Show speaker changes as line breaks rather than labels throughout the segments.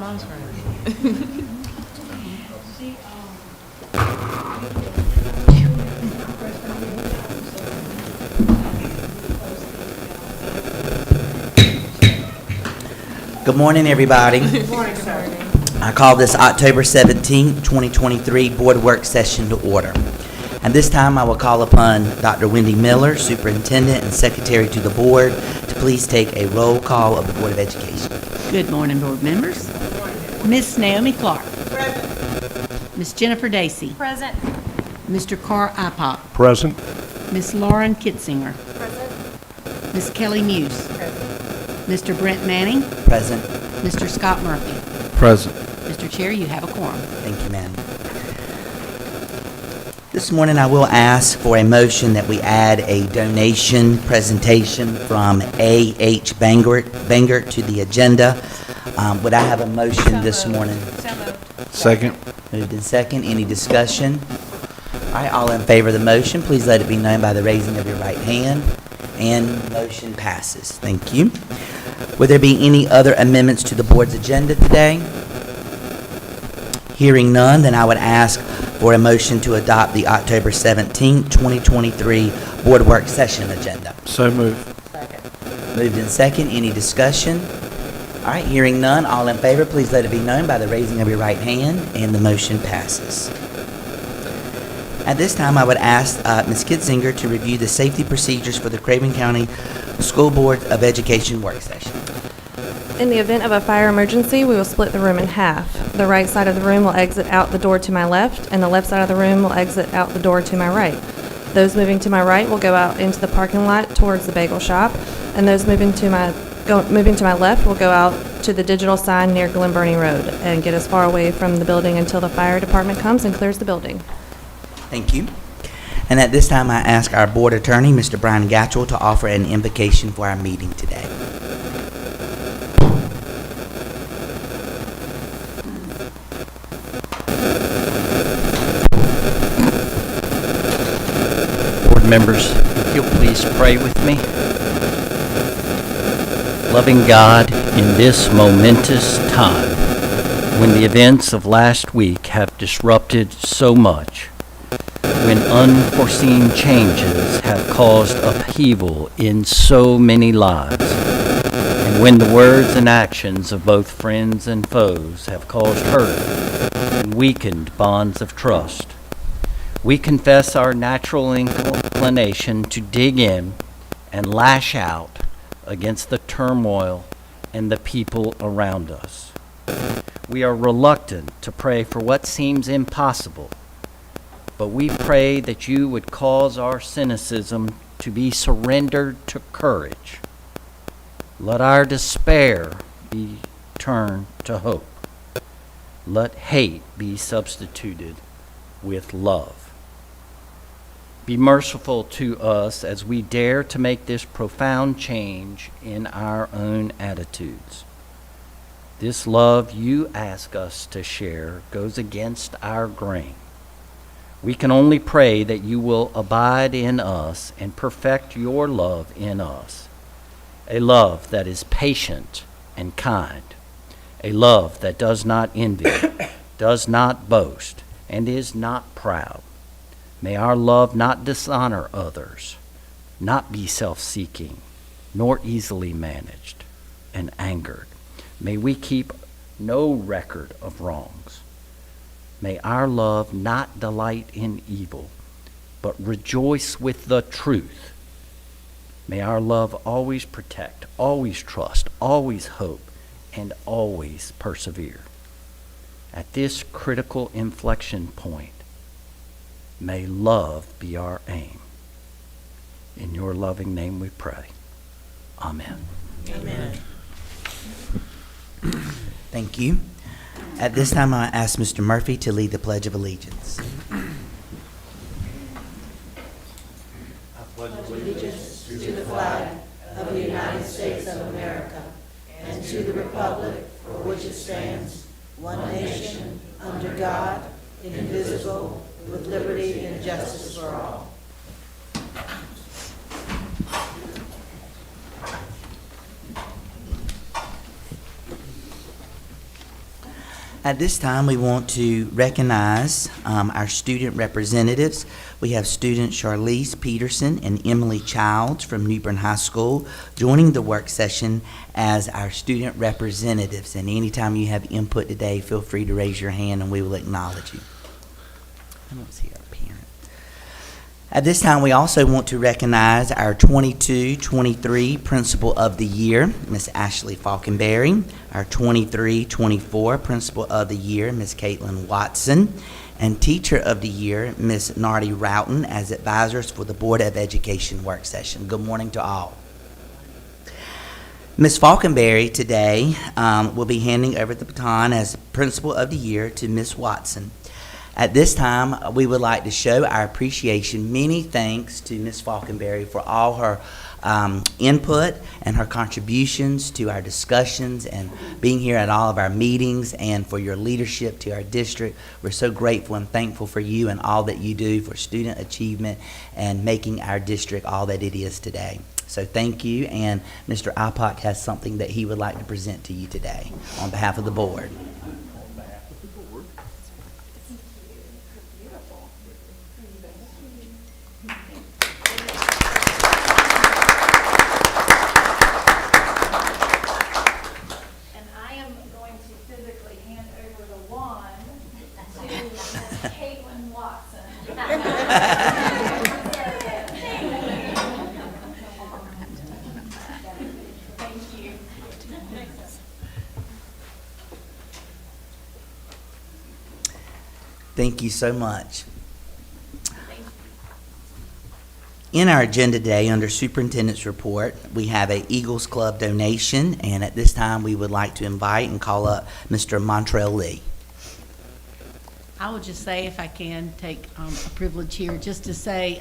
mom's friend.
Good morning, everybody.
Good morning, sir.
I call this October 17th, 2023 Board Work Session to order. And this time I will call upon Dr. Wendy Miller, Superintendent and Secretary to the Board, to please take a roll call of the Board of Education.
Good morning, board members. Miss Naomi Clark.
Present.
Miss Jennifer Dacey.
Present.
Mr. Carr Ipop.
Present.
Miss Lauren Kitzinger.
Present.
Miss Kelly Muse.
Present.
Mr. Brent Manning.
Present.
Mr. Scott Murphy.
Present.
Mr. Chair, you have a quorum.
Thank you, ma'am. This morning I will ask for a motion that we add a donation presentation from A.H. Bangert to the agenda. Would I have a motion this morning?
So moved.
Second.
Moved in second. Any discussion? All right, all in favor of the motion, please let it be known by the raising of your right hand. And motion passes. Thank you. Would there be any other amendments to the board's agenda today? Hearing none, then I would ask for a motion to adopt the October 17th, 2023 Board Work Session agenda.
So moved.
Second.
Moved in second. Any discussion? All right, hearing none, all in favor, please let it be known by the raising of your right hand, and the motion passes. At this time, I would ask Ms. Kitzinger to review the safety procedures for the Craven County School Board of Education work session.
In the event of a fire emergency, we will split the room in half. The right side of the room will exit out the door to my left, and the left side of the room will exit out the door to my right. Those moving to my right will go out into the parking lot towards the bagel shop, and those moving to my left will go out to the digital sign near Glen Burnie Road and get as far away from the building until the fire department comes and clears the building.
Thank you. And at this time, I ask our board attorney, Mr. Brian Gatchell, to offer an invocation for our meeting today.
Board members, if you'll please pray with me. Loving God, in this momentous time, when the events of last week have disrupted so much, when unforeseen changes have caused upheaval in so many lives, and when the words and actions of both friends and foes have caused hurt and weakened bonds of trust, we confess our natural inclination to dig in and lash out against the turmoil and the people around us. We are reluctant to pray for what seems impossible, but we pray that you would cause our cynicism to be surrendered to courage. Let our despair be turned to hope. Let hate be substituted with love. Be merciful to us as we dare to make this profound change in our own attitudes. This love you ask us to share goes against our grain. We can only pray that you will abide in us and perfect your love in us, a love that is patient and kind, a love that does not envy, does not boast, and is not proud. May our love not dishonor others, not be self-seeking, nor easily managed and angered. May we keep no record of wrongs. May our love not delight in evil, but rejoice with the truth. May our love always protect, always trust, always hope, and always persevere. At this critical inflection point, may love be our aim. In your loving name we pray. Amen.
Amen.
Thank you. At this time, I ask Mr. Murphy to lead the Pledge of Allegiance.
Allegiance to the flag of the United States of America and to the republic for which it stands, one nation, under God, indivisible, with liberty and justice for all.
At this time, we want to recognize our student representatives. We have student Charlize Peterson and Emily Childs from Newbern High School joining the work session as our student representatives. And anytime you have input today, feel free to raise your hand and we will acknowledge you. I don't see our parent. At this time, we also want to recognize our 22-23 Principal of the Year, Miss Ashley Falconberry, our 23-24 Principal of the Year, Miss Caitlin Watson, and Teacher of the Year, Miss Nardi Roughton, as advisors for the Board of Education work session. Good morning to all. Ms. Falconberry today will be handing over the baton as Principal of the Year to Ms. Watson. At this time, we would like to show our appreciation. Many thanks to Ms. Falconberry for all her input and her contributions to our discussions and being here at all of our meetings, and for your leadership to our district. We're so grateful and thankful for you and all that you do for student achievement and making our district all that it is today. So thank you, and Mr. Ipock has something that he would like to present to you today on behalf of the board. Thank you so much. In our agenda today, under Superintendent's Report, we have a Eagles Club donation, and at this time, we would like to invite and call up Mr. Montrell Lee.
I will just say, if I can take a privilege here, just to say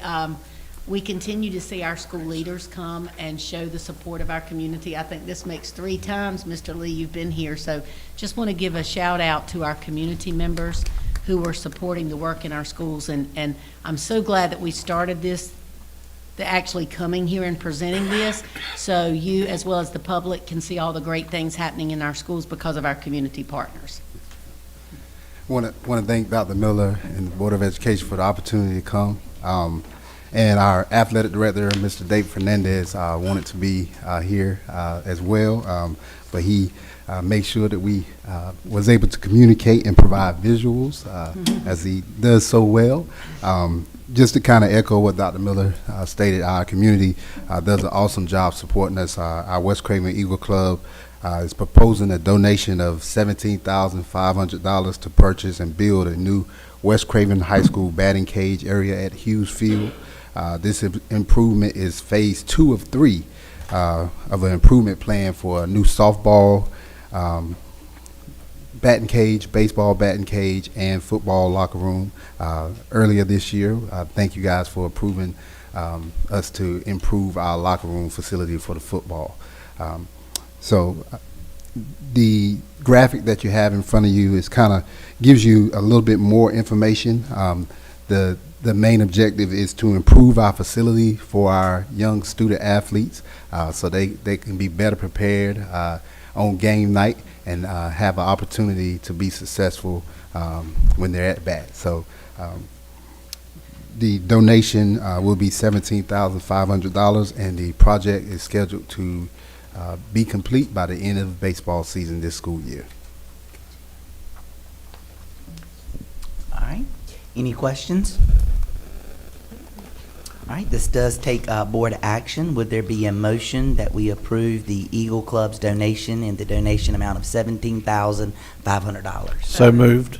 we continue to see our school leaders come and show the support of our community. I think this makes 3 times, Mr. Lee, you've been here. So just want to give a shout out to our community members who are supporting the work in our schools. And I'm so glad that we started this, actually coming here and presenting this, so you as well as the public can see all the great things happening in our schools because of our community partners.
I want to thank Dr. Miller and the Board of Education for the opportunity to come. And our athletic director, Mr. Dave Fernandez, wanted to be here as well, but he made sure that we was able to communicate and provide visuals as he does so well. Just to kind of echo what Dr. Miller stated, our community does an awesome job supporting us. Our West Craven Eagle Club is proposing a donation of $17,500 to purchase and build a new West Craven High School batting cage area at Hughes Field. This improvement is phase 2 of 3 of an improvement plan for a new softball batting cage, baseball batting cage, and football locker room earlier this year. Thank you guys for approving us to improve our locker room facility for the football. So the graphic that you have in front of you is kind of gives you a little bit more information. The main objective is to improve our facility for our young student athletes so they can be better prepared on game night and have an opportunity to be successful when they're at bat. So the donation will be $17,500, and the project is scheduled to be complete by the end of the baseball season this school year.
All right. Any questions? All right, this does take board action. Would there be a motion that we approve the Eagle Club's donation in the donation amount of $17,500?
So moved.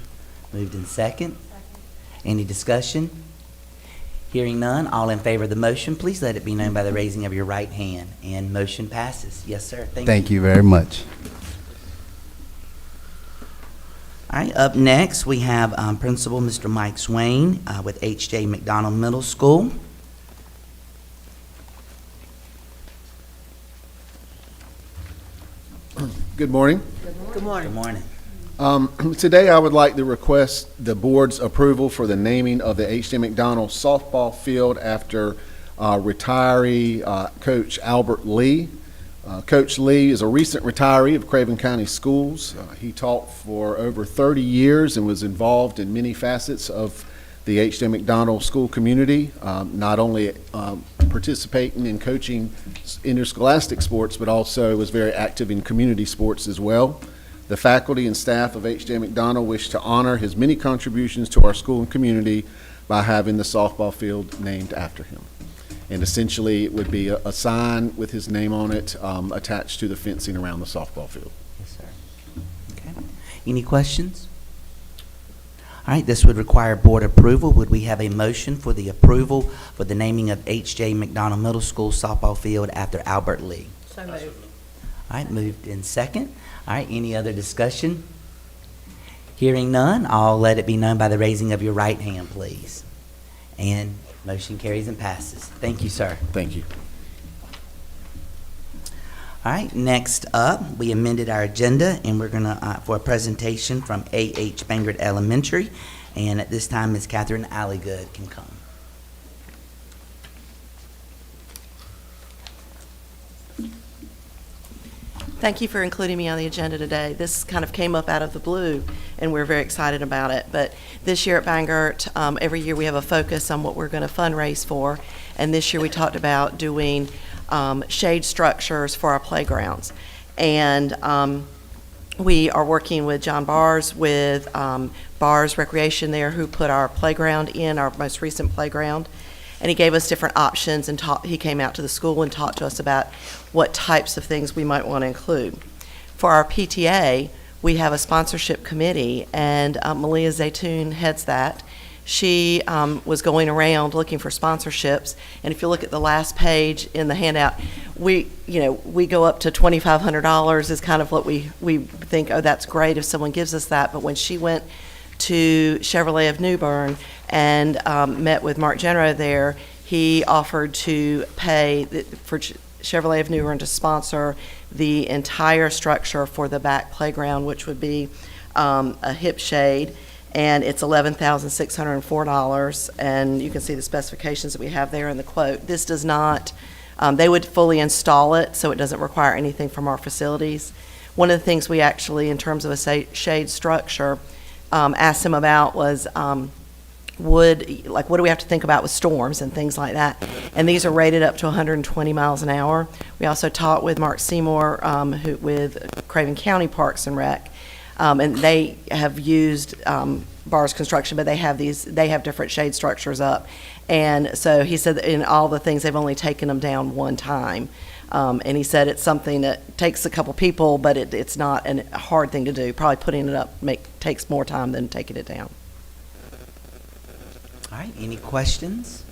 Moved in second. Any discussion? Hearing none, all in favor of the motion, please let it be known by the raising of your right hand. And motion passes. Yes, sir.
Thank you very much.
All right, up next, we have Principal Mr. Mike Swain with H.J. McDonald Middle School.
Good morning.
Good morning.
Good morning.
Today I would like to request the board's approval for the naming of the H.J. McDonald softball field after retiree Coach Albert Lee. Coach Lee is a recent retiree of Craven County Schools. He taught for over 30 years and was involved in many facets of the H.J. McDonald school community, not only participating in coaching interscholastic sports, but also was very active in community sports as well. The faculty and staff of H.J. McDonald wish to honor his many contributions to our school and community by having the softball field named after him. And essentially, it would be a sign with his name on it attached to the fencing around the softball field.
Yes, sir. Okay. Any questions? All right, this would require board approval. Would we have a motion for the approval for the naming of H.J. McDonald Middle School softball field after Albert Lee?
So moved.
All right, moved in second. All right, any other discussion? Hearing none, I'll let it be known by the raising of your right hand, please. And motion carries and passes. Thank you, sir.
Thank you.
All right, next up, we amended our agenda, and we're going to, for a presentation from A.H. Bangert Elementary, and at this time, Ms. Catherine Alligood can come.
Thank you for including me on the agenda today. This kind of came up out of the blue, and we're very excited about it. But this year at Bangert, every year we have a focus on what we're going to fundraise for, and this year we talked about doing shade structures for our playgrounds. And we are working with John Bars with Bars Recreation there, who put our playground in, our most recent playground. And he gave us different options, and he came out to the school and talked to us about what types of things we might want to include. For our PTA, we have a sponsorship committee, and Malia Zaytoun heads that. She was going around looking for sponsorships, and if you look at the last page in the handout, we go up to $2,500 is kind of what we think, oh, that's great if someone gives us that. But when she went to Chevrolet of New Bern and met with Mark Genro there, he offered to pay for Chevrolet of New Bern to sponsor the entire structure for the back playground, which would be a hip shade, and it's $11,604, and you can see the specifications that we have there in the quote. This does not, they would fully install it, so it doesn't require anything from our facilities. One of the things we actually, in terms of a shade structure, asked him about was what do we have to think about with storms and things like that? And these are rated up to 120 miles an hour. We also talked with Mark Seymour with Craven County Parks and Rec, and they have used Bars Construction, but they have different shade structures up. And so he said that in all the things, they've only taken them down one time. And he said it's something that takes a couple people, but it's not a hard thing to do. Probably putting it up takes more time than taking it down.
All right, any questions?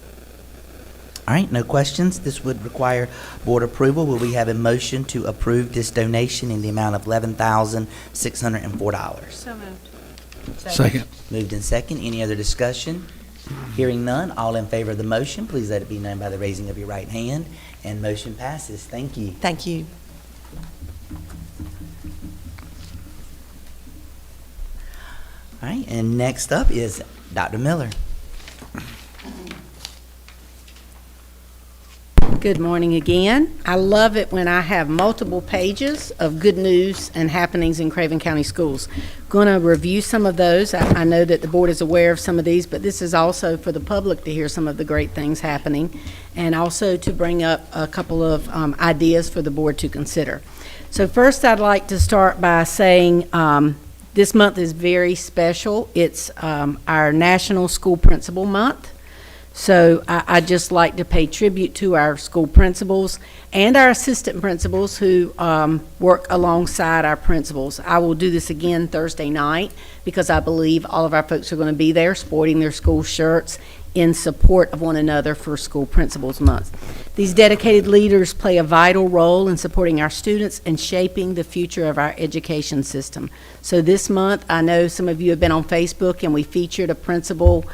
All right, no questions. This would require board approval. Will we have a motion to approve this donation in the amount of $11,604?
So moved.
Second.
Moved in second. Any other discussion? Hearing none, all in favor of the motion, please let it be known by the raising of your right hand. And motion passes. Thank you.
Thank you.
All right, and next up is Dr. Miller.
Good morning again. I love it when I have multiple pages of good news and happenings in Craven County Schools. Going to review some of those. I know that the board is aware of some of these, but this is also for the public to hear some of the great things happening, and also to bring up a couple of ideas for the board to consider. So first, I'd like to start by saying this month is very special. It's our National School Principal Month. So I'd just like to pay tribute to our school principals and our assistant principals who work alongside our principals. I will do this again Thursday night because I believe all of our folks are going to be there sporting their school shirts in support of one another for School Principals Month. These dedicated leaders play a vital role in supporting our students and shaping the future of our education system. So this month, I know some of you have been on Facebook, and we featured a principal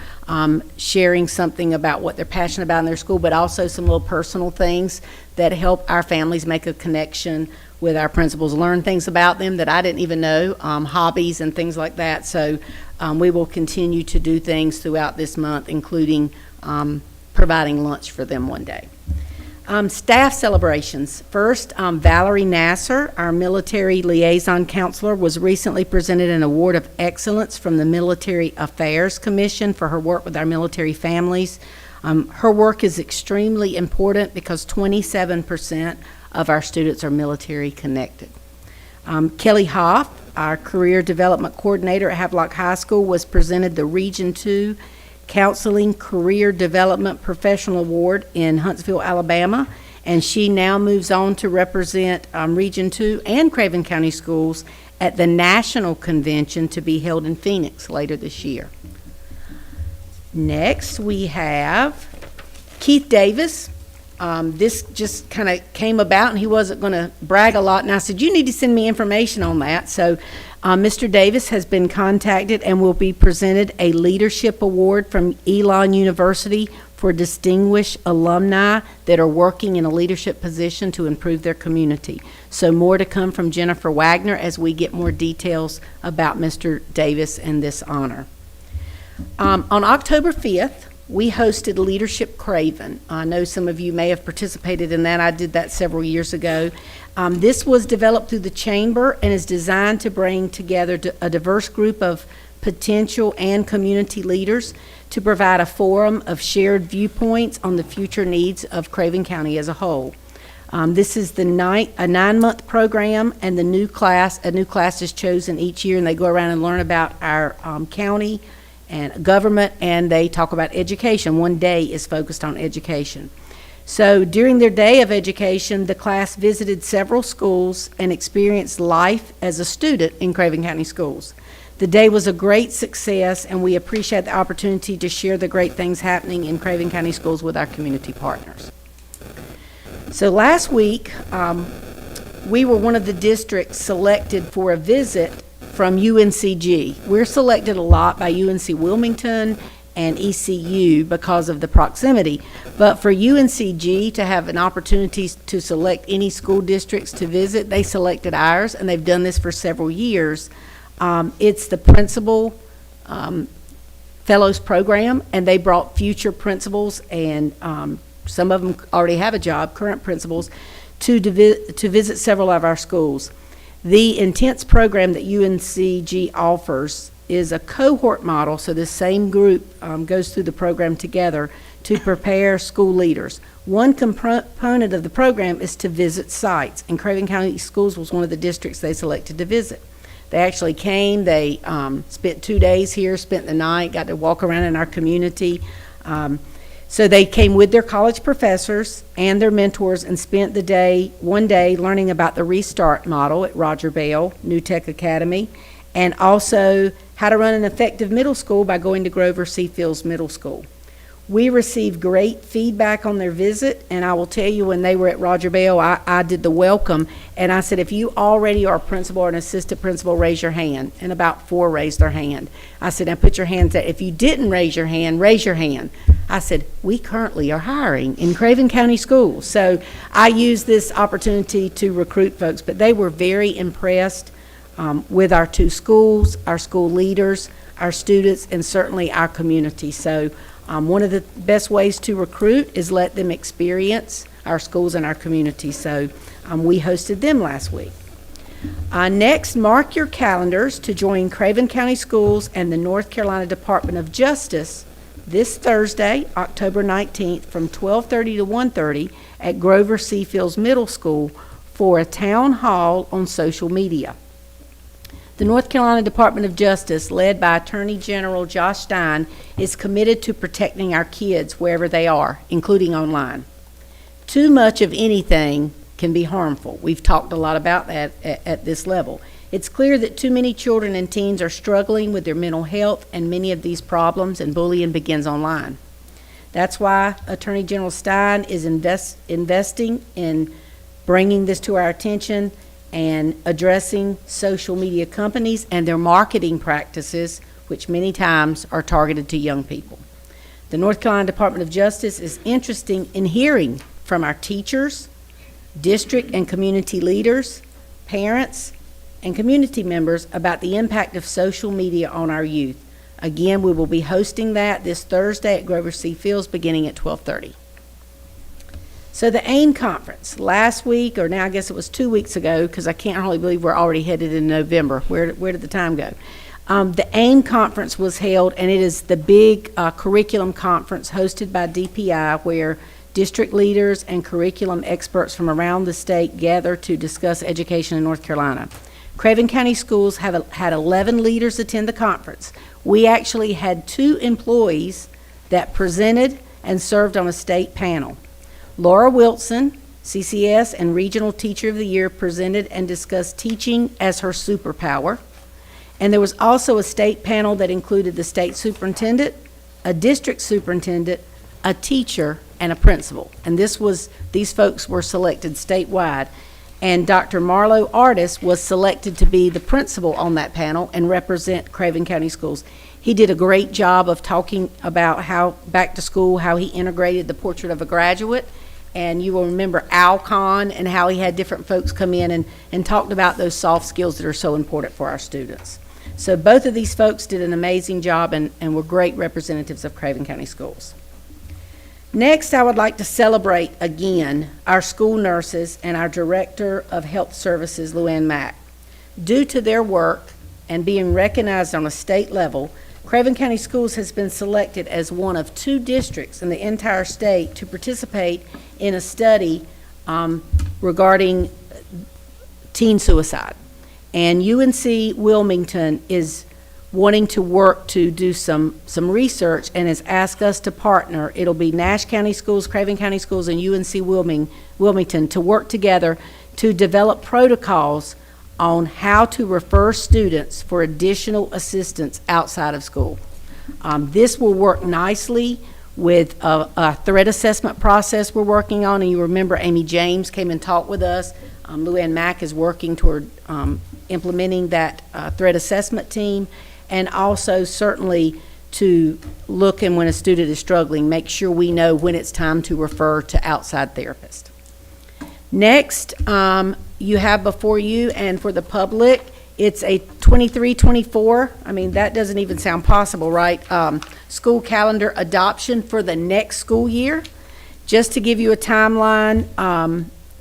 sharing something about what they're passionate about in their school, but also some little personal things that help our families make a connection with our principals, learn things about them that I didn't even know, hobbies and things like that. So we will continue to do things throughout this month, including providing lunch for them one day. Staff celebrations. First, Valerie Nasser, our military liaison counselor, was recently presented an award of excellence from the Military Affairs Commission for her work with our military families. Her work is extremely important because 27% of our students are military connected. Kelly Hoff, our career development coordinator at Havelock High School, was presented the Region 2 Counseling Career Development Professional Award in Huntsville, Alabama, and she now moves on to represent Region 2 and Craven County Schools at the National Convention to be held in Phoenix later this year. Next, we have Keith Davis. This just kind of came about, and he wasn't going to brag a lot, and I said, you need to send me information on that. So Mr. Davis has been contacted and will be presented a leadership award from Elon University for distinguished alumni that are working in a leadership position to improve their community. So more to come from Jennifer Wagner as we get more details about Mr. Davis and this honor. On October 5th, we hosted Leadership Craven. I know some of you may have participated in that. I did that several years ago. This was developed through the Chamber and is designed to bring together a diverse group of potential and community leaders to provide a forum of shared viewpoints on the future needs of Craven County as a whole. This is a 9-month program, and a new class is chosen each year, and they go around and learn about our county and government, and they talk about education. One day is focused on education. So during their day of education, the class visited several schools and experienced life as a student in Craven County Schools. The day was a great success, and we appreciate the opportunity to share the great things happening in Craven County Schools with our community partners. So last week, we were one of the districts selected for a visit from UNCG. We're selected a lot by UNC Wilmington and ECU because of the proximity. But for UNCG to have an opportunity to select any school districts to visit, they selected ours, and they've done this for several years. It's the Principal Fellows Program, and they brought future principals, and some of them already have a job, current principals, to visit several of our schools. The intense program that UNCG offers is a cohort model, so the same group goes through the program together to prepare school leaders. One component of the program is to visit sites, and Craven County Schools was one of the districts they selected to visit. They actually came, they spent 2 days here, spent the night, got to walk around in our community. So they came with their college professors and their mentors and spent one day learning about the Restart model at Roger Bell, New Tech Academy, and also how to run an effective middle school by going to Grover C. Fields Middle School. We received great feedback on their visit, and I will tell you, when they were at Roger Bell, I did the welcome, and I said, if you already are a principal or an assistant principal, raise your hand. And about 4 raised their hand. I said, now put your hands up. If you didn't raise your hand, raise your hand. I said, we currently are hiring in Craven County Schools. So I used this opportunity to recruit folks, but they were very impressed with our 2 schools, our school leaders, our students, and certainly our community. So one of the best ways to recruit is let them experience our schools and our community. So we hosted them last week. Next, mark your calendars to join Craven County Schools and the North Carolina Department of Justice this Thursday, October 19th, from 12:30 to 1:30 at Grover C. Fields Middle School for a town hall on social media. The North Carolina Department of Justice, led by Attorney General Josh Stein, is committed to protecting our kids wherever they are, including online. Too much of anything can be harmful. We've talked a lot about that at this level. It's clear that too many children and teens are struggling with their mental health, and many of these problems and bullying begins online. That's why Attorney General Stein is investing in bringing this to our attention and addressing social media companies and their marketing practices, which many times are targeted to young people. The North Carolina Department of Justice is interested in hearing from our teachers, district and community leaders, parents, and community members about the impact of social media on our youth. Again, we will be hosting that this Thursday at Grover C. Fields beginning at 12:30. So the AIM conference, last week, or now I guess it was 2 weeks ago, because I can't hardly believe we're already headed in November. Where did the time go? The AIM conference was held, and it is the big curriculum conference hosted by DPI, where district leaders and curriculum experts from around the state gather to discuss education in North Carolina. Craven County Schools had 11 leaders attend the conference. We actually had 2 employees that presented and served on a state panel. Laura Wilson, CCS and Regional Teacher of the Year, presented and discussed teaching as her superpower. And there was also a state panel that included the state superintendent, a district superintendent, a teacher, and a principal. And these folks were selected statewide. And Dr. Marlo Artis was selected to be the principal on that panel and represent Craven County Schools. He did a great job of talking about how back to school, how he integrated the portrait of a graduate. And you will remember Alcon and how he had different folks come in and talked about those soft skills that are so important for our students. So both of these folks did an amazing job and were great representatives of Craven County Schools. Next, I would like to celebrate again our school nurses and our Director of Health Services, Luann Mack. Due to their work and being recognized on a state level, Craven County Schools has been selected as one of 2 districts in the entire state to participate in a study regarding teen suicide. And UNC Wilmington is wanting to work to do some research and has asked us to partner. It'll be Nash County Schools, Craven County Schools, and UNC Wilmington to work together to develop protocols on how to refer students for additional assistance outside of school. This will work nicely with a threat assessment process we're working on, and you remember Amy James came and talked with us. Luann Mack is working toward implementing that threat assessment team, and also certainly to look, and when a student is struggling, make sure we know when it's time to refer to outside therapists. Next, you have before you, and for the public, it's a 23-24, I mean, that doesn't even sound possible, right? School calendar adoption for the next school year. Just to give you a timeline,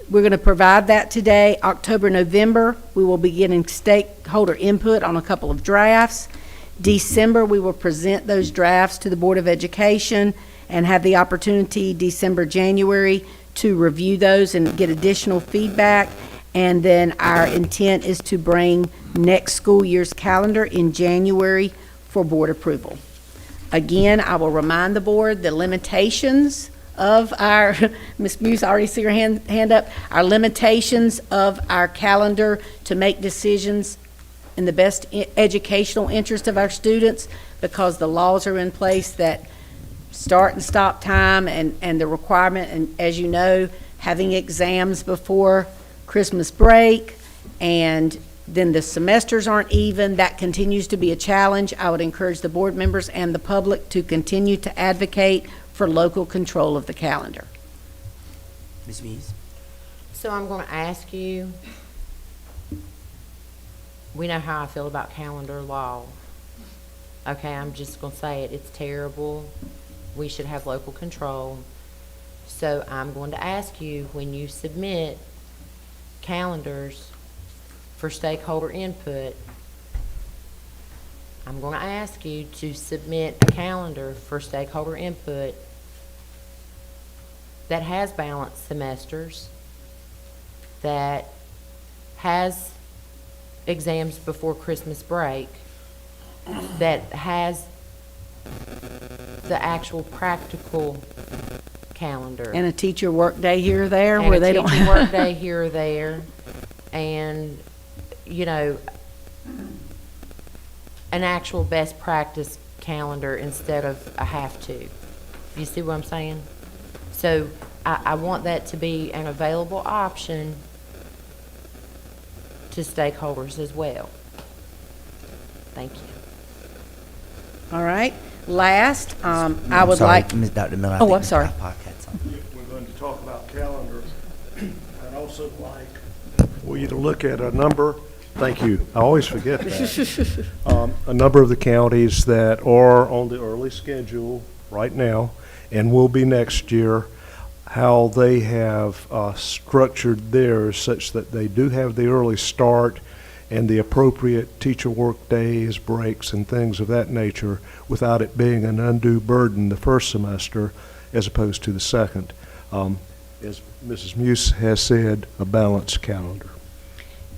we're going to provide that today. October, November, we will be getting stakeholder input on a couple of drafts. December, we will present those drafts to the Board of Education and have the opportunity December, January to review those and get additional feedback. And then our intent is to bring next school year's calendar in January for board approval. Again, I will remind the board the limitations of our, Ms. Muse, I already see your hand up, our limitations of our calendar to make decisions in the best educational interest of our students, because the laws are in place that start and stop time and the requirement, and as you know, having exams before Christmas break, and then the semesters aren't even. That continues to be a challenge. I would encourage the board members and the public to continue to advocate for local control of the calendar.
Ms. Muse?
So I'm going to ask you, we know how I feel about calendar law. Okay, I'm just going to say it. It's terrible. We should have local control. So I'm going to ask you, when you submit calendars for stakeholder input, I'm going to ask you to submit a calendar for stakeholder input that has balanced semesters, that has exams before Christmas break, that has the actual practical calendar.
And a teacher work day here or there where they don't
And a teacher work day here or there. And, you know, an actual best practice calendar instead of a have to. You see what I'm saying? So I want that to be an available option to stakeholders as well. Thank you.
All right. Last, I would
Sorry,
like.
Ms. Dr. Miller. I
Oh,
think
I'm
Ms.
sorry.
Pock had something.
If we're going to talk about calendar, I'd also like for you to look at a number, thank you, I always forget that. A number of the counties that are on the early schedule right now and will be next year how they have structured theirs such that they do have the early start and the appropriate teacher work days, breaks, and things of that nature without it being an undue burden the first semester as opposed to the second. As Mrs. Muse has said, a balanced calendar.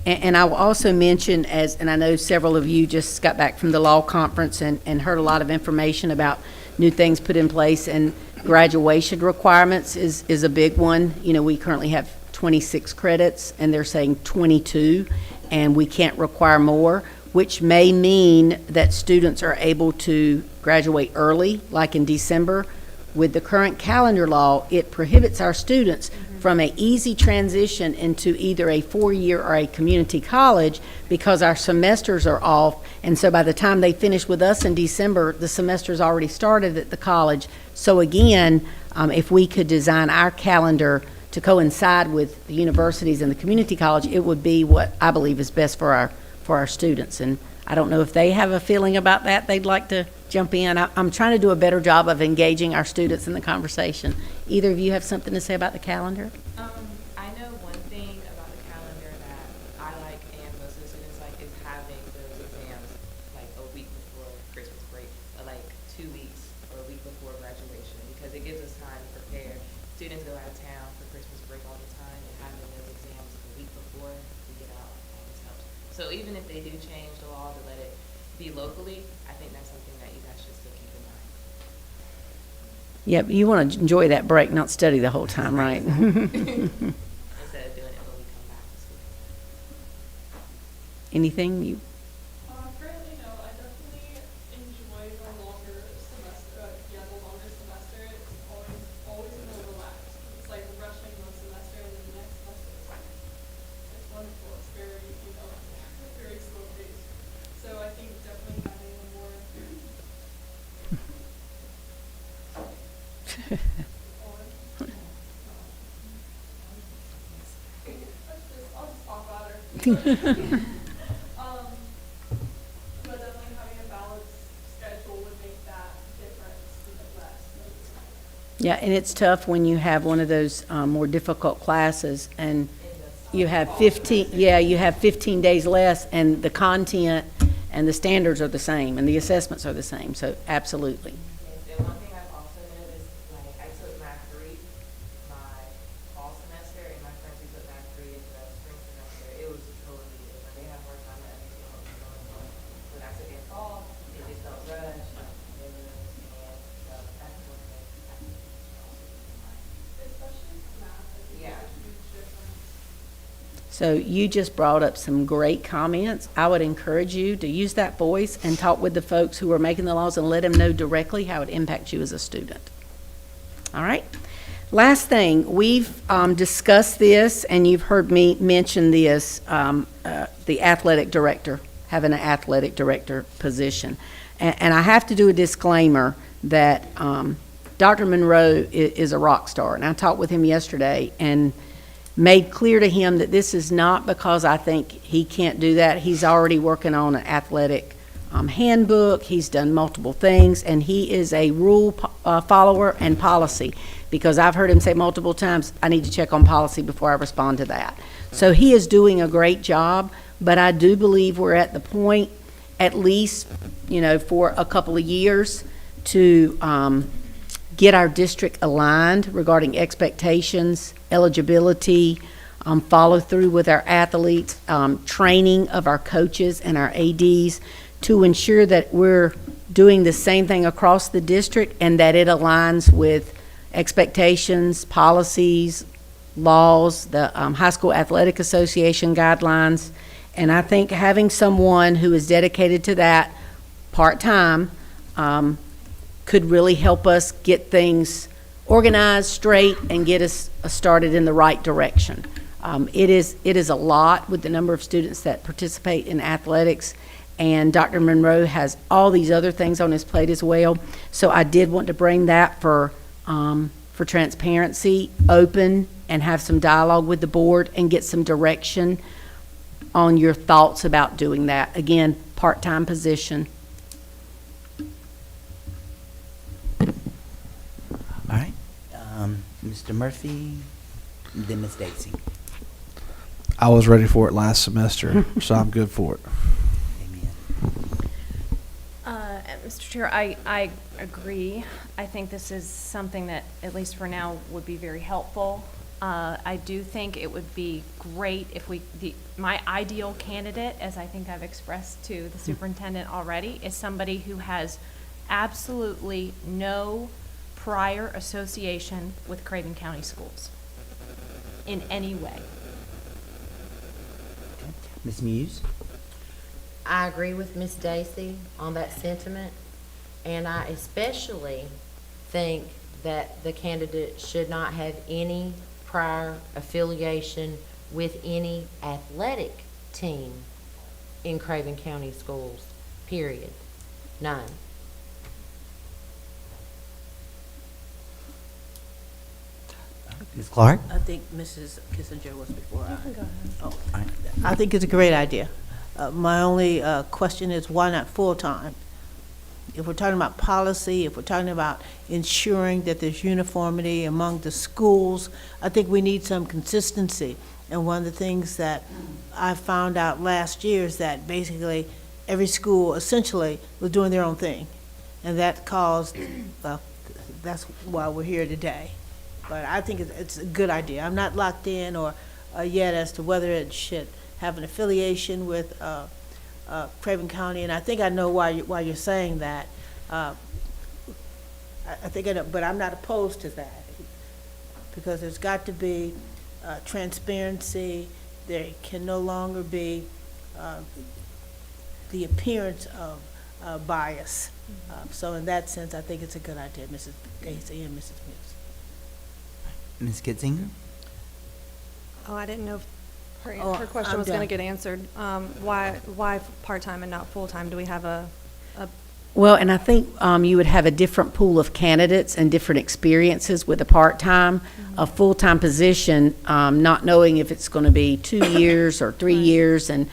And I will also mention, and I know several of you just got back from the law conference and heard a lot of information about new things put in place, and graduation requirements is a big one. You know, we currently have 26 credits, and they're saying 22, and we can't require more, which may mean that students are able to graduate early, like in December. With the current calendar law, it prohibits our students from an easy transition into either a four-year or a community college because our semesters are off, and so by the time they finish with us in December, the semester's already started at the college. So again, if we could design our calendar to coincide with the universities and the community college, it would be what I believe is best for our students. And I don't know if they have a feeling about that they'd like to jump in. I'm trying to do a better job of engaging our students in the conversation. Either of you have something to say about the calendar?
I know one thing about the calendar that I like and most of the students like is having those exams like a week before Christmas break, or like 2 weeks or a week before graduation, because it gives us time to prepare. Students go out of town for Christmas break all the time, and having those exams a week before we get out always helps. So even if they do change the law to let it be locally, I think that's something that you guys should still keep in mind.
Yep, you want to enjoy that break, not study the whole time, right?
Instead of doing it when we come back to school.
Anything you?
Currently, no. I definitely enjoy the longer semester. The longer semester. It's always more relaxed. It's like rushing one semester and then the next semester. It's wonderful. It's very, very slow paced. So I think definitely having a more I'll just talk about her. But definitely having a balanced schedule would make that difference less.
Yeah, and it's tough when you have one of those more difficult classes and you have 15 days less, and the content and the standards are the same and the assessments are the same. So absolutely.
And one thing I've also noticed, like I took Math 3 my fall semester, and my friends who took Math 3 in the spring semester, it was totally different. They have more time to understand what was going on. When I took it in fall, it just felt rushed, and that's one thing I think you should also keep in mind.
Especially for math, I think
Yeah.
there's a huge difference.
So you just brought up some great comments. I would encourage you to use that voice and talk with the folks who are making the laws and let them know directly how it impacts you as a student. All right. Last thing, we've discussed this, and you've heard me mention this, the athletic director, having an athletic director position. And I have to do a disclaimer that Dr. Monroe is a rock star. And I talked with him yesterday and made clear to him that this is not because I think he can't do that. He's already working on an athletic handbook. He's done multiple things, and he is a rule follower and policy, because I've heard him say multiple times, I need to check on policy before I respond to that. So he is doing a great job, but I do believe we're at the point, at least, for a couple of years, to get our district aligned regarding expectations, eligibility, follow through with our athletes, training of our coaches and our ADs to ensure that we're doing the same thing across the district and that it aligns with expectations, policies, laws, the High School Athletic Association guidelines. And I think having someone who is dedicated to that part-time could really help us get things organized, straight, and get us started in the right direction. It is a lot with the number of students that participate in athletics, and Dr. Monroe has all these other things on his plate as well. So I did want to bring that for transparency, open, and have some dialogue with the board and get some direction on your thoughts about doing that. Again, part-time position.
All right. Mr. Murphy, then Ms. Daisy.
I was ready for it last semester, so I'm good for it.
Amen.
Mr. Chair, I agree. I think this is something that, at least for now, would be very helpful. I do think it would be great if my ideal candidate, as I think I've expressed to the superintendent already, is somebody who has absolutely no prior association with Craven County Schools in any way.
Ms. Muse?
I agree with Miss Daisy on that sentiment, and I especially think that the candidate should not have any prior affiliation with any athletic team in Craven County Schools, period. None.
Ms. Clark?
I think Mrs. Kissinger was before I.
Go ahead.
Oh,
All right.
I think it's a great idea. My only question is, why not full-time? If we're talking about policy, if we're talking about ensuring that there's uniformity among the schools, I think we need some consistency. And one of the things that I found out last year is that basically every school essentially was doing their own thing. And that caused, well, that's why we're here today. But I think it's a good idea. I'm not locked in or yet as to whether it should have an affiliation with Craven County, and I think I know why you're saying that. I think I know, but I'm not opposed to that, because there's got to be transparency. There can no longer be the appearance of bias. So in that sense, I think it's a good idea, Mrs. Daisy and Mrs. Muse.
Ms. Kitzinger?
Oh, I didn't know if
Oh,
her question
I'm
was going to
done.
get answered. Why part-time and not full-time? Do we have a
Well, and I think you would have a different pool of candidates and different experiences with a part-time. A full-time position, not knowing if it's going to be 2 years or 3 years, and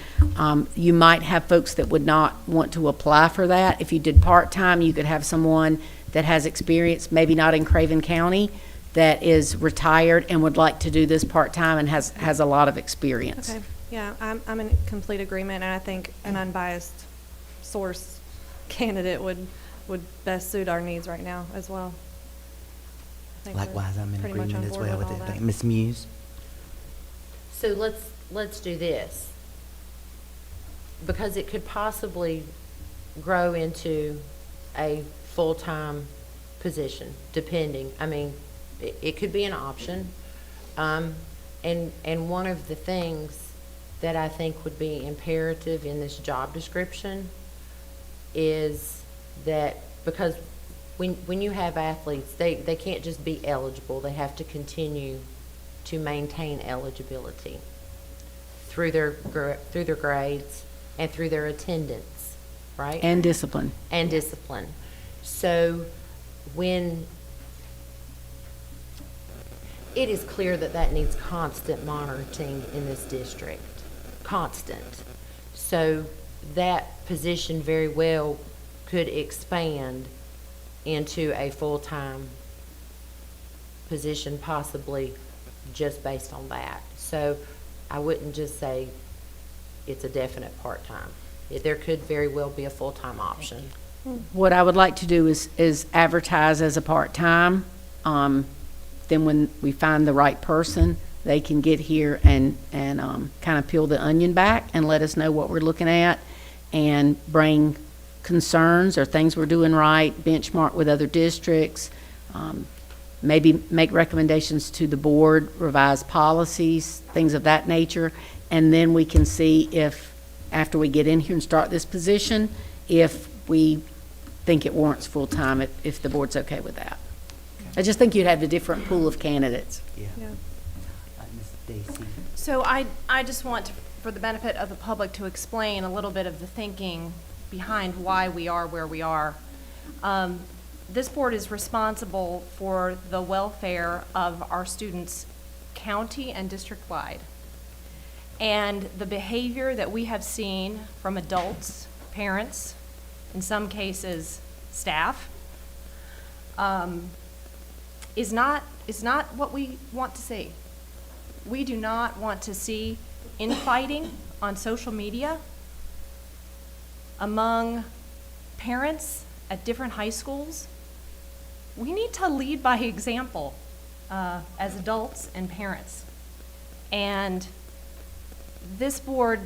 you might have folks that would not want to apply for that. If you did part-time, you could have someone that has experience, maybe not in Craven County, that is retired and would like to do this part-time and has a lot of experience.
Okay, yeah, I'm in complete agreement, and I think an unbiased source candidate would best suit our needs right now as well. I think we're
Likewise, I'm in
pretty much
agreement
on
as
board
well
with
with
all
everything.
that.
Ms. Muse?
So let's do this, because it could possibly grow into a full-time position, depending. I mean, it could be an option. And one of the things that I think would be imperative in this job description is that, because when you have athletes, they can't just be eligible, they have to continue to maintain eligibility through their grades and through their attendance, right?
And discipline.
And discipline. So when it is clear that needs constant monitoring in this district, constant. So that position very well could expand into a full-time position, possibly just based on that. So I wouldn't just say it's a definite part-time. There could very well be a full-time option.
What I would like to do is advertise as a part-time. Then when we find the right person, they can get here and kind of peel the onion back and let us know what we're looking at and bring concerns or things we're doing right, benchmark with other districts, maybe make recommendations to the board, revise policies, things of that nature. And then we can see if, after we get in here and start this position, if we think it warrants full-time, if the board's okay with that. I just think you'd have a different pool of candidates.
Yeah.
Yeah.
Ms. Daisy?
So I just want, for the benefit of the public, to explain a little bit of the thinking behind why we are where we are. This board is responsible for the welfare of our students county and district-wide. And the behavior that we have seen from adults, parents, in some cases staff, is not
is not what we want to see. We do not want to see infighting on social media among parents at different high schools. We need to lead by example as adults and parents. And this board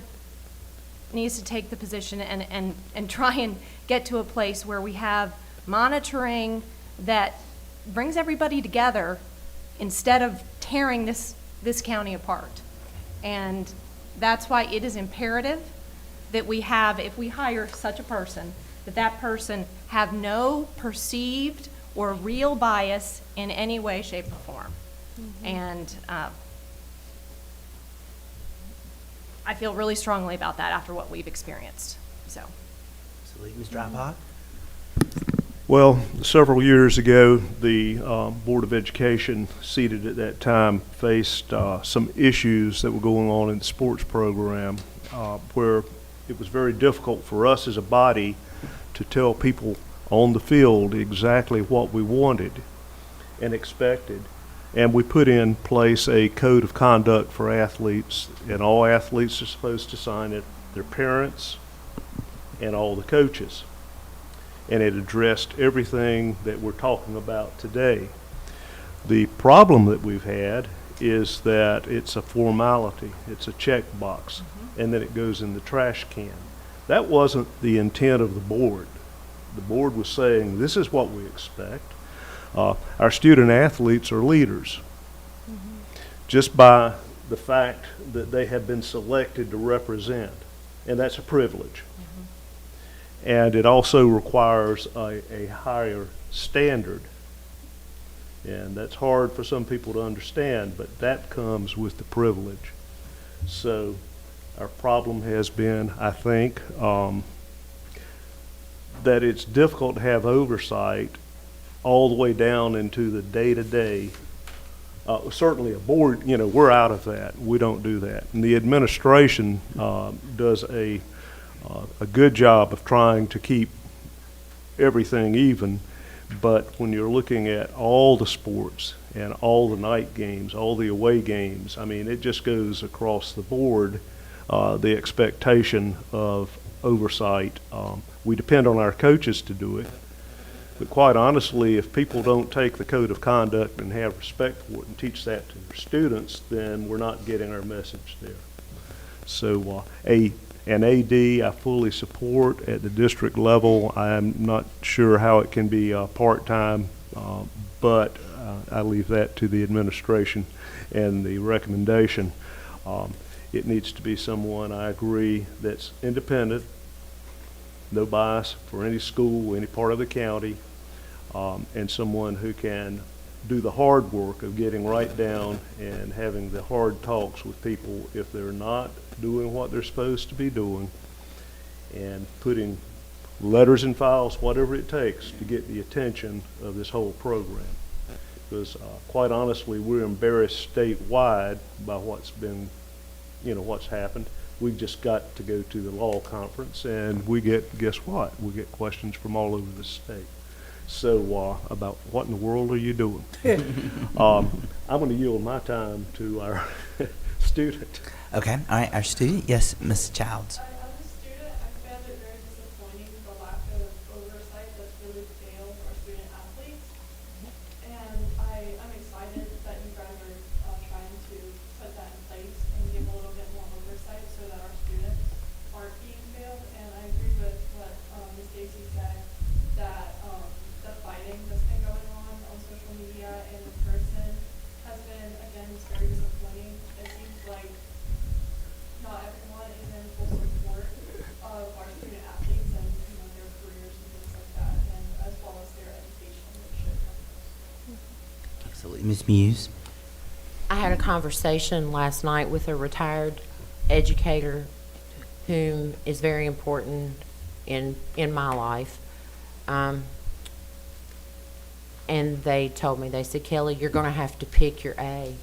needs to take the position and try and get to a place where we have monitoring that brings everybody together instead of tearing this county apart. And that's why it is imperative that we have, if we hire such a person, that person have no perceived or real bias in any way, shape, or form. And I feel really strongly about that after what we've experienced. So,
Absolutely. Mr. Ipock?
Well, several years ago, the Board of Education, seated at that time, faced some issues that were going on in the sports program where it was very difficult for us as a body to tell people on the field exactly what we wanted and expected. And we put in place a code of conduct for athletes, and all athletes are supposed to sign it, their parents and all the coaches. And it addressed everything that we're talking about today. The problem that we've had is that it's a formality, it's a checkbox, and then it goes in the trash can. That wasn't the intent of the board. The board was saying, this is what we expect. Our student athletes are leaders. Just by the fact that they have been selected to represent, and that's a privilege. And it also requires a higher standard. And that's hard for some people to understand, but that comes with the privilege. So our problem has been, I think, that it's difficult to have oversight all the way down into the day-to-day. Certainly a board, we're out of that. We don't do that. And the administration does a good job of trying to keep everything even, but when you're looking at all the sports and all the night games, all the away games, I mean, it just goes across the board, the expectation of oversight. We depend on our coaches to do it, but quite honestly, if people don't take the code of conduct and have respect for it and teach that to their students, then we're not getting our message there. So an AD I fully support at the district level. I'm not sure how it can be part-time, but I leave that to the administration and the recommendation. It needs to be someone, I agree, that's independent, no bias for any school, any part of the county, and someone who can do the hard work of getting right down and having the hard talks with people if they're not doing what they're supposed to be doing, and putting letters in files, whatever it takes to get the attention of this whole program. Because quite honestly, we're embarrassed statewide by what's been, what's happened. We've just got to go to the law conference, and we get, guess what? We get questions from all over the state. So about what in the world are you doing? I'm going to yield my time to our student.
Okay, all right, our student. Yes, Ms. Childs.
As a student, I found it very disappointing the lack of oversight that's really failed our student athletes. And I'm excited that you guys are trying to put that in place and give a little bit more oversight so that our students aren't being failed. And I agree with what Ms. Stacy said, that the fighting that's been going on social media and in person has been, again, just very disappointing. It seems like not everyone is in full support of our student athletes and their careers and things like that, and as well as their education, which should come first.
Absolutely. Ms. Muse?
I had a conversation last night with a retired educator whom is very important in my life. And they told me, they said, Kelly, you're going to have to pick your A.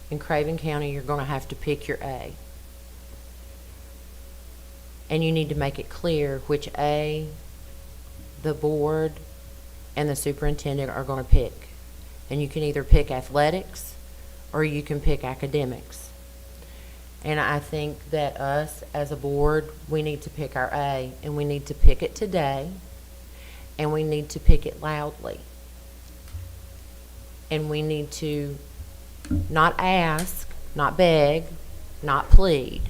In Craven County, you're going to have to pick your A. And you need to make it clear which A the board and the superintendent are going to pick. And you can either pick athletics or you can pick academics. And I think that us as a board, we need to pick our A, and we need to pick it today, and we need to pick it loudly. And we need to not ask, not beg, not plead.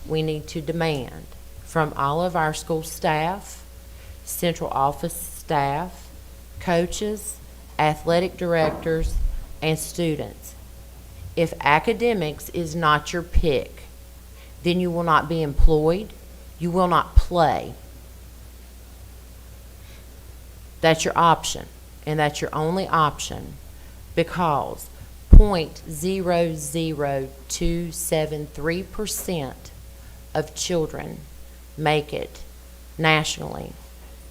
We need to demand from all of our school staff, central office staff, coaches, athletic directors, and students. If academics is not your pick, then you will not be employed, you will not play. That's your option, and that's your only option, because 0.00273% of children make it nationally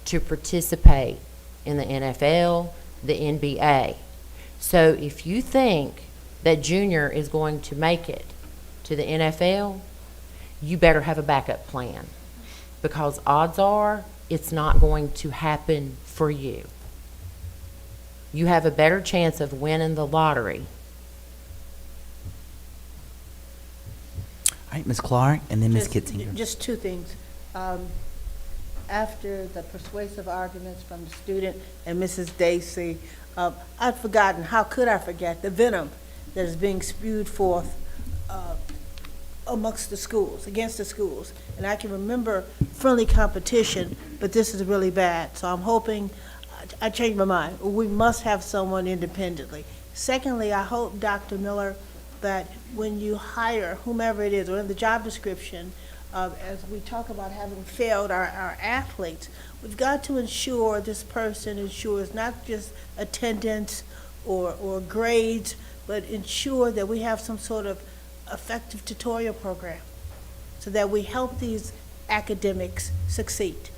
to participate in the NFL, the NBA. So if you think that junior is going to make it to the NFL, you better have a backup plan, because odds are it's not going to happen for you. You have a better chance of winning the lottery.
All right, Ms. Clark, and then Ms. Kitzinger.
Just two things. After the persuasive arguments from the student and Mrs. Dacey, I'd forgotten, how could I forget, the venom that is being spewed forth amongst the schools, against the schools. And I can remember friendly competition, but this is really bad. So I'm hoping, I changed my mind. We must have someone independently. Secondly, I hope, Dr. Miller, that when you hire whomever it is, or in the job description, as we talk about having failed our athletes, we've got to ensure this person ensures not just attendance or grades, but ensure that we have some sort of effective tutorial program so that we help these academics succeed.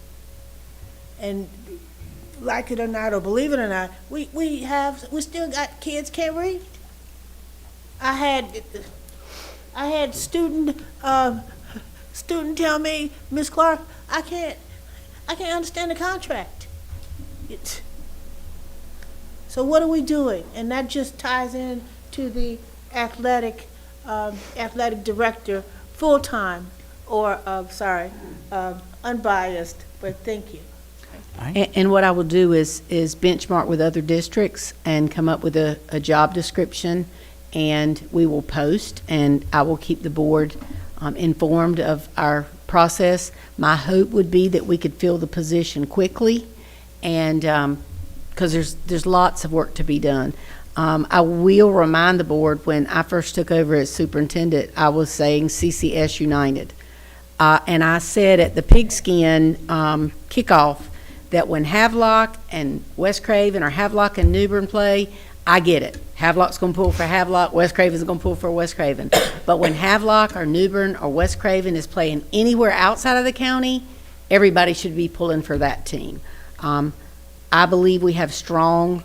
And like it or not, or believe it or not, we still got kids can't read. I had student tell me, Miss Clark, I can't understand the contract. So what are we doing? And that just ties in to the athletic director, full-time, or, unbiased, but thank you.
And what I will do is benchmark with other districts and come up with a job description, and we will post, and I will keep the board informed of our process. My hope would be that we could fill the position quickly, and because there's lots of work to be done. I will remind the board, when I first took over as superintendent, I was saying CCS United. And I said at the pigskin kickoff that when Havelock and West Craven, or Havelock and New Bern play, I get it. Havelock's going to pull for Havelock, West Craven's going to pull for West Craven. But when Havelock or New Bern or West Craven is playing anywhere outside of the county, everybody should be pulling for that team. I believe we have strong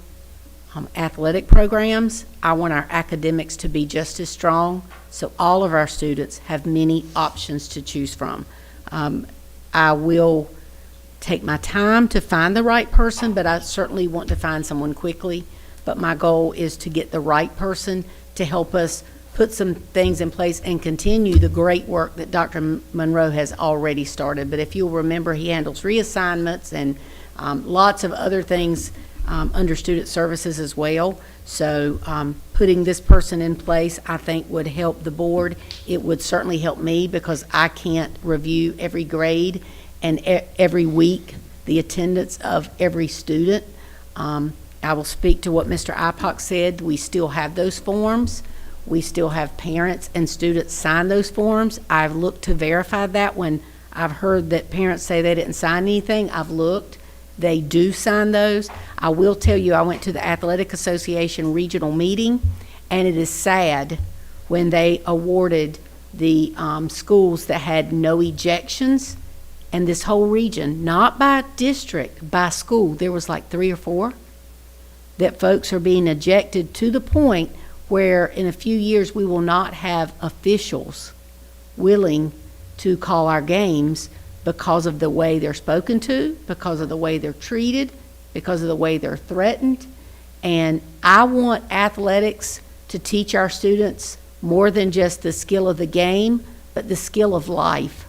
athletic programs. I want our academics to be just as strong, so all of our students have many options to choose from. I will take my time to find the right person, but I certainly want to find someone quickly. But my goal is to get the right person to help us put some things in place and continue the great work that Dr. Monroe has already started. But if you'll remember, he handles reassignments and lots of other things under student services as well. So putting this person in place, I think, would help the board. It would certainly help me, because I can't review every grade and every week the attendance of every student. I will speak to what Mr. Ipock said. We still have those forms. We still have parents and students sign those forms. I've looked to verify that. When I've heard that parents say they didn't sign anything, I've looked. They do sign those. I will tell you, I went to the Athletic Association regional meeting, and it is sad when they awarded the schools that had no ejections, and this whole region, not by district, by school, there was like 3 or 4 that folks are being ejected, to the point where in a few years we will not have officials willing to call our games because of the way they're spoken to, because of the way they're treated, because of the way they're threatened. And I want athletics to teach our students more than just the skill of the game, but the skill of life.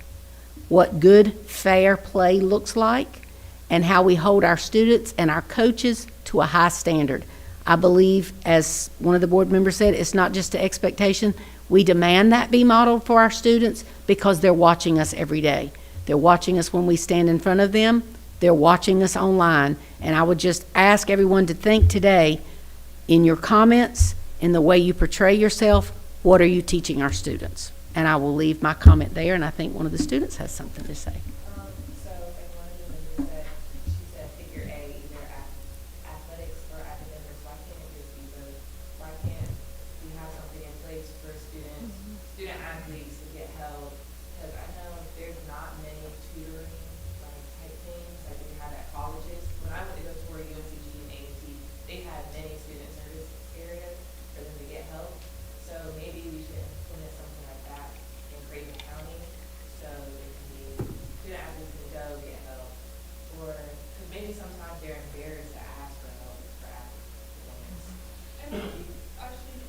What good, fair play looks like, and how we hold our students and our coaches to a high standard. I believe, as one of the board members said, it's not just an expectation. We demand that be modeled for our students because they're watching us every day. They're watching us when we stand in front of them. They're watching us online. And I would just ask everyone to think today, in your comments, in the way you portray yourself, what are you teaching our students? And I will leave my comment there, and I think one of the students has something to say.
So like one of the members said, she said figure A, either athletics or academics. Why can't it just be both? Why can't we have something in place for students, student athletes to get help? Because I know there's not many tutoring like type things like we have at colleges. When I went to go tour UNCG and A&T, they had many student service areas for them to get help. So maybe we should implement something like that in Craven County, so it can be, student athletes can go get help. Or, because maybe sometimes they're embarrassed to ask for help for athletes.
And actually,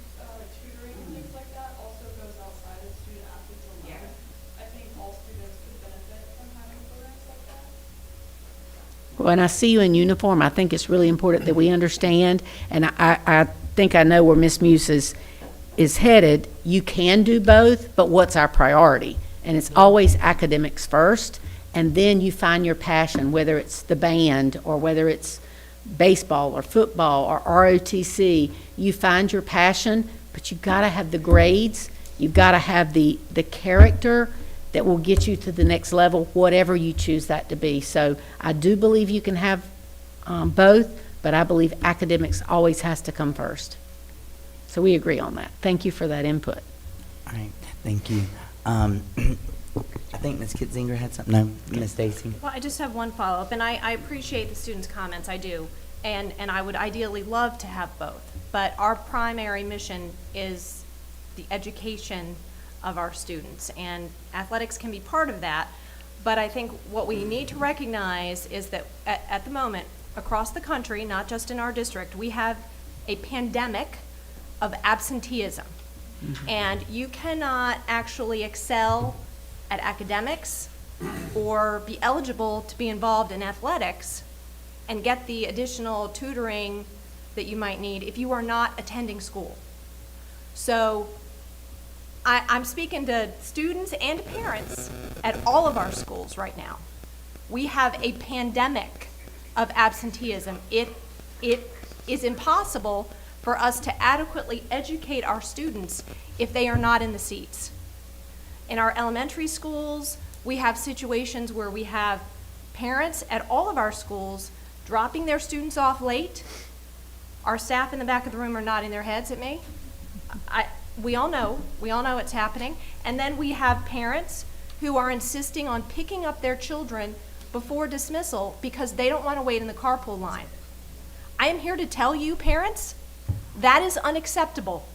tutoring and things like that also goes outside of student athletes alone.
Yeah.
I think all students could benefit from having programs like that.
When I see you in uniform, I think it's really important that we understand, and I think I know where Ms. Muse is headed. You can do both, but what's our priority? And it's always academics first, and then you find your passion, whether it's the band or whether it's baseball or football or ROTC. You find your passion, but you've got to have the grades. You've got to have the character that will get you to the next level, whatever you choose that to be. So I do believe you can have both, but I believe academics always has to come first. So we agree on that. Thank you for that input.
All right, thank you. I think Ms. Kitzinger had something. No, Ms. Stacy.
Well, I just have one follow-up, and I appreciate the students' comments, I do. And I would ideally love to have both. But our primary mission is the education of our students, and athletics can be part of that. But I think what we need to recognize is that at the moment, across the country, not just in our district, we have a pandemic of absenteeism. And you cannot actually excel at academics or be eligible to be involved in athletics and get the additional tutoring that you might need if you are not attending school. So I'm speaking to students and parents at all of our schools right now. We have a pandemic of absenteeism. It is impossible for us to adequately educate our students if they are not in the seats. In our elementary schools, we have situations where we have parents at all of our schools dropping their students off late. Our staff in the back of the room are nodding their heads at me. We all know it's happening. And then we have parents who are insisting on picking up their children before dismissal because they don't want to wait in the carpool line. I am here to tell you, parents, that is unacceptable.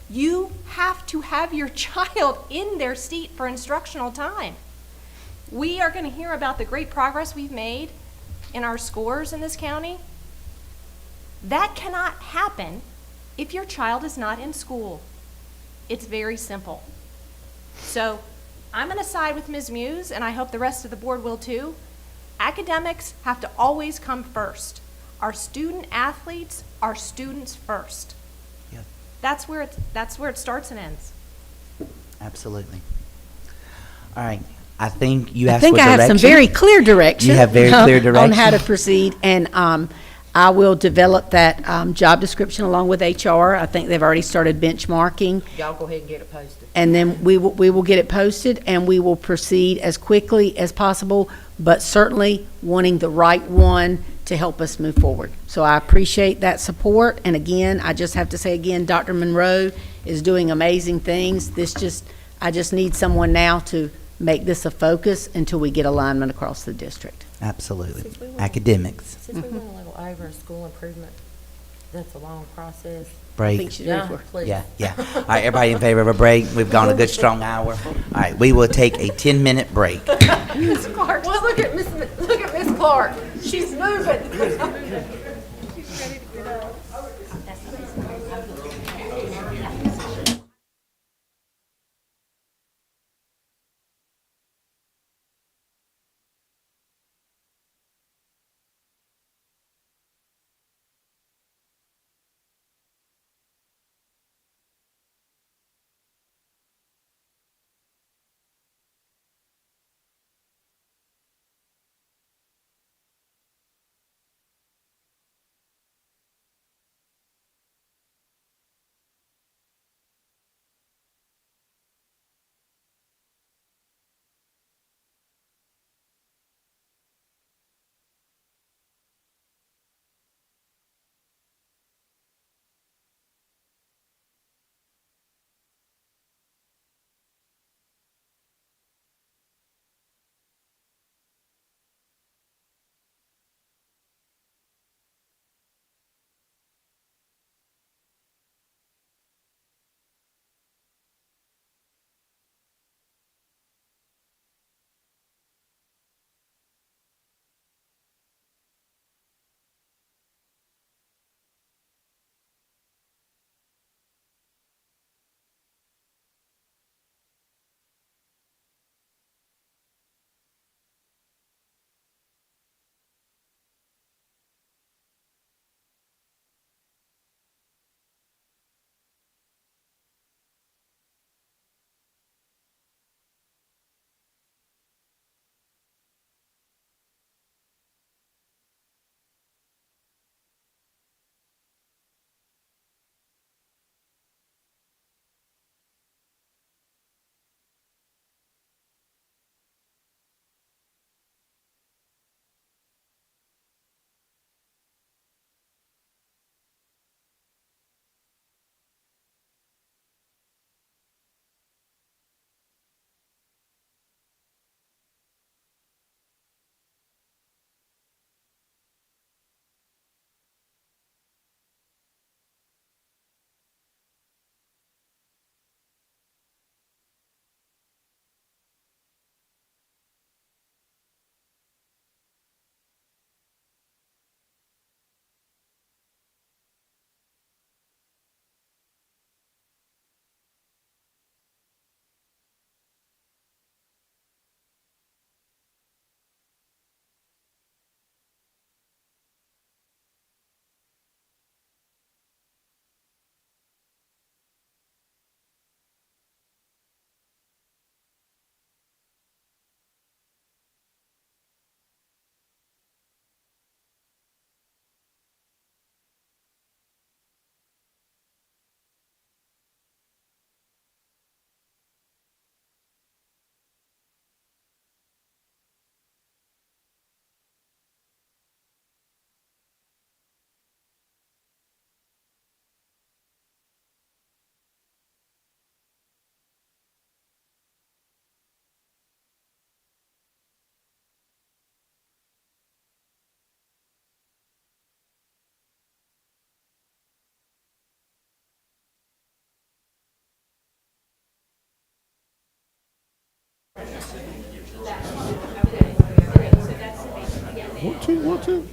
You have to have your child in their seat for instructional time. We are going to hear about the great progress we've made in our scores in this county. That cannot happen if your child is not in school. It's very simple. So I'm going to side with Ms. Muse, and I hope the rest of the board will too. Academics have to always come first. Our student athletes are students first.
Yep.
That's where it starts and ends.
Absolutely. All right. I think you asked
I think
for
I have some
direction.
very clear direction.
You have very clear direction.
On how to proceed, and I will develop that job description along with HR. I think they've already started benchmarking.
Y'all go ahead and get it posted.
And then we will get it posted, and we will proceed as quickly as possible, but certainly wanting the right one to help us move forward. So I appreciate that support, and again, I just have to say again, Dr. Monroe is doing amazing things. I just need someone now to make this a focus until we get alignment across the district.
Absolutely. Academics.
Since we went a little over in school improvement, that's a long process.
Break.
I think she's ready for it.
Please.
Yeah. All right, everybody in favor of a break? We've gone a good strong hour. All right, we will take a 10-minute break.
Miss Clark, well, look at Miss Clark. She's moving.
One, two.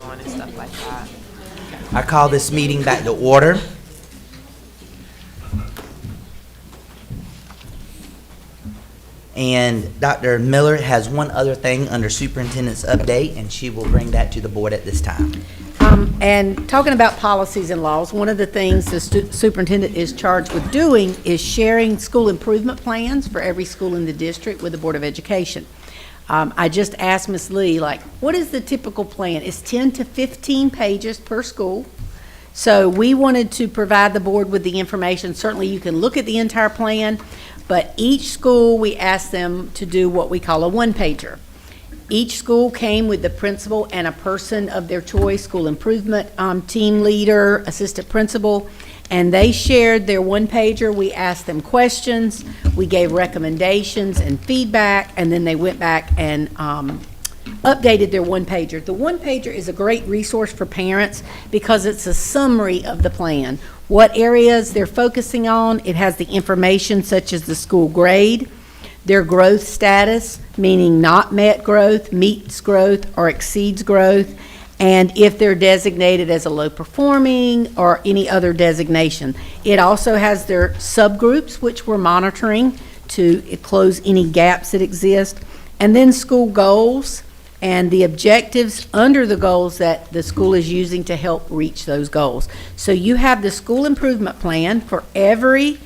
on and stuff like that.
I call this meeting back to order. And Dr. Miller has one other thing under superintendent's update, and she will bring that to the board at this time.
And talking about policies and laws, one of the things the superintendent is charged with doing is sharing school improvement plans for every school in the district with the Board of Education. I just asked Ms. Lee, like, what is the typical plan? It's 10 to 15 pages per school. So we wanted to provide the board with the information. Certainly you can look at the entire plan, but each school, we asked them to do what we call a one-pager. Each school came with the principal and a person of their choice, school improvement team leader, assistant principal, and they shared their one-pager. We asked them questions, we gave recommendations and feedback, and then they went back and updated their one-pager. The one-pager is a great resource for parents because it's a summary of the plan. What areas they're focusing on, it has the information such as the school grade, their growth status, meaning not met growth, meets growth, or exceeds growth, and if they're designated as a low performing or any other designation. It also has their subgroups, which we're monitoring to close any gaps that exist, and then school goals and the objectives under the goals that the school is using to help reach those goals. So you have the school improvement plan for every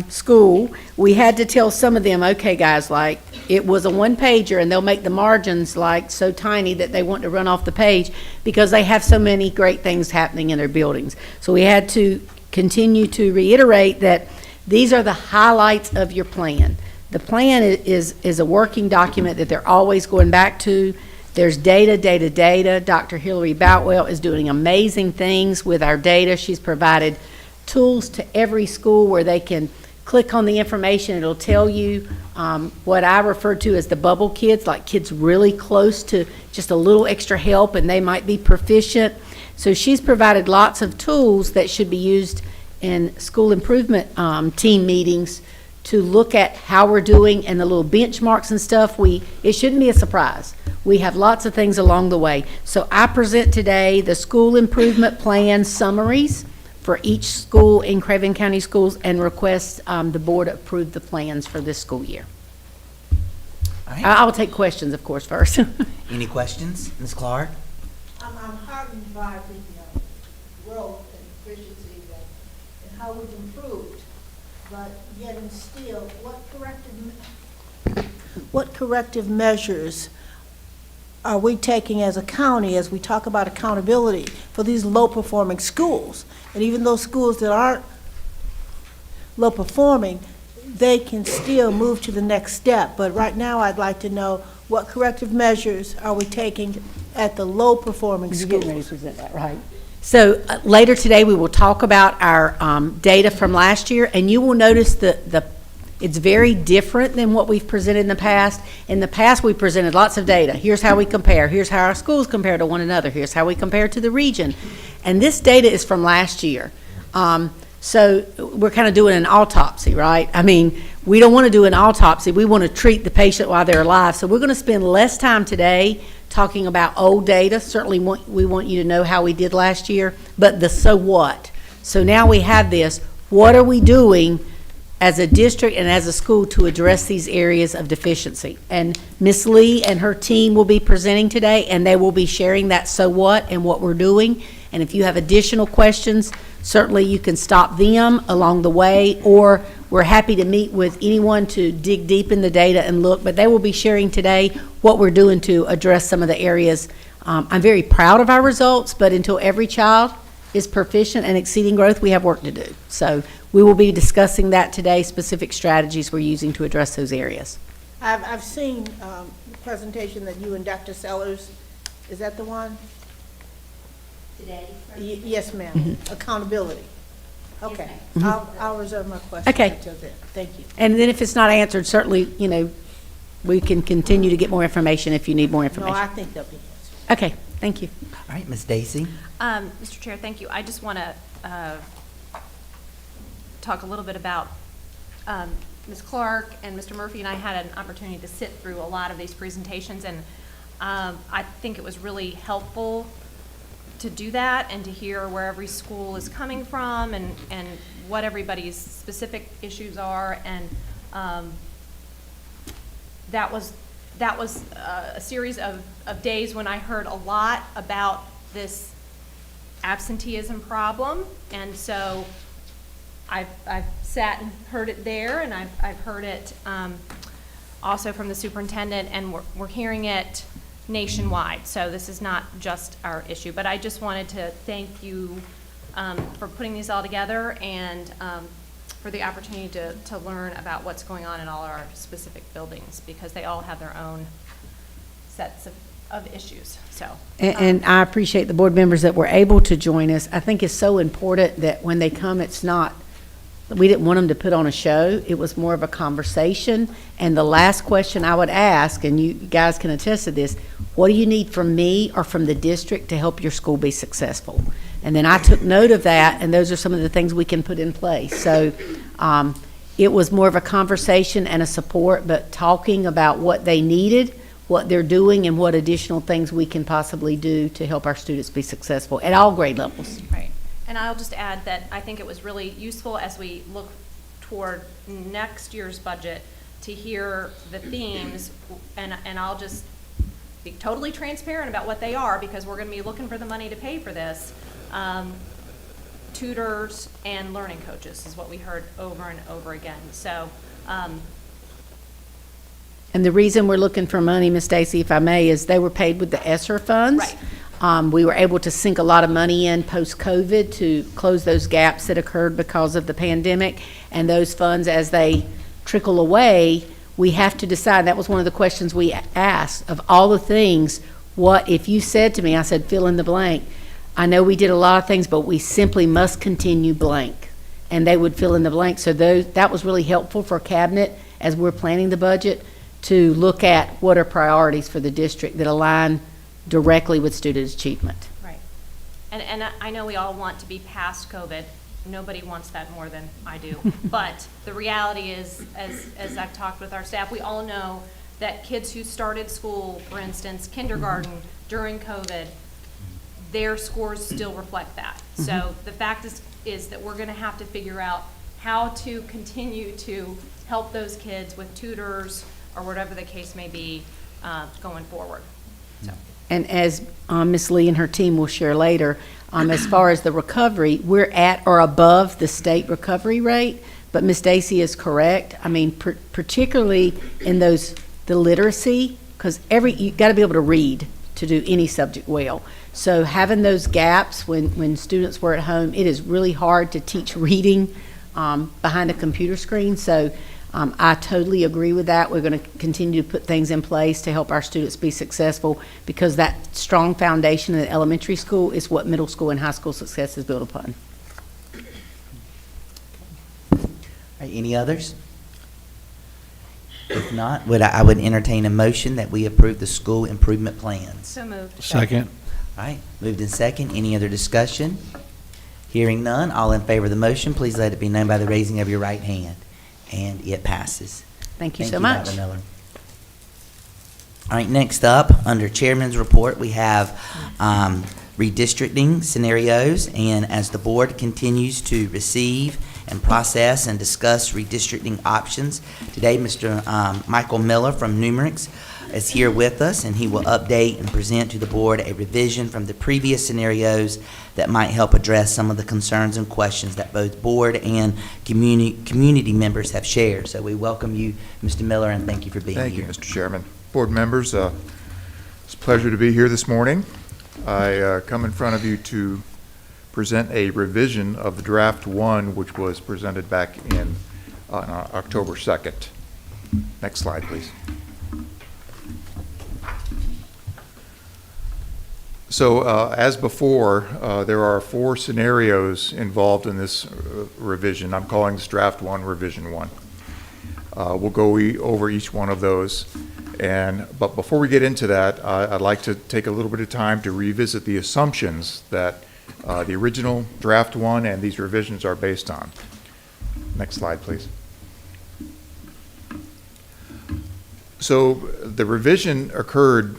school. We had to tell some of them, okay guys, like it was a one-pager and they'll make the margins like so tiny that they want to run off the page because they have so many great things happening in their buildings. So we had to continue to reiterate that these are the highlights of your plan. The plan is a working document that they're always going back to. There's data. Dr. Hillary Boutwell is doing amazing things with our data. She's provided tools to every school where they can click on the information. It'll tell you what I refer to as the bubble kids, like kids really close to just a little extra help and they might be proficient. So she's provided lots of tools that should be used in school improvement team meetings to look at how we're doing and the little benchmarks and stuff. It shouldn't be a surprise. We have lots of things along the way. So I present today the school improvement plan summaries for each school in Craven County Schools and request the board approve the plans for this school year.
All right.
I'll take questions, of course, first.
Any questions, Ms. Clark?
I'm heartened by the growth and efficiency and how we've improved, but yet and still, what corrective measures are we taking as a county as we talk about accountability for these low-performing schools? And even those schools that aren't low-performing, they can still move to the next step. But right now, I'd like to know what corrective measures are we taking at the low-performing schools?
You're getting ready to present that, right? So later today, we will talk about our data from last year, and you will notice it's very different than what we've presented in the past. In the past, we presented lots of data. Here's how we compare. Here's how our schools compare to one another. Here's how we compare to the region. And this data is from last year. So we're kind of doing an autopsy, right? I mean, we don't want to do an autopsy. We want to treat the patient while they're alive. So we're going to spend less time today talking about old data. Certainly we want you to know how we did last year, but the so what. So now we have this. What are we doing as a district and as a school to address these areas of deficiency? And Ms. Lee and her team will be presenting today, and they will be sharing that so what and what we're doing. And if you have additional questions, certainly you can stop them along the way, or we're happy to meet with anyone to dig deep in the data and look. But they will be sharing today what we're doing to address some of the areas. I'm very proud of our results, but until every child is proficient and exceeding growth, we have work to do. So we will be discussing that today, specific strategies we're using to address those areas.
I've seen the presentation that you and Dr. Sellers, is that the one?
Today?
Yes, ma'am. Accountability. Okay. I'll reserve my question
Okay.
until then. Thank you.
And then if it's not answered, certainly, we can continue to get more information if you need more
No,
information.
I think they'll be answered.
Okay, thank you.
All right, Ms. Dacey.
Mr. Chair, thank you. I just want to talk a little bit about Ms. Clark and Mr. Murphy and I had an opportunity to sit through a lot of these presentations, and I think it was really helpful to do that and to hear where every school is coming from and what everybody's specific issues are. And that was a series of days when I heard a lot about this absenteeism problem. And so I've sat and heard it there, and I've heard it also from the superintendent, and we're hearing it nationwide. So this is not just our issue. But I just wanted to thank you for putting these all together, and for the opportunity to learn about what's going on in all our specific buildings, because they all have their own sets of issues. So
And I appreciate the board members that were able to join us. I think it's so important that when they come, it's not, we didn't want them to put on a show. It was more of a conversation. And the last question I would ask, and you guys can attest to this, what do you need from me or from the district to help your school be successful? And then I took note of that, and those are some of the things we can put in place. So it was more of a conversation and a support, but talking about what they needed, what they're doing, and what additional things we can possibly do to help our students be successful at all grade levels.
Right. And I'll just add that I think it was really useful as we look toward next year's budget to hear the themes, and I'll just be totally transparent about what they are, because we're going to be looking for the money to pay for this. Tutors and learning coaches is what we heard over and over again. So,
and the reason we're looking for money, Ms. Stacy, if I may, is they were paid with the ESSER funds.
Right.
We were able to sink a lot of money in post-COVID to close those gaps that occurred because of the pandemic. And those funds, as they trickle away, we have to decide. That was one of the questions we asked. Of all the things, what if you said to me, I said, fill in the blank. I know we did a lot of things, but we simply must continue blank. And they would fill in the blank. So that was really helpful for Cabinet as we're planning the budget, to look at what are priorities for the district that align directly with student achievement.
right. And I know we all want to be past COVID. Nobody wants that more than I do. But the reality is, as I've talked with our staff, we all know that kids who started school, for instance, kindergarten during COVID, their scores still reflect that. So the fact is that we're going to have to figure out how to continue to help those kids with tutors or whatever the case may be going forward. So.
And as Ms. Lee and her team will share later, as far as the recovery, we're at or above the state recovery rate. But Ms. Stacy is correct. I mean, particularly in the literacy, because you got to be able to read to do any subject well. So having those gaps when students were at home, it is really hard to teach reading behind a computer screen. So I totally agree with that. We're going to continue to put things in place to help our students be successful, because that strong foundation in the elementary school is what middle school and high school success is built upon.
All right, any others? If not, I would entertain a motion that we approve the school improvement plans.
So moved.
Second.
All right, moved in second. Any other discussion? Hearing none, all in favor of the motion, please let it be known by the raising of your right hand. And it passes.
Thank you so much.
Dr. Miller. All right, next up, under Chairman's report, we have redistricting scenarios. And as the board continues to receive and process and discuss redistricting options, today Mr. Michael Miller from Numerics is here with us, and he will update and present to the board a revision from the previous scenarios that might help address some of the concerns and questions that both board and community members have shared. So we welcome you, Mr. Miller, and thank you for being here.
Thank you, Mr. Chairman. Board members, it's a pleasure to be here this morning. I come in front of you to present a revision of the draft one, which was presented back in on October 2nd. Next slide, please. So as before, there are 4 scenarios involved in this revision. I'm calling this draft 1, revision 1. We'll go over each one of those. But before we get into that, I'd like to take a little bit of time to revisit the assumptions that the original draft 1 and these revisions are based on. Next slide, please. So the revision occurred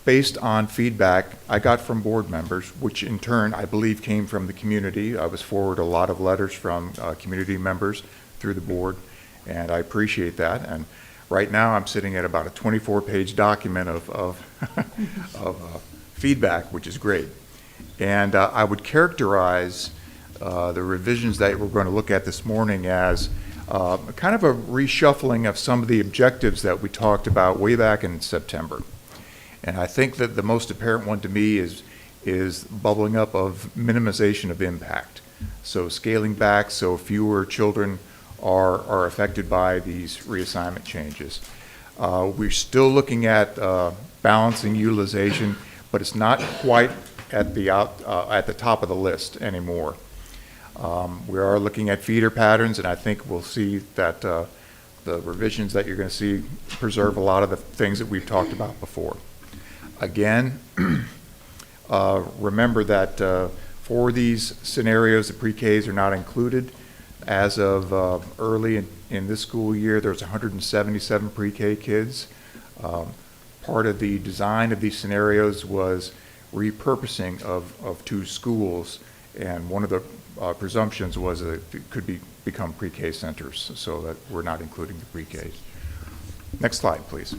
based on feedback I got from board members, which in turn I believe came from the community. I was forwarded a lot of letters from community members through the board, and I appreciate that. And right now I'm sitting at about a 24-page document of feedback, which is great. And I would characterize the revisions that we're going to look at this morning as kind of a reshuffling of some of the objectives that we talked about way back in September. And I think that the most apparent one to me is bubbling up of minimization of impact. So scaling back so fewer children are affected by these reassignment changes. We're still looking at balancing utilization, but it's not quite at the top of the list anymore. We are looking at feeder patterns, and I think we'll see that the revisions that you're going to see preserve a lot of the things that we've talked about before. Again, remember that for these scenarios, the pre-Ks are not included. As of early in this school year, there's 177 pre-K kids. Part of the design of these scenarios was repurposing of 2 schools, and one of the presumptions was that it could become pre-K centers, so that we're not including the pre-Ks. Next slide, please.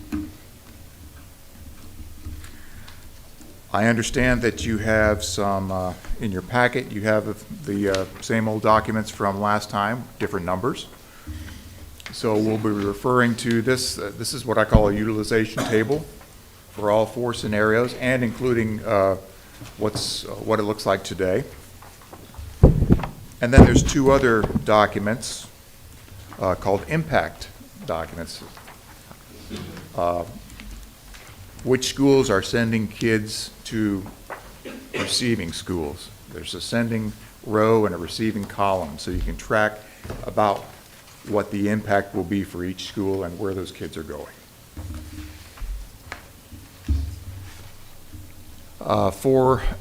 I understand that you have some, in your packet, you have the same old documents from last time, different numbers. So we'll be referring to this. This is what I call a utilization table for all 4 scenarios, and including what it looks like today. And then there's 2 other documents called impact documents. Which schools are sending kids to receiving schools. There's a sending row and a receiving column, so you can track about what the impact will be for each school and where those kids are going.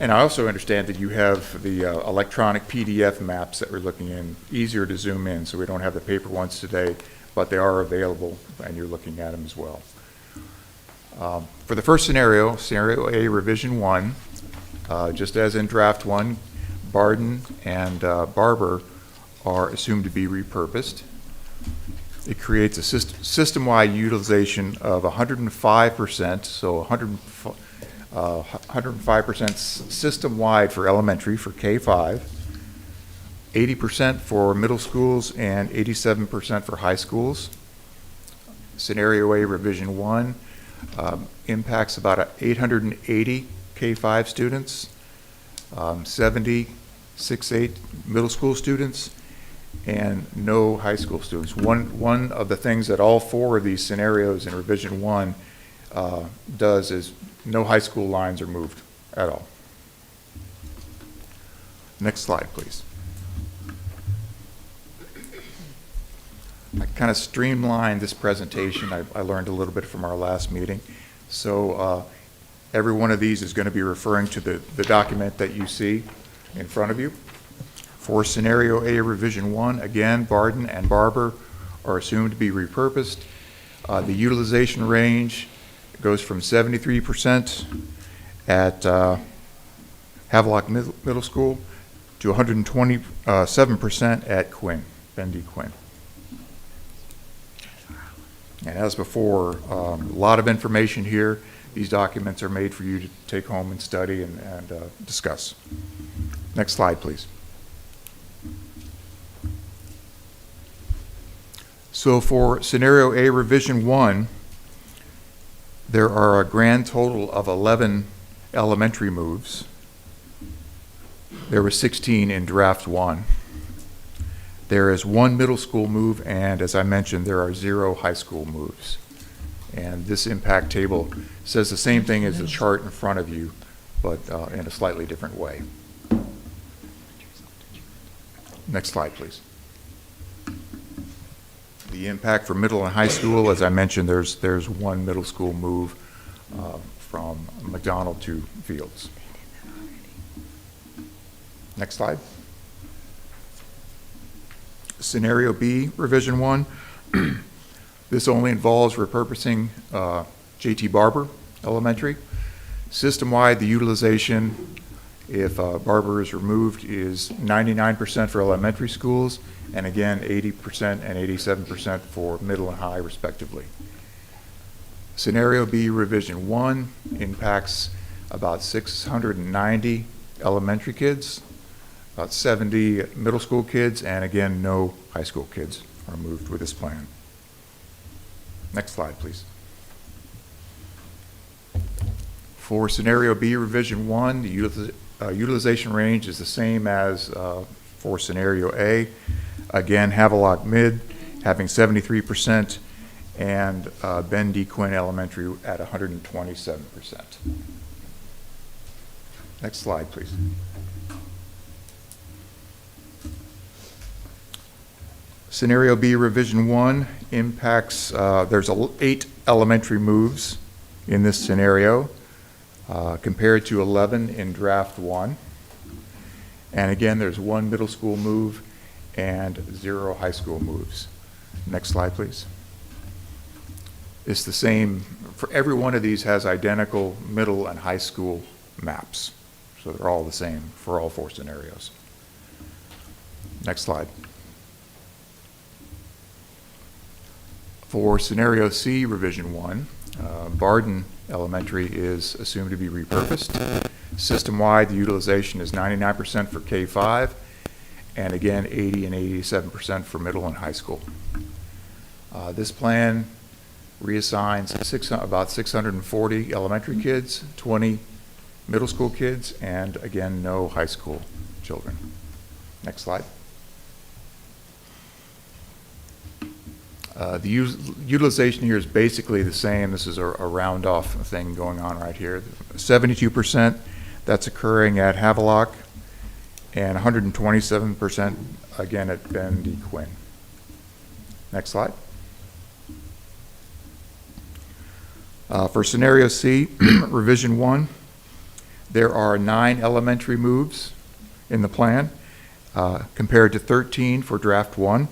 And I also understand that you have the electronic PDF maps that we're looking in, easier to zoom in, so we don't have the paper ones today, but they are available and you're looking at them as well. For the first scenario, Scenario A, Revision 1, just as in Draft 1, Barden and Barber are assumed to be repurposed. It creates a system-wide utilization of 105%, so 105% system-wide for elementary, for K-5, 80% for middle schools, and 87% for high schools. Scenario A, Revision 1, impacts about 880 K-5 students, 70 6-8 middle school students, and no high school students. One of the things that all 4 of these scenarios in Revision 1 does is no high school lines are moved at all. Next slide, please. I kind of streamlined this presentation. I learned a little bit from our last meeting. So every one of these is going to be referring to the document that you see in front of you. For Scenario A, Revision 1, again, Barden and Barber are assumed to be repurposed. The utilization range goes from 73% at Havelock Middle School to 127% at Quinn, Bendy Quinn. And as before, a lot of information here. These documents are made for you to take home and study and discuss. Next slide, please. So for Scenario A, Revision 1, there are a grand total of 11 elementary moves. There were 16 in Draft 1. There is 1 middle school move, and as I mentioned, there are 0 high school moves. And this impact table says the same thing as the chart in front of you, but in a slightly different way. Next slide, please. The impact for middle and high school, as I mentioned, there's 1 middle school move from McDonald to Fields. Next slide. Scenario B, Revision 1. This only involves repurposing J.T. Barber Elementary System-wide, the utilization, if Barber is removed, is 99% for elementary schools, and again, 80% and 87% for middle and high respectively. Scenario B, revision 1, impacts about 690 elementary kids, about 70 middle school kids, and again, no high school kids are moved with this plan. Next slide, please. For scenario B, revision 1, the utilization range is the same as for scenario A. Again, Havelock Mid having 73%, and Ben D. Quinn Elementary at 127%. Next slide, please. Scenario B, revision 1, impacts, there's 8 elementary moves in this scenario, compared to 11 in draft 1. And again, there's 1 middle school move and 0 high school moves. Next slide, please. It's the same, for every one of these has identical middle and high school maps. So they're all the same for all 4 scenarios. Next slide. For scenario C, revision 1, Barden Elementary is assumed to be repurposed. System-wide, the utilization is 99% for K-5, and again, 80 and 87% for middle and high school. This plan reassigns about 640 elementary kids, 20 middle school kids, and again, no high school children. Next slide. The utilization here is basically the same. This is a round-off thing going on right here. 72%, that's occurring at Havelock, and 127% again at Ben D. Quinn. Next slide. For scenario C, revision 1, there are 9 elementary moves in the plan, compared to 13 for draft 1.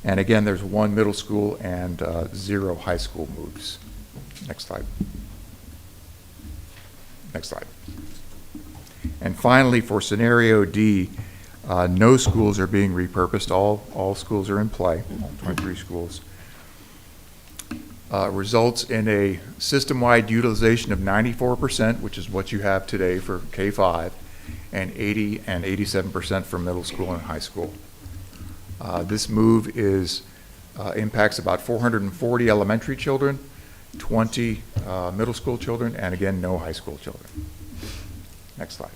And again, there's 1 middle school and 0 high school moves. Next slide. Next slide. And finally, for scenario D, no schools are being repurposed. All schools are in play, all 23 schools. Results in a system-wide utilization of 94%, which is what you have today for K-5, and 80 and 87% for middle school and high school. This move impacts about 440 elementary children, 20 middle school children, and again, no high school children. Next slide.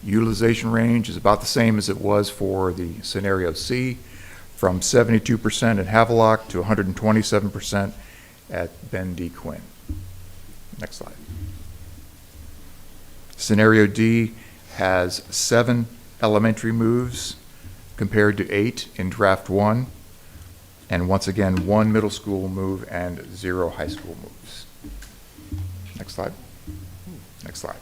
Utilization range is about the same as it was for the scenario C, from 72% at Havelock to 127% at Ben D. Quinn. Next slide. Scenario D has 7 elementary moves compared to 8 in draft 1, and once again, 1 middle school move and 0 high school moves. Next slide. Next slide.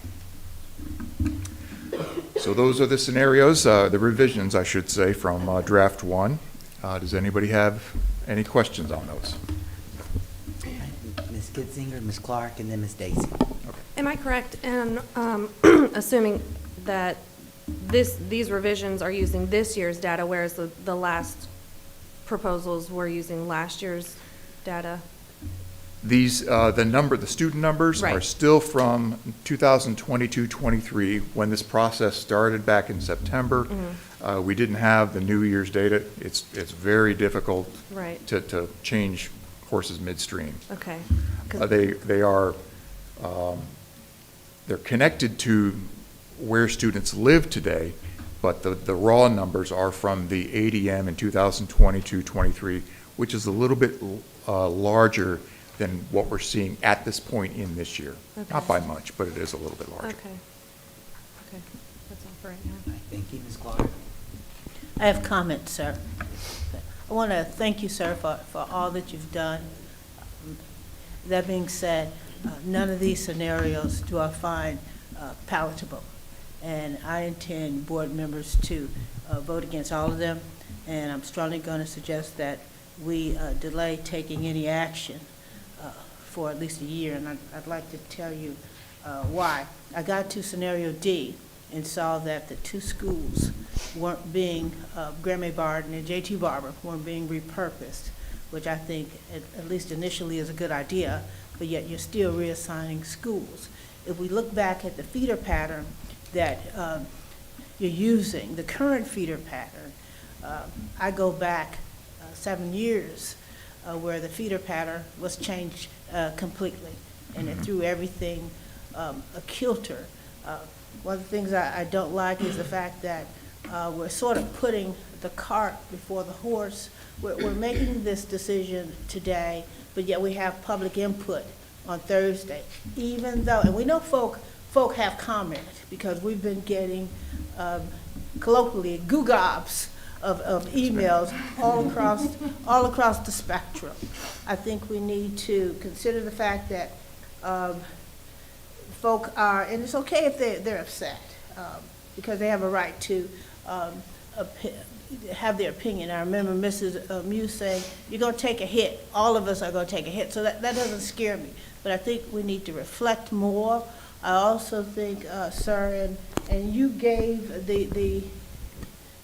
So those are the scenarios, the revisions, I should say, from draft 1. Does anybody have any questions on those?
Ms. Kitzinger, Ms. Clark, and then Ms. Daisy.
Okay.
Am I correct in assuming that these revisions are using this year's data, whereas the last proposals were using last year's data?
These, the student numbers are
Right.
still from 2022-23, when this process started back in September.
Mm-hmm.
We didn't have the New Year's data. It's very difficult
Right.
to change horses midstream.
Okay.
They're connected to where students live today, but the raw numbers are from the ADM in 2022-23, which is a little bit larger than what we're seeing at this point in this year.
Okay.
Not by much, but it is a little bit larger.
Okay. Okay. That's all for right now.
Thank you, Ms. Clark.
I have comments, sir. I want to thank you, sir, for all that you've done. That being said, none of these scenarios do I find palatable. And I intend board members to vote against all of them. And I'm strongly going to suggest that we delay taking any action for at least a year, and I'd like to tell you why. I got to scenario D and saw that the two schools weren't being, Graham Barton and J.T. Barber, weren't being repurposed, which I think, at least initially, is a good idea, but yet you're still reassigning schools. If we look back at the feeder pattern that you're using, the current feeder pattern, I go back 7 years where the feeder pattern was changed completely, and it threw everything a kilter. One of the things I don't like is the fact that we're sort of putting the cart before the horse. We're making this decision today, but yet we have public input on Thursday, even though, and we know folk have comment, because we've been getting colloquially goo-gobs of emails all across the spectrum. I think we need to consider the fact that folk are, and it's okay if they're upset, because they have a right to have their opinion. I remember Mrs. Muse saying, you're going to take a hit. All of us are going to take a hit. So that doesn't scare me. But I think we need to reflect more. I also think, sir, and you gave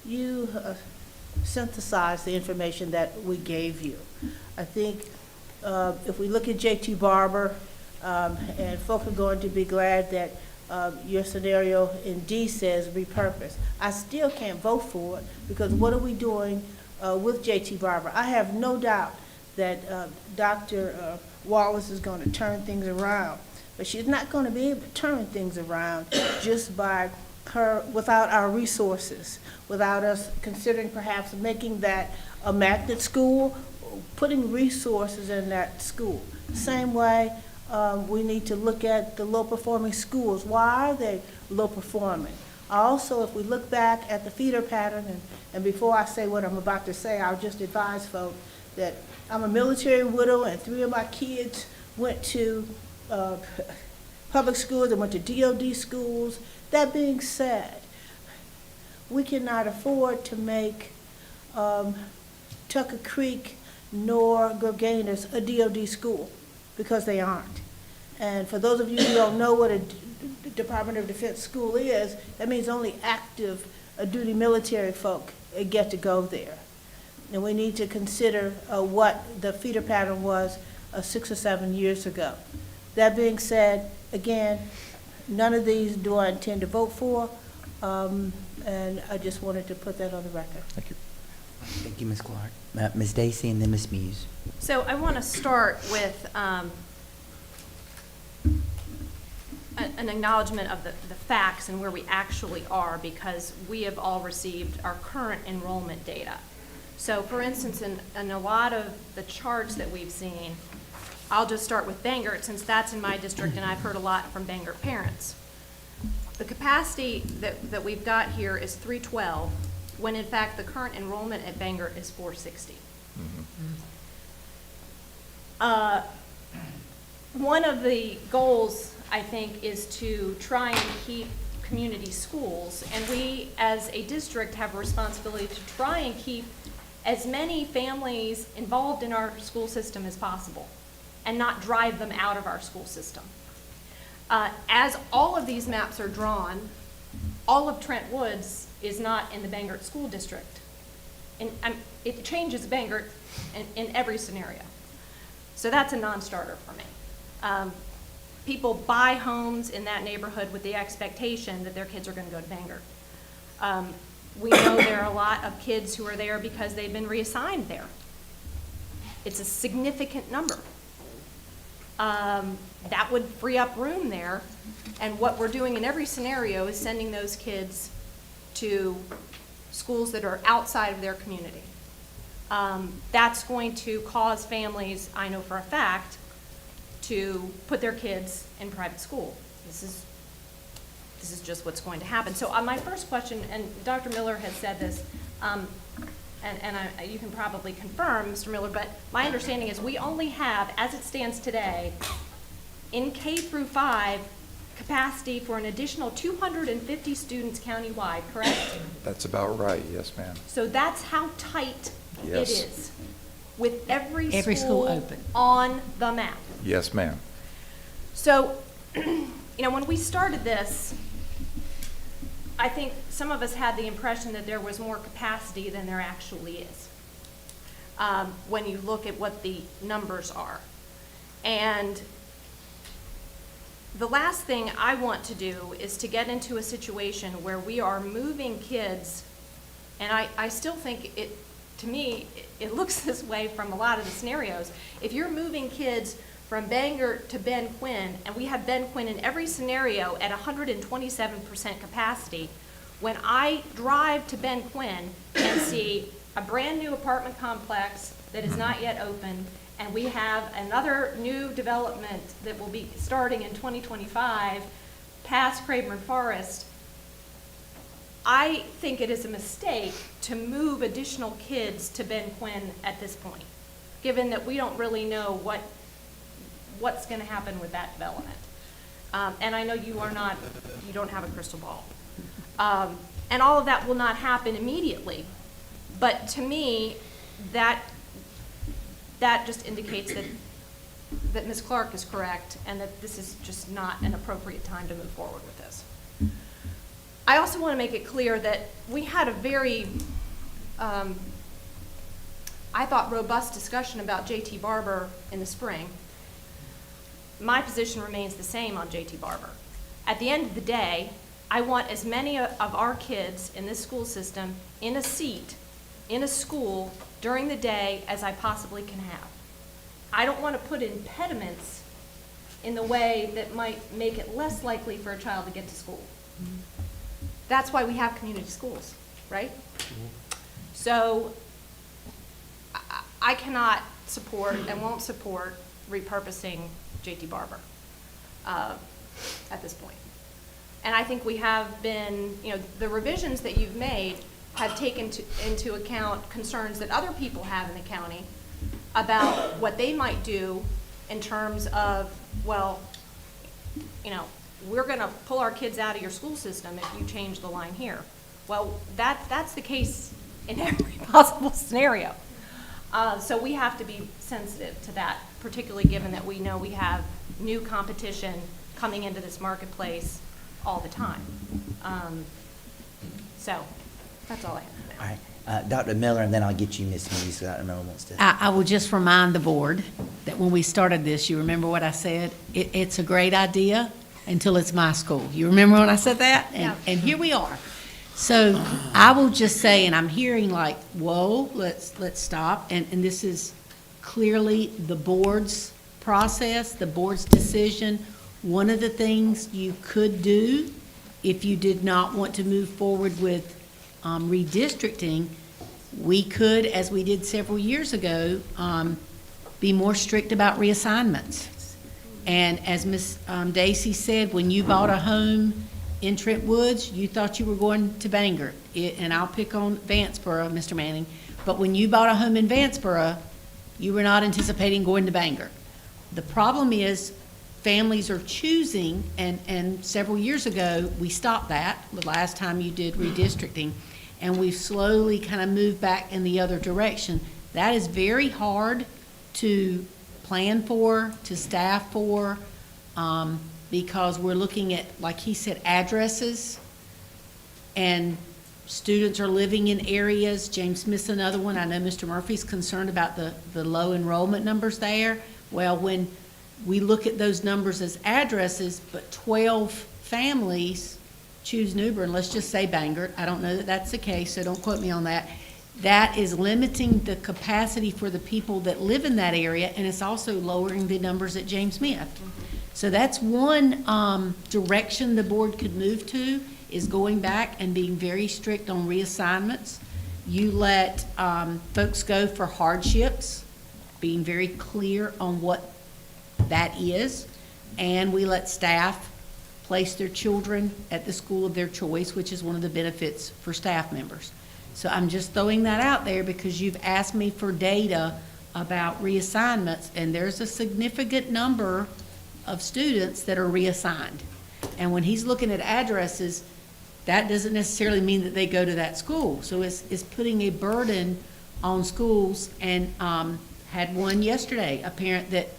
you synthesized the information that we gave you. I think if we look at J.T. Barber, and folk are going to be glad that your scenario in D says repurpose. I still can't vote for it, because what are we doing with J.T. Barber? I have no doubt that Dr. Wallace is going to turn things around, but she's not going to be able to turn things around just by her, without our resources, without us considering perhaps making that a magnet school, putting resources in that school. Same way, we need to look at the low-performing schools. Why are they low-performing? Also, if we look back at the feeder pattern, and before I say what I'm about to say, I'll just advise folks that I'm a military widow, and 3 of my kids went to public schools and went to DOD schools. That being said, we cannot afford to make Tucker Creek nor Gorganas a DOD school, because they aren't. And for those of you who don't know what a Department of Defense school is, that means only active duty military folk get to go there. And we need to consider what the feeder pattern was 6 or 7 years ago. That being said, again, none of these do I intend to vote for, and I just wanted to put that on the record.
Thank you. Thank you, Ms. Clark. Ms. Dacey and then Ms. Muse.
So I want to start with an acknowledgement of the facts and where we actually are, because we have all received our current enrollment data. So for instance, in a lot of the charts that we've seen, I'll just start with Bangor, since that's in my district and I've heard a lot from Bangor parents. The capacity that we've got here is 312, when in fact the current enrollment at Bangor is 460. One of the goals, I think, is to try and keep community schools, and we as a district have a responsibility to try and keep as many families involved in our school system as possible and not drive them out of our school system. As all of these maps are drawn, all of Trent Woods is not in the Bangor School District. And it changes Bangor in every scenario. So that's a non-starter for me. People buy homes in that neighborhood with the expectation that their kids are going to go to Bangor. We know there are a lot of kids who are there because they've been reassigned there. It's a significant number. That would free up room there, and what we're doing in every scenario is sending those kids to schools that are outside of their community. That's going to cause families, I know for a fact, to put their kids in private school. This is just what's going to happen. So my first question, and Dr. Miller has said this, you can probably confirm, Mr. Miller, but my understanding is we only have, as it stands today, in K through 5, capacity for an additional 250 students countywide, correct?
That's about right, yes, ma'am.
So that's how tight
Yes.
it is, with every
Every school open.
on the map.
Yes, ma'am.
So, when we started this, I think some of us had the impression that there was more capacity than there actually is, when you look at what the numbers are. And the last thing I want to do is to get into a situation where we are moving kids, and I still think to me, it looks this way from a lot of the scenarios. If you're moving kids from Bangor to Ben Quinn, and we have Ben Quinn in every scenario at 127% capacity, when I drive to Ben Quinn and see a brand-new apartment complex that is not yet open, and we have another new development that will be starting in 2025 past Craven Forest, I think it is a mistake to move additional kids to Ben Quinn at this point, given that we don't really know what's going to happen with that development. And I know you don't have a crystal ball. And all of that will not happen immediately. But to me, that just indicates that Ms. Clark is correct and that this is just not an appropriate time to move forward with this. I also want to make it clear that we had a very, I thought, robust discussion about J.T. Barber in the spring. My position remains the same on J.T. Barber. At the end of the day, I want as many of our kids in this school system in a seat, in a school, during the day as I possibly can have. I don't want to put impediments in the way that might make it less likely for a child to get to school. That's why we have community schools, right? So I cannot support and won't support repurposing J.T. Barber at this point. And I think we have been, the revisions that you've made have taken into account concerns that other people have in the county about what they might do in terms of, well, we're going to pull our kids out of your school system if you change the line here. Well, that's the case in every possible scenario. So we have to be sensitive to that, particularly given that we know we have new competition coming into this marketplace all the time. So that's all I have for now.
All right. Dr. Miller, and then I'll get you, Ms. Hughes, Dr. Miller wants to.
I will just remind the board that when we started this, you remember what I said? It's a great idea until it's my school. You remember when I said that? And here we are. So I will just say, and I'm hearing like, whoa, let's stop. And this is clearly the board's process, the board's decision. One of the things you could do if you did not want to move forward with redistricting, we could, as we did several years ago, be more strict about reassignments. And as Ms. Dacey said, when you bought a home in Trent Woods, you thought you were going to Bangor. And I'll pick on Vanceboro, Mr. Manning. But when you bought a home in Vanceboro, you were not anticipating going to Bangor. The problem is families are choosing, and several years ago, we stopped that the last time you did redistricting, and we've slowly kind of moved back in the other direction. That is very hard to plan for, to staff for, because we're looking at, like he said, addresses, and students are living in areas. James Smith's another one. I know Mr. Murphy's concerned about the low enrollment numbers there. Well, when we look at those numbers as addresses, but 12 families choose New Bern, let's just say Bangor. I don't know that that's the case, so don't quote me on that. That is limiting the capacity for the people that live in that area, and it's also lowering the numbers at James Smith. Mm-hmm. So that's one direction the board could move to, is going back and being very strict on reassignments. You let folks go for hardships, being very clear on what that is, and we let staff place their children at the school of their choice, which is one of the benefits for staff members. So I'm just throwing that out there because you've asked me for data about reassignments, and there's a significant number of students that are reassigned. And when he's looking at addresses, that doesn't necessarily mean that they go to that school. So it's putting a burden on schools, and had one yesterday, a parent that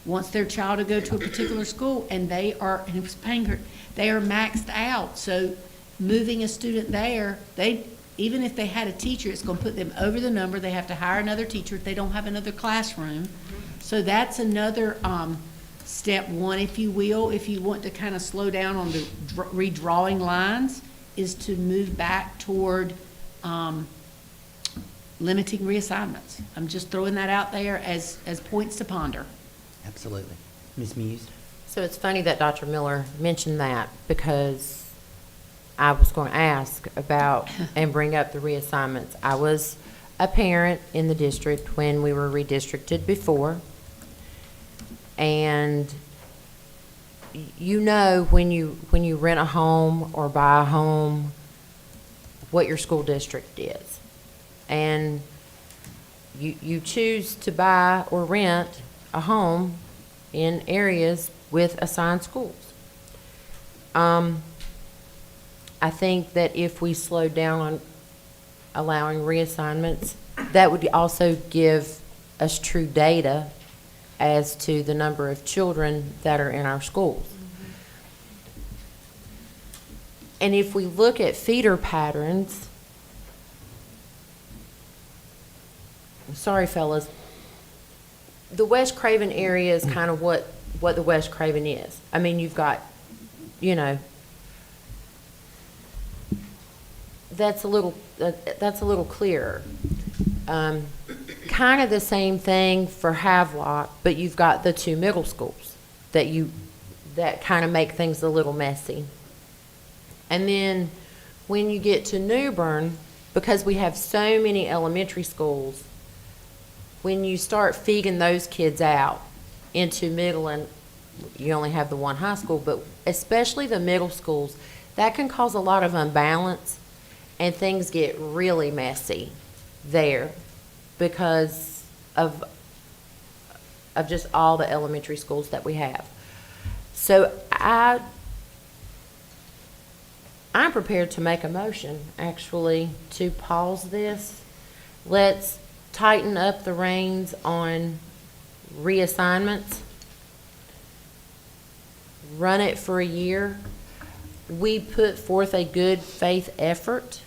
wants their child to go to a particular school, and they are, and it was Bangor, they are maxed out. So moving a student there, even if they had a teacher, it's going to put them over the number. They have to hire another teacher if they don't have another classroom. So that's another step one, if you will, if you want to kind of slow down on the redrawing lines, is to move back toward limiting reassignments. I'm just throwing that out there as points to ponder.
Absolutely. Ms. Muse?
So it's funny that Dr. Miller mentioned that, because I was going to ask about and bring up the reassignments. I was a parent in the district when we were redistricted before. And you know, when you rent a home or buy a home, what your school district is. And you choose to buy or rent a home in areas with assigned schools. I think that if we slowed down on allowing reassignments, that would also give us true data as to the number of children that are in our schools. And if we look at feeder patterns, sorry fellas, the West Craven area is kind of what the West Craven is. I mean, you've got, you know, that's a little clearer. Kind of the same thing for Havelock, but you've got the two middle schools that kind of make things a little messy. And then when you get to Newbern, because we have so many elementary schools, when you start feeding those kids out into middle, and you only have the one high school, but especially the middle schools, that can cause a lot of unbalance, and things get really messy there because of just all the elementary schools that we have. So I'm prepared to make a motion, actually, to pause this. Let's tighten up the reins on reassignments. Run it for a year. We put forth a good faith effort.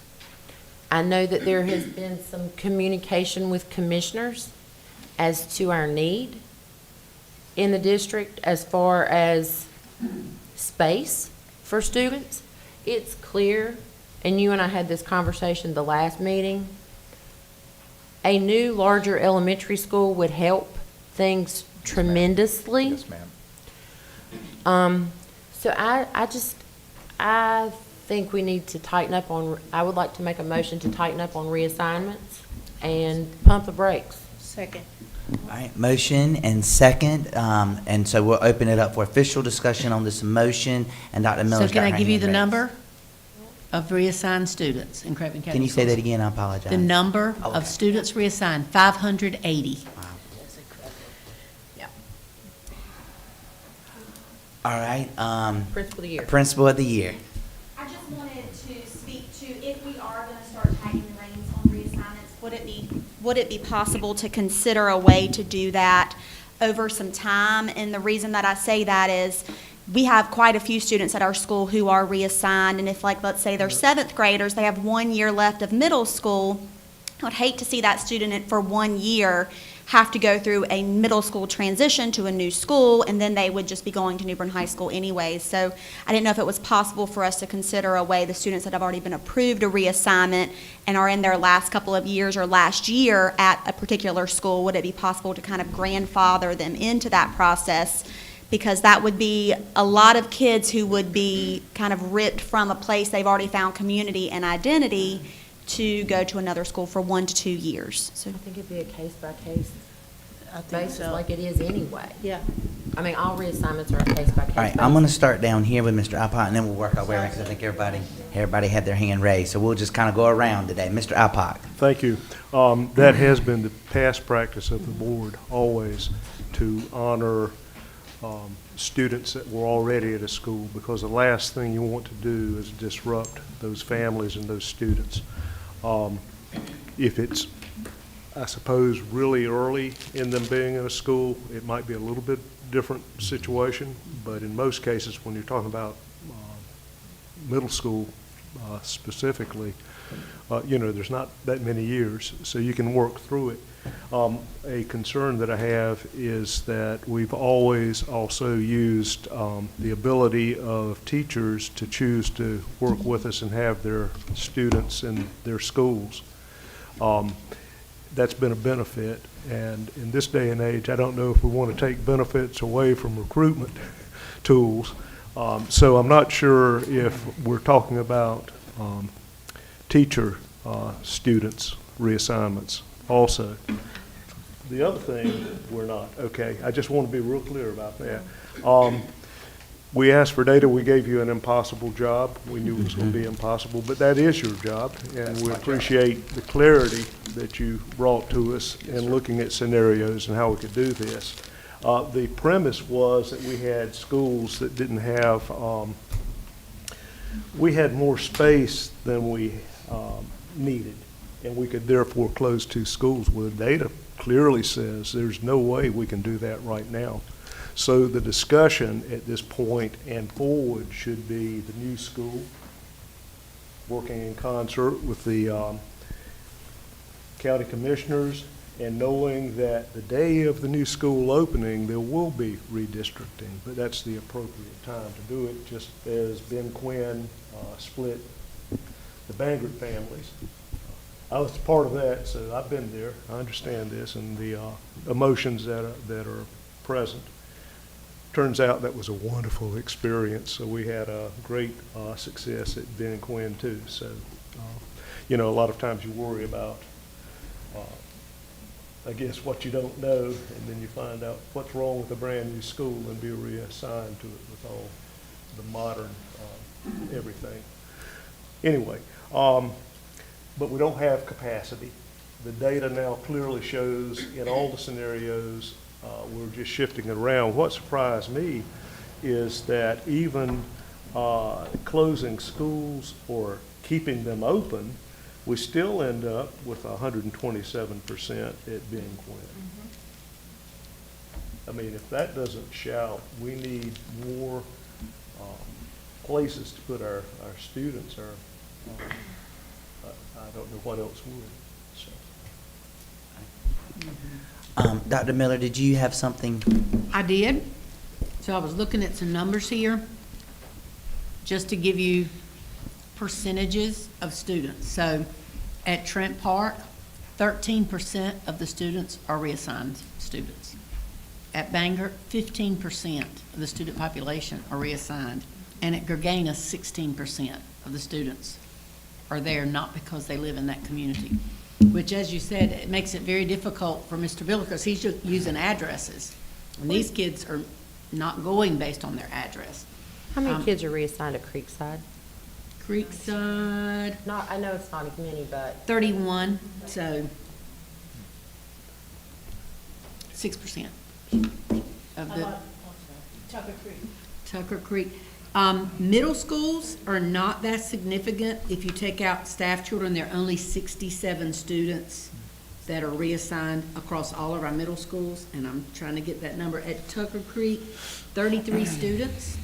I know that there has been some communication with commissioners as to our need in the district as far as space for students. It's clear, and you and I had this conversation the last meeting, a new larger elementary school would help things tremendously.
Yes, ma'am.
So I think we need to tighten up on, I would like to make a motion to tighten up on reassignments and pump the brakes.
Second.
All right, motion and second, and so we'll open it up for official discussion on this motion, and Dr. Miller's
So can
got
I
her
give you
hand
the
raised.
number of reassigned students in Craven County
Can you say
Schools?
that again? I apologize.
The number
Okay.
of students reassigned, 580.
All right,
Principal of the year.
principal of the year.
I just wanted to speak to, if we are going to start tightening the reins on reassignments, would it be possible to consider a way to do that over some time? And the reason that I say that is we have quite a few students at our school who are reassigned, and if, like, let's say they're seventh graders, they have 1 year left of middle school, I would hate to see that student for 1 year have to go through a middle school transition to a new school, and then they would just be going to Newbern High School anyways. So I didn't know if it was possible for us to consider a way the students that have already been approved a reassignment and are in their last couple of years or last year at a particular school, would it be possible to kind of grandfather them into that process? Because that would be a lot of kids who would be kind of ripped from a place they've already found community and identity to go to another school for 1 to 2 years. So
I think it'd be a case-by-case basis,
so.
like it is anyway.
Yeah.
I mean, all reassignments are a case-by-case
All right,
basis.
I'm going to start down here with Mr. Alpine, and then we'll work our way around, because I think everybody had their hand raised. So we'll just kind of go around today. Mr. Alpine.
Thank you. That has been the past practice of the board, always, to honor students that were already at a school, because the last thing you want to do is disrupt those families and those students. If it's I suppose really early in them being in a school, it might be a little bit different situation, but in most cases, when you're talking about middle school specifically, there's not that many years, so you can work through it. A concern that I have is that we've always also used the ability of teachers to choose to work with us and have their students in their schools. That's been a benefit, and in this day and age, I don't know if we want to take benefits away from recruitment tools. So I'm not sure if we're talking about teacher students reassignments also. The other thing, we're not. Okay, I just want to be real clear about that. We asked for data. We gave you an impossible job. We knew it was going to be impossible, but that is your job, and we appreciate the clarity that you brought to us in looking at scenarios and how we could do this. The premise was that we had schools that didn't have, we had more space than we needed, and we could therefore close 2 schools. Well, the data clearly says there's no way we can do that right now. So the discussion at this point and forward should be the new school, working in concert with the county commissioners, and knowing that the day of the new school opening, there will be redistricting, but that's the appropriate time to do it, just as Ben Quinn split the Bangert families. I was part of that, so I've been there. I understand this and the emotions that are present. Turns out that was a wonderful experience, so we had a great success at Ben Quinn too. So, a lot of times you worry about I guess what you don't know, and then you find out what's wrong with a brand new school and be reassigned to it with all the modern everything. Anyway, but we don't have capacity. The data now clearly shows in all the scenarios we're just shifting it around. What surprised me is that even closing schools or keeping them open, we still end up with 127% at Ben Quinn. I mean, if that doesn't shout, we need more places to put our students, I don't know what else would. So.
Dr. Miller, did you have something?
I did. So I was looking at some numbers here, just to give you percentages of students. So at Trent Park, 13% of the students are reassigned students. At Bangor, 15% of the student population are reassigned. And at Gergana, 16% of the students are there not because they live in that community. Which, as you said, it makes it very difficult for Mr. Bill because he's just using addresses. And these kids are not going based on their address.
How many kids are reassigned at Creekside?
Creekside,
I know it's not as many, but
31, so 6% of the
Tucker Creek.
Tucker Creek. Middle schools are not that significant. If you take out staff children, there are only 67 students that are reassigned across all of our middle schools, and I'm trying to get that number. At Tucker Creek, 33 students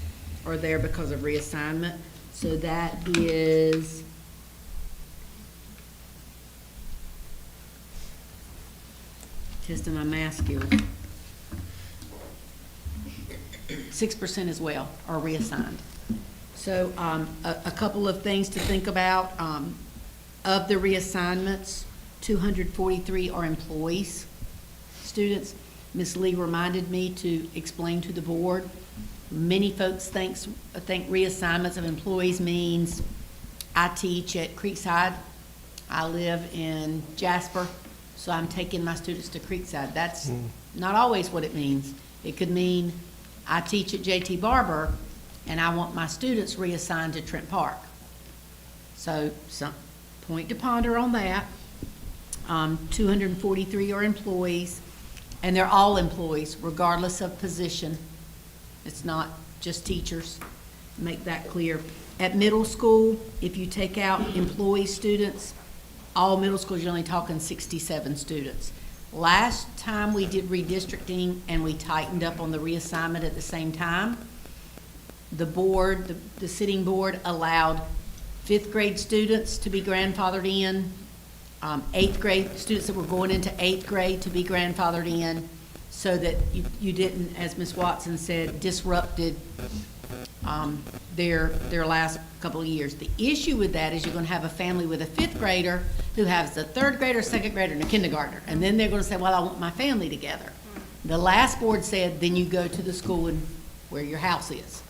are there because of reassignment. So that is testing my math skills. 6% as well are reassigned. So a couple of things to think about. Of the reassignments, 243 are employees, students. Ms. Lee reminded me to explain to the board. Many folks think reassignments of employees means I teach at Creekside. I live in Jasper, so I'm taking my students to Creekside. That's not always what it means. It could mean I teach at J.T. Barber, and I want my students reassigned to Trent Park. So some point to ponder on that. 243 are employees, and they're all employees, regardless of position. It's not just teachers. Make that clear. At middle school, if you take out employee students, all middle schools, you're only talking 67 students. Last time we did redistricting and we tightened up on the reassignment at the same time, the board, the sitting board allowed 5th grade students to be grandfathered in, 8th grade students that were going into 8th grade to be grandfathered in, so that you didn't, as Ms. Watson said, disrupted their last couple of years. The issue with that is you're going to have a family with a 5th grader who has a 3rd grader, 2nd grader, and a kindergartner, and then they're going to say, well, I want my family together. The last board said, then you go to the school where your house is.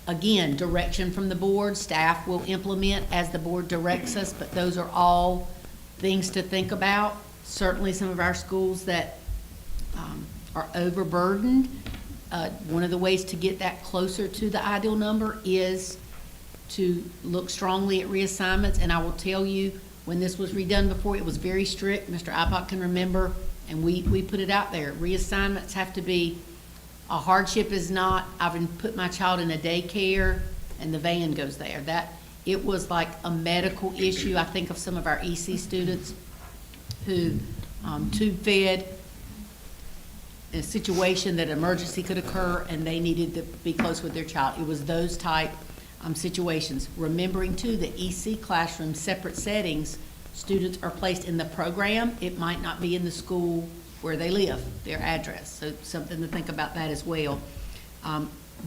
Again, direction from the board, staff will implement as the board directs us, but those are all things to think about. Certainly some of our schools that are overburdened, one of the ways to get that closer to the ideal number is to look strongly at reassignments. And I will tell you, when this was redone before, it was very strict. Mr. Ibach can remember, and we put it out there. Reassignments have to be, a hardship is not, I've put my child in a daycare and the van goes there. That, it was like a medical issue. I think of some of our EC students who tube fed, in a situation that emergency could occur and they needed to be close with their child. It was those type situations. Remembering too, the EC classroom, separate settings, students are placed in the program. It might not be in the school where they live, their address. So something to think about that as well.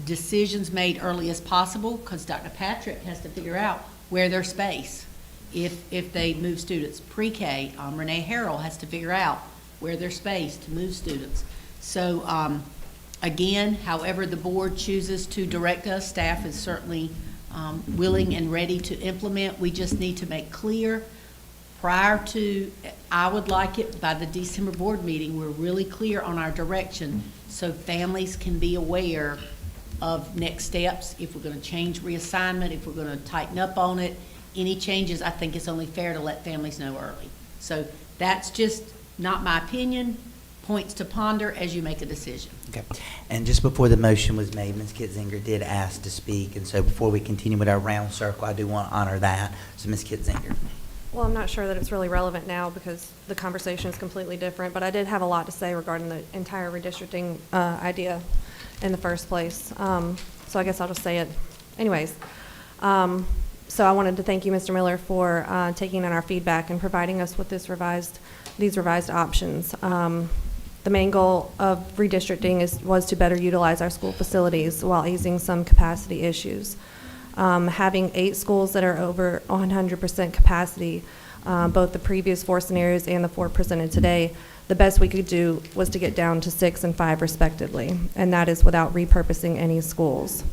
Decisions made early as possible, because Dr. Patrick has to figure out where their space. If they move students pre-K, Renee Harrell has to figure out where their space to move students. So again, however the board chooses to direct us, staff is certainly willing and ready to implement. We just need to make clear prior to, I would like it by the December board meeting, we're really clear on our direction so families can be aware of next steps. If we're going to change reassignment, if we're going to tighten up on it, any changes, I think it's only fair to let families know early. So that's just not my opinion, points to ponder as you make a decision.
Okay. And just before the motion was made, Ms. Kitzinger did ask to speak, and so before we continue with our round circle, I do want to honor that. So Ms. Kitzinger.
Well, I'm not sure that it's really relevant now because the conversation is completely different, but I did have a lot to say regarding the entire redistricting idea in the first place. So I guess I'll just say it anyways. So I wanted to thank you, Mr. Miller, for taking in our feedback and providing us with these revised options. The main goal of redistricting was to better utilize our school facilities while easing some capacity issues. Having 8 schools that are over 100% capacity, both the previous 4 scenarios and the 4 presented today, the best we could do was to get down to 6 and 5 respectively, and that is without repurposing any schools.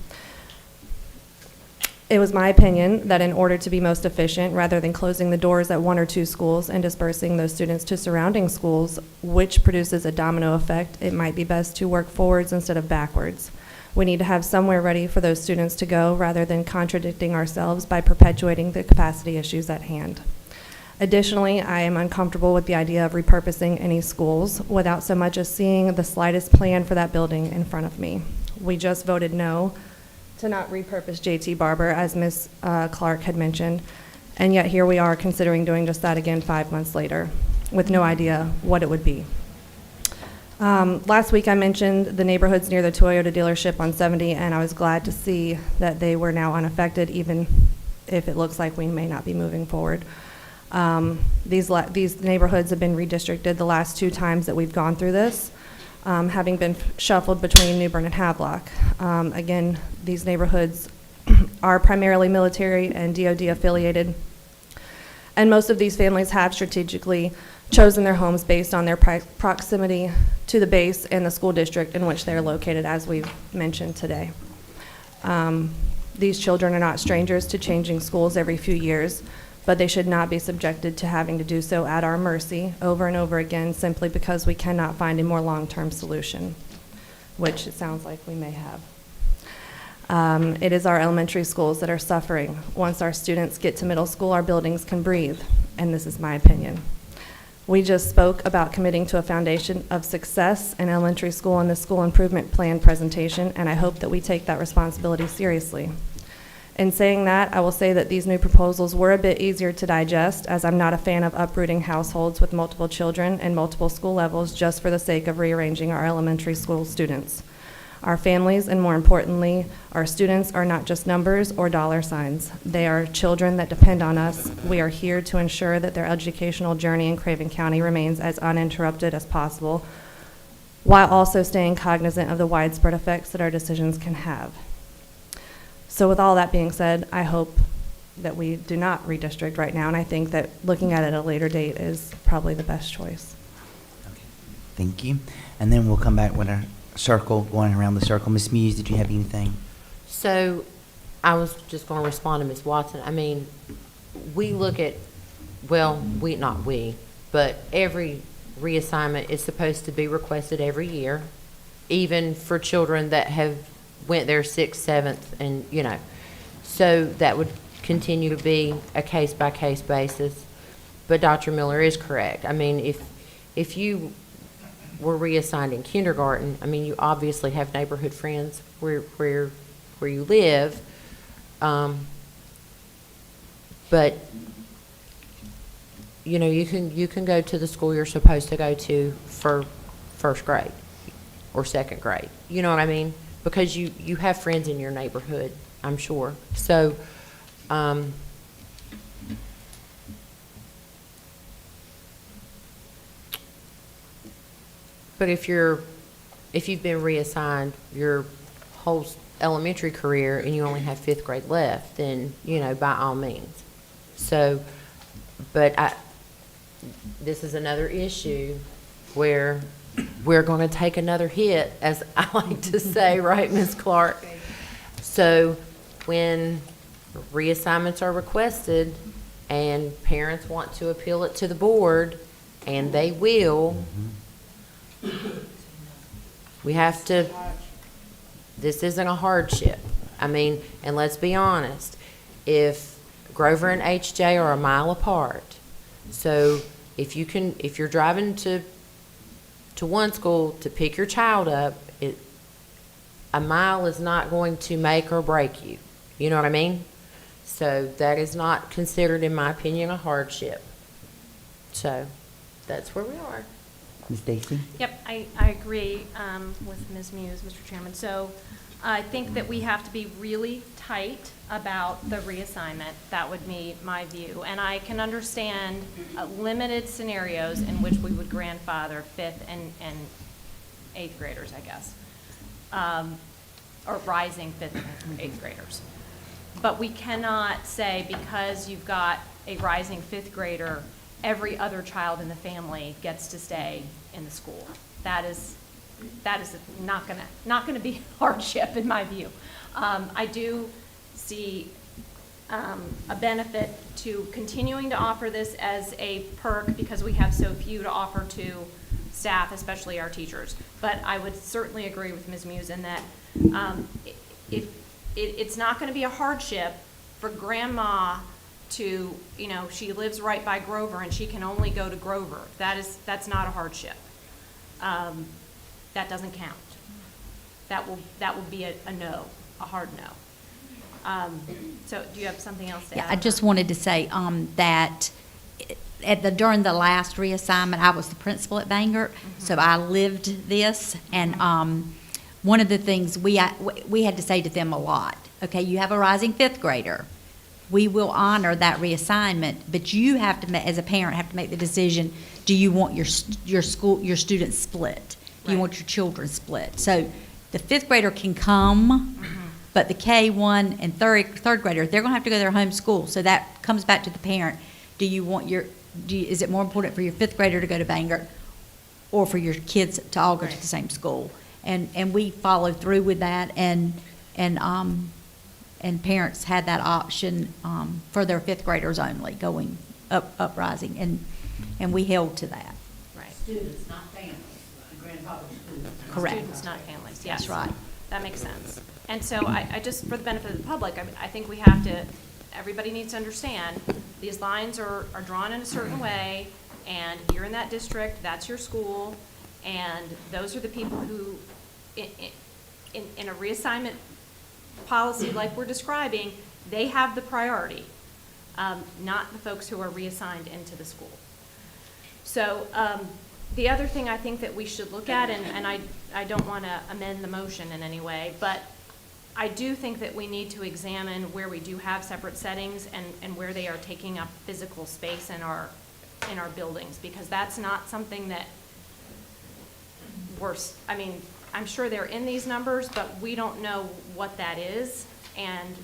It was my opinion that in order to be most efficient, rather than closing the doors at 1 or 2 schools and dispersing those students to surrounding schools, which produces a domino effect, it might be best to work forwards instead of backwards. We need to have somewhere ready for those students to go rather than contradicting ourselves by perpetuating the capacity issues at hand. Additionally, I am uncomfortable with the idea of repurposing any schools without so much as seeing the slightest plan for that building in front of me. We just voted no to not repurpose J.T. Barber, as Ms. Clark had mentioned, and yet here we are considering doing just that again 5 months later with no idea what it would be. Last week I mentioned the neighborhoods near the Toyota dealership on 70, and I was glad to see that they were now unaffected, even if it looks like we may not be moving forward. These neighborhoods have been redistricted the last 2 times that we've gone through this, having been shuffled between New Bern and Havelock. Again, these neighborhoods are primarily military and DoD affiliated, and most of these families have strategically chosen their homes based on their proximity to the base and the school district in which they are located, as we've mentioned today. These children are not strangers to changing schools every few years, but they should not be subjected to having to do so at our mercy over and over again simply because we cannot find a more long-term solution, which it sounds like we may have. It is our elementary schools that are suffering. Once our students get to middle school, our buildings can breathe, and this is my opinion. We just spoke about committing to a foundation of success in elementary school in the school improvement plan presentation, and I hope that we take that responsibility seriously. In saying that, I will say that these new proposals were a bit easier to digest, as I'm not a fan of uprooting households with multiple children and multiple school levels just for the sake of rearranging our elementary school students. Our families, and more importantly, our students, are not just numbers or dollar signs. They are children that depend on us. We are here to ensure that their educational journey in Craven County remains as uninterrupted as possible, while also staying cognizant of the widespread effects that our decisions can have. So with all that being said, I hope that we do not redistrict right now, and I think that looking at it at a later date is probably the best choice.
Thank you. And then we'll come back with our circle, going around the circle. Ms. Muse, did you have anything?
So I was just going to respond to Ms. Watson. I mean, we look at, well, not we, but every reassignment is supposed to be requested every year, even for children that have went there 6th, 7th, and, you know. So that would continue to be a case-by-case basis. But Dr. Miller is correct. I mean, if you were reassigned in kindergarten, I mean, you obviously have neighborhood friends where you live. But, you know, you can go to the school you're supposed to go to for 1st grade or 2nd grade. You know what I mean? Because you have friends in your neighborhood, I'm sure. So, but if you've been reassigned your whole elementary career and you only have 5th grade left, then, you know, by all means. So, but this is another issue where we're going to take another hit, as I like to say, right, Ms. Clark? So when reassignments are requested and parents want to appeal it to the board, and they will, we have to, this isn't a hardship. I mean, and let's be honest, if Grover and HJ are a mile apart, so if you're driving to one school to pick your child up, a mile is not going to make or break you. You know what I mean? So that is not considered, in my opinion, a hardship. So that's where we are.
Ms. Stacy?
Yep, I agree with Ms. Muse, Mr. Chairman. So I think that we have to be really tight about the reassignment. That would be my view. And I can understand limited scenarios in which we would grandfather 5th and 8th graders, I guess, or rising 5th and 8th graders. But we cannot say because you've got a rising 5th grader, every other child in the family gets to stay in the school. That is not gonna be a hardship in my view. I do see a benefit to continuing to offer this as a perk because we have so few to offer to staff, especially our teachers. But I would certainly agree with Ms. Muse in that it's not going to be a hardship for grandma to, you know, she lives right by Grover and she can only go to Grover. That's not a hardship. That doesn't count. That will be a no, a hard no. So do you have something else to add?
I just wanted to say that during the last reassignment, I was the principal at Bangor, so I lived this, and one of the things we had to say to them a lot, okay, you have a rising 5th grader. We will honor that reassignment, but you have to, as a parent, have to make the decision, do you want your students split? Do you want your children split? So the 5th grader can come, but the K1 and third grader, they're going to have to go to their home school. So that comes back to the parent. Do you want is it more important for your 5th grader to go to Bangor or for your kids to all go to the same school? And we followed through with that, and parents had that option for their 5th graders only, going uprising, and we held to that.
Right.
Students, not families. Grandfather's students.
Correct.
Students, not families, yes.
That's right.
That makes sense. And so I just, for the benefit of the public, I think we have to, everybody needs to understand, these lines are drawn in a certain way, and you're in that district, that's your school, and those are the people who, in a reassignment policy like we're describing, they have the priority, not the folks who are reassigned into the school. So the other thing I think that we should look at, and I don't want to amend the motion in any way, but I do think that we need to examine where we do have separate settings and where they are taking up physical space in our buildings, because that's not something that I mean, I'm sure they're in these numbers, but we don't know what that is and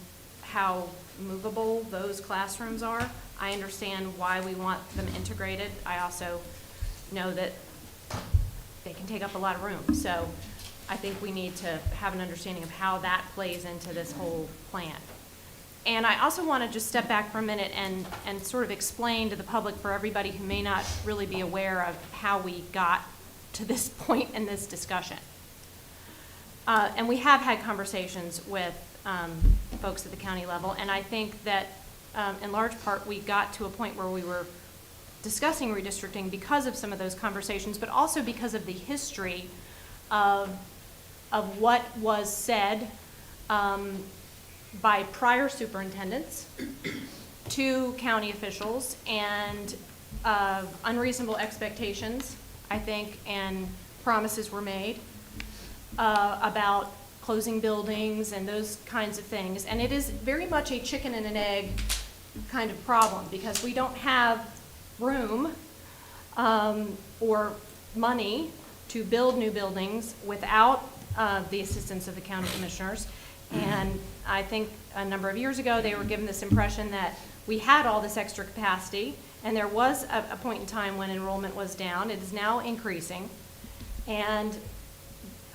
how movable those classrooms are. I understand why we want them integrated. I also know that they can take up a lot of room. So I think we need to have an understanding of how that plays into this whole plan. And I also want to just step back for a minute and sort of explain to the public, for everybody who may not really be aware of how we got to this point in this discussion. And we have had conversations with folks at the county level, and I think that in large part we got to a point where we were discussing redistricting because of some of those conversations, but also because of the history of what was said by prior superintendents to county officials, and unreasonable expectations, I think, and promises were made about closing buildings and those kinds of things. And it is very much a chicken and an egg kind of problem, because we don't have room or money to build new buildings without the assistance of the county commissioners. And I think a number of years ago, they were given this impression that we had all this extra capacity, and there was a point in time when enrollment was down. It is now increasing. And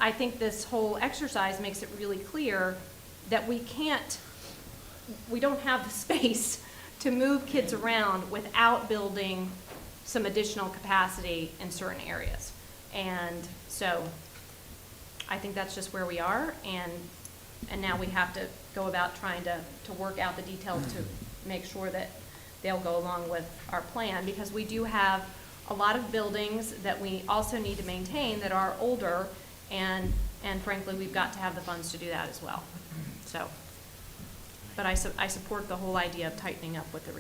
I think this whole exercise makes it really clear that we don't have the space to move kids around without building some additional capacity in certain areas. And so I think that's just where we are, and now we have to go about trying to work out the details to make sure that they'll go along with our plan, because we do have a lot of buildings that we also need to maintain that are older, and frankly, we've got to have the funds to do that as well. So, but I support the whole idea of tightening up with the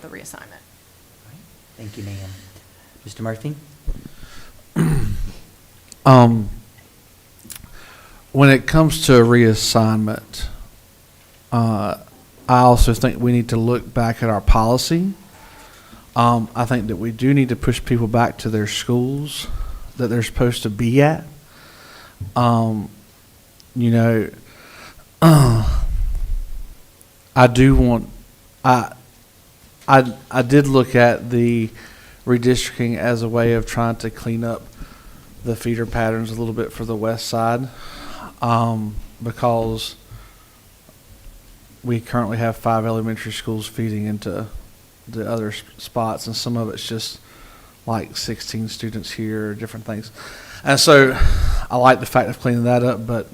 reassignment.
Thank you, ma'am. Mr. Murphy?
When it comes to reassignment, I also think we need to look back at our policy. I think that we do need to push people back to their schools that they're supposed to be at. You know, I do want, I did look at the redistricting as a way of trying to clean up the feeder patterns a little bit for the west side, because we currently have 5 elementary schools feeding into the other spots, and some of it's just like 16 students here, different things. And so I like the fact of cleaning that up, but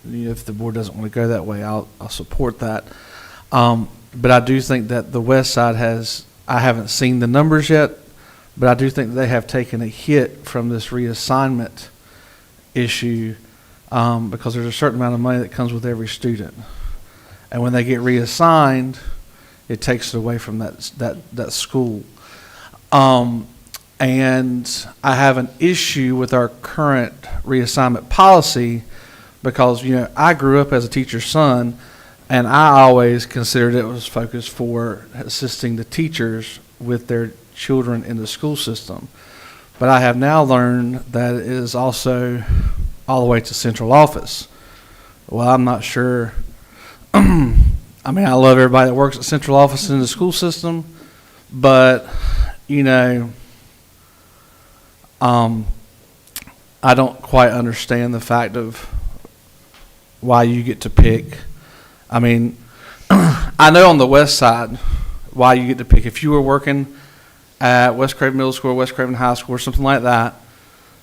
you know, if the board doesn't want to go that way, I'll support that. But I do think that the west side has, I haven't seen the numbers yet, but I do think they have taken a hit from this reassignment issue, because there's a certain amount of money that comes with every student. And when they get reassigned, it takes it away from that school. And I have an issue with our current reassignment policy, because, you know, I grew up as a teacher's son, and I always considered it was focused for assisting the teachers with their children in the school system. But I have now learned that it is also all the way to central office. Well, I'm not sure. I mean, I love everybody that works at central office in the school system, but, you know, I don't quite understand the fact of why you get to pick. I mean, I know on the west side why you get to pick. If you were working at West Craven Middle School, West Craven High School, or something like that,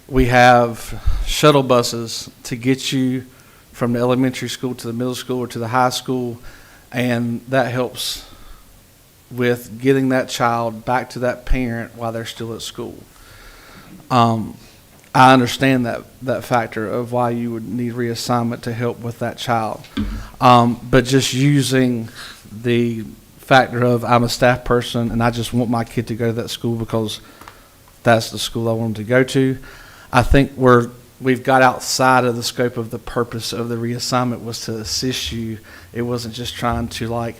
we have shuttle buses to get you from the elementary school to the middle school or to the high school, and that helps with getting that child back to that parent while they're still at school. I understand that factor of why you would need reassignment to help with that child. But just using the factor of I'm a staff person and I just want my kid to go to that school because that's the school I want him to go to, I think we've got outside of the scope of the purpose of the reassignment was to assist you. It wasn't just trying to like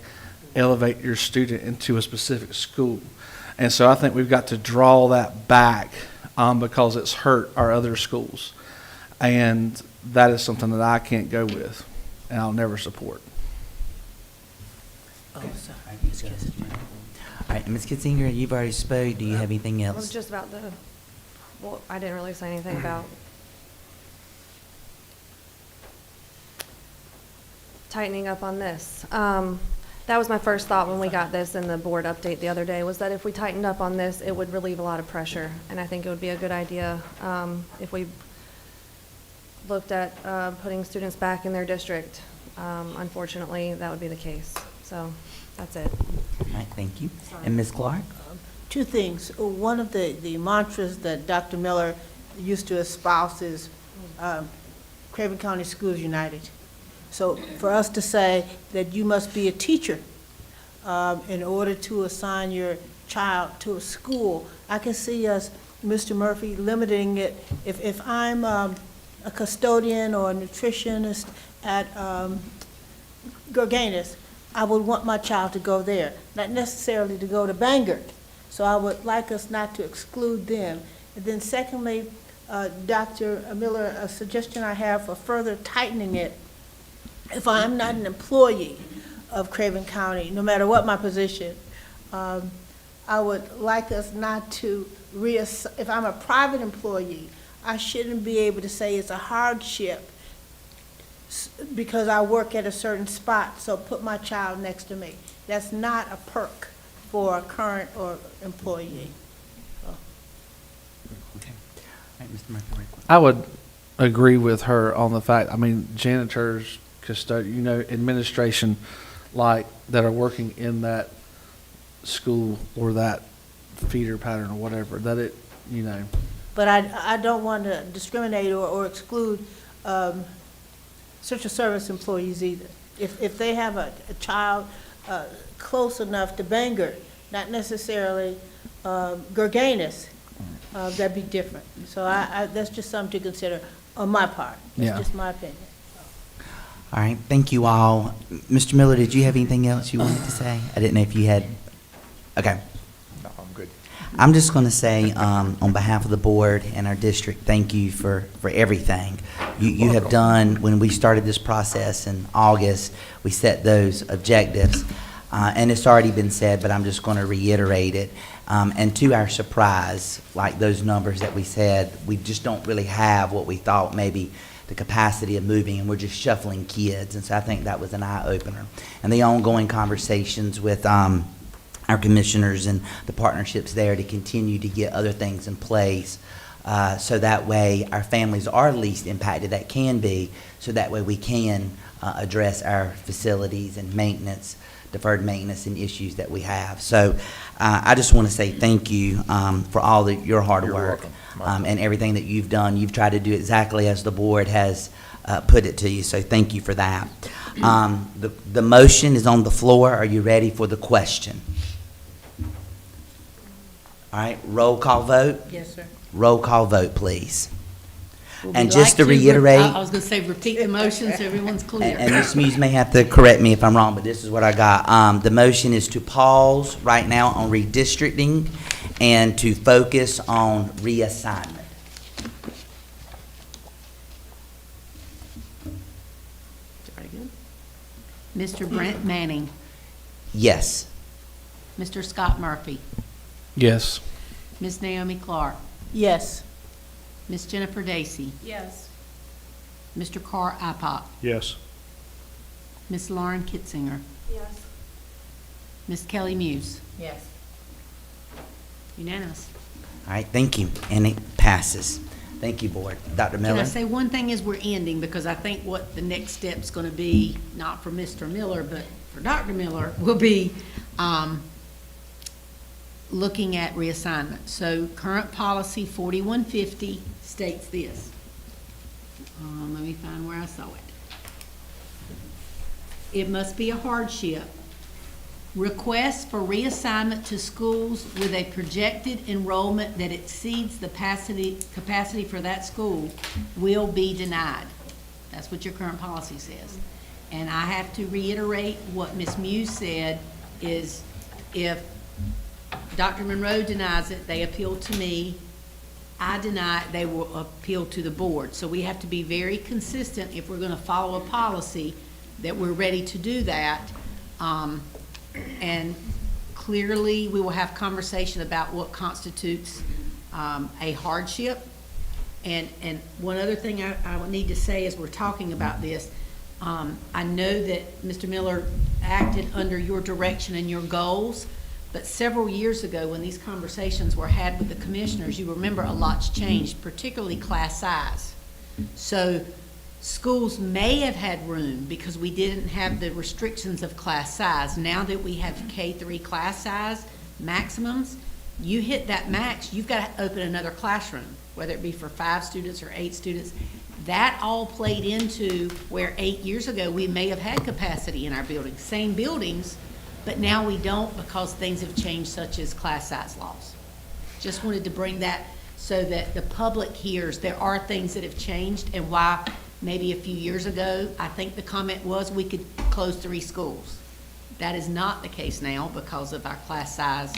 elevate your student into a specific school. And so I think we've got to draw that back because it's hurt our other schools. And that is something that I can't go with and I'll never support.
All right, Ms. Kitzinger, you've already spoke. Do you have anything
It
else?
was just about well, I didn't really say anything about tightening up on this. That was my first thought when we got this in the board update the other day, was that if we tightened up on this, it would relieve a lot of pressure. And I think it would be a good idea if we looked at putting students back in their district. Unfortunately, that would be the case. So that's it.
All right, thank you. And Ms. Clark?
Two things. One of the mantras that Dr. Miller used to espouse is Craven County Schools United. So for us to say that you must be a teacher in order to assign your child to a school, I can see us, Mr. Murphy, limiting it. If I'm a custodian or a nutritionist at Gorganis, I would want my child to go there, not necessarily to go to Bangor. So I would like us not to exclude them. And then secondly, Dr. Miller, a suggestion I have for further tightening it, if I'm not an employee of Craven County, no matter what my position, I would like us not to if I'm a private employee, I shouldn't be able to say it's a hardship because I work at a certain spot, so put my child next to me. That's not a perk for a current or employee.
Okay. All right, Mr. Murphy.
I would agree with her on the fact, I mean, janitors, administration, like, that are working in that school or that feeder pattern or whatever, that it,
But I don't want to discriminate or exclude social service employees either. If they have a child close enough to Bangor, not necessarily Gorganis, that'd be different. So that's just something to consider on my part. That's just my opinion.
All right, thank you all. Mr. Miller, did you have anything else you wanted to say? I didn't know if you had. Okay.
No, I'm good.
I'm just going to say, on behalf of the board and our district, thank you for everything. You have done, when we started this process in August, we set those objectives. And it's already been said, but I'm just going to reiterate it. And to our surprise, like those numbers that we said, we just don't really have what we thought maybe the capacity of moving, and we're just shuffling kids. And so I think that was an eye-opener. And the ongoing conversations with our commissioners and the partnerships there to continue to get other things in place so that way our families are least impacted, that can be, so that way we can address our facilities and maintenance, deferred maintenance and issues that we have. So I just want to say thank you for all your hard
You're
work
welcome.
and everything that you've done. You've tried to do exactly as the board has put it to you, so thank you for that. The motion is on the floor. Are you ready for the question? All right, roll call vote.
Yes, sir.
Roll call vote, please.
Would
And
we
just
like
to reiterate,
I was going to say, repeat the motion so everyone's clear.
and Ms. Muse may have to correct me if I'm wrong, but this is what I got. The motion is to pause right now on redistricting and to focus on reassignment.
Mr. Brent Manning,
Yes.
Mr. Scott Murphy,
yes.
Ms. Naomi Clark,
Yes.
Ms. Jennifer Dacey,
Yes.
Mr. Carl Ipock,
Yes.
Ms. Lauren Kitzinger,
Yes.
Ms. Kelly Muse.
Yes.
Unanimous.
All right, thank you, and it passes. Thank you, board. Dr.
Can
Miller?
I say one thing as we're ending, because I think what the next step's going to be, not for Mr. Miller, but for Dr. Miller, will be looking at reassignment. So current policy 4150 states this. Let me find where I saw it. It must be a hardship. Requests for reassignment to schools with a projected enrollment that exceeds the capacity for that school will be denied. That's what your current policy says. And I have to reiterate what Ms. Muse said, is if Dr. Monroe denies it, they appeal to me. I deny it, they will appeal to the board. So we have to be very consistent if we're going to follow a policy that we're ready to do that. And clearly, we will have conversation about what constitutes a hardship. And one other thing I would need to say as we're talking about this, I know that Mr. Miller acted under your direction and your goals, but several years ago when these conversations were had with the commissioners, you remember a lot's changed, particularly class size. So schools may have had room because we didn't have the restrictions of class size. Now that we have K-3 class size maximums, you hit that max, you've got to open another classroom, whether it be for 5 students or 8 students. That all played into where 8 years ago we may have had capacity in our buildings, same buildings, but now we don't because things have changed, such as class size laws. Just wanted to bring that so that the public hears there are things that have changed, and why maybe a few years ago, I think the comment was we could close 3 schools. That is not the case now because of our class size.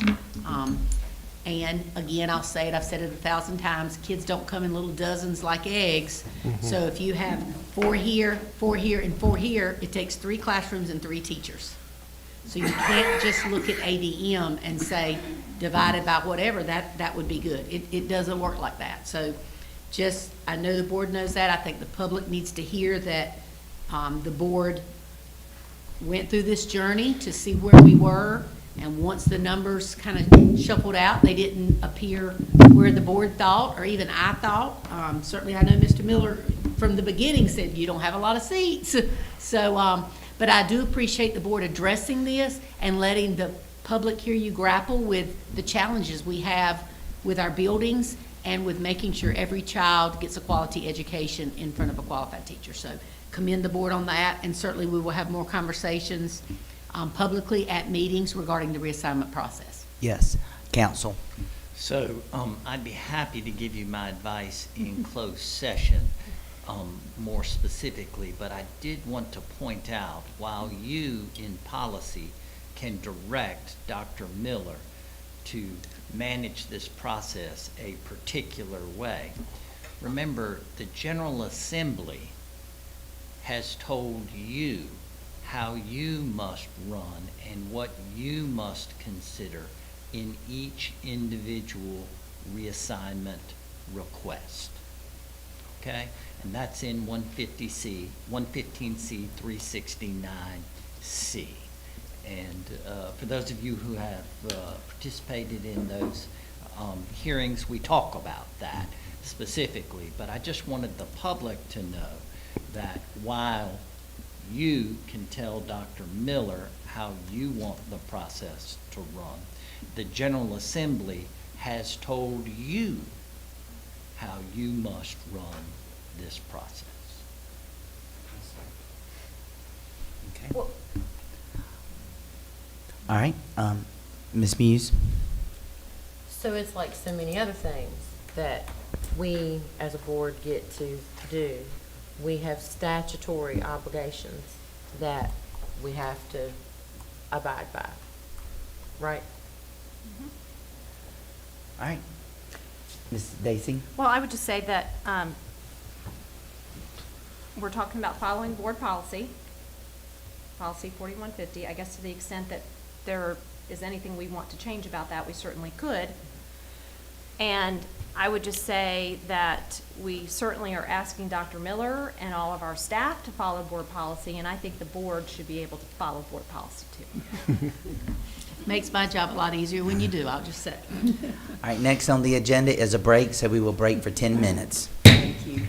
And again, I'll say it, I've said it 1,000 times, kids don't come in little dozens like eggs. So if you have 4 here, 4 here, and 4 here, it takes 3 classrooms and 3 teachers. So you can't just look at ADM and say divided by whatever, that would be good. It doesn't work like that. So just, I know the board knows that. I think the public needs to hear that the board went through this journey to see where we were, and once the numbers kind of shuffled out, they didn't appear where the board thought, or even I thought. Certainly I know Mr. Miller from the beginning said you don't have a lot of seats. So, but I do appreciate the board addressing this and letting the public hear you grapple with the challenges we have with our buildings and with making sure every child gets a quality education in front of a qualified teacher. So commend the board on that, and certainly we will have more conversations publicly at meetings regarding the reassignment process.
Yes, counsel.
So I'd be happy to give you my advice in closed session more specifically, but I did want to point out, while you in policy can direct Dr. Miller to manage this process a particular way, remember the General Assembly has told you how you must run and what you must consider in each individual reassignment request. Okay? And that's in 150C, 115C 369C. And for those of you who have participated in those hearings, we talk about that specifically. But I just wanted the public to know that while you can tell Dr. Miller how you want the process to run, the General Assembly has told you how you must run this process.
Okay. All right, Ms. Muse.
So it's like so many other things that we as a board get to do. We have statutory obligations that we have to abide by, right?
All right. Ms. Dacey?
Well, I would just say that we're talking about following board policy, policy 4150. I guess to the extent that there is anything we want to change about that, we certainly could. And I would just say that we certainly are asking Dr. Miller and all of our staff to follow board policy, and I think the board should be able to follow board policy too.
Makes my job a lot easier when you do, I'll just say.
All right, next on the agenda is a break, so we will break for 10 minutes.
Thank you.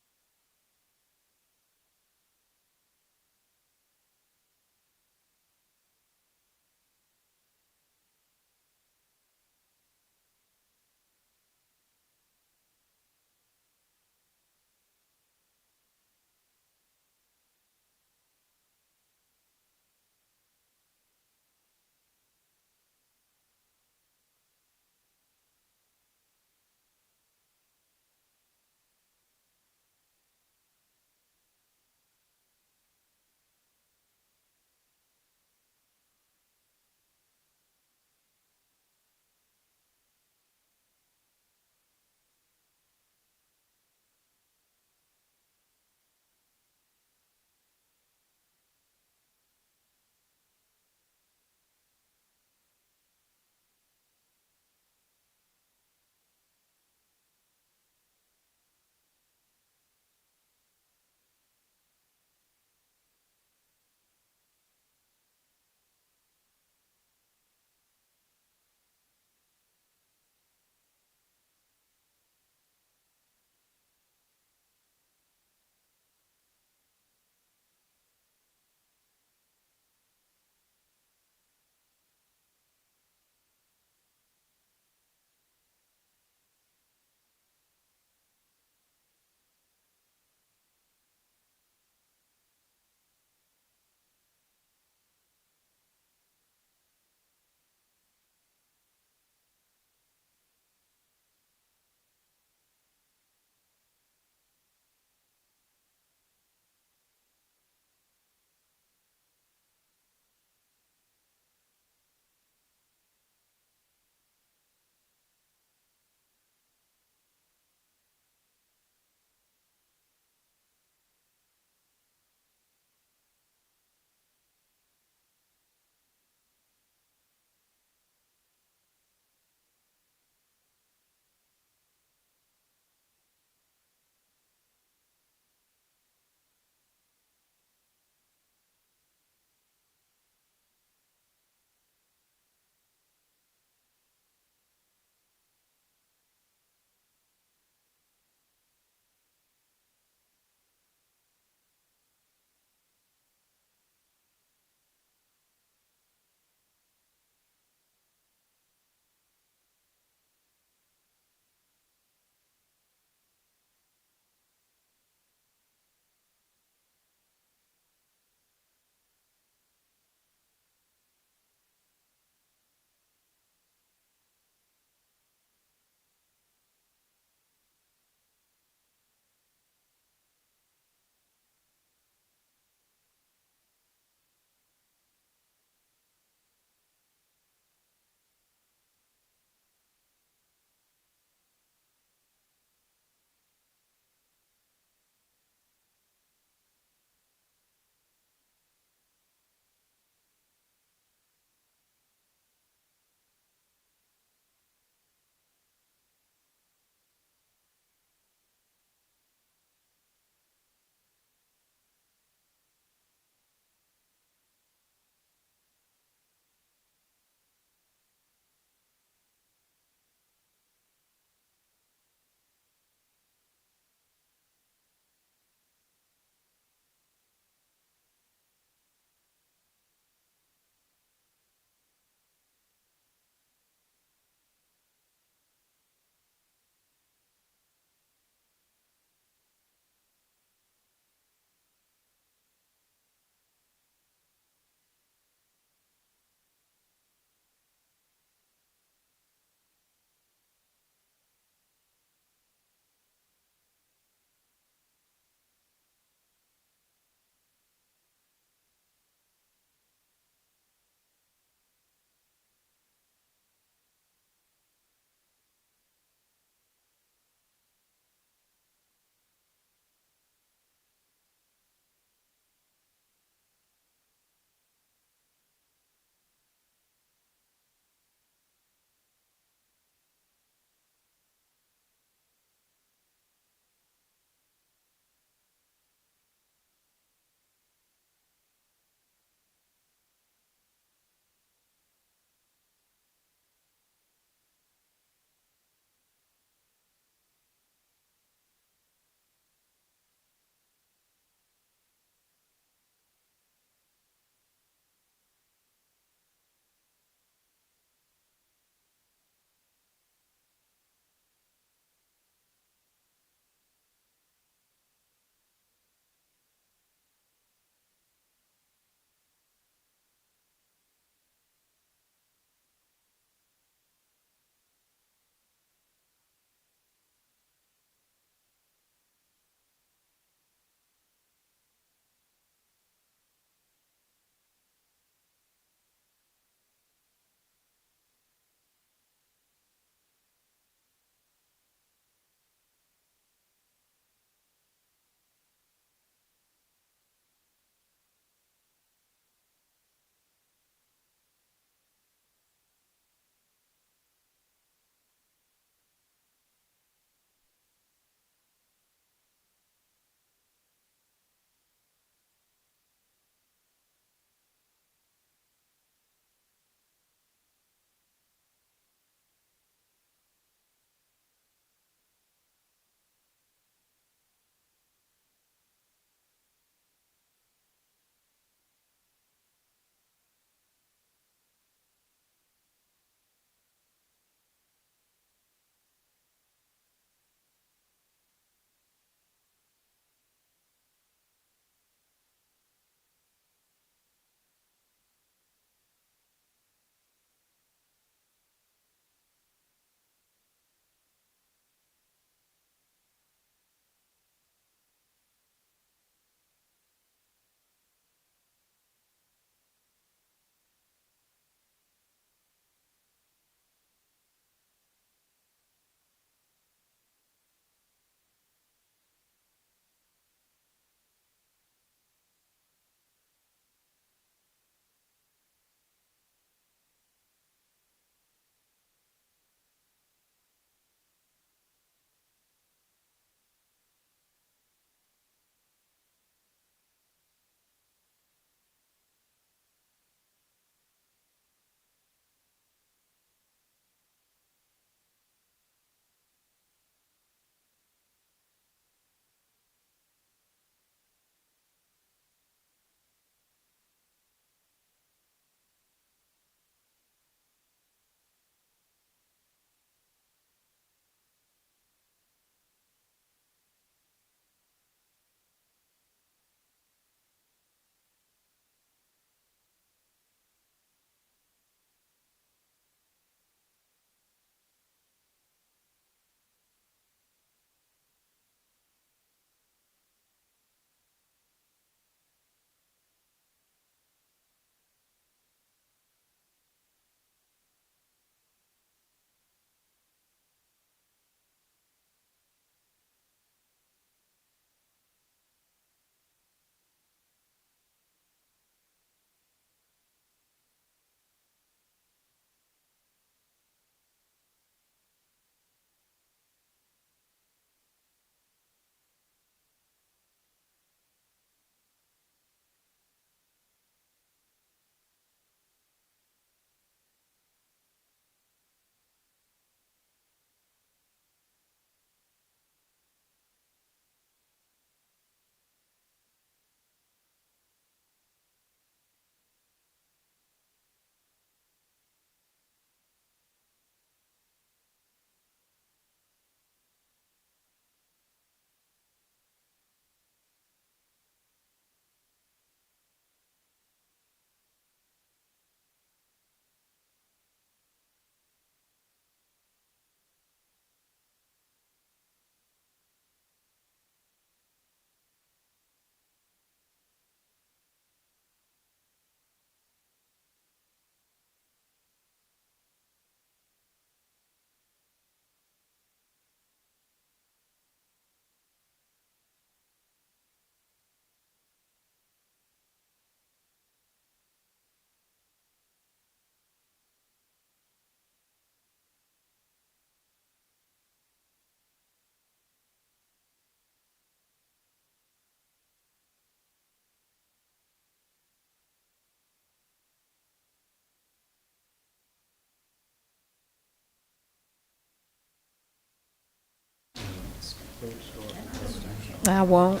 I won't.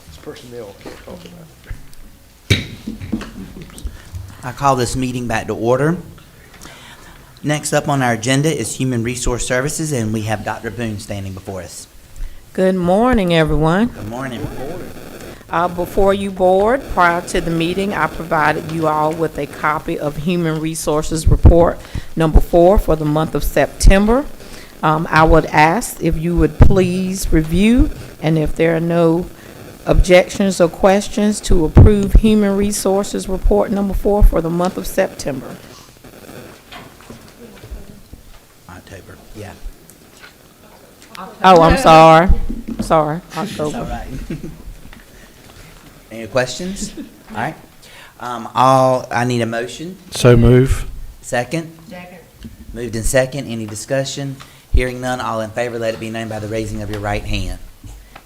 It's personnel, can't talk about it.
I call this meeting back to order. Next up on our agenda is Human Resource Services, and we have Dr. Boone standing before us.
Good morning, everyone.
Good morning.
Before you board, prior to the meeting, I provided you all with a copy of Human Resources Report number 4 for the month of September. I would ask if you would please review, and if there are no objections or questions, to approve Human Resources Report number 4 for the month of September.
October, yeah.
Oh, I'm sorry. Sorry,
It's all
October.
right. Any questions? All right. I need a motion.
So move.
Second? Second. Moved in second. Any discussion? Hearing none, all in favor, let it be known by the raising of your right hand.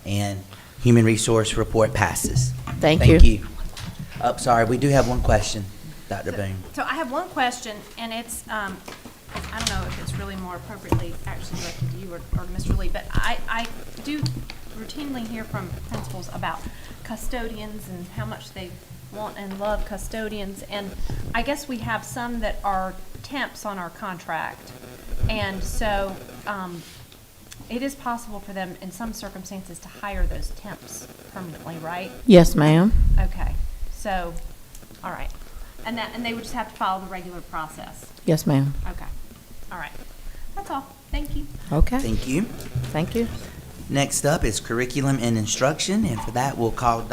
And Human Resource Report passes.
Thank you.
Thank you. Oh, sorry, we do have one question, Dr. Boone.
So I have one question, and it's, I don't know if it's really more appropriately actually directed to you or to Mr. Lee, but I do routinely hear from principals about custodians and how much they want and love custodians. And I guess we have some that are temps on our contract. And so it is possible for them in some circumstances to hire those temps permanently, right?
Yes, ma'am.
Okay, so, all right. And they would just have to follow the regular process?
Yes, ma'am.
Okay, all right. That's all. Thank you.
Okay.
Thank you.
Thank you.
Next up is Curriculum and Instruction, and for that, we'll call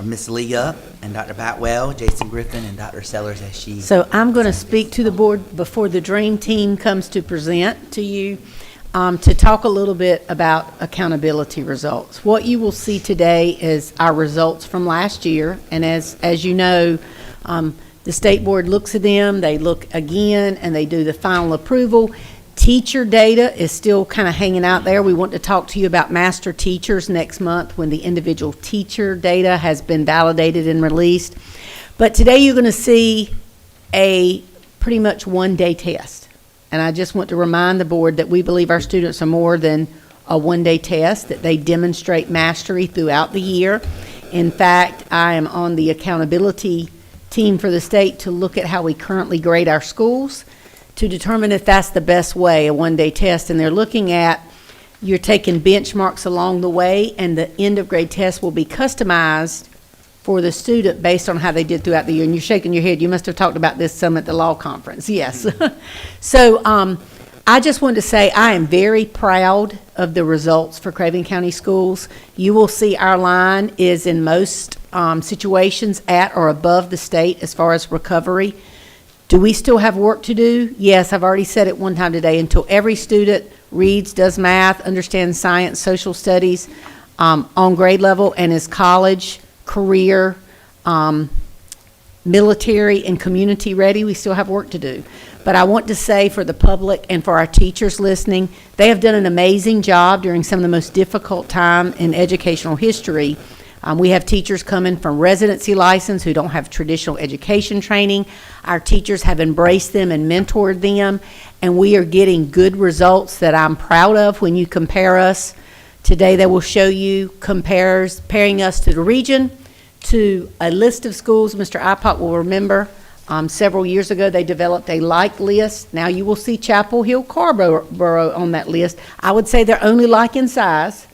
Miss Lee up, and Dr. Batwell, Jason Griffin, and Dr. Sellers as she...
So I'm going to speak to the board before the Dream Team comes to present to you, to talk a little bit about accountability results. What you will see today is our results from last year, and as you know, the state board looks at them, they look again, and they do the final approval. Teacher data is still kind of hanging out there. We want to talk to you about master teachers next month when the individual teacher data has been validated and released. But today you're going to see a pretty much one-day test. And I just want to remind the board that we believe our students are more than a one-day test, that they demonstrate mastery throughout the year. In fact, I am on the accountability team for the state to look at how we currently grade our schools, to determine if that's the best way, a one-day test. And they're looking at, you're taking benchmarks along the way, and the end of grade test will be customized for the student based on how they did throughout the year. And you're shaking your head. You must have talked about this some at the law conference. Yes. So I just wanted to say I am very proud of the results for Craven County Schools. You will see our line is in most situations at or above the state as far as recovery. Do we still have work to do? Yes, I've already said it one time today. Until every student reads, does math, understands science, social studies on grade level, and is college, career, military, and community ready, we still have work to do. But I want to say for the public and for our teachers listening, they have done an amazing job during some of the most difficult time in educational history. We have teachers coming from residency license who don't have traditional education training. Our teachers have embraced them and mentored them, and we are getting good results that I'm proud of when you compare us. Today they will show you comparing us to the region, to a list of schools. Mr. Ipot will remember several years ago they developed a like list. Now you will see Chapel Hill, Carborough on that list. I would say they're only like in size.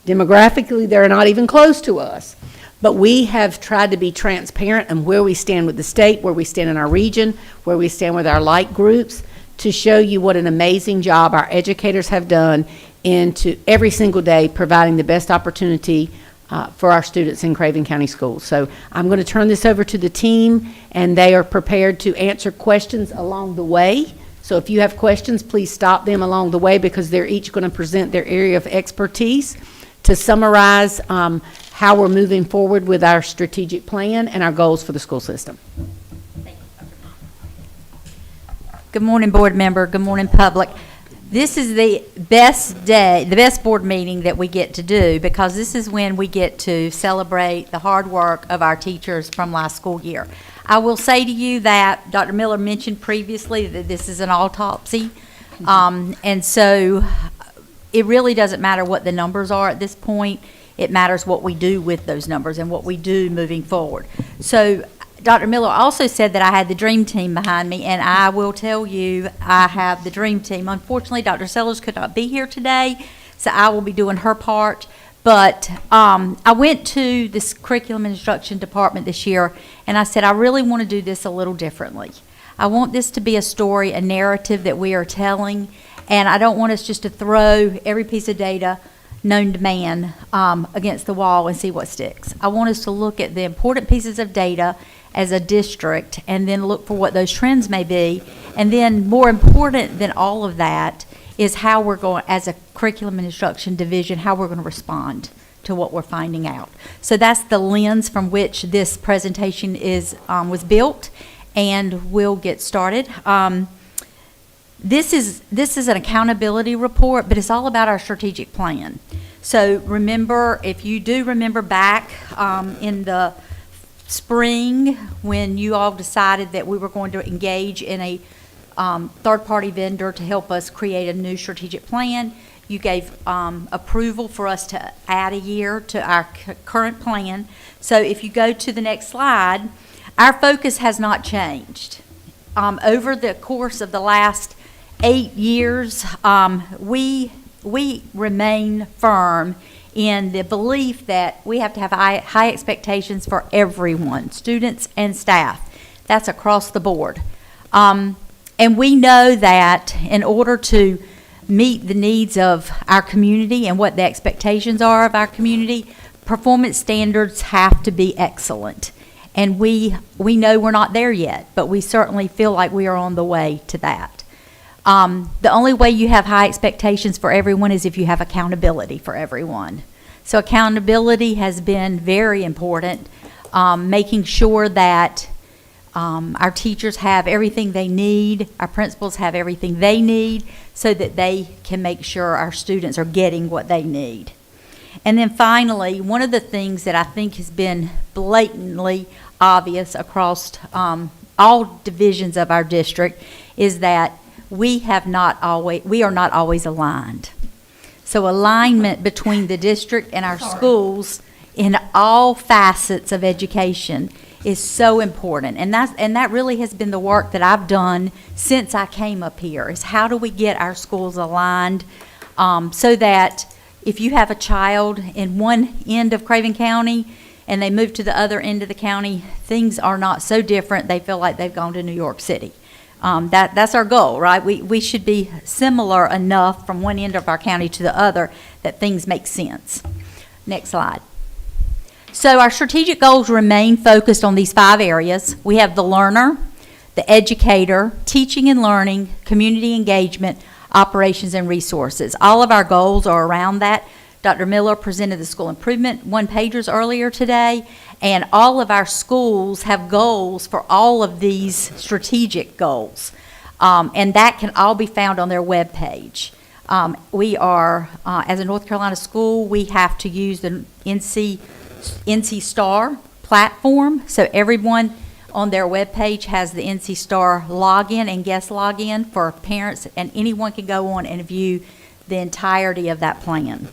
Demographically, they're not even close to us. But we have tried to be transparent on where we stand with the state, where we stand in our region, where we stand with our like groups, to show you what an amazing job our educators have done into every single day providing the best opportunity for our students in Craven County Schools. So I'm going to turn this over to the team, and they are prepared to answer questions along the way. So if you have questions, please stop them along the way, because they're each going to present their area of expertise to summarize how we're moving forward with our strategic plan and our goals for the school system.
Good morning, board member. Good morning, public. This is the best day, the best board meeting that we get to do, because this is when we get to celebrate the hard work of our teachers from last school year. I will say to you that Dr. Miller mentioned previously that this is an autopsy, and so it really doesn't matter what the numbers are at this point. It matters what we do with those numbers and what we do moving forward. So Dr. Miller also said that I had the dream team behind me, and I will tell you I have the dream team. Unfortunately, Dr. Sellers could not be here today, so I will be doing her part. But I went to this curriculum and instruction department this year, and I said, I really want to do this a little differently. I want this to be a story, a narrative that we are telling, and I don't want us just to throw every piece of data known to man against the wall and see what sticks. I want us to look at the important pieces of data as a district and then look for what those trends may be. And then more important than all of that is how we're going, as a curriculum and instruction division, how we're going to respond to what we're finding out. So that's the lens from which this presentation is was built, and we'll get started. This is an accountability report, but it's all about our strategic plan. So remember, if you do remember back in the spring when you all decided that we were going to engage in a third-party vendor to help us create a new strategic plan, you gave approval for us to add a year to our current plan. So if you go to the next slide, our focus has not changed. Over the course of the last 8 years, we remain firm in the belief that we have to have high expectations for everyone, students and staff. That's across the board. And we know that in order to meet the needs of our community and what the expectations are of our community, performance standards have to be excellent. And we know we're not there yet, but we certainly feel like we are on the way to that. The only way you have high expectations for everyone is if you have accountability for everyone. So accountability has been very important, making sure that our teachers have everything they need, our principals have everything they need, so that they can make sure our students are getting what they need. And then finally, one of the things that I think has been blatantly obvious across all divisions of our district is that we are not always aligned. So alignment between the district and our schools in all facets of education is so important. And that really has been the work that I've done since I came up here, is how do we get our schools aligned so that if you have a child in one end of Craven County and they move to the other end of the county, things are not so different they feel like they've gone to New York City. That's our goal, right? We should be similar enough from one end of our county to the other that things make sense. Next slide. So our strategic goals remain focused on these 5 areas. We have the learner, the educator, teaching and learning, community engagement, operations and resources. All of our goals are around that. Dr. Miller presented the school improvement one-pagers earlier today, and all of our schools have goals for all of these strategic goals. And that can all be found on their webpage. We are, as a North Carolina school, we have to use the NC Star platform, so everyone on their webpage has the NC Star login and guest login for parents, and anyone can go on and view the entirety of that plan.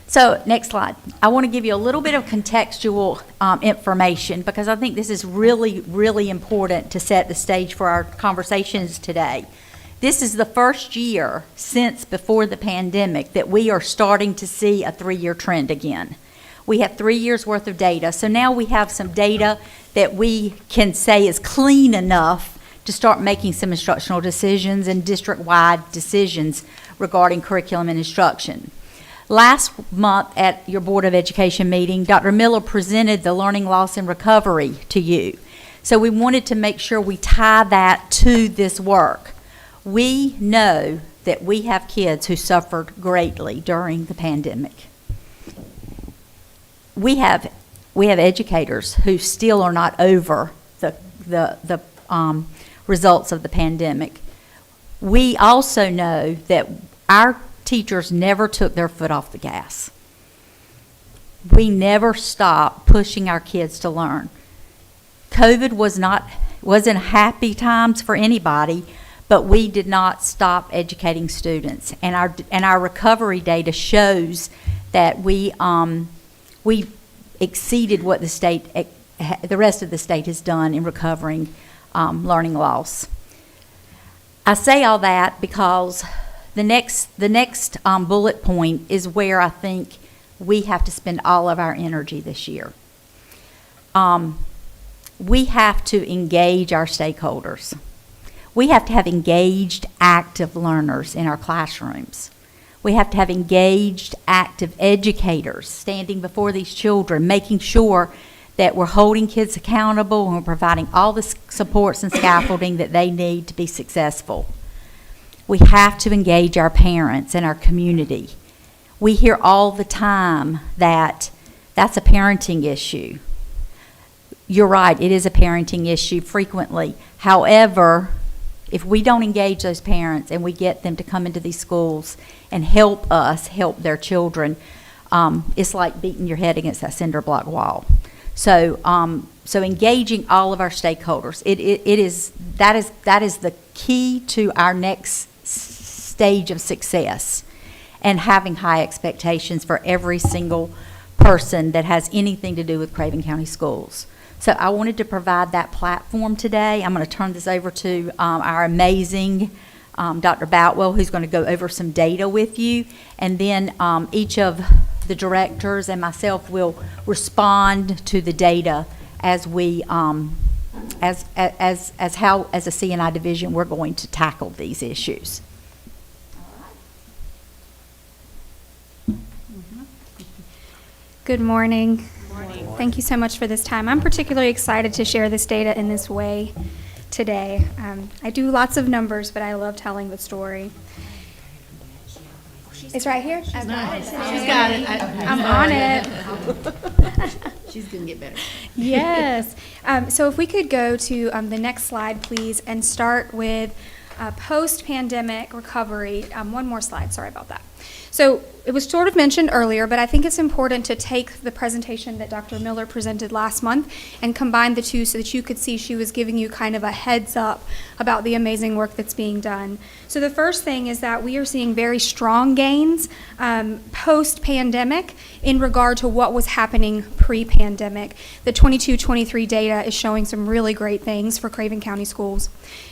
So next slide. I want to give you a little bit of contextual information, because I think this is really, really important to set the stage for our conversations today. This is the first year since before the pandemic that we are starting to see a 3-year trend again. We have 3 years' worth of data. So now we have some data that we can say is clean enough to start making some instructional decisions and district-wide decisions regarding curriculum and instruction. Last month at your Board of Education meeting, Dr. Miller presented the learning loss and recovery to you. So we wanted to make sure we tie that to this work. We know that we have kids who suffered greatly during the pandemic. We have educators who still are not over the results of the pandemic. We also know that our teachers never took their foot off the gas. We never stopped pushing our kids to learn. COVID wasn't happy times for anybody, but we did not stop educating students. And our recovery data shows that we exceeded what the rest of the state has done in recovering learning loss. I say all that because the next bullet point is where I think we have to spend all of our energy this year. We have to engage our stakeholders. We have to have engaged, active learners in our classrooms. We have to have engaged, active educators standing before these children, making sure that we're holding kids accountable and we're providing all the supports and scaffolding that they need to be successful. We have to engage our parents and our community. We hear all the time that that's a parenting issue. You're right, it is a parenting issue frequently. However, if we don't engage those parents and we get them to come into these schools and help us help their children, it's like beating your head against that cinder block wall. So engaging all of our stakeholders, that is the key to our next stage of success, and having high expectations for every single person that has anything to do with Craven County Schools. So I wanted to provide that platform today. I'm going to turn this over to our amazing Dr. Boutwell, who's going to go over some data with you, and then each of the directors and myself will respond to the data as we as a C&I division we're going to tackle these issues.
Good morning. Thank you so much for this time. I'm particularly excited to share this data in this way today. I do lots of numbers, but I love telling the story. It's right here?
She's got it.
I'm on it.
She's going to get better.
Yes. So if we could go to the next slide, please, and start with post-pandemic recovery. One more slide. Sorry about that. So it was sort of mentioned earlier, but I think it's important to take the presentation that Dr. Miller presented last month and combine the two so that you could see she was giving you kind of a heads up about the amazing work that's being done. So the first thing is that we are seeing very strong gains post-pandemic in regard to what was happening pre-pandemic. The 22-23 data is showing some really great things for Craven County Schools.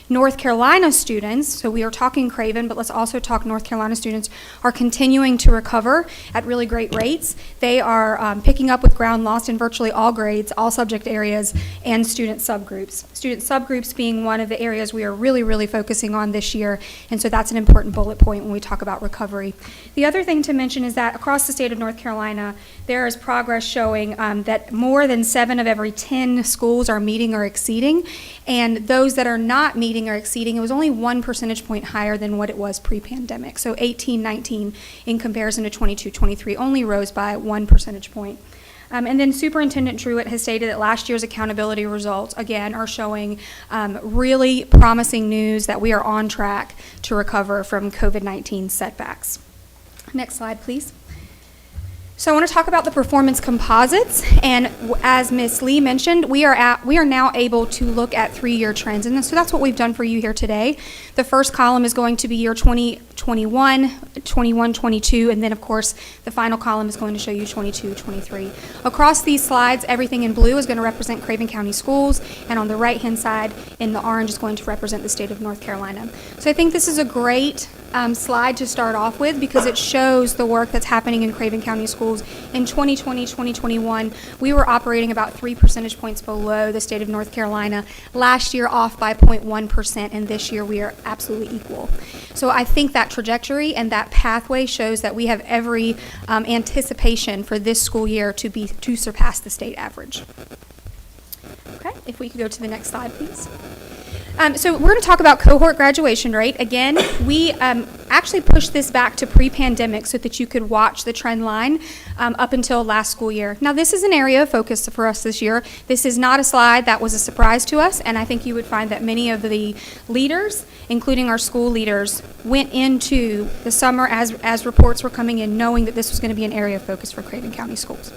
North Carolina students, so we are talking Craven, but let's also talk North Carolina students, are continuing to recover at really great rates. They are picking up with ground lost in virtually all grades, all subject areas, and student subgroups. Student subgroups being one of the areas we are really, really focusing on this year, and so that's an important bullet point when we talk about recovery. The other thing to mention is that across the state of North Carolina, there is progress showing that more than 7 of every 10 schools are meeting or exceeding, and those that are not meeting or exceeding, it was only 1 percentage point higher than what it was pre-pandemic. So 18-19 in comparison to 22-23 only rose by 1 percentage point. And then Superintendent Truitt has stated that last year's accountability results, again, are showing really promising news that we are on track to recover from COVID-19 setbacks. Next slide, please. So I want to talk about the performance composites, and as Ms. Lee mentioned, we are now able to look at 3-year trends, and so that's what we've done for you here today. The first column is going to be year 2021, 21-22, and then of course the final column is going to show you 22-23. Across these slides, everything in blue is going to represent Craven County Schools, and on the right-hand side in the orange is going to represent the state of North Carolina. So I think this is a great slide to start off with because it shows the work that's happening in Craven County Schools. In 2020, 2021, we were operating about 3 percentage points below the state of North Carolina. Last year off by 0.1%, and this year we are absolutely equal. So I think that trajectory and that pathway shows that we have every anticipation for this school year to surpass the state average. Okay, if we could go to the next slide, please. So we're going to talk about cohort graduation rate. Again, we actually pushed this back to pre-pandemic so that you could watch the trend line up until last school year. Now, this is an area of focus for us this year. This is not a slide that was a surprise to us, and I think you would find that many of the leaders, including our school leaders, went into the summer as reports were coming in knowing that this was going to be an area of focus for Craven County Schools.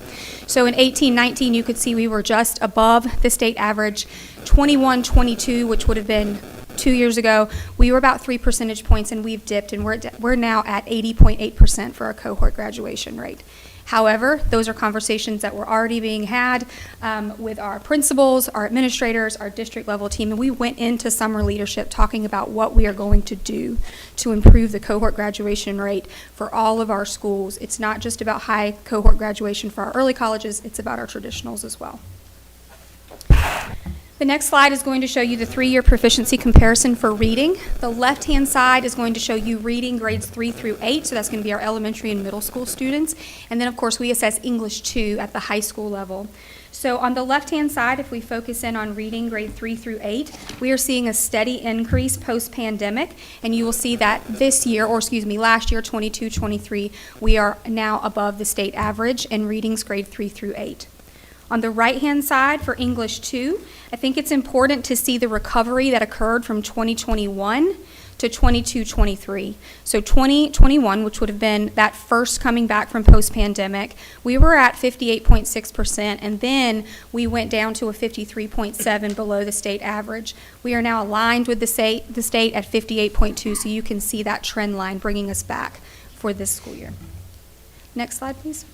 So in 18-19, you could see we were just above the state average. 21-22, which would have been 2 years ago, we were about 3 percentage points, and we've dipped, and we're now at 80.8% for our cohort graduation rate. However, those are conversations that were already being had with our principals, our administrators, our district level team, and we went into summer leadership talking about what we are going to do to improve the cohort graduation rate for all of our schools. It's not just about high cohort graduation for our early colleges, it's about our traditionals as well. The next slide is going to show you the 3-year proficiency comparison for reading. The left-hand side is going to show you reading grades 3 through 8, so that's going to be our elementary and middle school students. And then, of course, we assess English 2 at the high school level. So on the left-hand side, if we focus in on reading grade 3 through 8, we are seeing a steady increase post-pandemic, and you will see that this year, or excuse me, last year, 22-23, we are now above the state average in readings grade 3 through 8. On the right-hand side for English 2, I think it's important to see the recovery that occurred from 2021 to 22-23. So 2021, which would have been that first coming back from post-pandemic, we were at 58.6%, and then we went down to a 53.7 below the state average. We are now aligned with the state at 58.2, so you can see that trend line bringing us back for this school year. Next slide, please.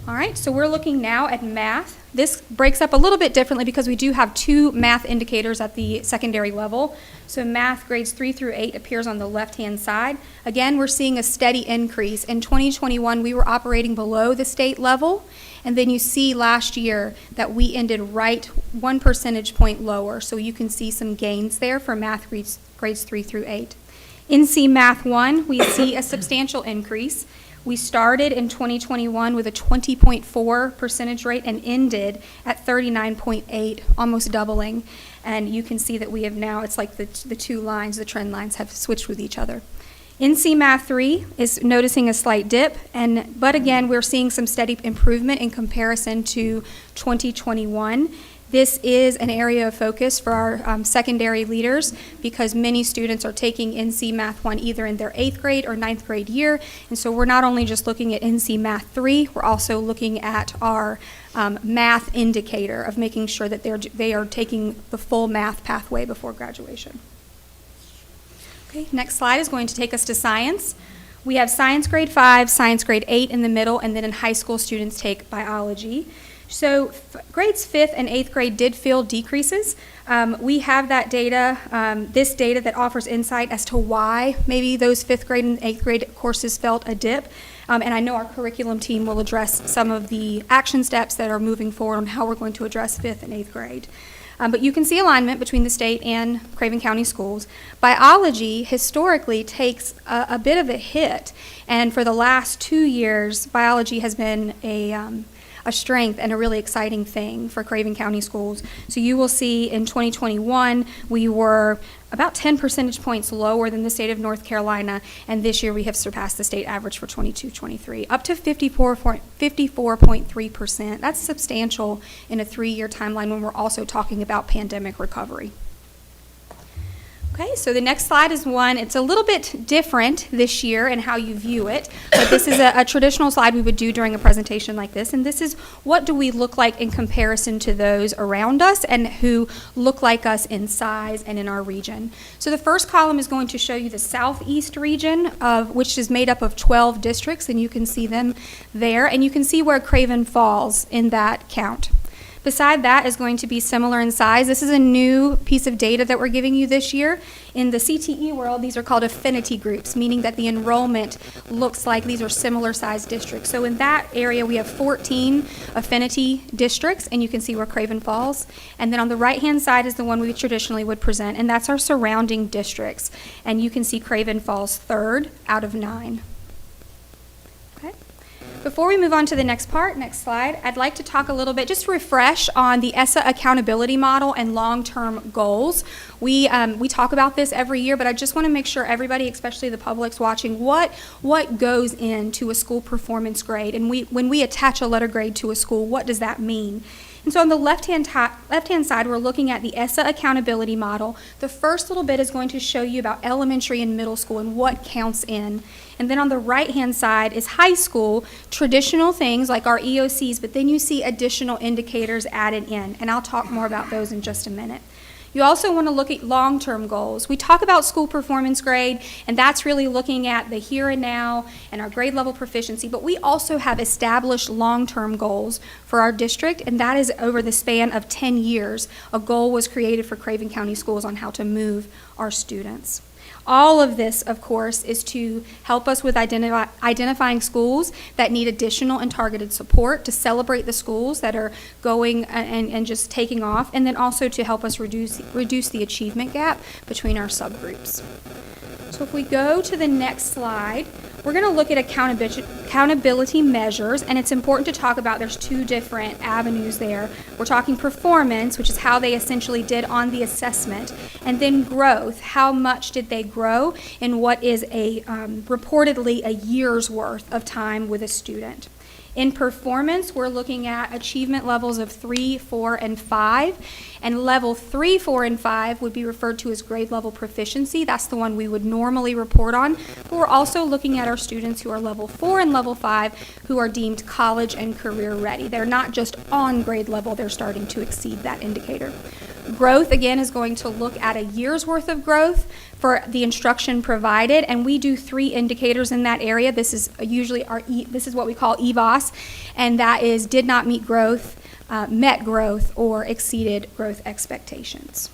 All right, so we're looking now at math. This breaks up a little bit differently because we do have 2 math indicators at the secondary level. So math grades 3 through 8 appears on the left-hand side. Again, we're seeing a steady increase. In 2021, we were operating below the state level, and then you see last year that we ended right 1 percentage point lower. So you can see some gains there for math grades 3 through 8. NC Math 1, we see a substantial increase. We started in 2021 with a 20.4 percentage rate and ended at 39.8, almost doubling. And you can see that we have now, it's like the 2 lines, the trend lines have switched with each other. NC Math 3 is noticing a slight dip, but again, we're seeing some steady improvement in comparison to 2021. This is an area of focus for our secondary leaders because many students are taking NC Math 1 either in their 8th grade or 9th grade year. And so we're not only just looking at NC Math 3, we're also looking at our math indicator of making sure that they are taking the full math pathway before graduation. Okay, next slide is going to take us to science. We have science grade 5, science grade 8 in the middle, and then in high school students take biology. So grades 5th and 8th grade did feel decreases. We have that data, this data that offers insight as to why maybe those 5th grade and 8th grade courses felt a dip. And I know our curriculum team will address some of the action steps that are moving forward on how we're going to address 5th and 8th grade. But you can see alignment between the state and Craven County schools. Biology historically takes a bit of a hit, and for the last 2 years, biology has been a strength and a really exciting thing for Craven County schools. So you will see in 2021, we were about 10 percentage points lower than the state of North Carolina, and this year we have surpassed the state average for 22-23, up to 54.3%. That's substantial in a 3-year timeline when we're also talking about pandemic recovery. Okay, so the next slide is one, it's a little bit different this year in how you view it, but this is a traditional slide we would do during a presentation like this, and this is what do we look like in comparison to those around us and who look like us in size and in our region. So the first column is going to show you the southeast region, which is made up of 12 districts, and you can see them there, and you can see where Craven falls in that count. Beside that is going to be similar in size. This is a new piece of data that we're giving you this year. In the CTE world, these are called affinity groups, meaning that the enrollment looks like these are similar sized districts. So in that area, we have 14 affinity districts, and you can see where Craven falls. And then on the right-hand side is the one we traditionally would present, and that's our surrounding districts. And you can see Craven falls third out of 9. Before we move on to the next part, next slide, I'd like to talk a little bit, just to refresh on the ESSA accountability model and long-term goals. We talk about this every year, but I just want to make sure everybody, especially the public's watching, what goes into a school performance grade, and when we attach a letter grade to a school, what does that mean? And so on the left-hand side, we're looking at the ESSA accountability model. The first little bit is going to show you about elementary and middle school and what counts in. And then on the right-hand side is high school, traditional things like our EOCs, but then you see additional indicators added in, and I'll talk more about those in just a minute. You also want to look at long-term goals. We talk about school performance grade, and that's really looking at the here and now and our grade level proficiency, but we also have established long-term goals for our district, and that is over the span of 10 years. A goal was created for Craven County Schools on how to move our students. All of this, of course, is to help us with identifying schools that need additional and targeted support, to celebrate the schools that are going and just taking off, and then also to help us reduce the achievement gap between our subgroups. So if we go to the next slide, we're going to look at accountability measures, and it's important to talk about there's 2 different avenues there. We're talking performance, which is how they essentially did on the assessment, and then growth, how much did they grow in what is reportedly a year's worth of time with a student. In performance, we're looking at achievement levels of 3, 4, and 5. And level 3, 4, and 5 would be referred to as grade level proficiency. That's the one we would normally report on. But we're also looking at our students who are level 4 and level 5 who are deemed college and career ready. They're not just on grade level, they're starting to exceed that indicator. Growth, again, is going to look at a year's worth of growth for the instruction provided, and we do 3 indicators in that area. This is usually this is what we call EVOS, and that is did not meet growth, met growth, or exceeded growth expectations.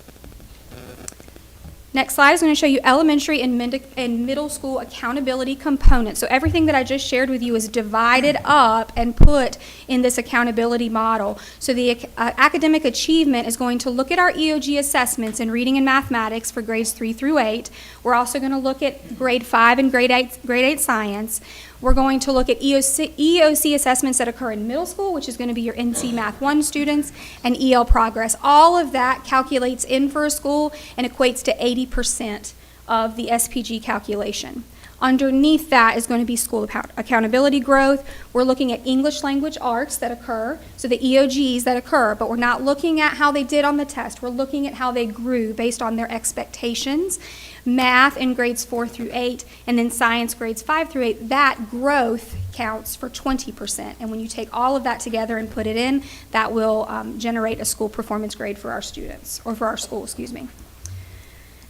Next slide is going to show you elementary and middle school accountability components. So everything that I just shared with you is divided up and put in this accountability model. So the academic achievement is going to look at our EOG assessments in reading and mathematics for grades 3 through 8. We're also going to look at grade 5 and grade 8 science. We're going to look at EOC assessments that occur in middle school, which is going to be your NC Math 1 students, and EL Progress. All of that calculates in for a school and equates to 80% of the SPG calculation. Underneath that is going to be school accountability growth. We're looking at English language arts that occur, so the EOGs that occur, but we're not looking at how they did on the test. We're looking at how they grew based on their expectations. Math in grades 4 through 8, and then science grades 5 through 8, that growth counts for 20%. And when you take all of that together and put it in, that will generate a school performance grade for our students, or for our school, excuse me.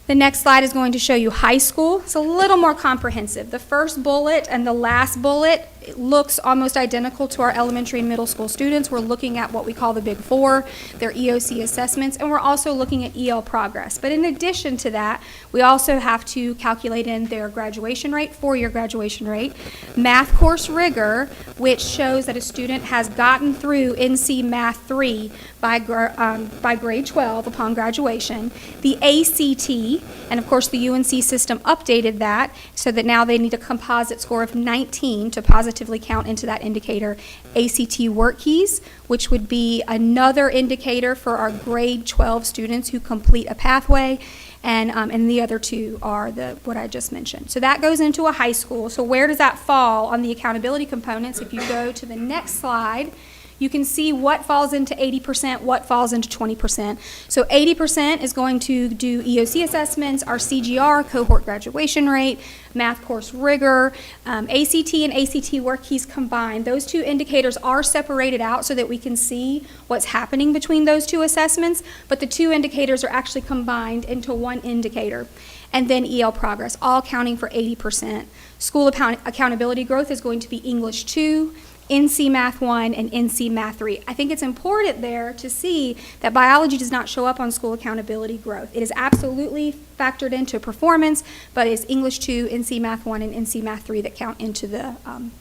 The next slide is going to show you high school. It's a little more comprehensive. The first bullet and the last bullet, it looks almost identical to our elementary and middle school students. We're looking at what we call the Big Four, their EOC assessments, and we're also looking at EL progress. But in addition to that, we also have to calculate in their graduation rate, 4-year graduation rate, math course rigor, which shows that a student has gotten through NC Math 3 by grade 12 upon graduation, the ACT, and of course the UNC system updated that so that now they need a composite score of 19 to positively count into that indicator. ACT work keys, which would be another indicator for our grade 12 students who complete a pathway, and the other 2 are what I just mentioned. So that goes into a high school. So where does that fall on the accountability components? If you go to the next slide, you can see what falls into 80%, what falls into 20%. So 80% is going to do EOC assessments, our CGR, cohort graduation rate, math course rigor, ACT and ACT work keys combined. Those 2 indicators are separated out so that we can see what's happening between those 2 assessments, but the 2 indicators are actually combined into one indicator. And then EL progress, all counting for 80%. School accountability growth is going to be English 2, NC Math 1, and NC Math 3. I think it's important there to see that biology does not show up on school accountability growth. It is absolutely factored into performance, but it's English 2, NC Math 1, and NC Math 3 that count into the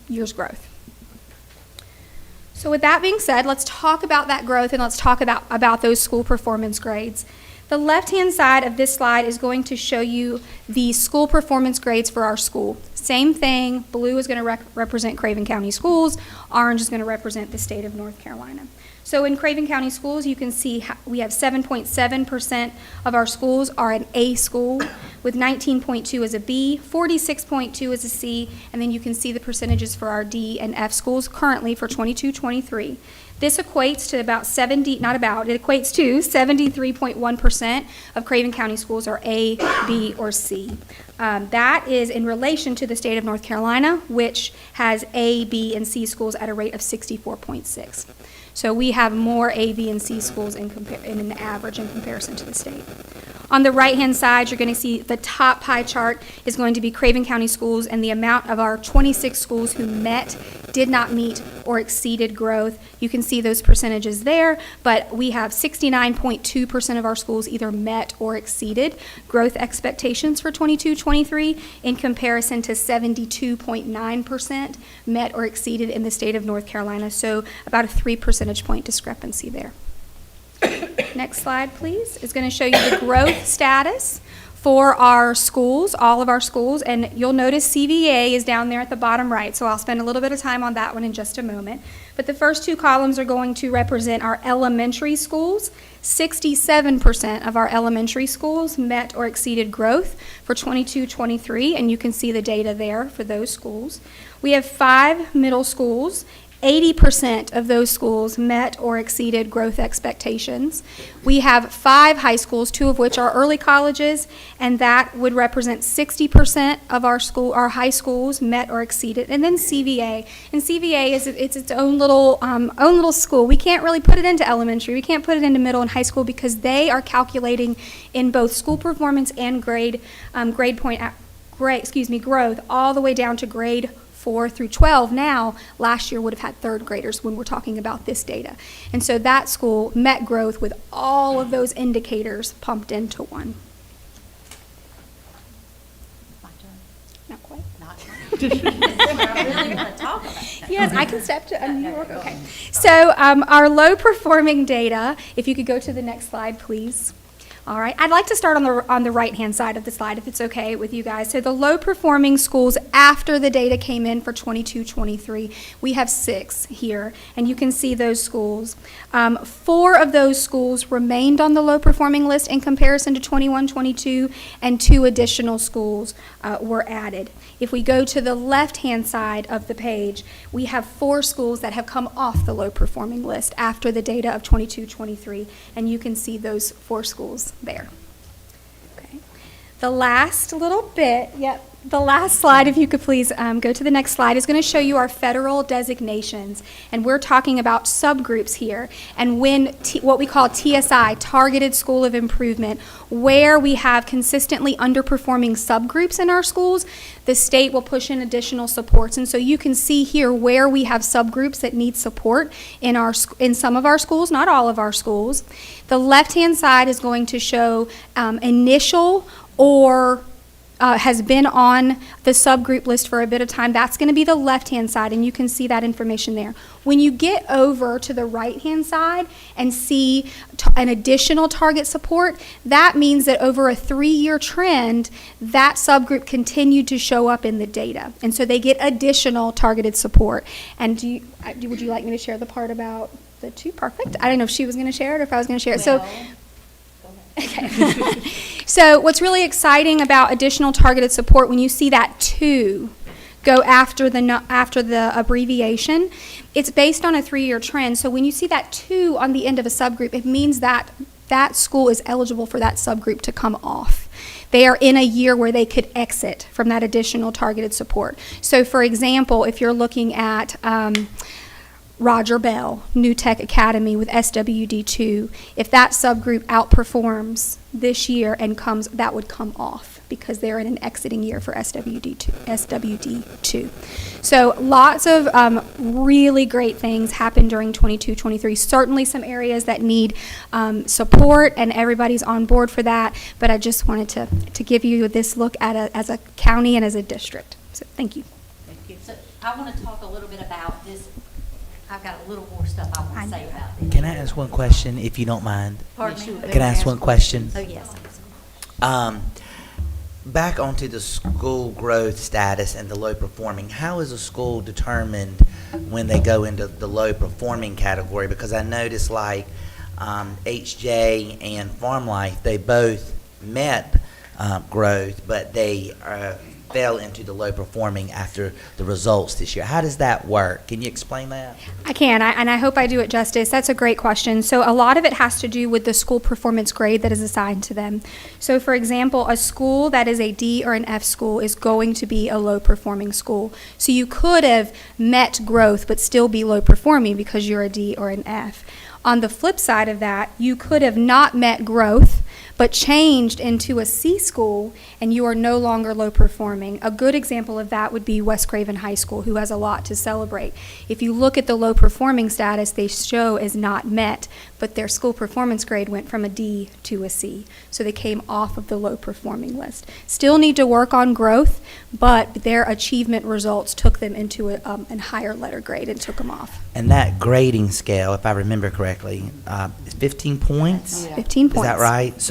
year's growth. So with that being said, let's talk about that growth and let's talk about those school performance grades. The left-hand side of this slide is going to show you the school performance grades for our school. Same thing, blue is going to represent Craven County Schools, orange is going to represent the state of North Carolina. So in Craven County Schools, you can see we have 7.7% of our schools are an A school, with 19.2 as a B, 46.2 as a C, and then you can see the percentages for our D and F schools currently for 22-23. This equates to about it equates to 73.1% of Craven County schools are A, B, or C. That is in relation to the state of North Carolina, which has A, B, and C schools at a rate of 64.6. So we have more A, B, and C schools in an average in comparison to the state. On the right-hand side, you're going to see the top pie chart is going to be Craven County schools and the amount of our 26 schools who did not meet, or exceeded growth. You can see those percentages there, but we have 69.2% of our schools either met or exceeded growth expectations for 22-23 in comparison to 72.9% met or exceeded in the state of North Carolina, so about a 3 percentage point discrepancy there. Next slide, please, is going to show you the growth status for our schools, all of our schools, and you'll notice CVA is down there at the bottom right, so I'll spend a little bit of time on that one in just a moment. But the first two columns are going to represent our elementary schools. 67% of our elementary schools met or exceeded growth for 22-23, and you can see the data there for those schools. We have 5 middle schools. 80% of those schools met or exceeded growth expectations. We have 5 high schools, 2 of which are early colleges, and that would represent 60% of our high schools met or exceeded. And then CVA, and CVA is its own little school. We can't really put it into elementary. We can't put it into middle and high school because they are calculating in both school performance and growth all the way down to grade 4 through 12 now. Last year would have had third graders when we're talking about this data. And so that school met growth with all of those indicators pumped into one. Not quite.
I really want to talk about that.
Yes, I can step to New York. Okay. So our low performing data, if you could go to the next slide, please. All right, I'd like to start on the right-hand side of the slide, if it's okay with you guys. So the low-performing schools after the data came in for 22-23, we have 6 here, and you can see those schools. 4 of those schools remained on the low-performing list in comparison to 21-22, and 2 additional schools were added. If we go to the left-hand side of the page, we have 4 schools that have come off the low-performing list after the data of 22-23, and you can see those 4 schools there. Okay. The last little bit, the last slide, if you could please go to the next slide, is going to show you our federal designations. And we're talking about subgroups here. And when what we call TSI, Targeted School of Improvement, where we have consistently underperforming subgroups in our schools, the state will push in additional supports. And so you can see here where we have subgroups that need support in some of our schools, not all of our schools. The left-hand side is going to show initial or has been on the subgroup list for a bit of time. That's going to be the left-hand side, and you can see that information there. When you get over to the right-hand side and see an additional target support, that means that over a 3-year trend, that subgroup continued to show up in the data. And so they get additional targeted support. And would you like me to share the part about the 2? Perfect. I don't know if she was going to share it or if I was going to share it. So. Okay. So what's really exciting about additional targeted support, when you see that 2 go after the abbreviation, it's based on a 3-year trend. So when you see that 2 on the end of a subgroup, it means that that school is eligible for that subgroup to come off. They are in a year where they could exit from that additional targeted support. So for example, if you're looking at Roger Bell, New Tech Academy with SWD2, if that subgroup outperforms this year and that would come off. because they're in an exiting year for SWD2. So lots of really great things happened during 22-23. Certainly some areas that need support, and everybody's on board for that. But I just wanted to give you this look at as a county and as a district. So thank you.
Thank you. So I want to talk a little bit about this. I've got a little more stuff I want to say about this.
Can I ask one question, if you don't mind?
Pardon me?
Can I ask one question?
Oh, yes.
Back onto the school growth status and the low performing, how is a school determined when they go into the low performing category? Because I noticed like HJ and Farm Life, they both met growth, but they fell into the low performing after the results this year. How does that work? Can you explain that?
I can, and I hope I do it justice. That's a great question. So a lot of it has to do with the school performance grade that is assigned to them. So for example, a school that is a D or an F school is going to be a low performing school. So you could have met growth but still be low performing because you're a D or an F. On the flip side of that, you could have not met growth but changed into a C school, and you are no longer low performing. A good example of that would be West Craven High School, who has a lot to celebrate. If you look at the low performing status, they show is not met, but their school performance grade went from a D to a C. So they came off of the low performing list. Still need to work on growth, but their achievement results took them into a higher letter grade and took them off.
And that grading scale, if I remember correctly, is 15 points?
Yeah. 15 points.
Is that right?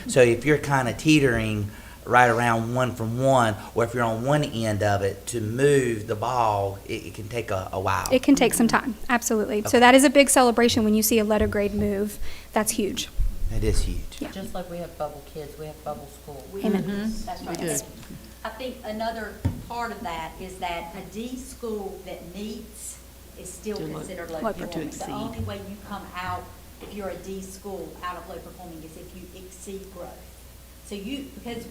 So if you're kind of teetering right around 1 from 1, or if you're on one end of it, to move the ball, it can take a while.
It can take some time, absolutely.
Okay.
So that is a big celebration when you see a letter grade move. That's huge.
It is huge.
Yeah.
Just like we have bubble kids, we have bubble school.
Amen.
That's right.
We do.
I think another part of that is that a D school that meets is still
Still low-
considered low
low
performing. The
exceed.
only way you come out, if you're a D school, out of low performing is if you exceed growth. So because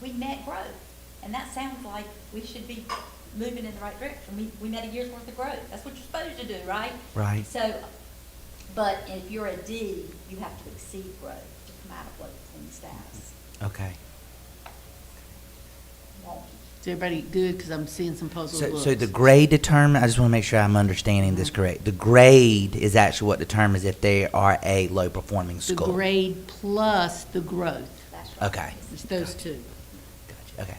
we met growth, and that sounds like we should be moving in the right direction. We met a year's worth of growth. That's what you're supposed to do, right?
Right.
So, but if you're a D, you have to exceed growth to come out of low performing status.
Okay.
Is everybody good? Because I'm seeing some puzzled looks.
So the grade I just want to make sure I'm understanding this correct. The grade is actually what determines if they are a low performing
The
school.
grade plus the growth.
That's right.
Okay.
It's those two.
Gotcha. Okay.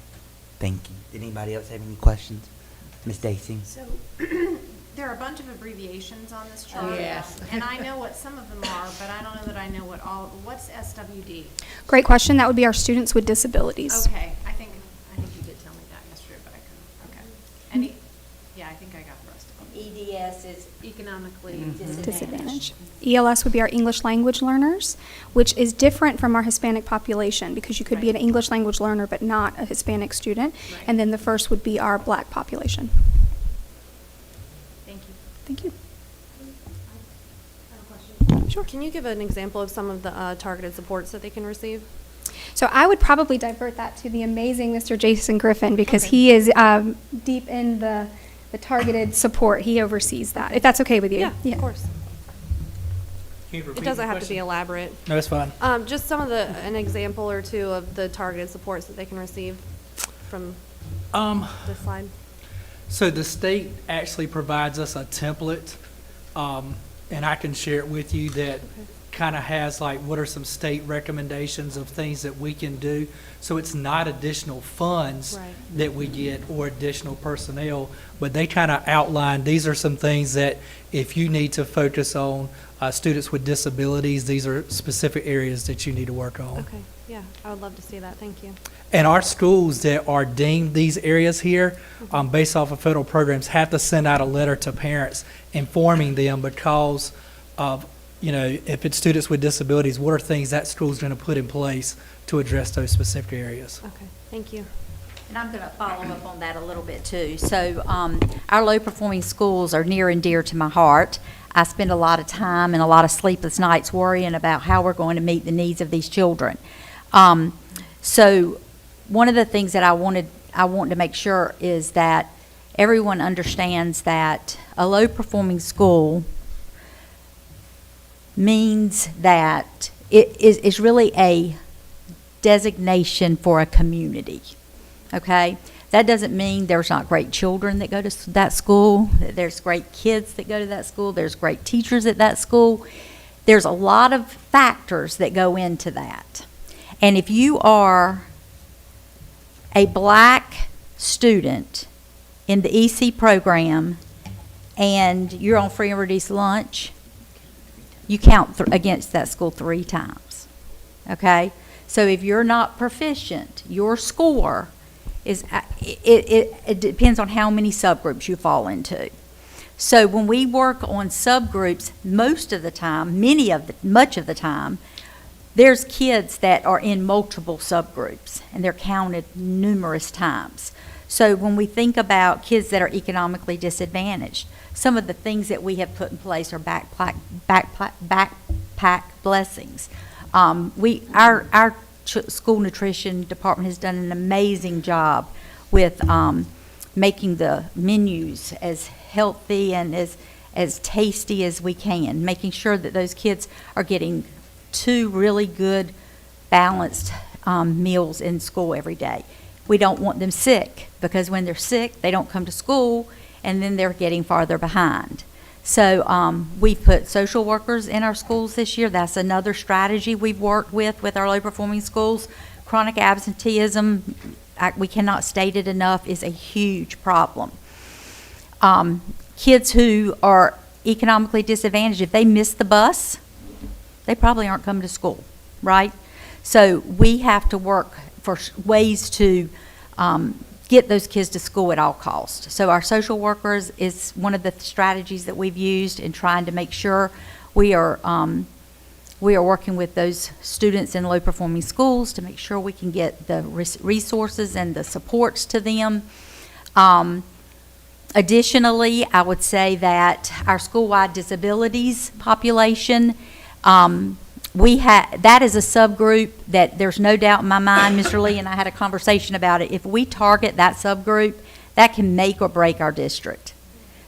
Thank you. Did anybody else have any questions? Ms. Daisy?
So, there are a bunch of abbreviations on this chart.
Oh, yes.
And I know what some of them are, but I don't know that I know what's SWD?
Great question. That would be our students with disabilities.
Okay, I think you did tell me that yesterday, but I couldn't, okay. Yeah, I think I got the rest of them.
EDS is
Economically
Disadvantage. ELS would be our English language learners, which is different from our Hispanic population because you could be an English language learner but not a Hispanic student.
Right.
And then the first would be our Black population.
Thank you.
Thank you.
Sure. Can you give an example of some of the targeted supports that they can receive?
So I would probably divert that to the amazing Mr. Jason Griffin because he is deep in the targeted support. He oversees that, if that's okay with you.
Yeah, of course.
Can you repeat
It doesn't
the
have to be
question?
elaborate.
No, it's fine.
Just an example or two of the targeted supports that they can receive from this slide.
So the state actually provides us a template, and I can share it with you that kind of has like what are some state recommendations of things that we can do. So it's not additional funds
Right.
that we get or additional personnel, but they kind of outline, these are some things that if you need to focus on students with disabilities, these are specific areas that you need to work on.
Okay, yeah, I would love to see that. Thank you.
And our schools that are deemed these areas here, based off of federal programs, have to send out a letter to parents informing them because of, if it's students with disabilities, what are things that school's going to put in place to address those specific areas.
Okay, thank you.
And I'm going to follow up on that a little bit too. So our low-performing schools are near and dear to my heart. I spend a lot of time and a lot of sleepless nights worrying about how we're going to meet the needs of these children. So one of the things that I want to make sure is that everyone understands that a low-performing school means that it is really a designation for a community, okay? That doesn't mean there's not great children that go to that school, that there's great kids that go to that school, there's great teachers at that school. There's a lot of factors that go into that. And if you are a black student in the EC program and you're on free and reduced lunch, you count against that school 3 times, okay? So if you're not proficient, your score is, it depends on how many subgroups you fall into. So when we work on subgroups, most of the time, much of the time, there's kids that are in multiple subgroups, and they're counted numerous times. So when we think about kids that are economically disadvantaged, some of the things that we have put in place are backpack blessings. Our school nutrition department has done an amazing job with making the menus as healthy and as tasty as we can, making sure that those kids are getting 2 really good balanced meals in school every day. We don't want them sick, because when they're sick, they don't come to school, and then they're getting farther behind. So we've put social workers in our schools this year. That's another strategy we've worked with our low-performing schools. Chronic absenteeism, we cannot state it enough, is a huge problem. Kids who are economically disadvantaged, if they miss the bus, they probably aren't coming to school, right? So we have to work for ways to get those kids to school at all costs. So our social workers is one of the strategies that we've used in trying to make sure we are working with those students in low-performing schools to make sure we can get the resources and the supports to them. Additionally, I would say that our school-wide disabilities population, that is a subgroup that there's no doubt in my mind, Mr. Lee and I had a conversation about it. If we target that subgroup, that can make or break our district,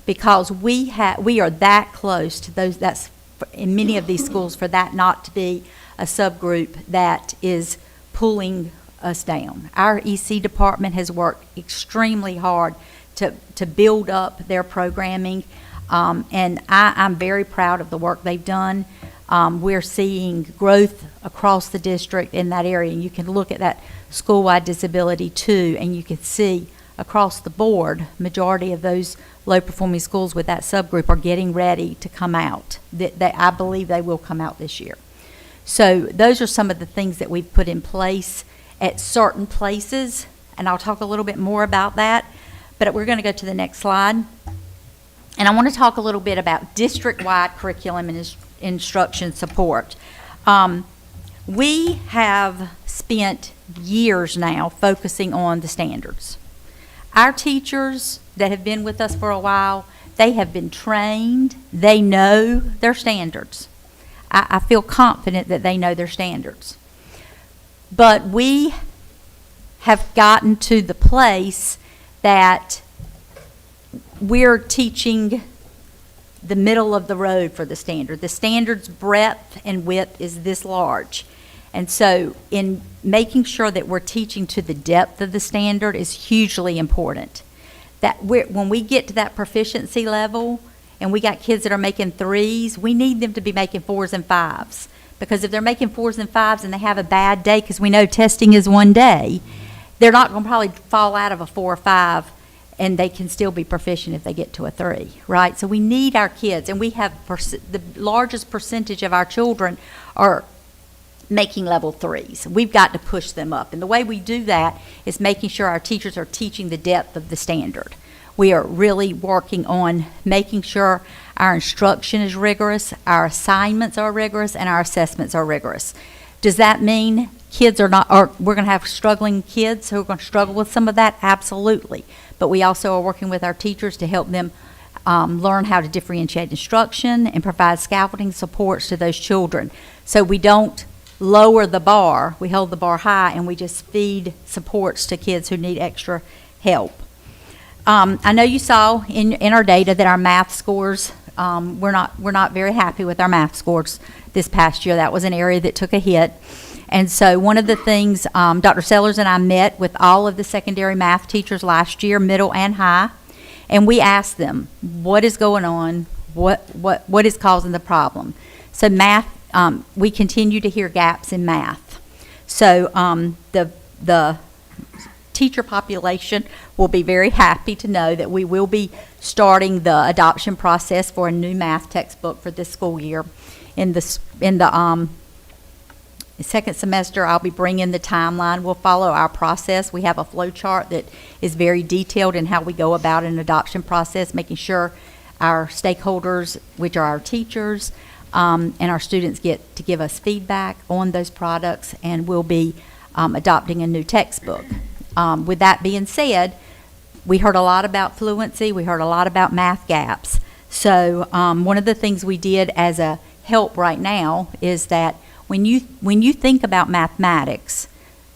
because we are that close to those. That's in many of these schools, for that not to be a subgroup that is pulling us down. Our EC department has worked extremely hard to build up their programming, and I'm very proud of the work they've done. We're seeing growth across the district in that area, and you can look at that school-wide disability too, and you can see across the board, majority of those low-performing schools with that subgroup are getting ready to come out. I believe they will come out this year. So those are some of the things that we've put in place at certain places, and I'll talk a little bit more about that, but we're going to go to the next slide. And I want to talk a little bit about district-wide curriculum and instruction support. We have spent years now focusing on the standards. Our teachers that have been with us for a while, they have been trained, they know their standards. I feel confident that they know their standards. But we have gotten to the place that we're teaching the middle of the road for the standard. The standard's breadth and width is this large. And so in making sure that we're teaching to the depth of the standard is hugely important. That when we get to that proficiency level and we got kids that are making 3s, we need them to be making 4s and 5s. Because if they're making 4s and 5s and they have a bad day, because we know testing is one day, they're not going to probably fall out of a 4 or 5, and they can still be proficient if they get to a 3, right? So we need our kids, and we have the largest percentage of our children are making level 3s. We've got to push them up, and the way we do that is making sure our teachers are teaching the depth of the standard. We are really working on making sure our instruction is rigorous, our assignments are rigorous, and our assessments are rigorous. Does that mean kids are not, or we're going to have struggling kids who are going to struggle with some of that? Absolutely. But we also are working with our teachers to help them learn how to differentiate instruction and provide scaffolding supports to those children. So we don't lower the bar, we hold the bar high, and we just feed supports to kids who need extra help. I know you saw in our data that our math scores, we're not very happy with our math scores this past year. That was an area that took a hit. And so one of the things, Dr. Sellers and I met with all of the secondary math teachers last year, middle and high, and we asked them, what is going on? What is causing the problem? So math, we continue to hear gaps in math. So the teacher population will be very happy to know that we will be starting the adoption process for a new math textbook for this school year. In the second semester, I'll be bringing the timeline. We'll follow our process. We have a flow chart that is very detailed in how we go about an adoption process, making sure our stakeholders, which are our teachers, and our students get to give us feedback on those products, and we'll be adopting a new textbook. With that being said, we heard a lot about fluency. We heard a lot about math gaps. So one of the things we did as a help right now is that when you think about mathematics,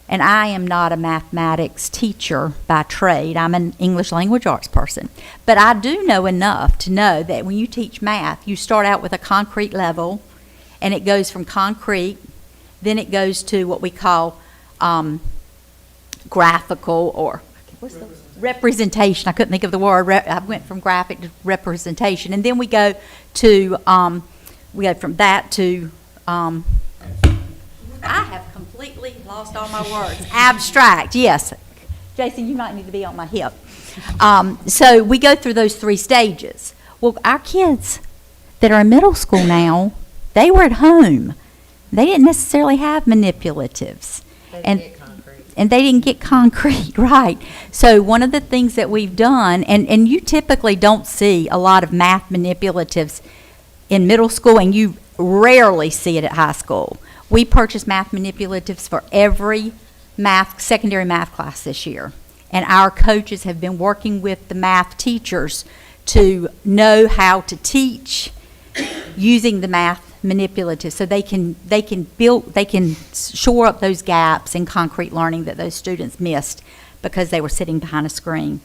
and I am not a mathematics teacher by trade, I'm an English language arts person, but I do know enough to know that when you teach math, you start out with a concrete level, and it goes from concrete, then it goes to what we call graphical, or what's the representation. I couldn't think of the word. I went from graphic to representation, and then we go to from that to I have completely lost all my words. Abstract, yes. Jason, you might need to be on my hip. So we go through those 3 stages. Well, our kids that are in middle school now, they were at home. They didn't necessarily have manipulatives. And they didn't get concrete, right. So one of the things that we've done, and you typically don't see a lot of math manipulatives in middle school, and you rarely see it at high school. We purchased math manipulatives for every secondary math class this year. And our coaches have been working with the math teachers to know how to teach using the math manipulatives, so they can shore up those gaps in concrete learning that those students missed because they were sitting behind a screen.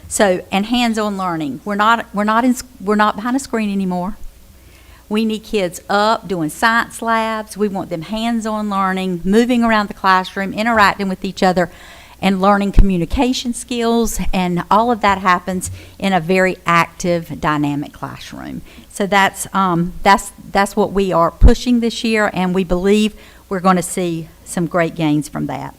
So, and hands-on learning. We're not behind a screen anymore. We need kids up doing science labs. We want them hands-on learning, moving around the classroom, interacting with each other, and learning communication skills, and all of that happens in a very active, dynamic classroom. So that's what we are pushing this year, and we believe we're going to see some great gains from that.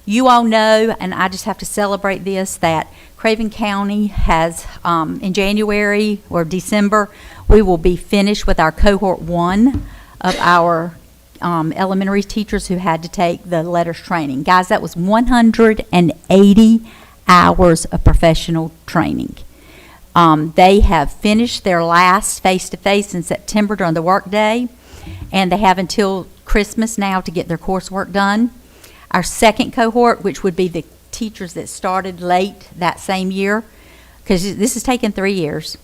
You all know, and I just have to celebrate this, that Craven County has, in January or December, we will be finished with our cohort 1 of our elementary teachers who had to take the letters training. Guys, that was 180 hours of professional training. They have finished their last face-to-face in September during the work day, and they have until Christmas now to get their coursework done. Our second cohort, which would be the teachers that started late that same year, because this has taken 3 years,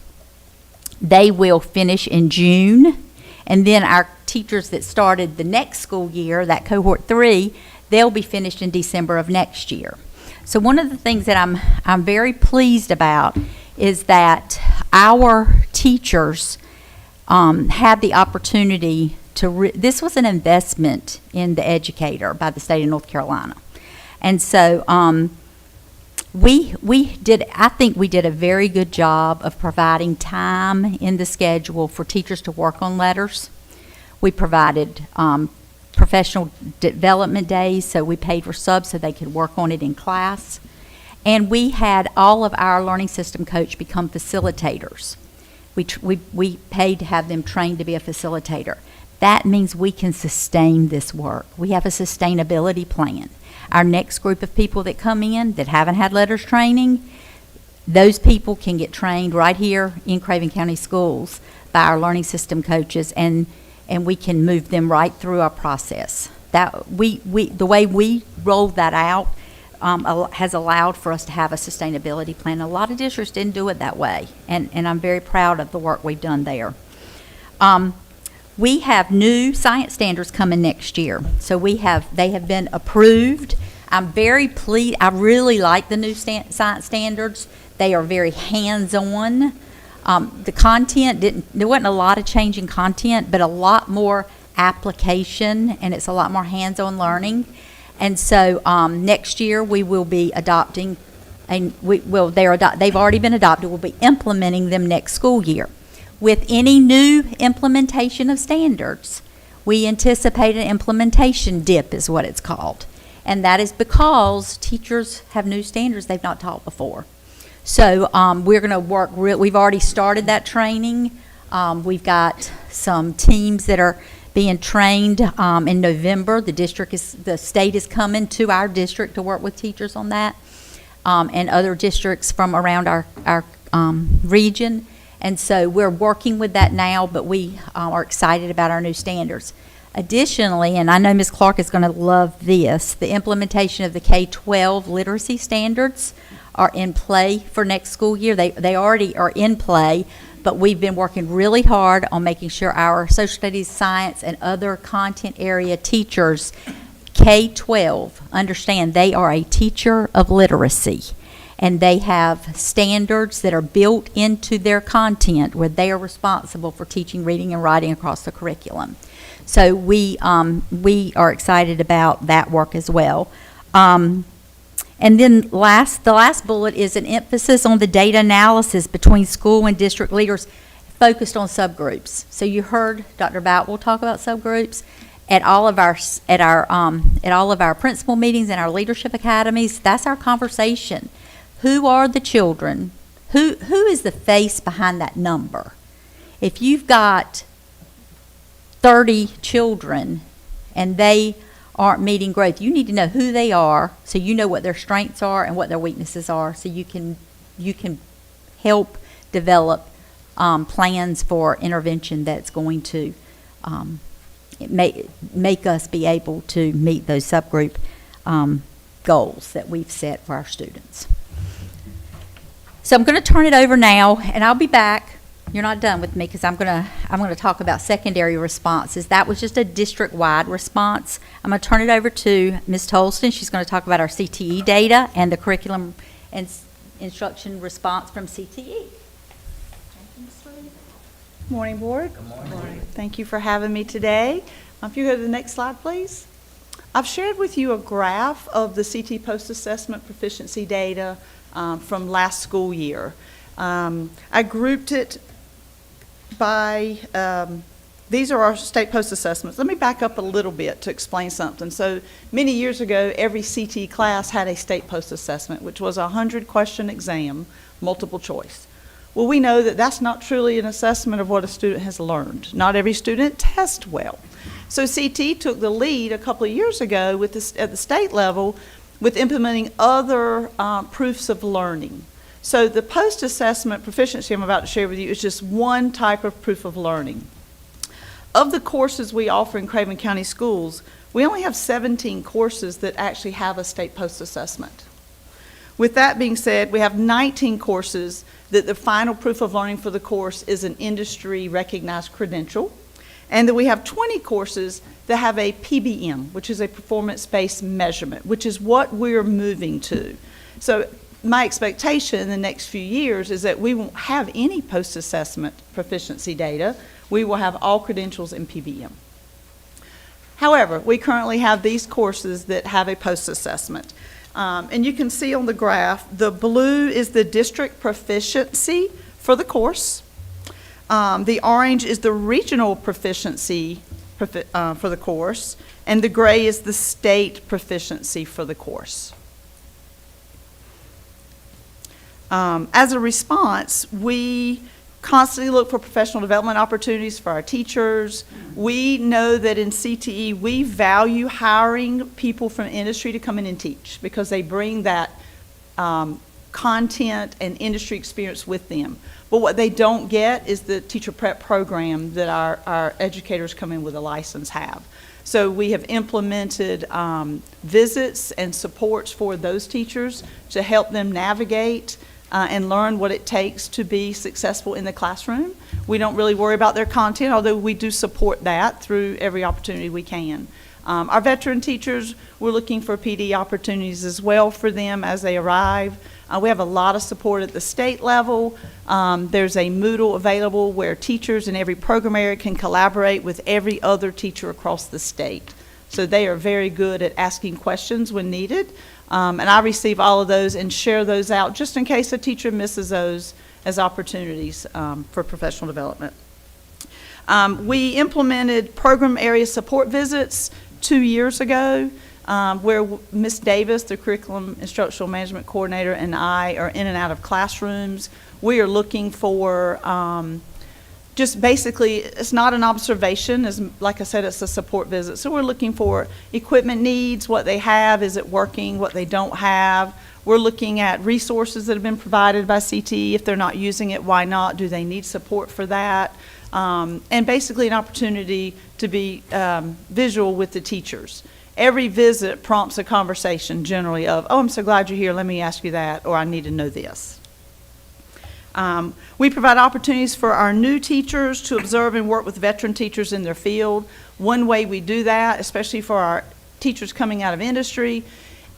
they will finish in June. And then our teachers that started the next school year, that cohort 3, they'll be finished in December of next year. So one of the things that I'm very pleased about is that our teachers had the opportunity to, this was an investment in the educator by the state of North Carolina. And so I think we did a very good job of providing time in the schedule for teachers to work on letters. We provided professional development days, so we paid for subs so they could work on it in class. And we had all of our learning system coach become facilitators. We paid to have them trained to be a facilitator. That means we can sustain this work. We have a sustainability plan. Our next group of people that come in that haven't had letters training, those people can get trained right here in Craven County Schools by our learning system coaches, and we can move them right through our process. The way we rolled that out has allowed for us to have a sustainability plan. A lot of districts didn't do it that way, and I'm very proud of the work we've done there. We have new science standards coming next year. So they have been approved. I'm very pleased. I really like the new science standards. They are very hands-on. The content there wasn't a lot of change in content, but a lot more application, and it's a lot more hands-on learning. And so next year, we will be adopting, and they've already been adopted. We'll be implementing them next school year. With any new implementation of standards, we anticipate an implementation dip, is what it's called. And that is because teachers have new standards they've not taught before. So we're going to work, we've already started that training. We've got some teams that are being trained in November. The state is coming to our district to work with teachers on that, and other districts from around our region. And so we're working with that now, but we are excited about our new standards. Additionally, and I know Ms. Clark is going to love this, the implementation of the K-12 literacy standards are in play for next school year. They already are in play, but we've been working really hard on making sure our social studies, science, and other content area teachers, K-12, understand they are a teacher of literacy. And they have standards that are built into their content where they are responsible for teaching reading and writing across the curriculum. So we are excited about that work as well. And then the last bullet is an emphasis on the data analysis between school and district leaders focused on subgroups. So you heard Dr. Boutwell talk about subgroups at all of our principal meetings and our leadership academies. That's our conversation. Who are the children? Who is the face behind that number? If you've got 30 children and they aren't meeting growth, you need to know who they are so you know what their strengths are and what their weaknesses are, so you can help develop plans for intervention that's going to make us be able to meet those subgroup goals that we've set for our students. So I'm going to turn it over now, and I'll be back. You're not done with me because I'm going to talk about secondary responses. That was just a district-wide response. I'm going to turn it over to Ms. Tolston. She's going to talk about our CTE data and the curriculum and instruction response from CTE.
Morning, Board. Good morning. Thank you for having me today. If you go to the next slide, please. I've shared with you a graph of the CTE post-assessment proficiency data from last school year. I grouped it by, these are our state post-assessments. Let me back up a little bit to explain something. So many years ago, every CTE class had a state post-assessment, which was a 100-question exam, multiple choice. Well, we know that that's not truly an assessment of what a student has learned. Not every student tests well. So CTE took the lead a couple of years ago with this, at the state level with implementing other proofs of learning. So the post-assessment proficiency I'm about to share with you is just one type of proof of learning. Of the courses we offer in Craven County Schools, we only have 17 courses that actually have a state post-assessment. With that being said, we have 19 courses that the final proof of learning for the course is an industry recognized credential, and that we have 20 courses that have a PBM, which is a performance-based measurement, which is what we're moving to. So my expectation in the next few years is that we won't have any post-assessment proficiency data. We will have all credentials in PBM. However, we currently have these courses that have a post-assessment. And you can see on the graph, the blue is the district proficiency for the course. The orange is the regional proficiency for the course, and the gray is the state proficiency for the course. As a response, we constantly look for professional development opportunities for our teachers. We know that in CTE, we value hiring people from industry to come in and teach because they bring that content and industry experience with them. But what they don't get is the teacher prep program that our educators come in with a license have. So we have implemented visits and supports for those teachers to help them navigate and learn what it takes to be successful in the classroom. We don't really worry about their content, although we do support that through every opportunity we can. Our veteran teachers, we're looking for PD opportunities as well for them as they arrive. We have a lot of support at the state level. There's a Moodle available where teachers in every program area can collaborate with every other teacher across the state. So they are very good at asking questions when needed. And I receive all of those and share those out just in case a teacher misses those as opportunities for professional development. We implemented program area support visits 2 years ago where Ms. Davis, the Curriculum Instructional Management Coordinator, and I are in and out of classrooms. We are looking for just basically, it's not an observation, as like I said, it's a support visit. So we're looking for equipment needs, what they have, is it working, what they don't have. We're looking at resources that have been provided by CTE. If they're not using it, why not? Do they need support for that? And basically an opportunity to be visual with the teachers. Every visit prompts a conversation generally of, oh, I'm so glad you're here, let me ask you that, or I need to know this. We provide opportunities for our new teachers to observe and work with veteran teachers in their field. One way we do that, especially for our teachers coming out of industry,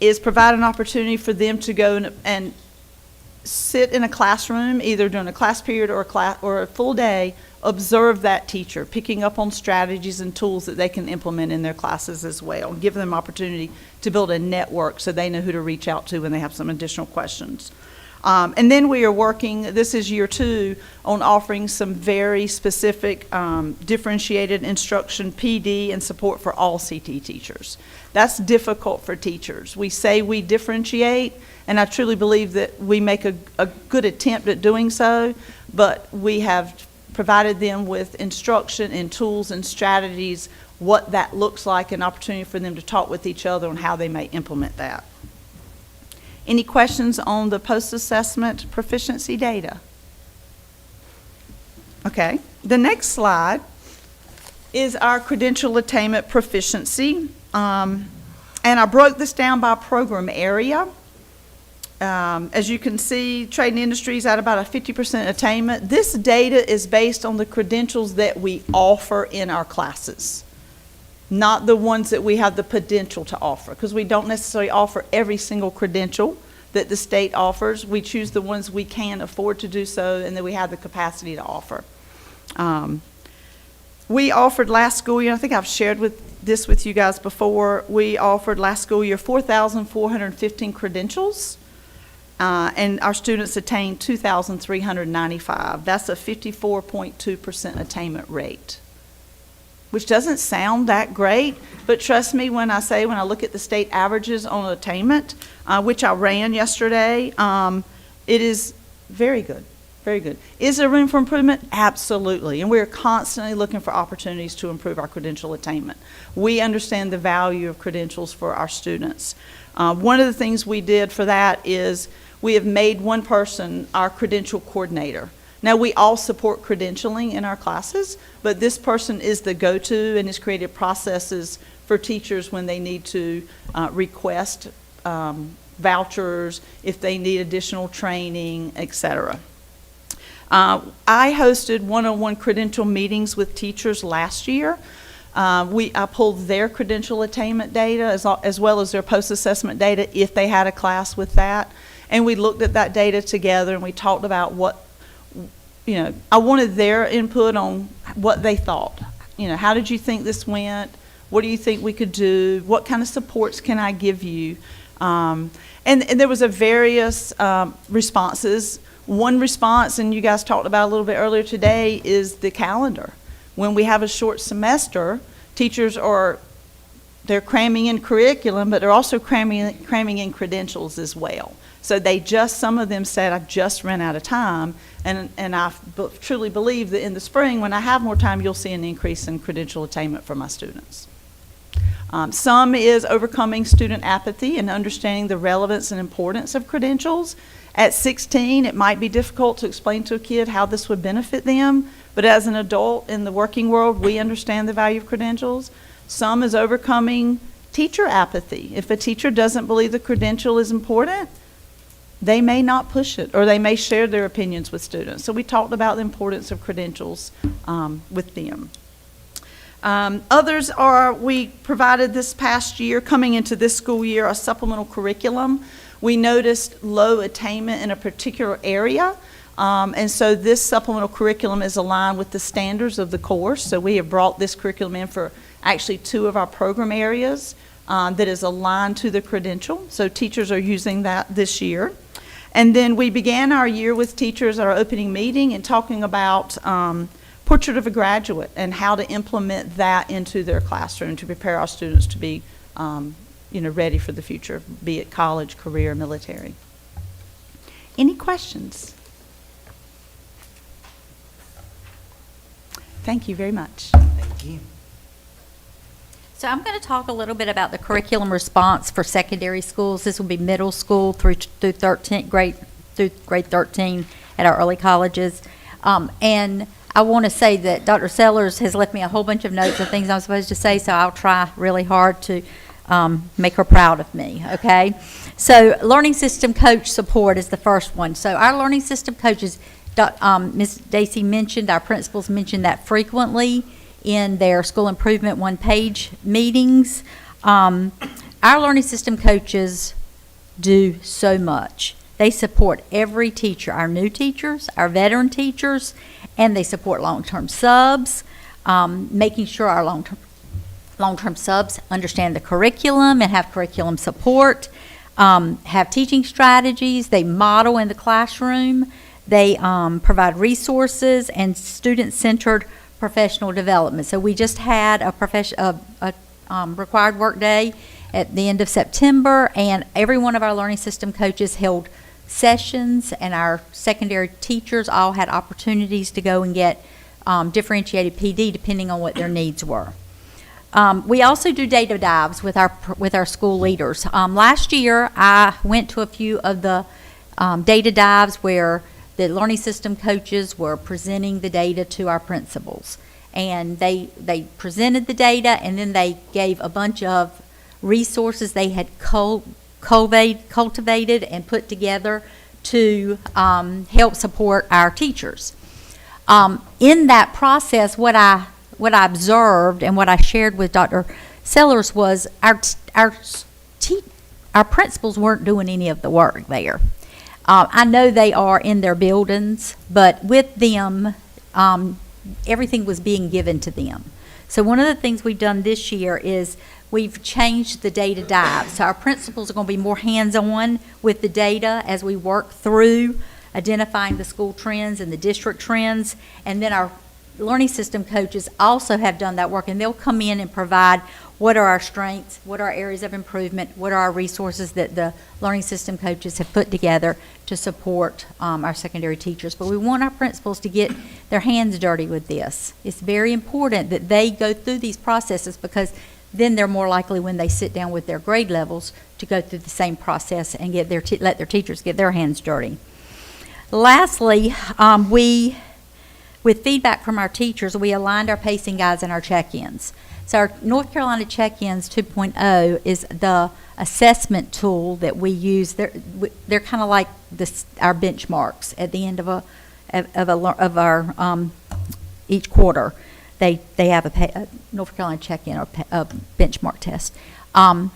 is provide an opportunity for them to go and sit in a classroom, either during a class period or a full day, observe that teacher, picking up on strategies and tools that they can implement in their classes as well, and give them opportunity to build a network so they know who to reach out to when they have some additional questions. And then we are working, this is year 2, on offering some very specific differentiated instruction, PD, and support for all CT teachers. That's difficult for teachers. We say we differentiate, and I truly believe that we make a good attempt at doing so, but we have provided them with instruction and tools and strategies, what that looks like, an opportunity for them to talk with each other on how they may implement that. Any questions on the post-assessment proficiency data? Okay, the next slide is our credential attainment proficiency. And I broke this down by program area. As you can see, trade and industry is at about a 50% attainment. This data is based on the credentials that we offer in our classes, not the ones that we have the potential to offer, because we don't necessarily offer every single credential that the state offers. We choose the ones we can afford to do so and that we have the capacity to offer. We offered last school year, I think I've shared this with you guys before, we offered last school year 4,415 credentials. And our students attained 2,395. That's a 54.2% attainment rate, which doesn't sound that great, but trust me when I look at the state averages on attainment, which I ran yesterday, it is very good, very good. Is there room for improvement? Absolutely, and we're constantly looking for opportunities to improve our credential attainment. We understand the value of credentials for our students. One of the things we did for that is we have made one person our credential coordinator. Now, we all support credentialing in our classes, but this person is the go-to and has created processes for teachers when they need to request vouchers, if they need additional training, etc. I hosted one-on-one credential meetings with teachers last year. I pulled their credential attainment data as well as their post-assessment data if they had a class with that. And we looked at that data together and we talked about I wanted their input on what they thought. How did you think this went? What do you think we could do? What kind of supports can I give you? And there was a various responses. One response, and you guys talked about a little bit earlier today, is the calendar. When we have a short semester, teachers they're cramming in curriculum, but they're also cramming in credentials as well. So some of them said, I've just run out of time, and I truly believe that in the spring, when I have more time, you'll see an increase in credential attainment for my students. Some is overcoming student apathy and understanding the relevance and importance of credentials. At 16, it might be difficult to explain to a kid how this would benefit them, but as an adult in the working world, we understand the value of credentials. Some is overcoming teacher apathy. If a teacher doesn't believe the credential is important, they may not push it, or they may share their opinions with students. So we talked about the importance of credentials with them. Others are, we provided this past year, coming into this school year, a supplemental curriculum. We noticed low attainment in a particular area, and so this supplemental curriculum is aligned with the standards of the course. So we have brought this curriculum in for actually 2 of our program areas that is aligned to the credential. So teachers are using that this year. And then we began our year with teachers at our opening meeting and talking about Portrait of a Graduate and how to implement that into their classroom to prepare our students to be ready for the future, be it college, career, military. Any questions? Thank you very much.
Thank you.
So I'm going to talk a little bit about the curriculum response for secondary schools. This will be middle school through 13th grade, through grade 13 at our early colleges. And I want to say that Dr. Sellers has left me a whole bunch of notes of things I'm supposed to say, so I'll try really hard to make her proud of me, okay? So learning system coach support is the first one. So our learning system coaches, Ms. Dacey mentioned, our principals mentioned that frequently in their school improvement one-page meetings. Our learning system coaches do so much. They support every teacher, our new teachers, our veteran teachers, and they support long-term subs, making sure our long-term subs understand the curriculum and have curriculum support, have teaching strategies. They model in the classroom. They provide resources and student-centered professional development. So we just had a required work day at the end of September, and every one of our learning system coaches held sessions, and our secondary teachers all had opportunities to go and get differentiated PD depending on what their needs were. We also do data dives with our school leaders. Last year, I went to a few of the data dives where the learning system coaches were presenting the data to our principals. And they presented the data, and then they gave a bunch of resources they had cultivated and put together to help support our teachers. In that process, what I observed and what I shared with Dr. Sellers was our principals weren't doing any of the work there. I know they are in their buildings, but with them, everything was being given to them. So one of the things we've done this year is we've changed the data dive. So our principals are going to be more hands-on with the data as we work through identifying the school trends and the district trends. And then our learning system coaches also have done that work, and they'll come in and provide what are our strengths, what are our areas of improvement, what are our resources that the learning system coaches have put together to support our secondary teachers. But we want our principals to get their hands dirty with this. It's very important that they go through these processes, because then they're more likely when they sit down with their grade levels to go through the same process and get let their teachers get their hands dirty. Lastly, with feedback from our teachers, we aligned our pacing guides and our check-ins. So our North Carolina Check-ins 2.0 is the assessment tool that we use. They're kind of like our benchmarks at the end of our each quarter. They have a North Carolina Check-in or a benchmark test. A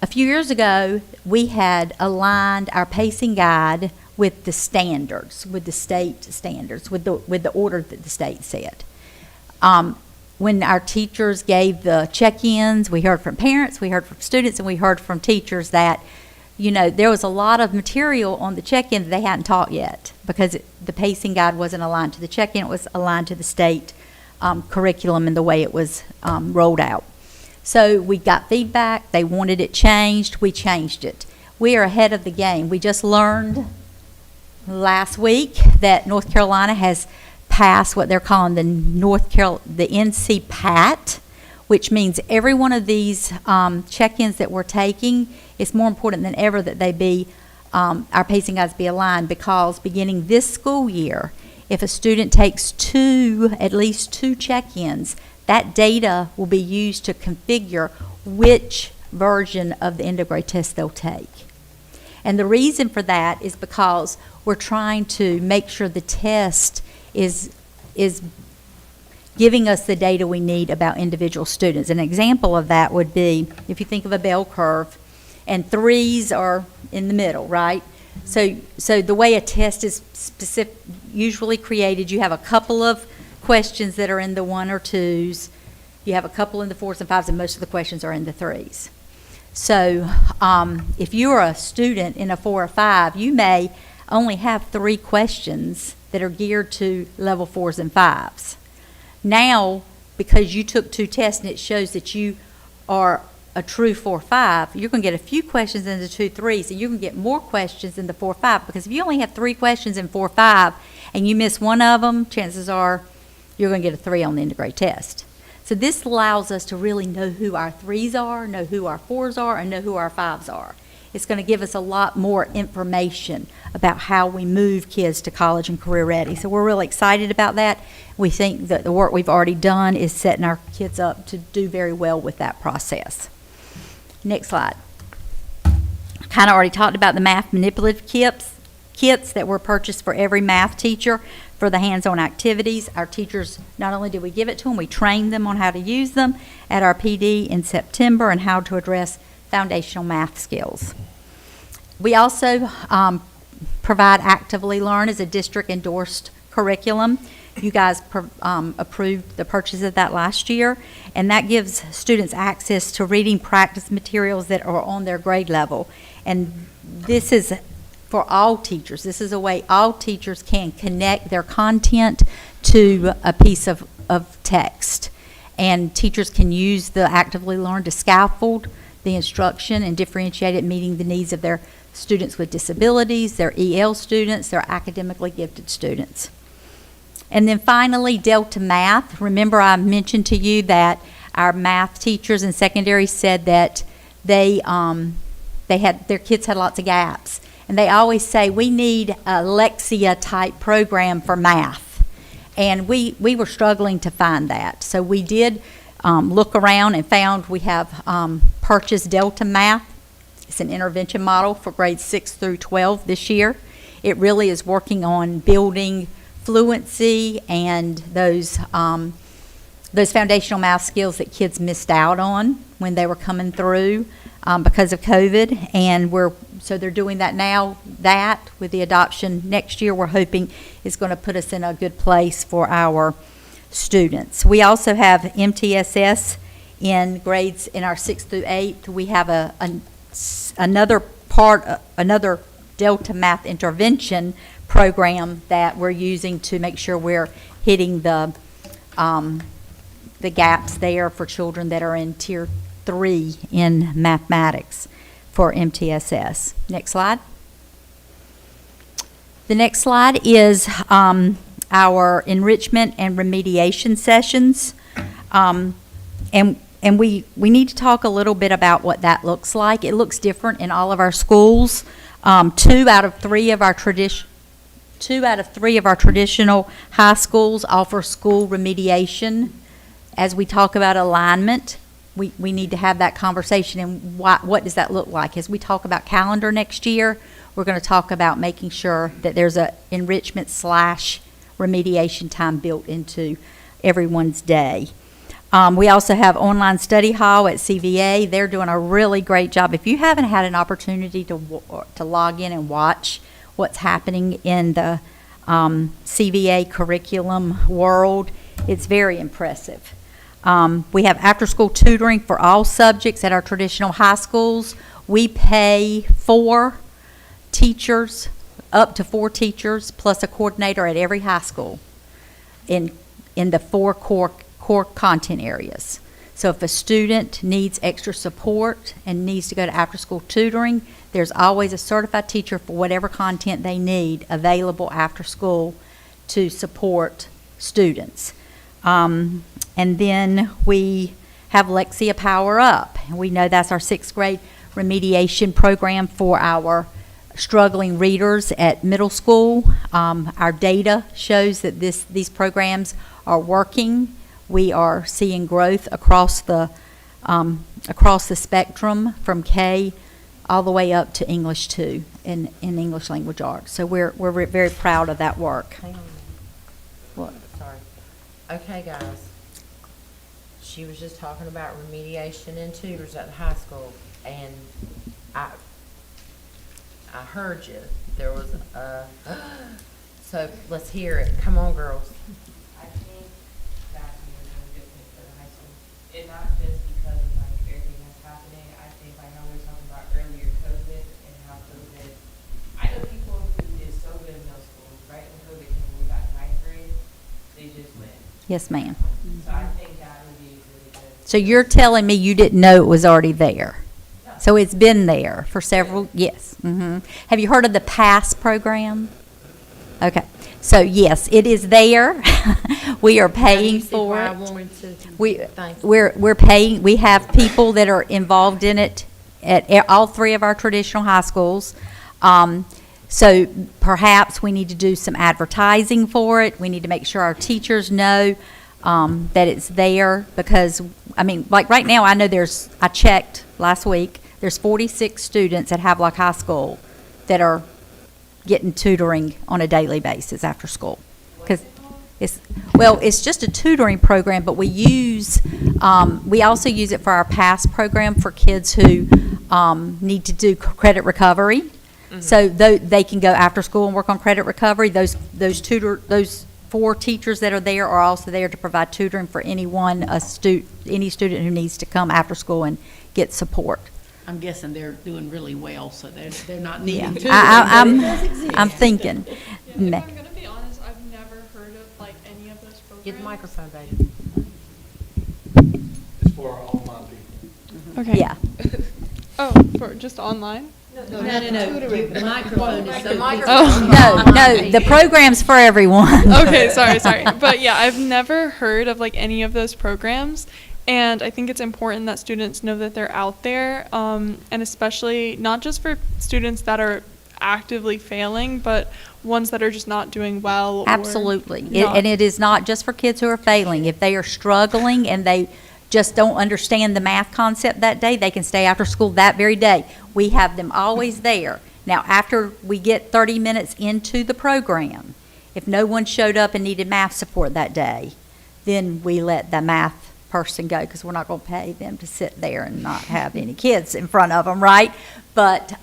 few years ago, we had aligned our pacing guide with the standards, with the state standards, with the order that the state set. When our teachers gave the check-ins, we heard from parents, we heard from students, and we heard from teachers that, there was a lot of material on the check-in that they hadn't taught yet, because the pacing guide wasn't aligned to the check-in, it was aligned to the state curriculum and the way it was rolled out. So we got feedback, they wanted it changed, we changed it. We are ahead of the game. We just learned last week that North Carolina has passed what they're calling the NC PAT, which means every one of these check-ins that we're taking, it's more important than ever that they be, our pacing guides be aligned, because beginning this school year, if a student takes at least two check-ins, that data will be used to configure which version of the end of grade test they'll take. And the reason for that is because we're trying to make sure the test is giving us the data we need about individual students. An example of that would be, if you think of a bell curve, and threes are in the middle, right? So the way a test is usually created, you have a couple of questions that are in the 1 or 2s, you have a couple in the 4s and 5s, and most of the questions are in the 3s. So if you're a student in a 4 or 5, you may only have 3 questions that are geared to level 4s and 5s. Now, because you took 2 tests and it shows that you are a true 4-5, you're going to get a few questions in the 2-3s, and you're going to get more questions in the 4-5, because if you only have 3 questions in 4-5 and you miss one of them, chances are you're going to get a 3 on the end of grade test. So this allows us to really know who our 3s are, know who our 4s are, and know who our 5s are. It's going to give us a lot more information about how we move kids to college and career ready. So we're really excited about that. We think that the work we've already done is setting our kids up to do very well with that process. Next slide. Kind of already talked about the math manipulative kits that were purchased for every math teacher for the hands-on activities. Our teachers, not only did we give it to them, we trained them on how to use them at our PD in September and how to address foundational math skills. We also provide Actively Learn as a district-endorsed curriculum. You guys approved the purchase of that last year, and that gives students access to reading practice materials that are on their grade level. And this is for all teachers. This is a way all teachers can connect their content to a piece of text. And teachers can use the Actively Learn to scaffold the instruction and differentiate it, meeting the needs of their students with disabilities, their EL students, their academically gifted students. And then finally, Delta Math. Remember, I mentioned to you that our math teachers in secondary said that their kids had lots of gaps. And they always say, we need a Lexia-type program for math. And we were struggling to find that. So we did look around and found we have purchased Delta Math. It's an intervention model for grades 6 through 12 this year. It really is working on building fluency and those foundational math skills that kids missed out on when they were coming through because of COVID. And so they're doing that now. That, with the adoption next year, we're hoping is going to put us in a good place for our students. We also have MTSS in grades in our 6th through 8th. We have another Delta Math intervention program that we're using to make sure we're hitting the gaps there for children that are in Tier 3 in mathematics for MTSS. Next slide. The next slide is our enrichment and remediation sessions. And we need to talk a little bit about what that looks like. It looks different in all of our schools. 2 out of 3 of our traditional high schools offer school remediation. As we talk about alignment, we need to have that conversation. And what does that look like? As we talk about calendar next year, we're going to talk about making sure that there's a enrichment / remediation time built into everyone's day. We also have online study hall at CVA. They're doing a really great job. If you haven't had an opportunity to log in and watch what's happening in the CVA curriculum world, it's very impressive. We have after-school tutoring for all subjects at our traditional high schools. We pay 4 teachers, up to 4 teachers, plus a coordinator at every high school in the 4 core content areas. So if a student needs extra support and needs to go to after-school tutoring, there's always a certified teacher for whatever content they need available after school to support students. And then we have Lexia Power Up. And we know that's our 6th grade remediation program for our struggling readers at middle school. Our data shows that these programs are working. We are seeing growth across the spectrum from K all the way up to English 2 in English language arts. So we're very proud of that work.
Hang on.
What?
Sorry. Okay, guys. She was just talking about remediation and tutors at the high school, and I heard you. There was so let's hear it. Come on, girls.
I think that's a really good thing for the high school. And not just because of like everything that's happening. I think like how we were talking about earlier, COVID and how COVID. I know people who did so good in middle school, right when COVID came, when we got to ninth grade, they just went.
Yes, ma'am.
So I think that would be really good.
So you're telling me you didn't know it was already there? So it's been there for several, yes. Have you heard of the PASS program? Okay. So yes, it is there. We are paying for
I
it.
wanted to thank you.
We're paying, we have people that are involved in it at all three of our traditional high schools. So perhaps we need to do some advertising for it. We need to make sure our teachers know that it's there because, I mean, like right now, I know I checked last week, there's 46 students at Havelock High School that are getting tutoring on a daily basis after school. Because it's just a tutoring program, but we also use it for our PASS program for kids who need to do credit recovery. So they can go after school and work on credit recovery. Those 4 teachers that are there are also there to provide tutoring for any student who needs to come after school and get support.
I'm guessing they're doing really well, so they're not needing to.
I'm thinking.
Yeah, if I'm gonna be honest, I've never heard of like any of those programs.
Get the microphone, baby.
It's for our online people.
Okay.
Yeah.
Oh, for just online?
No. The microphone is so.
No, the program's for everyone.
Okay, sorry. But yeah, I've never heard of like any of those programs. And I think it's important that students know that they're out there, and especially not just for students that are actively failing, but ones that are just not doing well.
Absolutely. And it is not just for kids who are failing. If they are struggling and they just don't understand the math concept that day, they can stay after school that very day. We have them always there. Now, after we get 30 minutes into the program, if no one showed up and needed math support that day, then we let the math person go because we're not going to pay them to sit there and not have any kids in front of them, right? But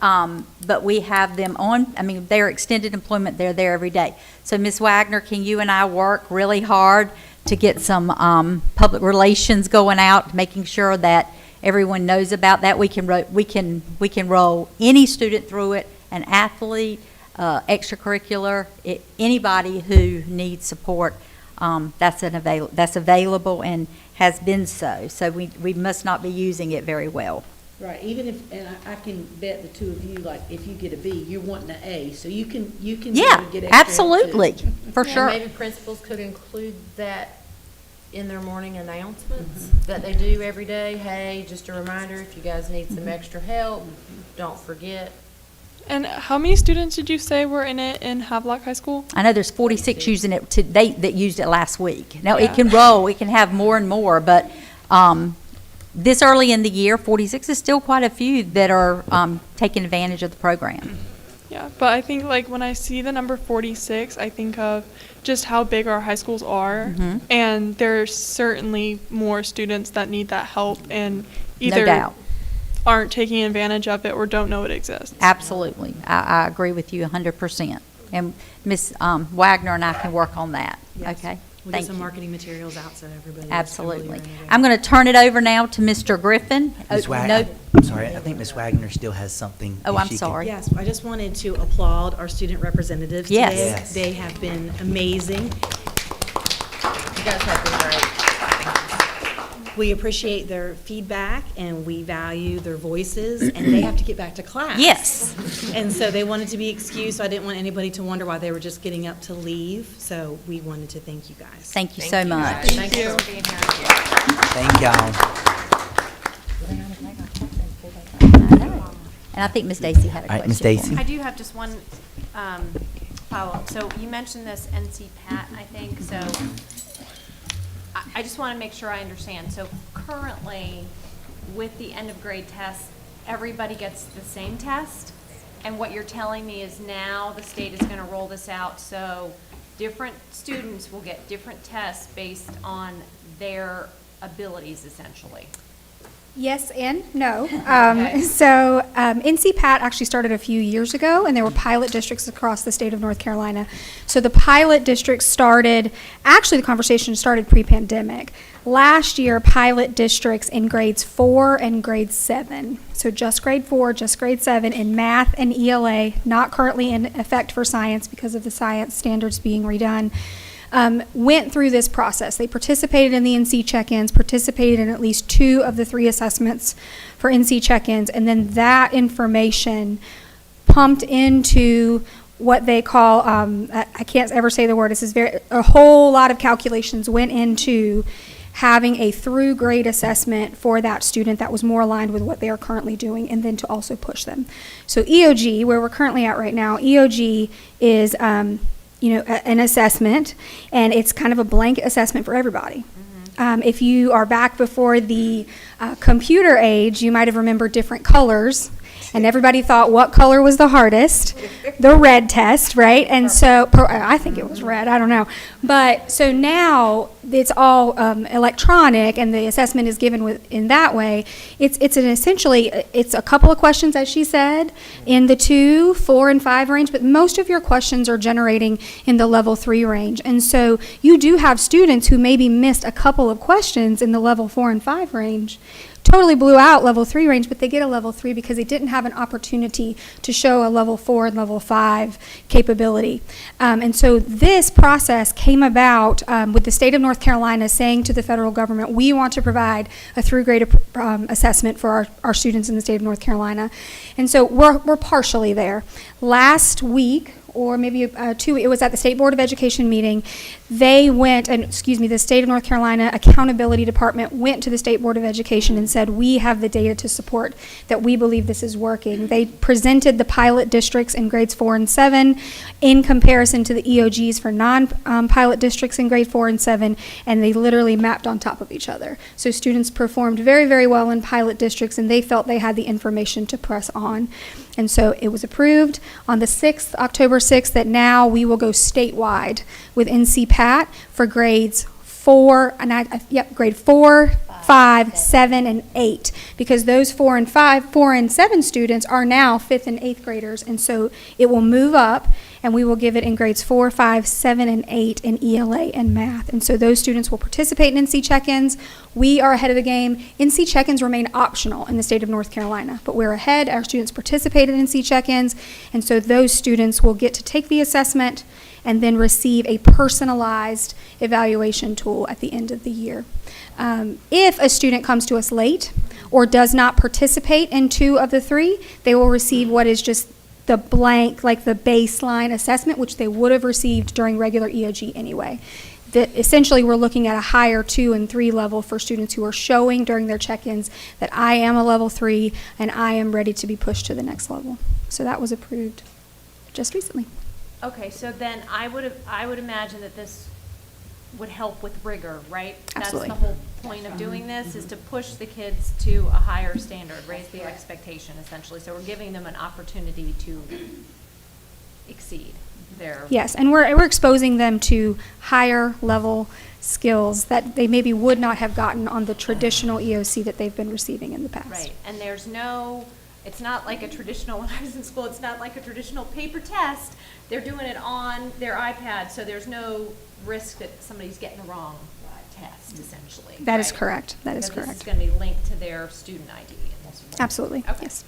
we have them on. I mean, they're extended employment. They're there every day. So, Ms. Wagner, can you and I work really hard to get some public relations going out, making sure that everyone knows about that? We can roll any student through it, an athlete, extracurricular, anybody who needs support. That's available and has been so. So we must not be using it very well.
Right, even if, and I can bet the two of you, like, if you get a B, you're wanting an A, so you can
Yeah,
get extra.
absolutely, for sure.
Maybe principals could include that in their morning announcements that they do every day. Hey, just a reminder, if you guys need some extra help, don't forget.
And how many students did you say were in it in Havelock High School?
I know there's 46 using it today that used it last week. Now, it can roll, it can have more and more, but this early in the year, 46 is still quite a few that are taking advantage of the program.
Yeah, but I think like when I see the number 46, I think of just how big our high schools are, and there's certainly more students that need that help and either
No doubt.
aren't taking advantage of it or don't know it exists.
Absolutely. I agree with you 100%. And Ms. Wagner and I can work on that.
Yes.
Okay?
We'll
Thank
get some
you.
marketing materials out so everybody.
Absolutely. I'm going to turn it over now to Mr. Griffin.
Ms.
No-
Wagner, I'm sorry, I think Ms. Wagner still has something.
Oh,
if
I'm
she can-
sorry.
Yes, I just wanted to applaud our student representatives
Yes.
today.
Yes.
They have been amazing.
You guys have been great.
We appreciate their feedback and we value their voices, and they have to get back to class.
Yes.
And so they wanted to be excused, so I didn't want anybody to wonder why they were just getting up to leave. So we wanted to thank you guys.
Thank you so much.
Thank you.
for being here.
Thank y'all.
I know. And I think Ms. Stacy had a
All
question.
right, Ms.
for me.
Stacy.
I do have just one follow-up. So you mentioned this NC Pat, I think, so I just want to make sure I understand. So currently, with the end of grade tests, everybody gets the same test? And what you're telling me is now the state is going to roll this out, so
different students will get different tests based on their abilities, essentially.
Yes and no.
Okay.
So NC-PAT actually started a few years ago, and there were pilot districts across the state of North Carolina. So the pilot districts started, actually the conversation started pre-pandemic. Last year, pilot districts in grades 4 and grade 7, so just grade 4, just grade 7 in math and ELA, not currently in effect for science because of the science standards being redone, went through this process. They participated in the NC check-ins, participated in at least 2 of the 3 assessments for NC check-ins, and then that information pumped into what they call, I can't ever say the word, this is a whole lot of calculations went into having a through grade assessment for that student that was more aligned with what they are currently doing, and then to also push them. So EOG, where we're currently at right now, EOG is an assessment, and it's kind of a blanket assessment for everybody. If you are back before the computer age, you might have remembered different colors, and everybody thought what color was the hardest? The red test, right? And so, I think it was red, I don't know. But, so now it's all electronic, and the assessment is given in that way. It's a couple of questions, as she said, in the 2, 4, and 5 range, but most of your questions are generating in the level 3 range. And so you do have students who maybe missed a couple of questions in the level 4 and 5 range, totally blew out level 3 range, but they get a level 3 because they didn't have an opportunity to show a level 4 and level 5 capability. And so this process came about with the state of North Carolina saying to the federal government, we want to provide a through grade assessment for our students in the state of North Carolina. And so we're partially there. Last week, or maybe 2, it was at the State Board of Education meeting, the State of North Carolina Accountability Department went to the State Board of Education and said, we have the data to support that we believe this is working. They presented the pilot districts in grades 4 and 7 in comparison to the EOGs for non-pilot districts in grade 4 and 7, and they literally mapped on top of each other. So students performed very, very well in pilot districts, and they felt they had the information to press on. And so it was approved on the 6th, October 6th, that now we will go statewide with NC-PAT for grades 4, grade 4, 5, 7, and 8, because those 4 and 7 students are now 5th and 8th graders, and so it will move up, and we will give it in grades 4, 5, 7, and 8 in ELA and math. And so those students will participate in NC check-ins. We are ahead of the game. NC check-ins remain optional in the state of North Carolina, but we're ahead. Our students participate in NC check-ins, and so those students will get to take the assessment and then receive a personalized evaluation tool at the end of the year. If a student comes to us late or does not participate in 2 of the 3, they will receive what is just the blank, like the baseline assessment, which they would have received during regular EOG anyway. Essentially, we're looking at a higher 2 and 3 level for students who are showing during their check-ins that I am a level 3 and I am ready to be pushed to the next level. So that was approved just recently.
Okay, so then I would imagine that this would help with rigor, right?
Absolutely.
That's the whole point of doing this, is to push the kids to a higher standard, raise the expectation, essentially. So we're giving them an opportunity to exceed their...
Yes, and we're exposing them to higher level skills that they maybe would not have gotten on the traditional EOC that they've been receiving in the past.
Right, and it's not like a traditional, when I was in school, it's not like a traditional paper test. They're doing it on their iPad, so there's no risk that somebody's getting the wrong test, essentially.
That is correct. That is correct.
This is going to be linked to their student ID.
Absolutely,
Okay.
yes.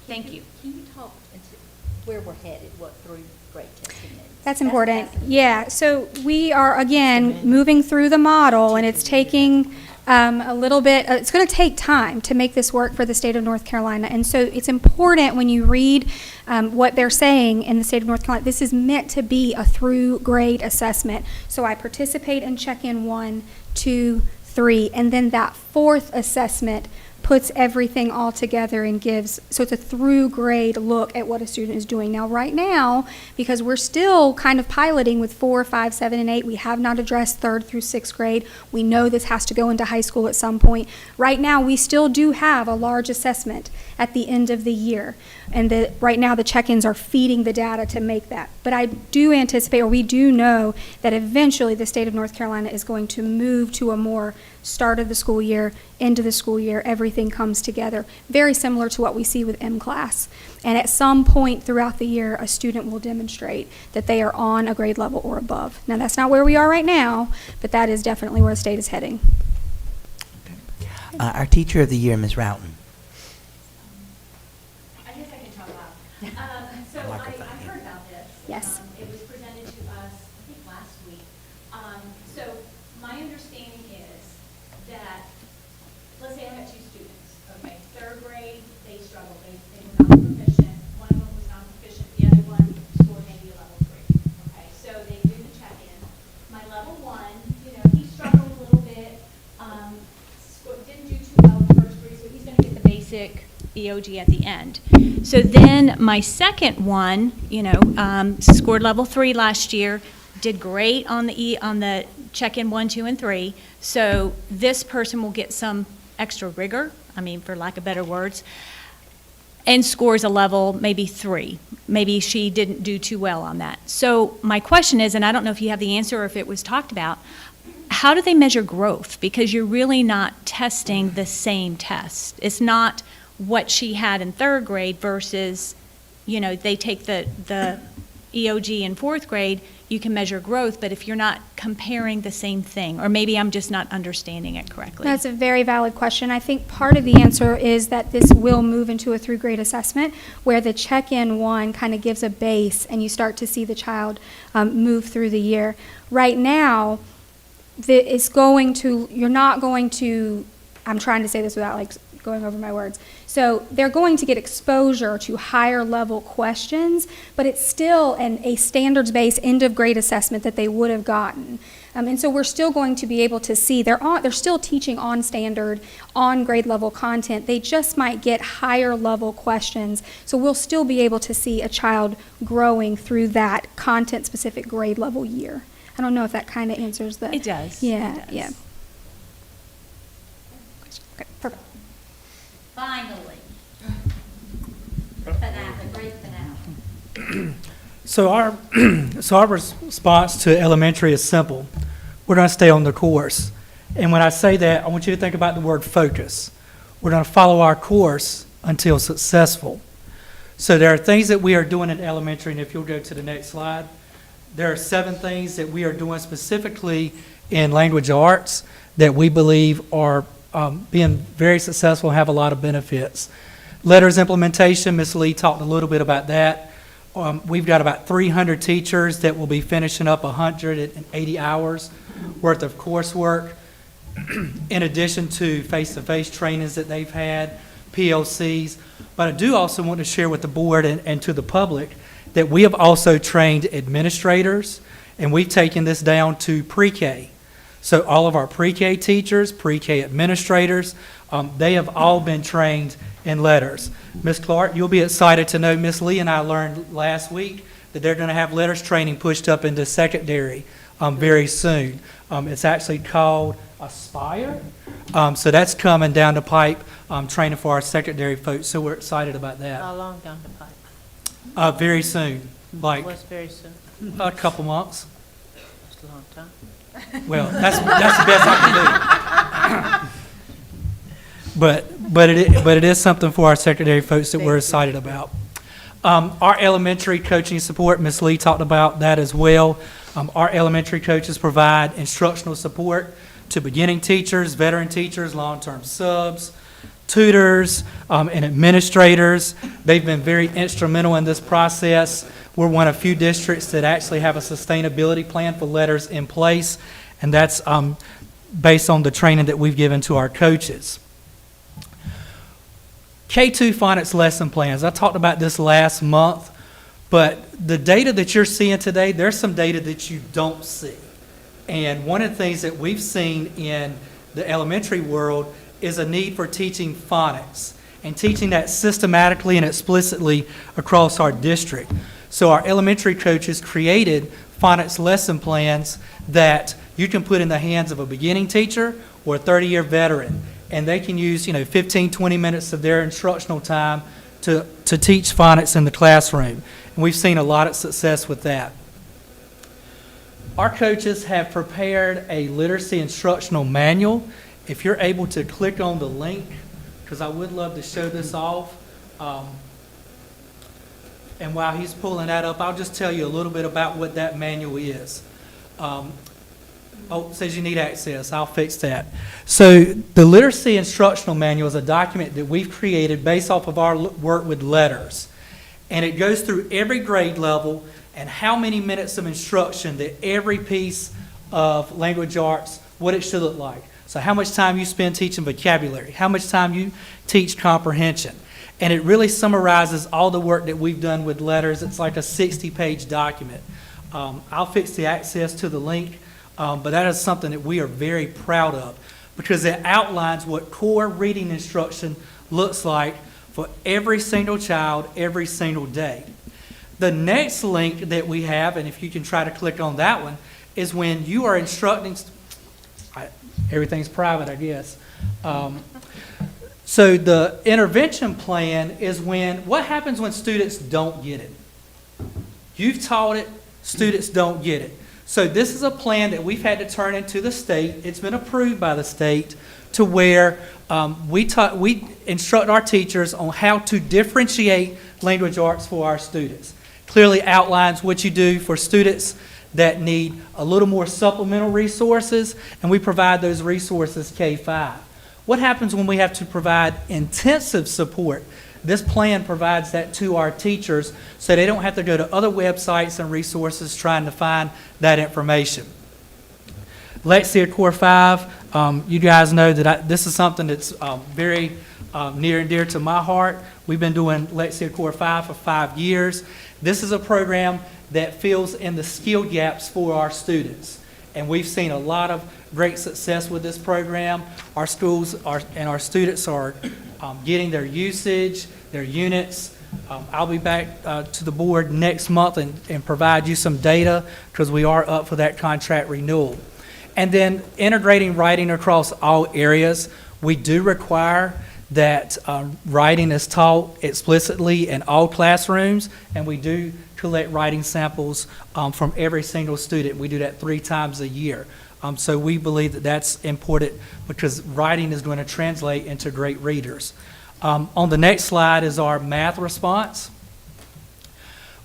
Thank you.
Can you talk into where we're headed, what through grade testing is?
That's important. Yeah, so we are, again, moving through the model, and it's taking a little bit, it's going to take time to make this work for the state of North Carolina. And so it's important when you read what they're saying in the state of North Carolina, this is meant to be a through grade assessment. So I participate in check-in 1, 2, 3, and then that 4th assessment puts everything all together and gives, so it's a through grade look at what a student is doing. Now, right now, because we're still kind of piloting with 4, 5, 7, and 8, we have not addressed 3rd through 6th grade. We know this has to go into high school at some point. Right now, we still do have a large assessment at the end of the year. And right now, the check-ins are feeding the data to make that. But I do anticipate, or we do know, that eventually the state of North Carolina is going to move to a more start of the school year, end of the school year, everything comes together. Very similar to what we see with M-Class. And at some point throughout the year, a student will demonstrate that they are on a grade level or above. Now, that's not where we are right now, but that is definitely where the state is heading.
Our Teacher of the Year, Ms. Roughton.
I guess I can talk loud. So I heard about this.
Yes.
It was presented to us, I think, last week. So my understanding is that, let's say I have 2 students, okay? 3rd grade, they struggled. They were not proficient. One of them was not proficient. The other one scored maybe a level 3, okay? So they do the check-in. My level 1, he struggled a little bit, didn't do too well in the 1st grade, so he's going to get the basic EOG at the end. So then my second one, scored level 3 last year, did great on the check-in 1, 2, and 3. So this person will get some extra rigor, for lack of better words, and scores a level maybe 3. Maybe she didn't do too well on that. So my question is, and I don't know if you have the answer or if it was talked about, how do they measure growth? Because you're really not testing the same test. It's not what she had in 3rd grade versus, they take the EOG in 4th grade, you can measure growth, but if you're not comparing the same thing, or maybe I'm just not understanding it correctly.
That's a very valid question. I think part of the answer is that this will move into a through grade assessment where the check-in 1 kind of gives a base and you start to see the child move through the year. Right now, you're not going to, I'm trying to say this without going over my words. So they're going to get exposure to higher level questions, but it's still a standards-based end of grade assessment that they would have gotten. And so we're still going to be able to see, they're still teaching on standard, on grade level content. They just might get higher level questions. So we'll still be able to see a child growing through that content-specific grade level year. I don't know if that kind of answers the...
It does.
Yeah,
It does.
yeah. Okay, perfect.
Finally. Finale, great finale.
So our response to elementary is simple. We're going to stay on the course. And when I say that, I want you to think about the word focus. We're going to follow our course until successful. So there are things that we are doing in elementary, and if you'll go to the next slide, there are 7 things that we are doing specifically in language arts that we believe are being very successful and have a lot of benefits. Letters implementation, Ms. Lee talked a little bit about that. We've got about 300 teachers that will be finishing up 180 hours worth of coursework in addition to face-to-face trainings that they've had, PLCs. But I do also want to share with the board and to the public that we have also trained administrators, and we've taken this down to pre-K. So all of our pre-K teachers, pre-K administrators, they have all been trained in letters. Ms. Clark, you'll be excited to know Ms. Lee and I learned last week that they're going to have letters training pushed up into secondary very soon. It's actually called Aspire. So that's coming down the pipe, training for our secondary folks, so we're excited about that.
How long down the pipe?
Very soon,
What's very soon?
a couple months.
That's a long time.
Well, that's the best I can do. But it is something for our secondary folks that we're excited about. Our elementary coaching support, Ms. Lee talked about that as well. Our elementary coaches provide instructional support to beginning teachers, veteran teachers, long-term subs, tutors, and administrators. They've been very instrumental in this process. We're one of few districts that actually have a sustainability plan for letters in place, and that's based on the training that we've given to our coaches. K2 phonics lesson plans. I talked about this last month, but the data that you're seeing today, there's some data that you don't see. And one of the things that we've seen in the elementary world is a need for teaching phonics and teaching that systematically and explicitly across our district. So our elementary coaches created phonics lesson plans that you can put in the hands of a beginning teacher or a 30-year veteran, and they can use 15, 20 minutes of their instructional time to teach phonics in the classroom. And we've seen a lot of success with that. Our coaches have prepared a literacy instructional manual. If you're able to click on the link, because I would love to show this off. And while he's pulling that up, I'll just tell you a little bit about what that manual is. It says you need access. I'll fix that. So the Literacy Instructional Manual is a document that we've created based off of our work with letters. And it goes through every grade level and how many minutes of instruction that every piece of language arts, what it should look like. So how much time you spend teaching vocabulary, how much time you teach comprehension. And it really summarizes all the work that we've done with letters. It's like a 60-page document. I'll fix the access to the link, but that is something that we are very proud of because it outlines what core reading instruction looks like for every single child, every single day. The next link that we have, and if you can try to click on that one, is when you are instructing, everything's private, I guess. So the intervention plan is what happens when students don't get it. You've taught it, students don't get it. So this is a plan that we've had to turn into the state. It's been approved by the state to where we instruct our teachers on how to differentiate language arts for our students. Clearly outlines what you do for students that need a little more supplemental resources, and we provide those resources K-5. What happens when we have to provide intensive support? This plan provides that to our teachers so they don't have to go to other websites and resources trying to find that information. Lexia Core 5, you guys know that this is something that's very near and dear to my heart. We've been doing Lexia Core 5 for 5 years. This is a program that fills in the skill gaps for our students. And we've seen a lot of great success with this program. Our schools and our students are getting their usage, their units. I'll be back to the board next month and provide you some data because we are up for that contract renewal. And then integrating writing across all areas. We do require that writing is taught explicitly in all classrooms, and we do collect writing samples from every single student. We do that 3 times a year. So we believe that that's important because writing is going to translate into great readers. On the next slide is our math response.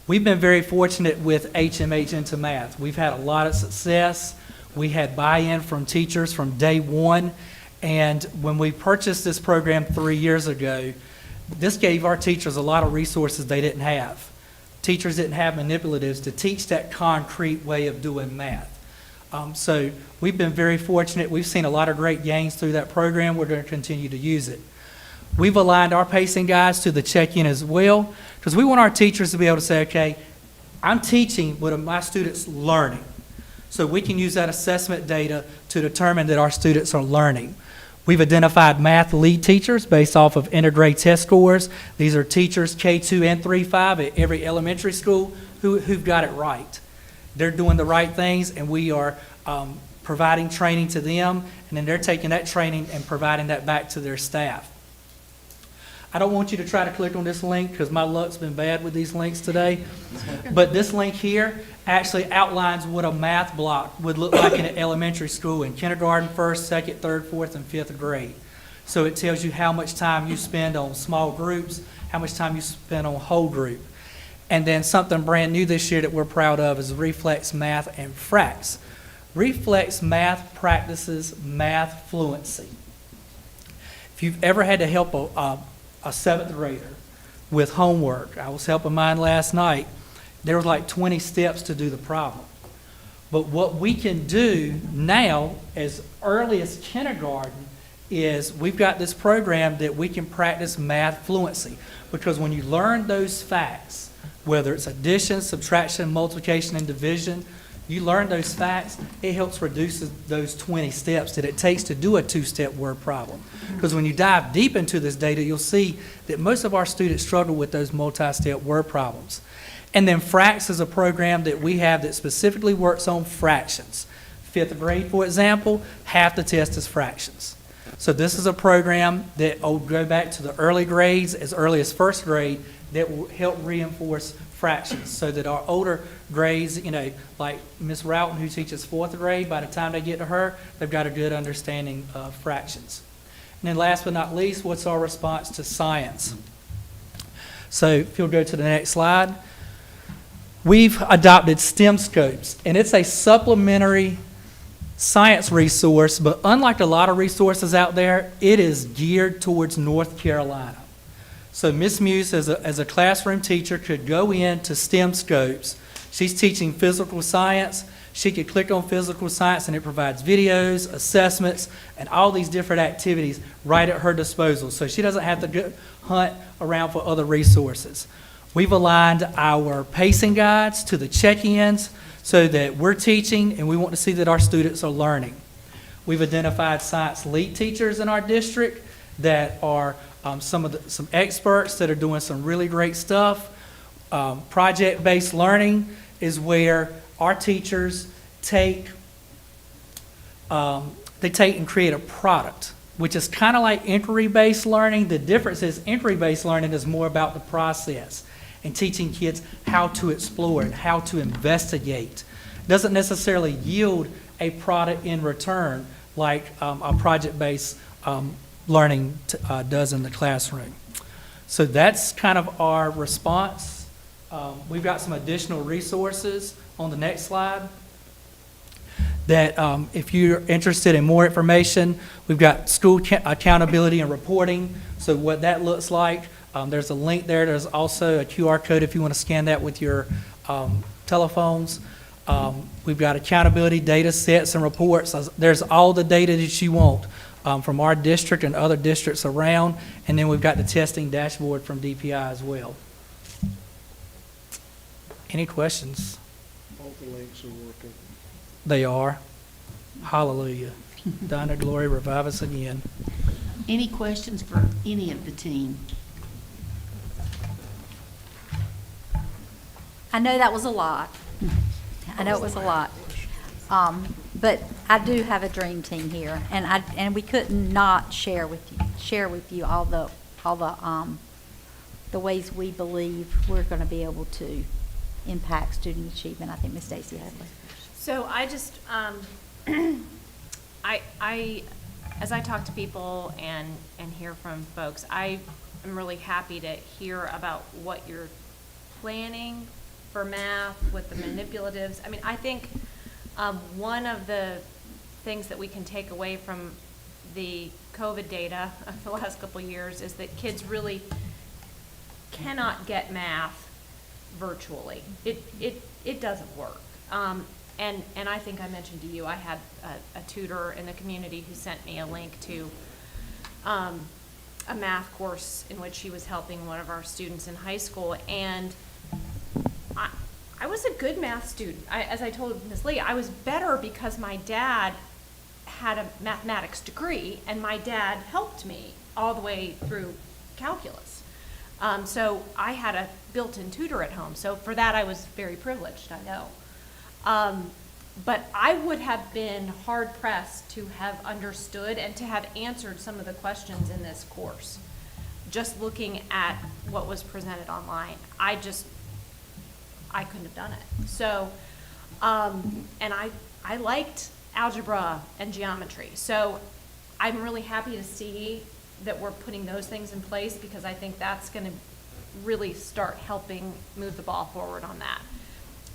We've been very fortunate with HMH into math. We've had a lot of success. We had buy-in from teachers from day one. And when we purchased this program 3 years ago, this gave our teachers a lot of resources they didn't have. Teachers didn't have manipulatives to teach that concrete way of doing math. So we've been very fortunate. We've seen a lot of great gains through that program. We're going to continue to use it. We've aligned our pacing guides to the check-in as well because we want our teachers to be able to say, okay, I'm teaching, but are my students learning? So we can use that assessment data to determine that our students are learning. We've identified math lead teachers based off of integrated test scores. These are teachers K2 and 3-5 at every elementary school who've got it right. They're doing the right things, and we are providing training to them, and then they're taking that training and providing that back to their staff. I don't want you to try to click on this link because my luck's been bad with these links today. But this link here actually outlines what a math block would look like in an elementary school in kindergarten, 1st, 2nd, 3rd, 4th, and 5th grade. So it tells you how much time you spend on small groups, how much time you spend on whole group. And then something brand new this year that we're proud of is Reflex Math and Fracs. Reflex Math practices math fluency. If you've ever had to help a 7th grader with homework, I was helping mine last night, there was like 20 steps to do the problem. But what we can do now as early as kindergarten is we've got this program that we can practice math fluency because when you learn those facts, whether it's addition, subtraction, multiplication, and division, You learn those facts, it helps reduce those 20 steps that it takes to do a two-step word problem. Because when you dive deep into this data, you'll see that most of our students struggle with those multi-step word problems. And then Frax is a program that we have that specifically works on fractions. 5th grade, for example, half the test is fractions. So this is a program that will go back to the early grades, as early as 1st grade, that will help reinforce fractions so that our older grades, you know, like Miss Roughton, who teaches 4th grade, by the time they get to her, they've got a good understanding of fractions. And then last but not least, what's our response to science? So if you'll go to the next slide. We've adopted STEM Scopes, and it's a supplementary science resource, but unlike a lot of resources out there, it is geared towards North Carolina. So Ms. Muse, as a classroom teacher, could go into STEM Scopes. She's teaching physical science. She could click on physical science, and it provides videos, assessments, and all these different activities right at her disposal. So she doesn't have to go hunt around for other resources. We've aligned our pacing guides to the check-ins so that we're teaching and we want to see that our students are learning. We've identified science lead teachers in our district that are some experts that are doing some really great stuff. Project-based learning is where our teachers take and create a product, which is kind of like inquiry-based learning. The difference is inquiry-based learning is more about the process and teaching kids how to explore and how to investigate. Doesn't necessarily yield a product in return like a project-based learning does in the classroom. So that's kind of our response. We've got some additional resources on the next slide that if you're interested in more information, we've got school accountability and reporting. So what that looks like, there's a link there. There's also a QR code if you want to scan that with your telephones. We've got accountability data sets and reports. There's all the data that you want from our district and other districts around. And then we've got the testing dashboard from DPI as well. Any questions?
All the links are working.
They are. Hallelujah. Thine the glory, revive us again.
Any questions for any of the team?
I know that was a lot. I know it was a lot. But I do have a dream team here, and we couldn't not share with you all the ways we believe we're going to be able to impact student achievement. I think Ms. Stacy Hadley.
So I just, as I talk to people and hear from folks, I am really happy to hear about what you're planning for math with the manipulatives. I mean, I think one of the things that we can take away from the COVID data of the last couple of years is that kids really cannot get math virtually. It doesn't work. And I think I mentioned to you, I had a tutor in the community who sent me a link to a math course in which she was helping one of our students in high school. And I was a good math student. As I told Ms. Lee, I was better because my dad had a mathematics degree, and my dad helped me all the way through calculus. So I had a built-in tutor at home. So for that, I was very privileged, I know. But I would have been hard-pressed to have understood and to have answered some of the questions in this course. Just looking at what was presented online, I couldn't have done it. So, and I liked algebra and geometry. So I'm really happy to see that we're putting those things in place, because I think that's going to really start helping move the ball forward on that.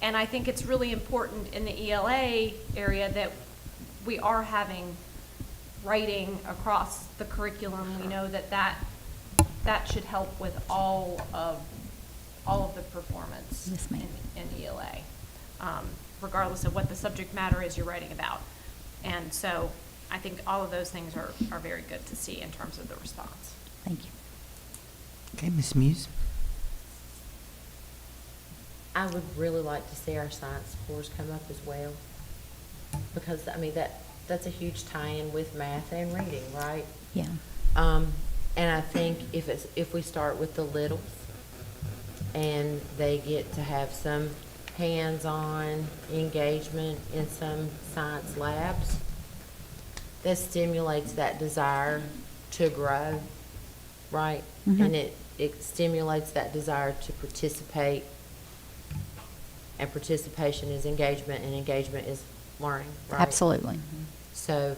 And I think it's really important in the ELA area that we are having writing across the curriculum. We know that should help with all of the performance in ELA, regardless of what the subject matter is you're writing about. And so I think all of those things are very good to see in terms of the response.
Thank you.
Okay, Ms. Muse.
I would really like to see our science scores come up as well. Because, I mean, that's a huge tie-in with math and reading, right?
Yeah.
And I think if we start with the littles and they get to have some hands-on engagement in some science labs, that stimulates that desire to grow, right?
Mhm.
And it stimulates that desire to participate, and participation is engagement, and engagement is learning, right?
Absolutely.
So,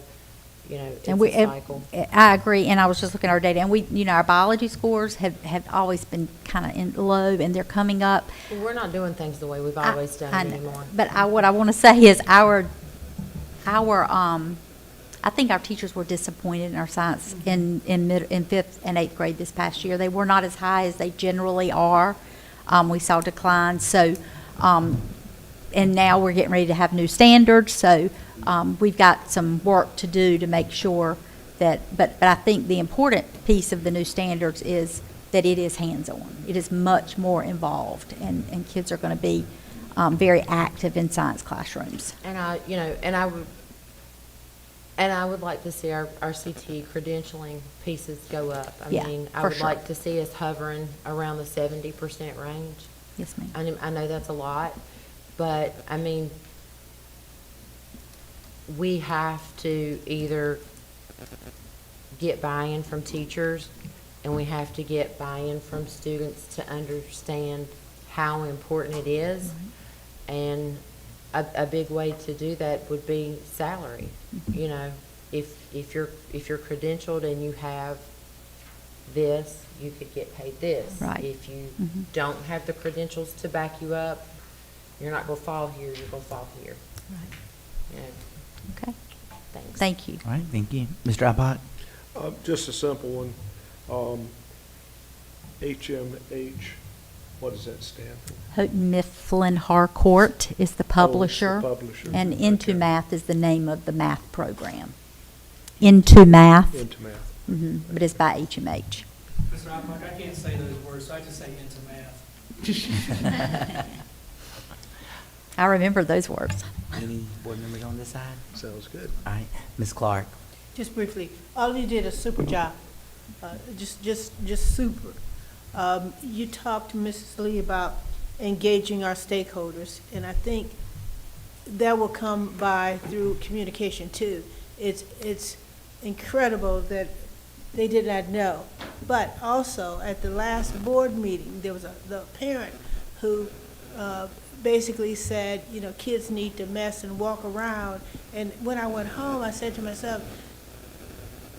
you know, it's
And we,
a cycle.
I agree, and I was just looking at our data, and we, you know, our biology scores have always been kind of in low, and they're coming up.
Well, we're not doing things the way we've always done
I
it
know.
anymore.
But what I want to say is I think our teachers were disappointed in our science in 5th and 8th grade this past year. They were not as high as they generally are. We saw declines. So, and now we're getting ready to have new standards. So we've got some work to do to make sure that. But I think the important piece of the new standards is that it is hands-on. It is much more involved, and kids are going to be very active in science classrooms.
And I would like to see our CT credentialing pieces go up. I
Yeah,
mean, I
for
would
sure.
like to see us hovering around the 70% range.
Yes, ma'am.
I know that's a lot, but I mean, we have to either get buy-in from teachers, and we have to get buy-in from students to understand how important it is. And a big way to do that would be salary. You know, if you're credentialed and you have this, you could get paid this.
Right.
If you
Mhm.
don't have the credentials to back you up, you're not gonna fall here, you're gonna fall here.
Right.
You know,
Okay.
thanks.
Thank you.
All right, thank you. Mr. Abbott?
Just a simple one. HMH, what does that stand for?
Houghton Mifflin Harcourt is the publisher.
publisher.
And Into Math is the name of the math program. Into Math.
Into Math.
But it's by HMH.
Mr. Alcock, I can't say those words, so I just say into math.
I remember those words.
Any board members on this side?
Sounds good.
All right, Ms. Clark?
Just briefly, all of you did a super job, just super. You talked to Mrs. Lee about engaging our stakeholders, and I think that will come by through communication too. It's incredible that they did not know, but also at the last board meeting, there was the parent who basically said, you know, kids need to mess and walk around. And when I went home, I said to myself,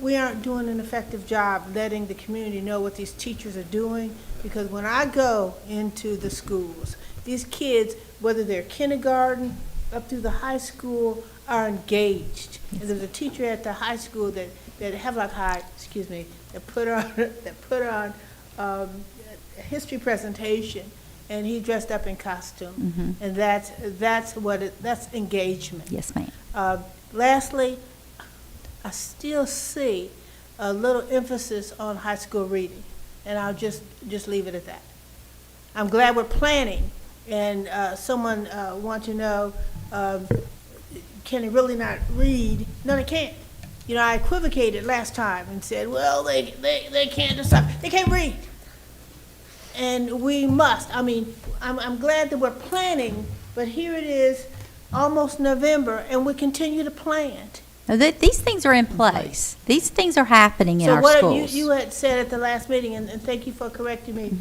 we aren't doing an effective job letting the community know what these teachers are doing, because when I go into the schools, these kids, whether they're kindergarten up through the high school, are engaged. And there's a teacher at the high school that Havelock High, that put on a history presentation, and he dressed up in costume, and that's engagement.
Yes, ma'am.
Lastly, I still see a little emphasis on high school reading, and I'll just leave it at that. I'm glad we're planning, and someone wants to know, can they really not read? No, they can't. You know, I equivocated last time and said, well, they can't decide. They can't read. And we must. I mean, I'm glad that we're planning, but here it is, almost November, and we continue to plan.
Now, these things are in place. These things are happening in
So
our
what
schools.
you had said at the last meeting, and thank you for correcting me,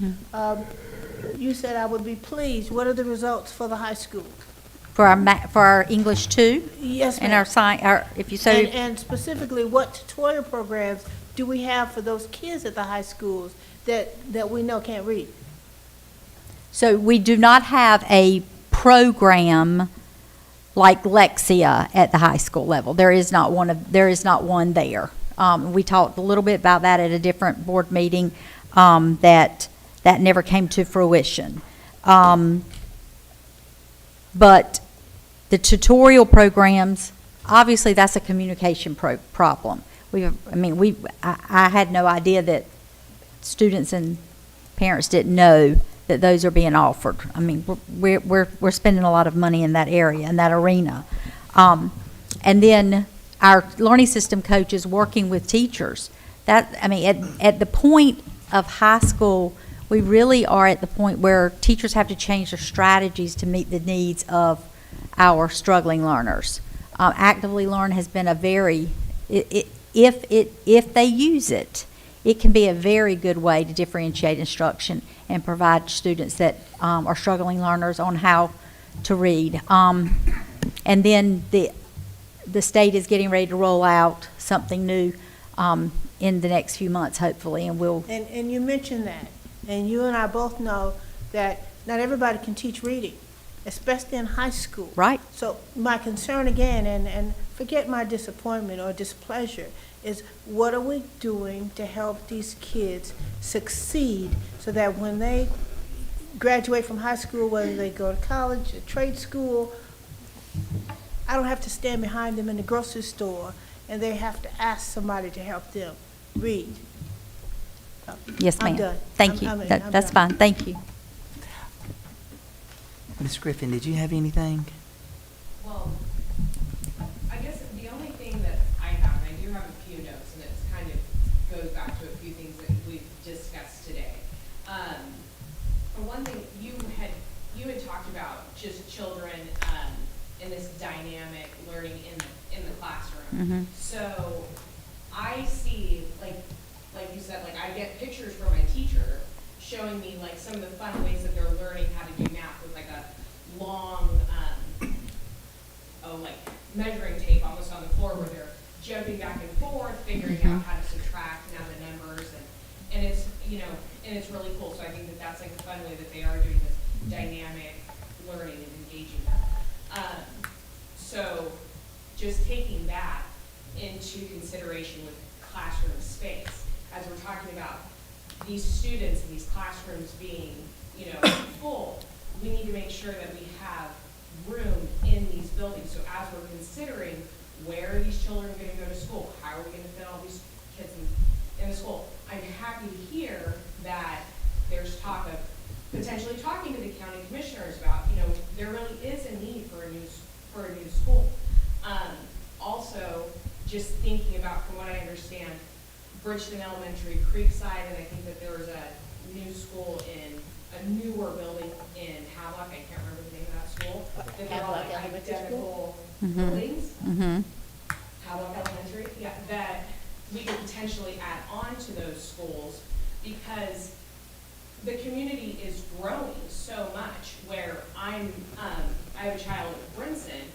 you said I would be pleased. What are the results for the high school?
For our English 2?
Yes,
And
ma'am.
our science, if you say.
And specifically, what tutorial programs do we have for those kids at the high schools that we know can't read?
So we do not have a program like Lexia at the high school level. There is not one there. We talked a little bit about that at a different board meeting, that never came to fruition. But the tutorial programs, obviously that's a communication problem. I had no idea that students and parents didn't know that those are being offered. I mean, we're spending a lot of money in that area, in that arena. And then our learning system coaches working with teachers. That, I mean, at the point of high school, we really are at the point where teachers have to change their strategies to meet the needs of our struggling learners. Actively Learn has been a very, if they use it, it can be a very good way to differentiate instruction and provide students that are struggling learners on how to read. And then the state is getting ready to roll out something new in the next few months, hopefully, and we'll.
And you mentioned that, and you and I both know that not everybody can teach reading, especially in high school.
Right.
So my concern again, and forget my disappointment or displeasure, is what are we doing to help these kids succeed so that when they graduate from high school, whether they go to college or trade school, I don't have to stand behind them in the grocery store and they have to ask somebody to help them read.
Yes,
I'm
ma'am.
done.
Thank you.
I'm
That's
done.
fine. Thank you.
Ms. Griffin, did you have anything?
Well, I guess the only thing that I have, and I do have a few notes, and it kind of goes back to a few things that we've discussed today. For one thing, you had talked about just children in this dynamic learning in the classroom. So I see, like you said, like I get pictures from my teacher showing me like some of the fun ways that they're learning how to do math with like a long, like measuring tape almost on the floor where they're jumping back and forth, figuring out how to subtract now the numbers, and it's, and it's really cool. So I think that that's like a fun way that they are doing this dynamic learning and engaging them. So just taking that into consideration with classroom space, as we're talking about these students and these classrooms being, full, we need to make sure that we have room in these buildings. So as we're considering where are these children going to go to school, how are we going to fit all these kids in the school, I'm happy to hear that there's talk of potentially talking to the county commissioners about, there really is a need for a new school. Also, just thinking about, from what I understand, Bridgeton Elementary, Creekside, and I think that there was a new school in a newer building in Havelock. I can't remember the name of that school. That they're all like identical buildings. Havelock Elementary, yeah, that we could potentially add on to those schools because the community is growing so much. Where I have a child at Brinson.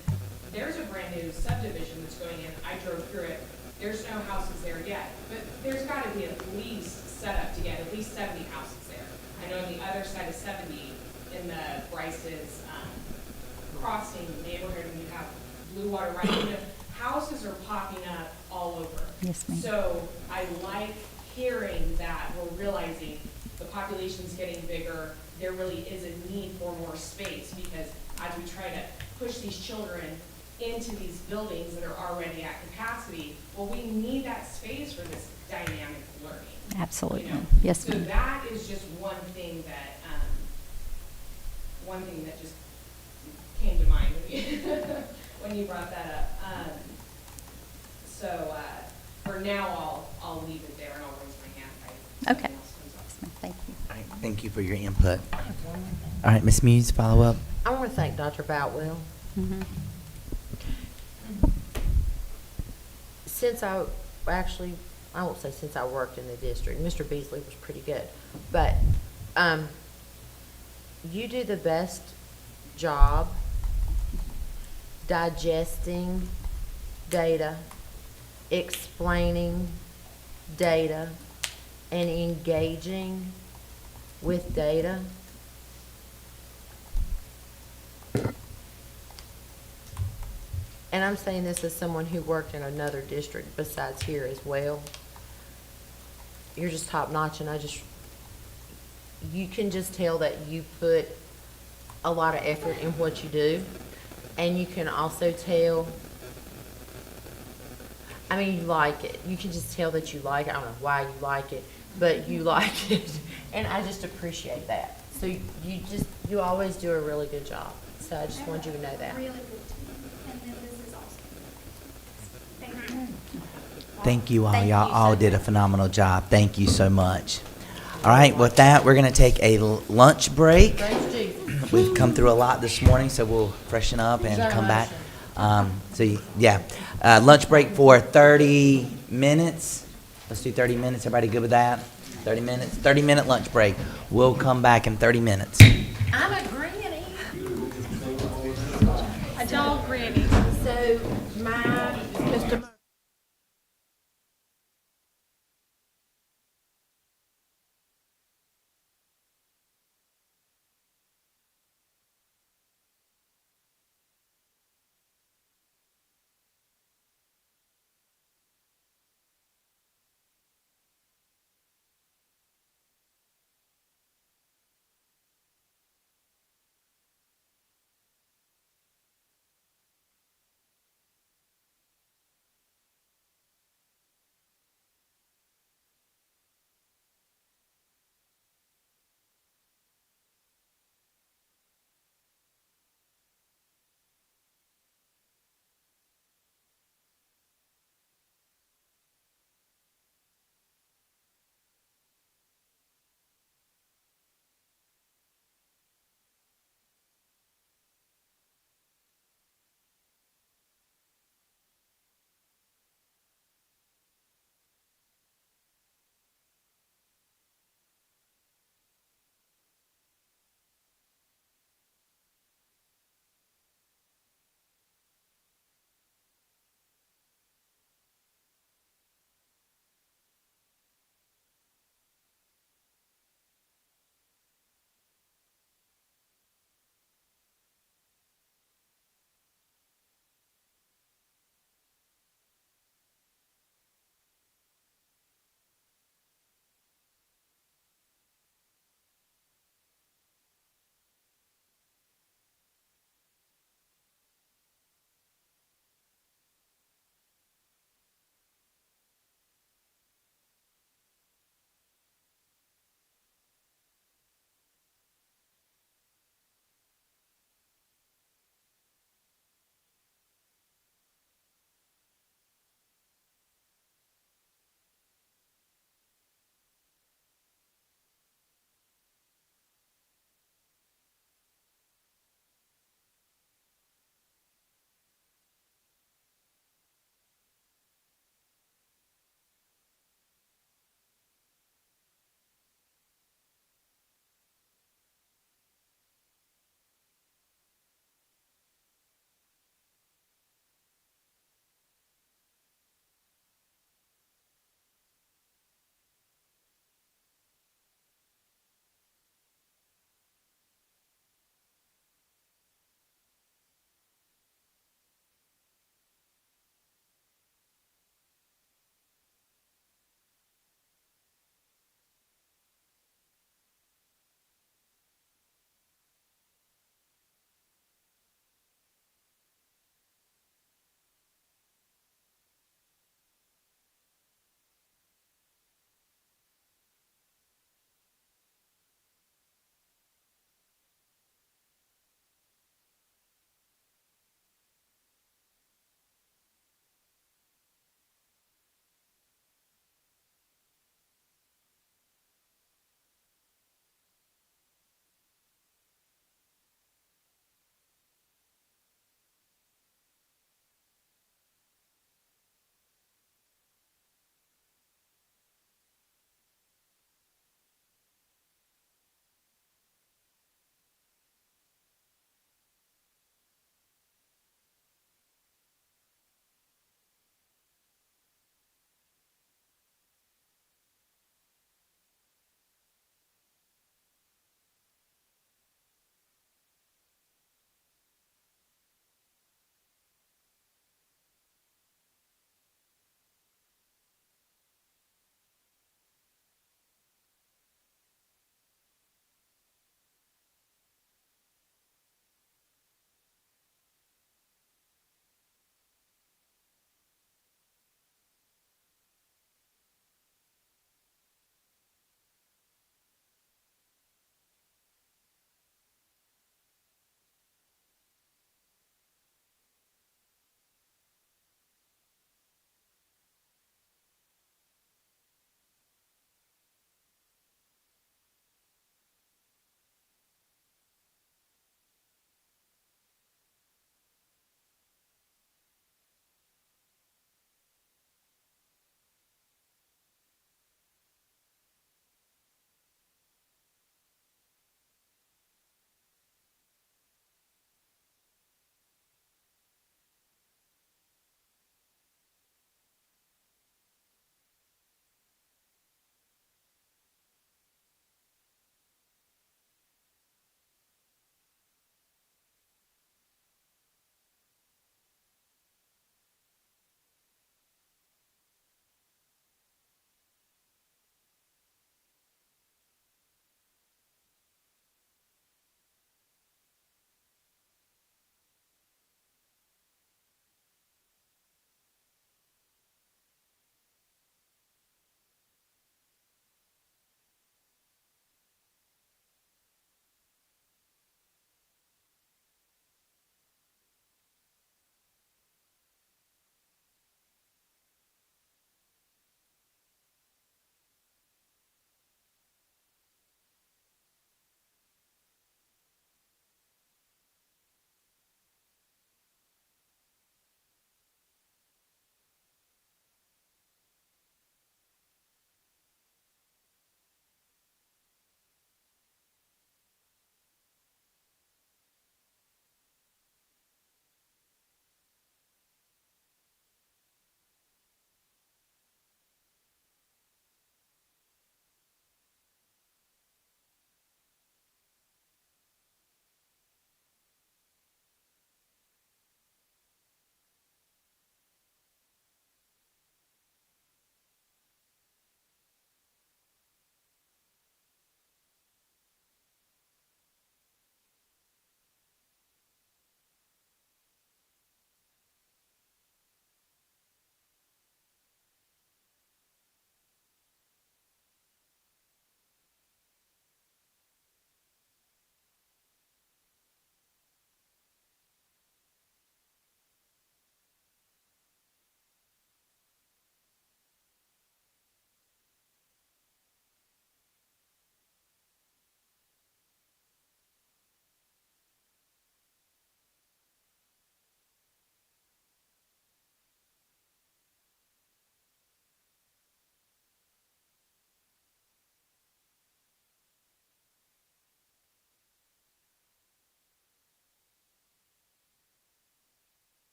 There's a brand new subdivision that's going in. I drove through it. There's no houses there yet, but there's got to be at least set up to get at least 70 houses there. I know on the other side of 70, in the Bryce's Crossing neighborhood, when you have Blue Water right, houses are popping up all over.
Yes, ma'am.
So I like hearing that we're realizing the population's getting bigger. There really is a need for more space because as we try to push these children into these buildings that are already at capacity, well, we need that space for this dynamic learning.
Absolutely. Yes,
So
ma'am.
that is just one thing that just came to mind when you brought that up. So for now, I'll leave it there and I'll raise my hand if
Okay.
something else comes up.
Yes, ma'am. Thank you.
All right, thank you for your input. All right, Ms. Muse, follow up.
I want to thank Dr. Boutwell. Since I won't say since I worked in the district, Mr. Beasley was pretty good, but you do the best job digesting data, explaining data, and engaging with data. And I'm saying this as someone who worked in another district besides here as well. You're just top notch, and you can just tell that you put a lot of effort in what you do. And you can also tell, you like it. You can just tell that you like it. I don't know why you like it, but you like it. And I just appreciate that. So you always do a really good job. So I just wanted you to know that.
Really good team, and then this is awesome. Thank you.
Thank you all.
Thank
Y'all
you
all
so
did a phenomenal job. Thank you so much. All right, with that, we're going to take a lunch break. We've come through a lot this morning, so we'll freshen up and come back. Lunch break for 30 minutes. Let's do 30 minutes. Everybody good with that? 30 minutes. 30-minute lunch break. We'll come back in 30 minutes.
I'm a granny.
A dog granny.
So my Mr.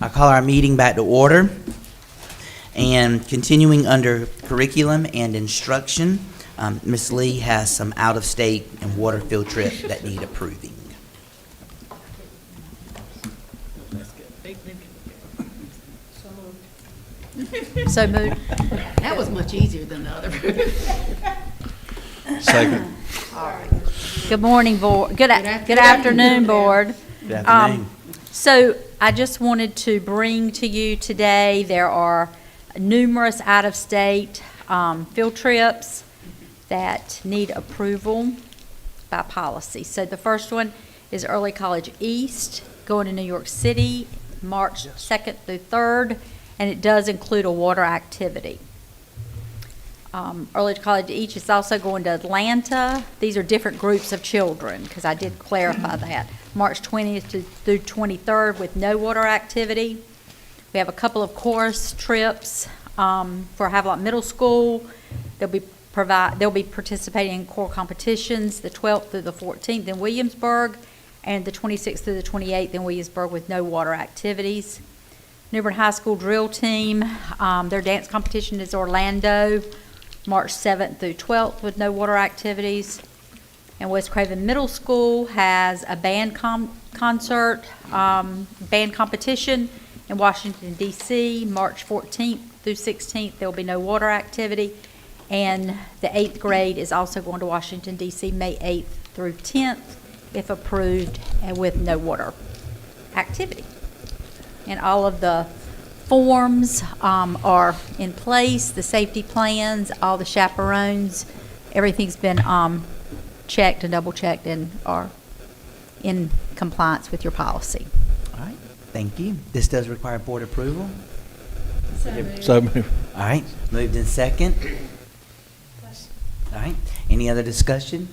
I call our meeting back to order. And continuing under curriculum and instruction, Ms. Lee has some out-of-state and water field trip that need approving.
So moved. That was much easier than the other.
Second.
Good morning, board. Good afternoon, board.
Good afternoon.
So I just wanted to bring to you today, there are numerous out-of-state field trips that need approval by policy. So the first one is Early College East, going to New York City, March 2nd through 3rd, and it does include a water activity. Early College East is also going to Atlanta. These are different groups of children, because I did clarify that. March 20th through 23rd with no water activity. We have a couple of chorus trips for Havelock Middle School. They'll be participating in core competitions the 12th through the 14th in Williamsburg, and the 26th through the 28th in Williamsburg with no water activities. New Bern High School drill team, their dance competition is Orlando, March 7th through 12th with no water activities. And West Craven Middle School has a band concert, band competition in Washington, D.C., March 14th through 16th. There will be no water activity. And the 8th grade is also going to Washington, D.C., May 8th through 10th, if approved, and with no water activity. And all of the forms are in place, the safety plans, all the chaperones, everything's been checked and double-checked and are in compliance with your policy.
All right, thank you. This does require board approval.
So moved.
All right, moved in second. All right, any other discussion?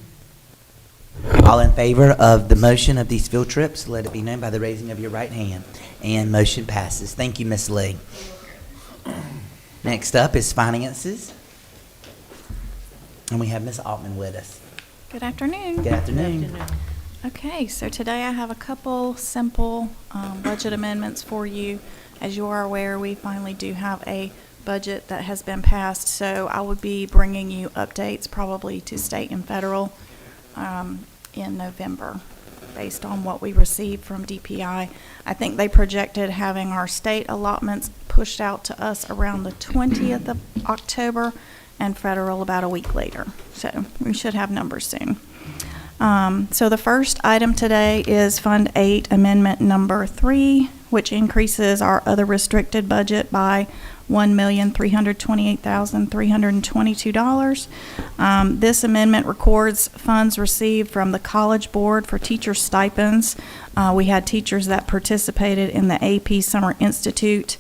All in favor of the motion of these field trips, let it be known by the raising of your right hand. And motion passes. Thank you, Ms. Lee. Next up is finances. And we have Ms. Altman with us.
Good afternoon.
Good afternoon.
Okay, so today I have a couple simple budget amendments for you. As you are aware, we finally do have a budget that has been passed, so I would be bringing you updates probably to state and federal in November based on what we received from DPI. I think they projected having our state allotments pushed out to us around the 20th of October and federal about a week later. So we should have numbers soon. So the first item today is Fund 8 Amendment Number 3, which increases our other restricted budget by $1,328,322. This amendment records funds received from the College Board for teacher stipends. We had teachers that participated in the AP Summer Institute.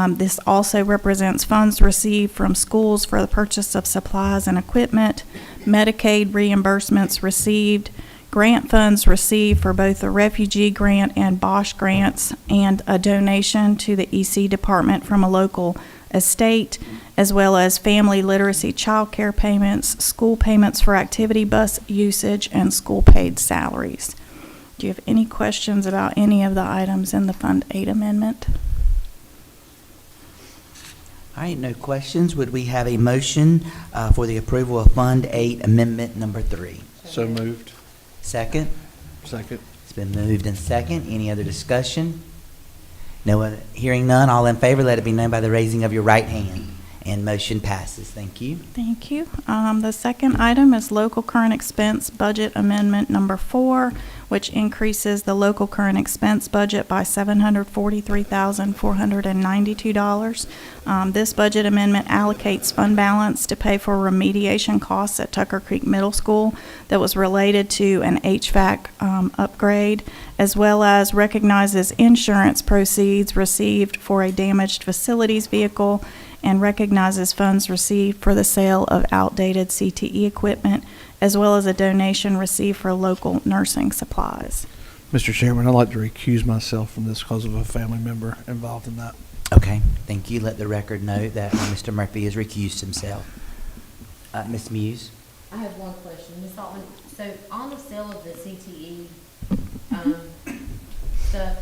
This also represents funds received from schools for the purchase of supplies and equipment, Medicaid reimbursements received, grant funds received for both the refugee grant and Bosch grants, and a donation to the EC department from a local estate, as well as family literacy child care payments, school payments for activity bus usage, and school paid salaries. Do you have any questions about any of the items in the Fund 8 amendment?
All right, no questions. Would we have a motion for the approval of Fund 8 Amendment Number 3?
So moved.
Second?
Second.
It's been moved in second. Any other discussion? No other, hearing none, all in favor, let it be known by the raising of your right hand. And motion passes. Thank you.
Thank you. The second item is Local Current Expense Budget Amendment Number 4, which increases the local current expense budget by $743,492. This budget amendment allocates fund balance to pay for remediation costs at Tucker Creek Middle School that was related to an HVAC upgrade, as well as recognizes insurance proceeds received for a damaged facilities vehicle, and recognizes funds received for the sale of outdated CTE equipment, as well as a donation received for local nursing supplies.
Mr. Chairman, I'd like to recuse myself from this because of a family member involved in that.
Okay, thank you. Let the record know that Mr. Murphy has recused himself. Ms. Muse?
I have one question. Ms. Altman, so on the sale of the CTE stuff,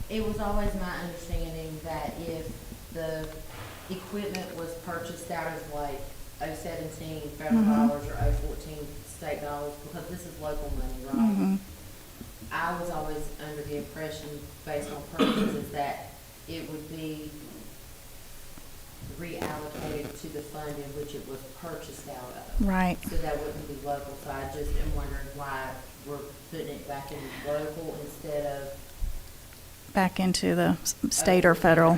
It was always my understanding that if the equipment was purchased out of like 017 federal dollars or 014 state dollars, because this is local money, right? I was always under the impression, based on purchases, that it would be reallocated to the fund in which it was purchased out of.
Right.
So that wouldn't be local, so I just am wondering why we're putting it back in local instead of.
Back into the state or federal.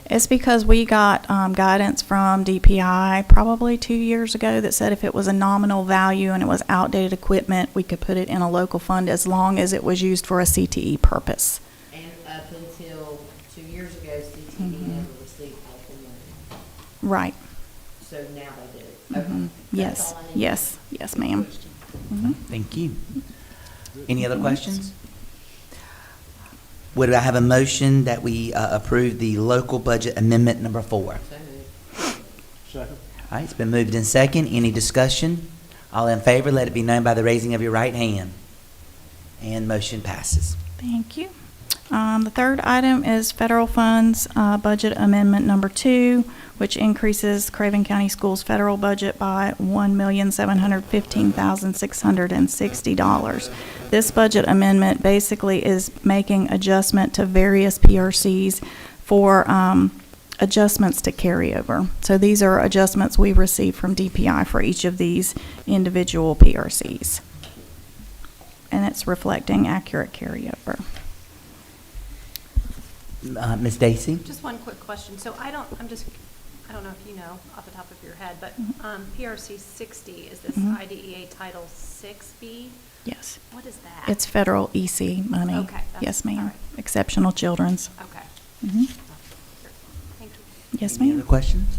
It's because we got guidance from DPI probably 2 years ago that said if it was a nominal value and it was outdated equipment, we could put it in a local fund as long as it was used for a CTE purpose.
And up until 2 years ago, CTE never received local money.
Right.
So now they do. Okay.
Yes,
That's all I need.
yes, ma'am.
Thank you. Any other questions? Would I have a motion that we approve the local budget amendment number 4?
Second.
All right, it's been moved in second. Any discussion? All in favor, let it be known by the raising of your right hand. And motion passes.
Thank you. The third item is federal funds budget amendment number 2, which increases Craven County Schools' federal budget by $1,715,660. This budget amendment basically is making adjustment to various PRCs for adjustments to carryover. So these are adjustments we received from DPI for each of these individual PRCs. And it's reflecting accurate carryover.
Ms. Stacy?
Just one quick question. So I don't know if you know off the top of your head, but PRC 60 is this IDEA Title 6B?
Yes.
What is that?
It's federal EC money.
Okay.
Yes, ma'am.
all right.
Exceptional Children's.
Okay.
Thank you. Yes,
Any
ma'am.
other questions?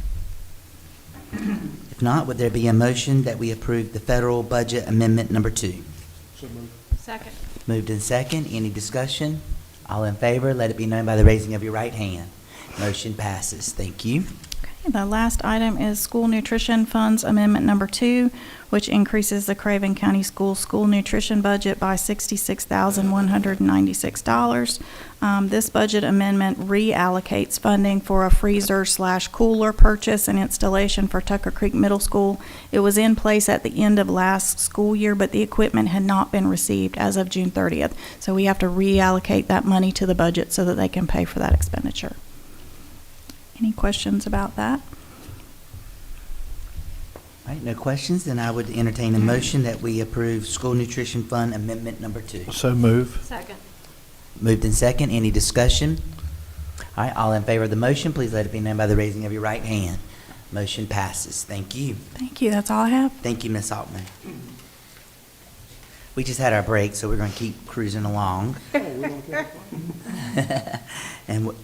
If not, would there be a motion that we approve the federal budget amendment number 2?
So moved.
Second.
Moved in second. Any discussion? All in favor, let it be known by the raising of your right hand. Motion passes. Thank you.
Okay, the last item is school nutrition funds amendment number 2, which increases the Craven County Schools school nutrition budget by $66,196. This budget amendment reallocates funding for a freezer/cooler purchase and installation for Tucker Creek Middle School. It was in place at the end of last school year, but the equipment had not been received as of June 30th. So we have to reallocate that money to the budget so that they can pay for that expenditure. Any questions about that?
All right, no questions, then I would entertain a motion that we approve school nutrition fund amendment number 2.
So move.
Second.
Moved in second. Any discussion? All right, all in favor of the motion, please let it be known by the raising of your right hand. Motion passes. Thank you.
Thank you. That's all I have.
Thank you, Ms. Altman. We just had our break, so we're going to keep cruising along. And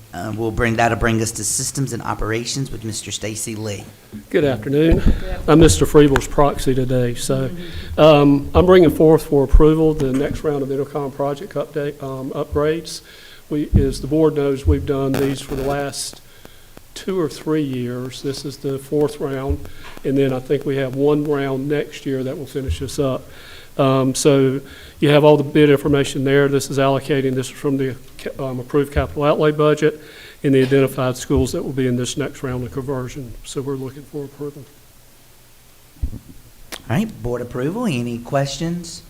that'll bring us to systems and operations with Mr. Stacy Lee.
Good afternoon. I'm Mr. Freeble's proxy today. So I'm bringing forth for approval the next round of intercom project upgrades. As the board knows, we've done these for the last 2 or 3 years. This is the 4th round, and then I think we have 1 round next year that will finish us up. So you have all the bid information there. This is allocating this from the approved capital outlay budget and the identified schools that will be in this next round of conversion. So we're looking for approval.
All right, board approval. Any questions?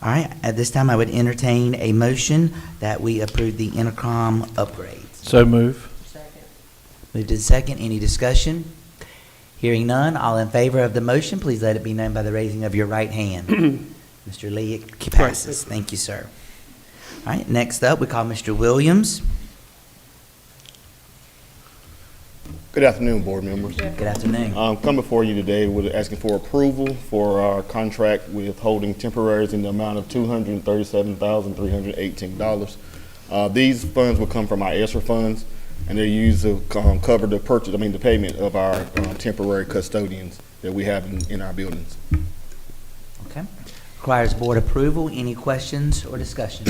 All right, at this time, I would entertain a motion that we approve the intercom upgrades.
So move.
Moved in second. Any discussion? Hearing none, all in favor of the motion, please let it be known by the raising of your right hand. Mr. Lee, it passes. Thank you, sir. All right, next up, we call Mr. Williams.
Good afternoon, board members.
Good afternoon.
Come before you today with asking for approval for our contract with holding temporaries in the amount of $237,318. These funds will come from our ESSER funds, and they're used to cover the the payment of our temporary custodians that we have in our buildings.
Okay. Requires board approval. Any questions or discussion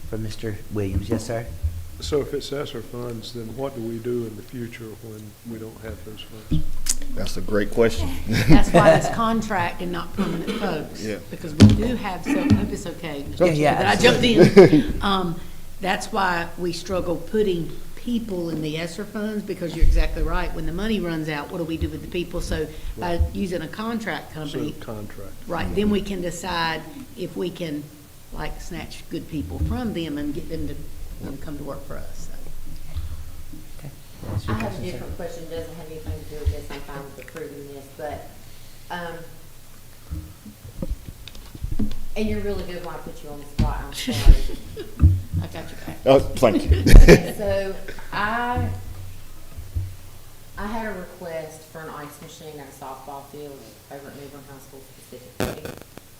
from Mr. Williams? Yes, sir.
So if it's ESSER funds, then what do we do in the future when we don't have those funds?
That's a great question.
That's why it's contract and not permanent folks.
Yeah.
Because we do have, so I hope it's okay, Mr.
Yeah,
Chair, that I
absolutely.
jumped in. That's why we struggle putting people in the ESSER funds, because you're exactly right. When the money runs out, what do we do with the people? So by using a contract company,
Contract.
right, then we can decide if we can, like, snatch good people from them and get them to come to work for us.
I have a different question, doesn't have anything to do with this, I'm fine with approving this, but, and you're really good when I put you on the spot, I'm sorry.
I got your back.
Oh, thank you.
Okay, so I had a request for an ice machine at a softball field over at New Bern High School specifically,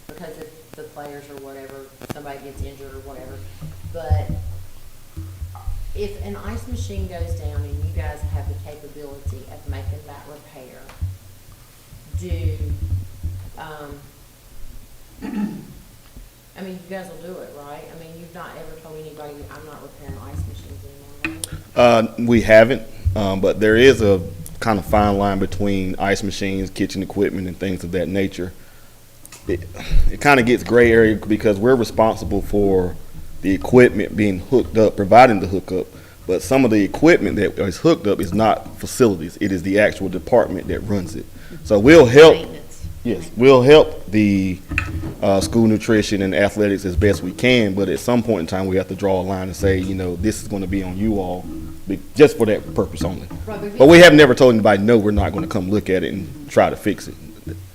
because if the players or whatever, somebody gets injured or whatever, but if an ice machine goes down and you guys have the capability of making that repair, I mean, you guys will do it, right? I mean, you've not ever told anybody, I'm not repairing ice machines anymore, right?
We haven't, but there is a kind of fine line between ice machines, kitchen equipment, and things of that nature. It kind of gets gray area because we're responsible for the equipment being hooked up, providing the hookup, but some of the equipment that is hooked up is not facilities. It is the actual department that runs it. So we'll help. Yes, we'll help the school nutrition and athletics as best we can, but at some point in time, we have to draw a line and say, you know, this is going to be on you all, just for that purpose only. But we have never told anybody, no, we're not going to come look at it and try to fix it,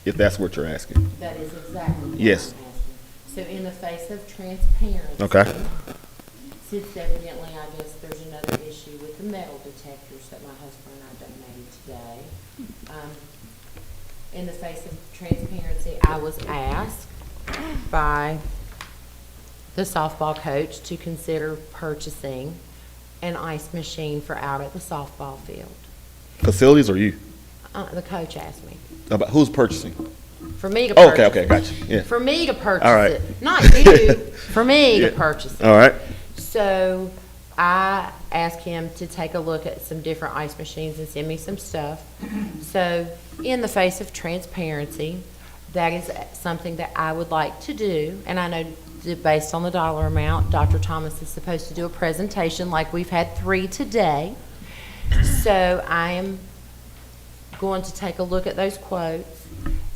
if that's what you're asking.
That is exactly what
Yes.
I'm asking. So in the face of transparency.
Okay.
Since evidently, I guess there's another issue with the metal detectors that my husband and I donated today. In the face of transparency, I was asked by the softball coach to consider purchasing an ice machine for out at the softball field.
Facilities or you?
The coach asked me.
About who's purchasing?
For me to purchase
Okay, gotcha. Yeah.
For me to purchase
All right.
it. Not you, for me
Yeah.
to purchase it.
All right.
So I asked him to take a look at some different ice machines and send me some stuff. So in the face of transparency, that is something that I would like to do. And I know that based on the dollar amount, Dr. Thomas is supposed to do a presentation like we've had 3 today. So I am going to take a look at those quotes,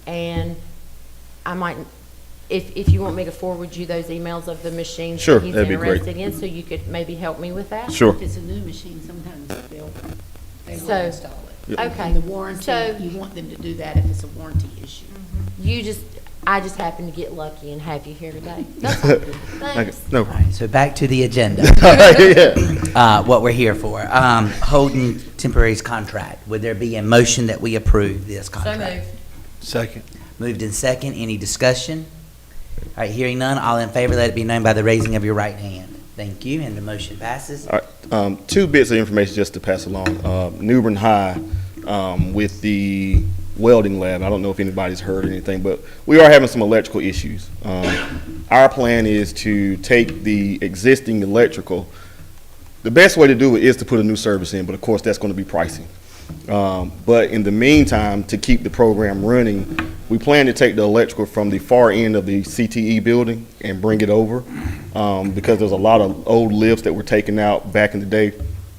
and I might, if you want me to forward you those emails of the machines
Sure,
that he's
that'd be great.
interested in, so you could maybe help me with that?
Sure.
If it's a new machine, sometimes they will
So,
install it.
Yeah. Okay.
And the warranty,
So-
you want them to do that if it's a warranty issue.
I just happened to get lucky and have you here today. That's all. Thanks.
No.
All right, so back to the agenda.
Yeah.
What we're here for. Holden Temporary's contract. Would there be a motion that we approve this
So
contract?
moved.
Second.
Moved in second. Any discussion? All right, hearing none, all in favor, let it be known by the raising of your right hand. Thank you, and the motion passes.
All right, 2 bits of information just to pass along. New Bern High, with the welding lab, I don't know if anybody's heard anything, but we are having some electrical issues. Our plan is to take the existing electrical. The best way to do it is to put a new service in, but of course that's going to be pricey. But in the meantime, to keep the program running, we plan to take the electrical from the far end of the CTE building and bring it over, because there's a lot of old lifts that were taken out back in the day.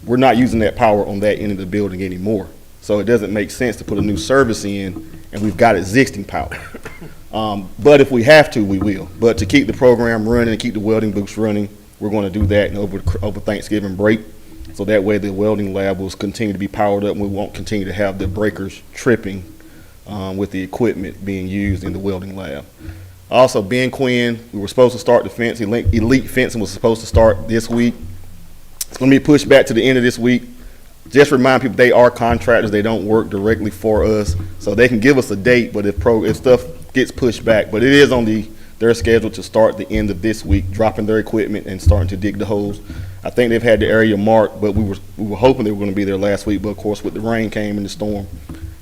We're not using that power on that end of the building anymore. So it doesn't make sense to put a new service in, and we've got existing power. But if we have to, we will. But to keep the program running and keep the welding booths running, we're going to do that over Thanksgiving break. So that way the welding lab will continue to be powered up, and we won't continue to have the breakers tripping with the equipment being used in the welding lab. Also, Ben Quinn, we were supposed to start the fence. Elite fencing was supposed to start this week. It's going to be pushed back to the end of this week. Just remind people they are contractors. They don't work directly for us, so they can give us a date. But if stuff gets pushed back, but it is on their schedule to start the end of this week, dropping their equipment and starting to dig the holes. I think they've had the area marked, but we were hoping they were going to be there last week. But of course, with the rain came and the storm,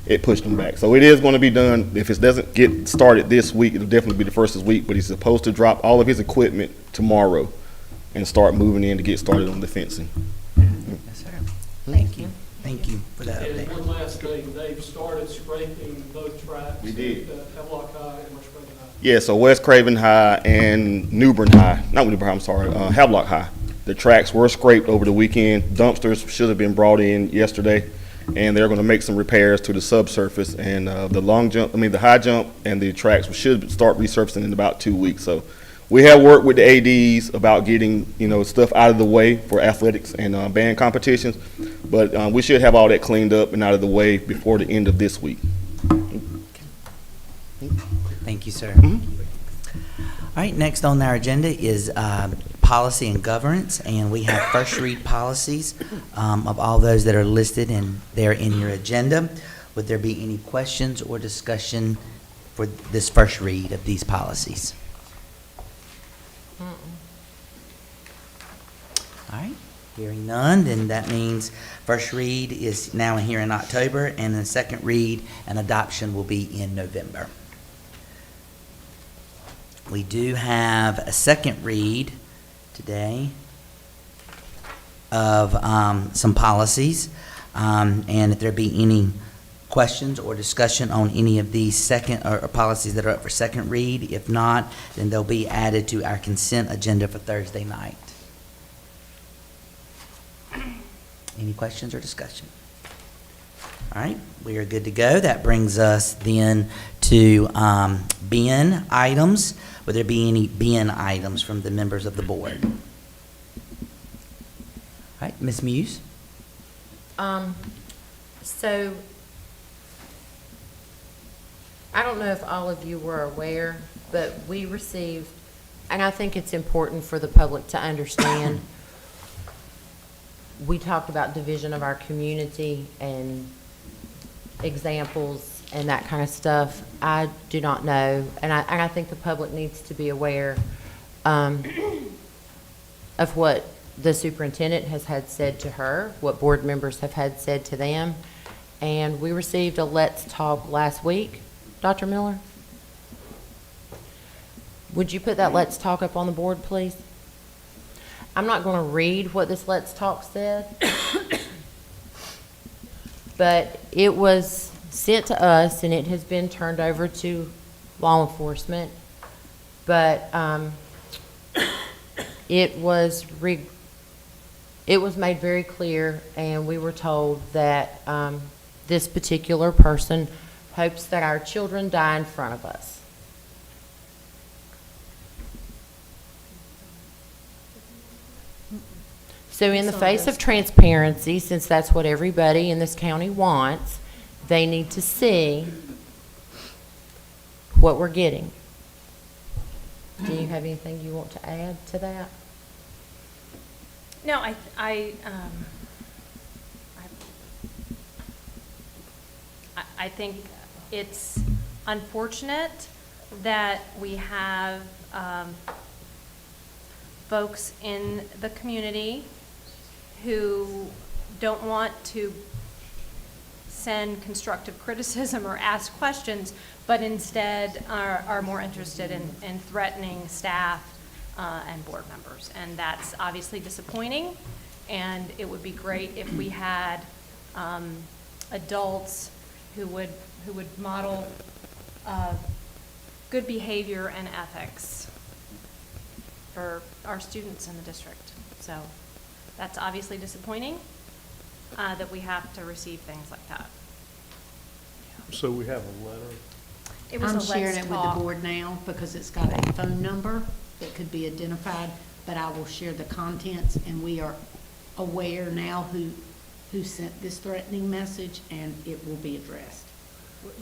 it pushed them back. So it is going to be done. If it doesn't get started this week, it'll definitely be the first this week. But he's supposed to drop all of his equipment tomorrow and start moving in to get started on the fencing.
Yes, sir.
Thank you.
Thank you for that
And
update.
one last thing, they've started scraping both tracks.
We did.
Hemlock High and West Craven High.
Yeah, so West Craven High and New Bern High, not New Bern High, I'm sorry, Havelock High. The tracks were scraped over the weekend. Dumpsters should have been brought in yesterday, and they're going to make some repairs to the subsurface. And the high jump and the tracks should start resurfacing in about 2 weeks. So we have worked with the ADs about getting stuff out of the way for athletics and band competitions, but we should have all that cleaned up and out of the way before the end of this week.
Thank you, sir. All right, next on our agenda is policy and governance, and we have first read policies of all those that are listed, and they're in your agenda. Would there be any questions or discussion for this first read of these policies? All right, hearing none, then that means first read is now here in October, and the second read and adoption will be in November. We do have a second read today of some policies, and if there be any questions or discussion on any of these second or policies that are up for second read, if not, then they'll be added to our consent agenda for Thursday night. Any questions or discussion? All right, we are good to go. That brings us then to bin items. Would there be any bin items from the members of the board? All right, Ms. Muse?
So, I don't know if all of you were aware, but we received, and I think it's important for the public to understand, we talked about division of our community and examples and that kind of stuff. I do not know, and I think the public needs to be aware of what the superintendent has had said to her, what board members have had said to them, and we received a Let's Talk last week. Dr. Miller? Would you put that Let's Talk up on the board, please? I'm not going to read what this Let's Talk said, but it was sent to us and it has been turned over to law enforcement. But it was made very clear, and we were told that this particular person hopes that our children die in front of us. So in the face of transparency, since that's what everybody in this county wants, they need to see what we're getting. Do you have anything you want to add to that?
No, I think it's unfortunate that we have folks in the community who don't want to send constructive criticism or ask questions, but instead are more interested in threatening staff and board members. And that's obviously disappointing, and it would be great if we had adults who would model good behavior and ethics for our students in the district. So that's obviously disappointing that we have to receive things like that.
So we have a letter.
It was
I'm
a
sharing
Let's
it with
Talk.
the board now because it's got a phone number that could be identified, but I will share the contents, and we are aware now who sent this threatening message, and it will be addressed.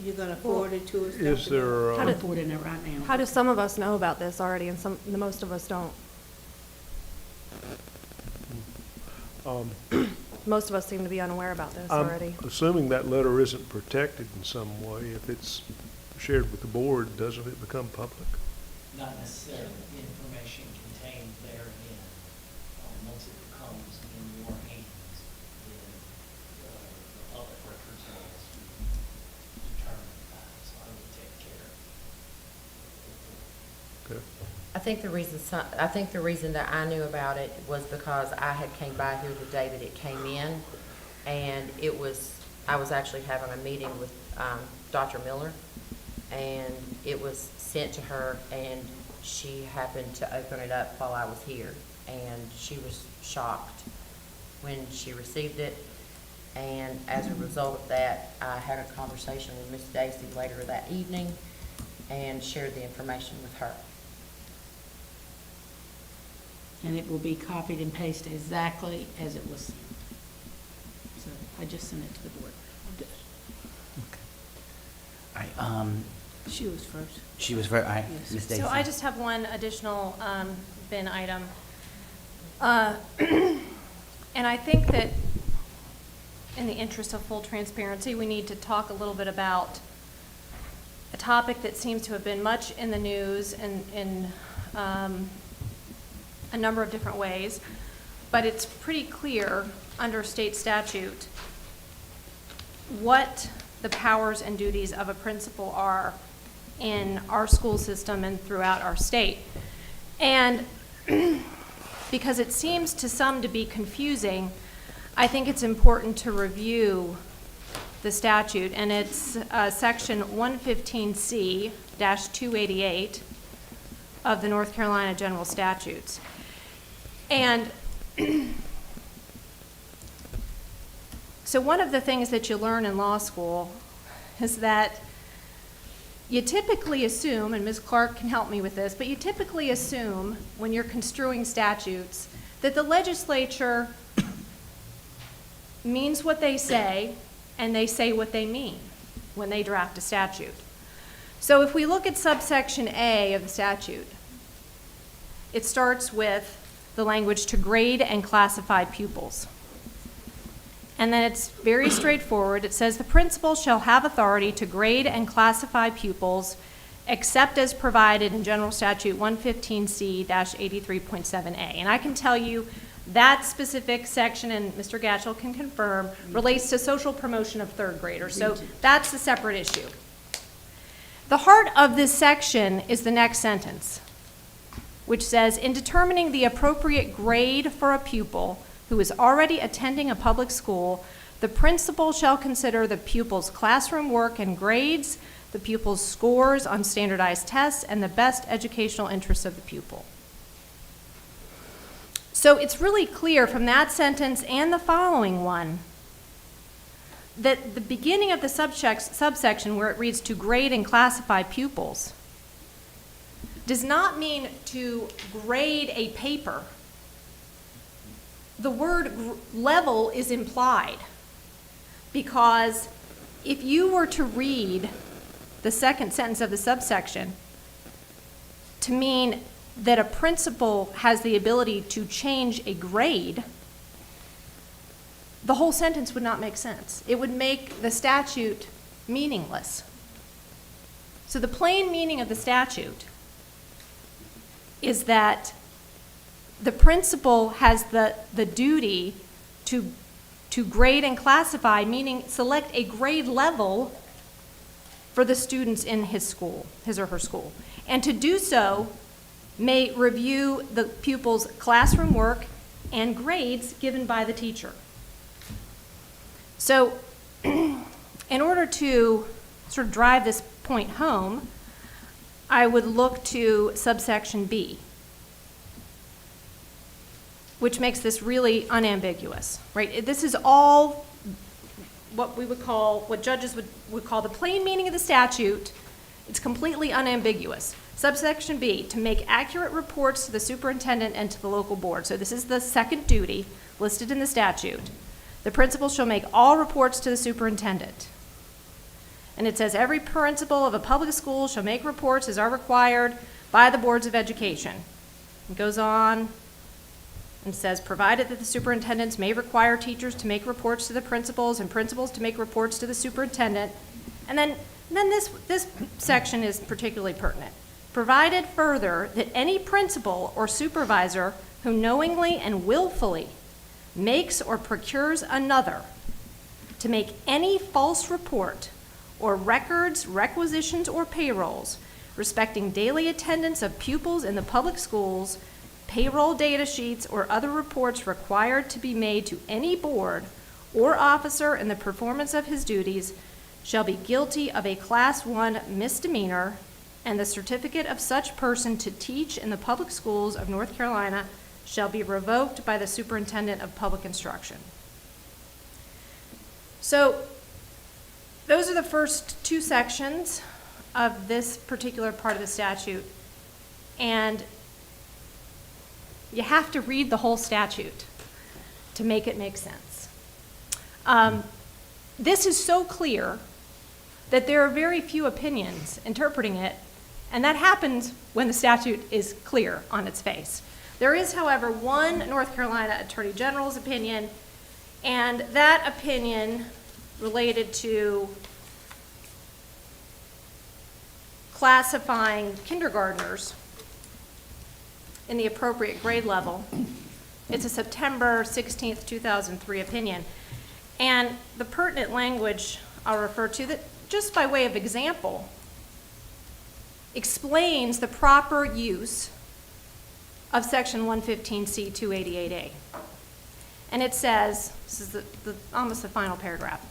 You're gonna forward it to us?
Is there,
I'm forwarding it right now.
How do some of us know about this already and the most of us don't? Most of us seem to be unaware about this already.
I'm assuming that letter isn't protected in some way. If it's shared with the board, doesn't it become public?
Not necessarily. The information contained therein, once it becomes in your hands, then the public records laws determine that. So I would take care of it.
Okay.
I think the reason that I knew about it was because I had came by here the day that it came in, and I was actually having a meeting with Dr. Miller, and it was sent to her, and she happened to open it up while I was here, and she was shocked when she received it. And as a result of that, I had a conversation with Miss Daisy later that evening and shared the information with her.
And it will be copied and pasted exactly as it was. So I just sent it to the board.
All right,
She was first.
she was very, all right,
Yes.
Ms. Daisy.
So I just have one additional bin item. And I think that in the interest of full transparency, we need to talk a little bit about a topic that seems to have been much in the news and in a number of different ways, but it's pretty clear under state statute what the powers and duties of a principal are in our school system and throughout our state. And because it seems to some to be confusing, I think it's important to review the statute, and it's section 115C-288 of the North Carolina General Statutes. And so one of the things that you learn in law school is that you typically assume, and Ms. Clark can help me with this, but you typically assume when you're construing statutes that the legislature means what they say and they say what they mean when they draft a statute. So if we look at subsection A of the statute, it starts with the language to grade and classify pupils. And then it's very straightforward. It says the principal shall have authority to grade and classify pupils except as provided in General Statute 115C-83.7A. And I can tell you that specific section, and Mr. Gatchell can confirm, relates to social promotion of third graders. So that's a separate issue. The heart of this section is the next sentence, which says, in determining the appropriate grade for a pupil who is already attending a public school, the principal shall consider the pupil's classroom work and grades, the pupil's scores on standardized tests, and the best educational interests of the pupil. So it's really clear from that sentence and the following one that the beginning of the subsection where it reads to grade and classify pupils does not mean to grade a paper. The word level is implied because if you were to read the second sentence of the subsection to mean that a principal has the ability to change a grade, the whole sentence would not make sense. It would make the statute meaningless. So the plain meaning of the statute is that the principal has the duty to grade and classify, meaning select a grade level for the students in his school, his or her school. And to do so, may review the pupil's classroom work and grades given by the teacher. So in order to sort of drive this point home, I would look to subsection B, which makes this really unambiguous, right? This is all what we would call, what judges would call the plain meaning of the statute. It's completely unambiguous. Subsection B, to make accurate reports to the superintendent and to the local board. So this is the second duty listed in the statute. The principal shall make all reports to the superintendent. And it says every principal of a public school shall make reports as are required by the boards of education. It goes on and says, provided that the superintendents may require teachers to make reports to the principals and principals to make reports to the superintendent. And then this section is particularly pertinent. Provided further that any principal or supervisor who knowingly and willfully makes or procures another to make any false report or records, requisitions, or payrolls respecting daily attendance of pupils in the public schools, payroll data sheets, or other reports required to be made to any board or officer in the performance of his duties shall be guilty of a Class 1 misdemeanor, and the certificate of such person to teach in the public schools of North Carolina shall be revoked by the superintendent of public instruction. So those are the first two sections of this particular part of the statute. And you have to read the whole statute to make it make sense. This is so clear that there are very few opinions interpreting it, and that happens when the statute is clear on its face. There is, however, one North Carolina Attorney General's opinion, and that opinion related to classifying kindergartners in the appropriate grade level. It's a September 16th, 2003 opinion. And the pertinent language I'll refer to, that just by way of example, explains the proper use of Section 115C 288A. And it says, this is almost the final paragraph,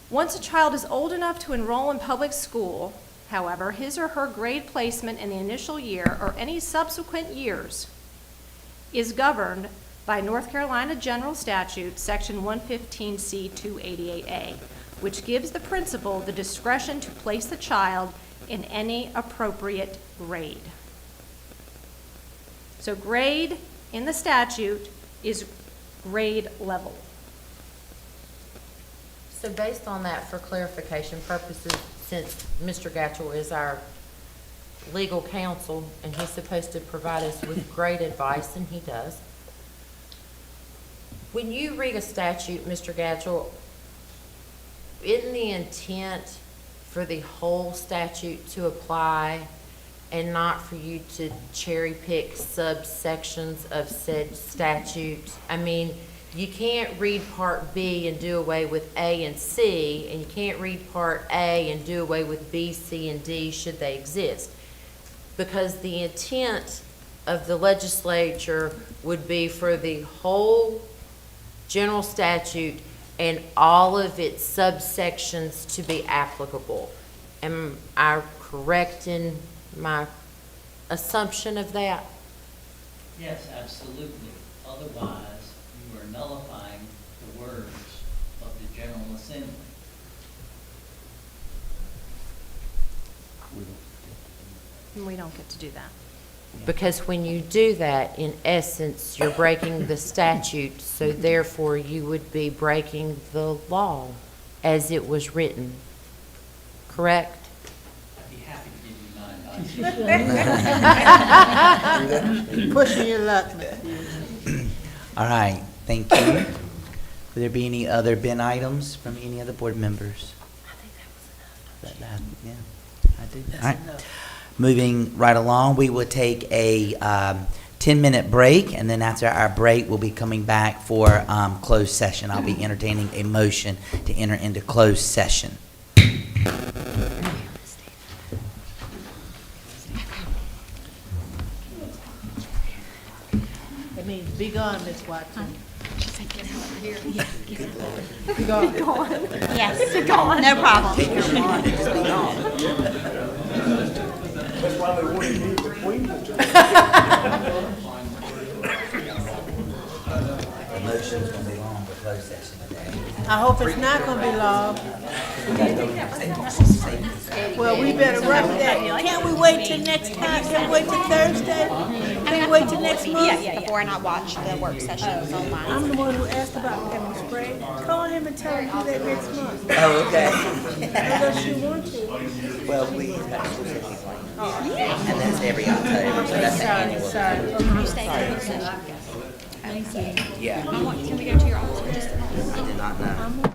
once a child is old enough to enroll in public school, however, his or her grade placement in the initial year or any subsequent years is governed by North Carolina General Statute, Section 115C 288A, which gives the principal the discretion to place the child in any appropriate grade. So grade in the statute is grade level.
So based on that, for clarification purposes, since Mr. Gatchell is our legal counsel and he's supposed to provide us with great advice, and he does, when you read a statute, Mr. Gatchell, isn't the intent for the whole statute to apply and not for you to cherry pick subsections of said statute? I mean, you can't read Part B and do away with A and C, and you can't read Part A and do away with B, C, and D should they exist. Because the intent of the legislature would be for the whole general statute and all of its subsections to be applicable. Am I correct in my assumption of that?
Yes, absolutely. Otherwise, you are nullifying the words of the General Assembly.
And we don't get to do that.
Because when you do that, in essence, you're breaking the statute, so therefore you would be breaking the law as it was written. Correct?
I'd be happy to give you my advice.
Pushing your luck.
All right, thank you. Would there be any other bin items from any other board members?
I think that was enough.
Yeah, I do. All right. Moving right along, we will take a 10-minute break, and then after our break, we'll be coming back for closed session. I'll be entertaining a motion to enter into closed session.
It means be gone, Miss Watson.
Be gone. Yes, be gone. No problem.
Take your wand and just be gone.
That's why they wanted me between the two.
The motion's gonna be long for closed session today.
I hope it's not gonna be long. Well, we better rush that. Can't we wait till next time? Can't we wait till Thursday? Can't we wait till next month?
Before and I watch the work sessions online.
I'm the one who asked about having spray. Call him and tell him to do that next month.
Oh, okay.
Unless you want to.
Well, we have exclusivity plan. And that's every October, so that's the annual.
Sorry.
You stay for work session. Thank you.
Yeah.
Can we go to your office for just a moment?
I did not know.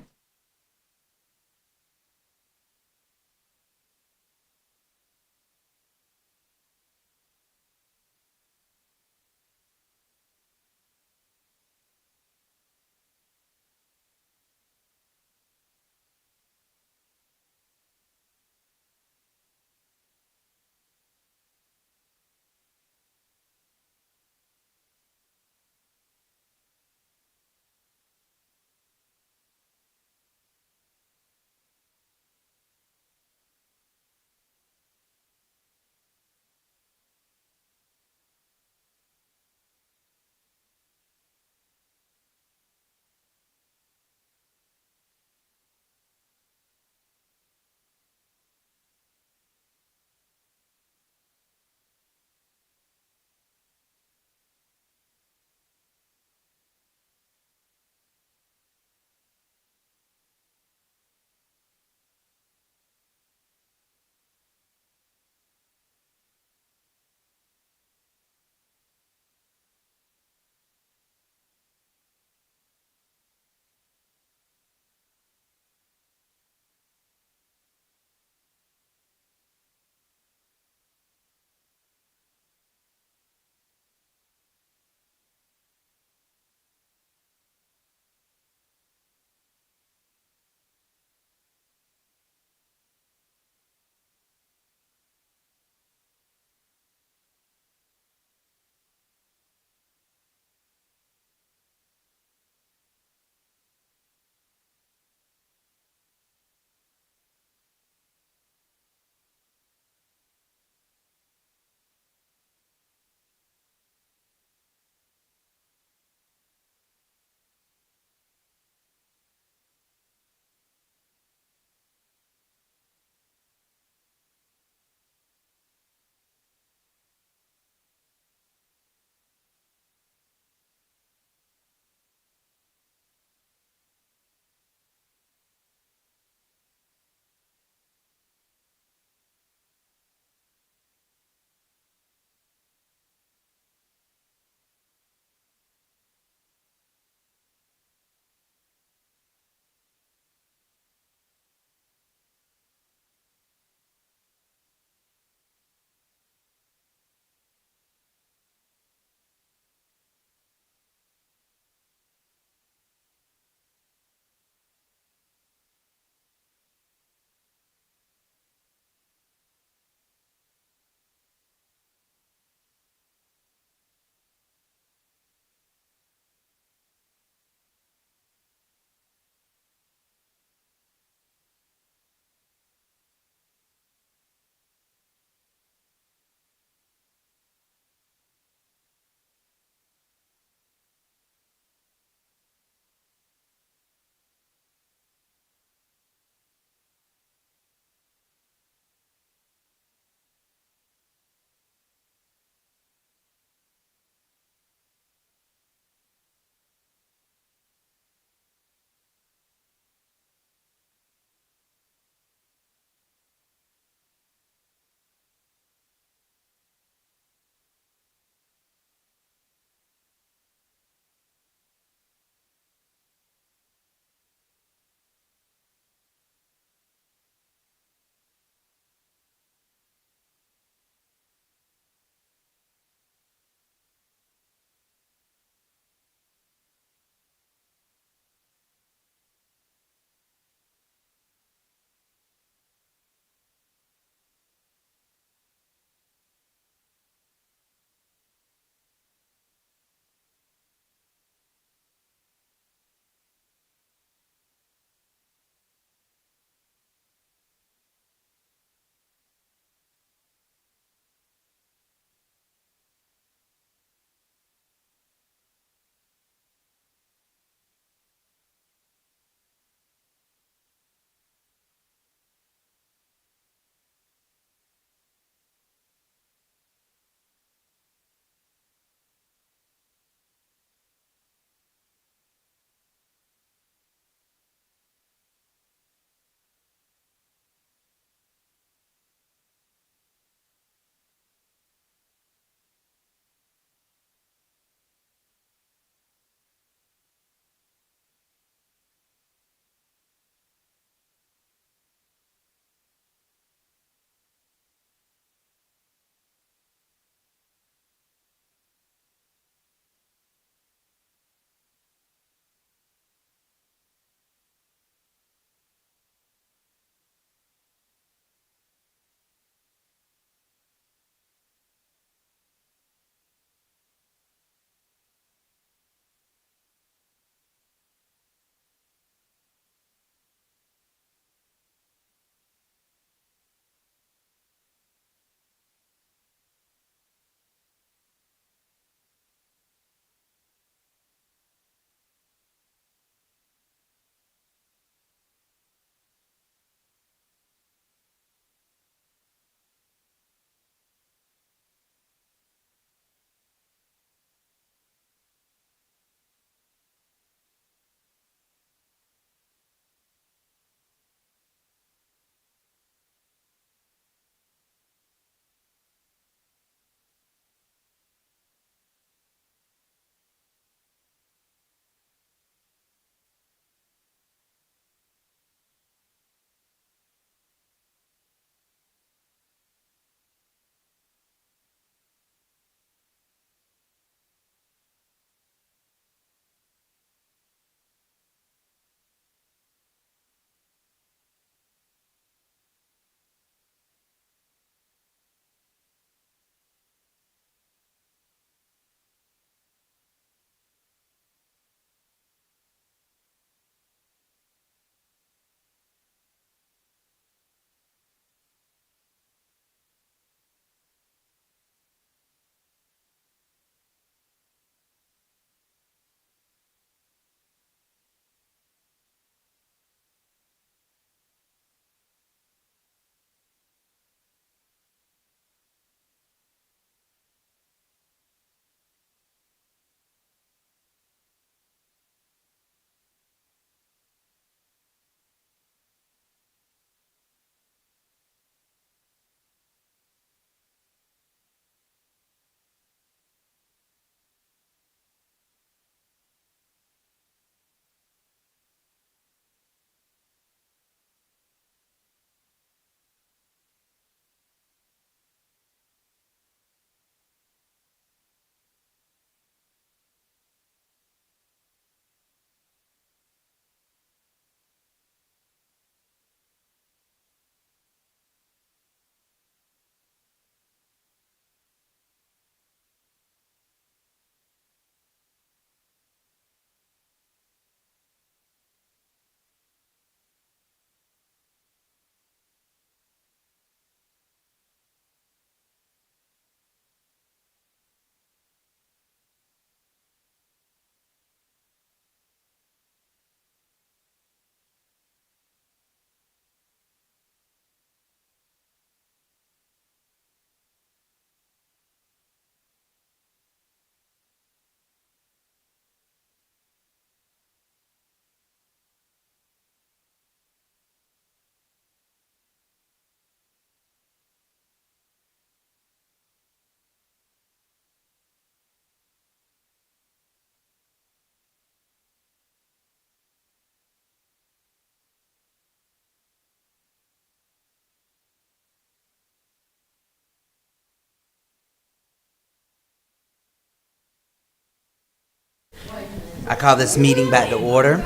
I call this meeting back to order.